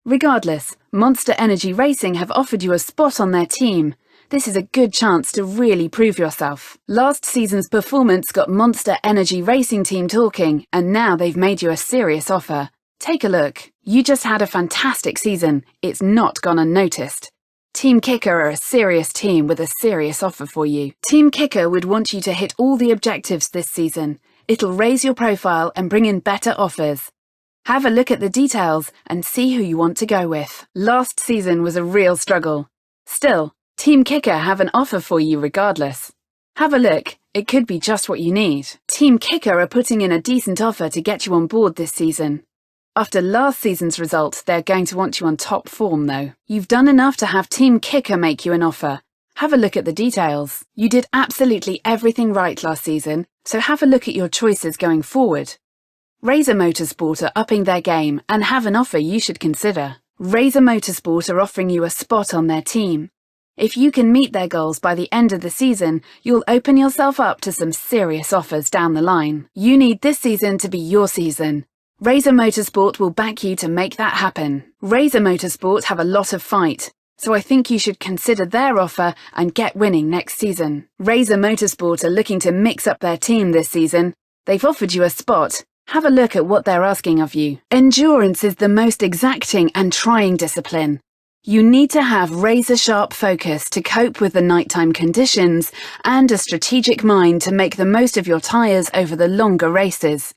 Regardless, Monster Energy Racing have offered you a spot on their team. This is a good chance to really prove yourself. Last season's performance got Monster Energy Racing team talking, and now they've made you a serious offer. Take a look. You just had a fantastic season. It's not gone unnoticed. Team Kicker are a serious team with a serious offer for you. Team Kicker would want you to hit all the objectives this season. It'll raise your profile and bring in better offers. Have a look at the details and see who you want to go with. Last season was a real struggle. Still, Team Kicker have an offer for you regardless. Have a look, it could be just what you need. Team Kicker are putting in a decent offer to get you on board this season. After last season's result, they're going to want you on top form though. You've done enough to have Team Kicker make you an offer. Have a look at the details. You did absolutely everything right last season, so have a look at your choices going forward. Razor Motorsport are upping their game and have an offer you should consider. Razor Motorsport are offering you a spot on their team. If you can meet their goals by the end of the season, you'll open yourself up to some serious offers down the line. You need this season to be your season. Razor Motorsport will back you to make that happen. Razor Motorsport have a lot of fight, so I think you should consider their offer and get winning next season. Razor Motorsport are looking to mix up their team this season. They've offered you a spot. Have a look at what they're asking of you. Endurance is the most exacting and trying discipline. You need to have razor-sharp focus to cope with the nighttime conditions and a strategic mind to make the most of your tyres over the longer races.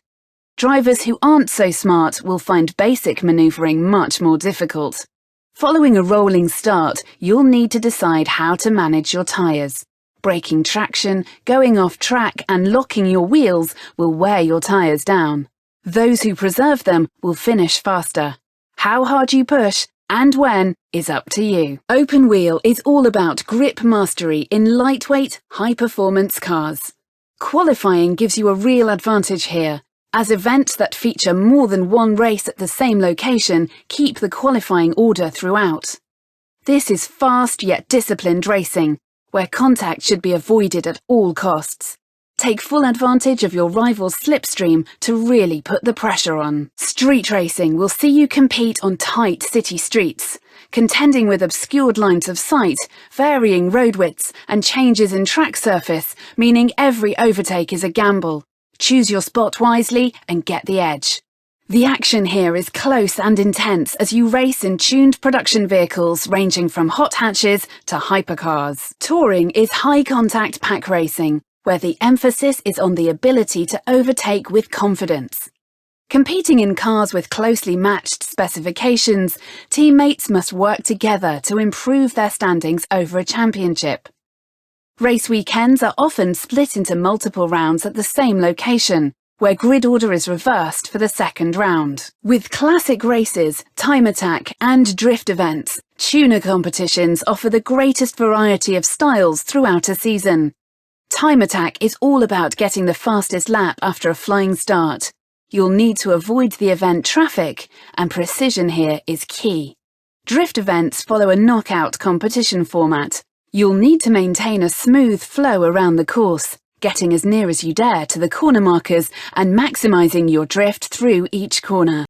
Drivers who aren't so smart will find basic manoeuvring much more difficult. Following a rolling start, you'll need to decide how to manage your tyres. Braking traction, going off track and locking your wheels will wear your tyres down. Those who preserve them will finish faster. How hard you push and when is up to you. Open Wheel is all about grip mastery in lightweight, high-performance cars. Qualifying gives you a real advantage here. as events that feature more than one race at the same location keep the qualifying order throughout. This is fast yet disciplined racing, where contact should be avoided at all costs. Take full advantage of your rival's slipstream to really put the pressure on. Street racing will see you compete on tight city streets, contending with obscured lines of sight, varying road widths, and changes in track surface, meaning every overtake is a gamble. Choose your spot wisely and get the edge. The action here is close and intense as you race in tuned production vehicles ranging from hot hatches to hypercars. Touring is high-contact pack racing, where the emphasis is on the ability to overtake with confidence. Competing in cars with closely matched specifications, teammates must work together to improve their standings over a championship. Race weekends are often split into multiple rounds at the same location, where grid order is reversed for the second round. With classic races, time attack, and drift events, tuner competitions offer the greatest variety of styles throughout a season. Time attack is all about getting the fastest lap after a flying start. You'll need to avoid the event traffic, and precision here is key. Drift events follow a knockout competition format. You'll need to maintain a smooth flow around the course, getting as near as you dare to the corner markers and maximising your drift through each corner.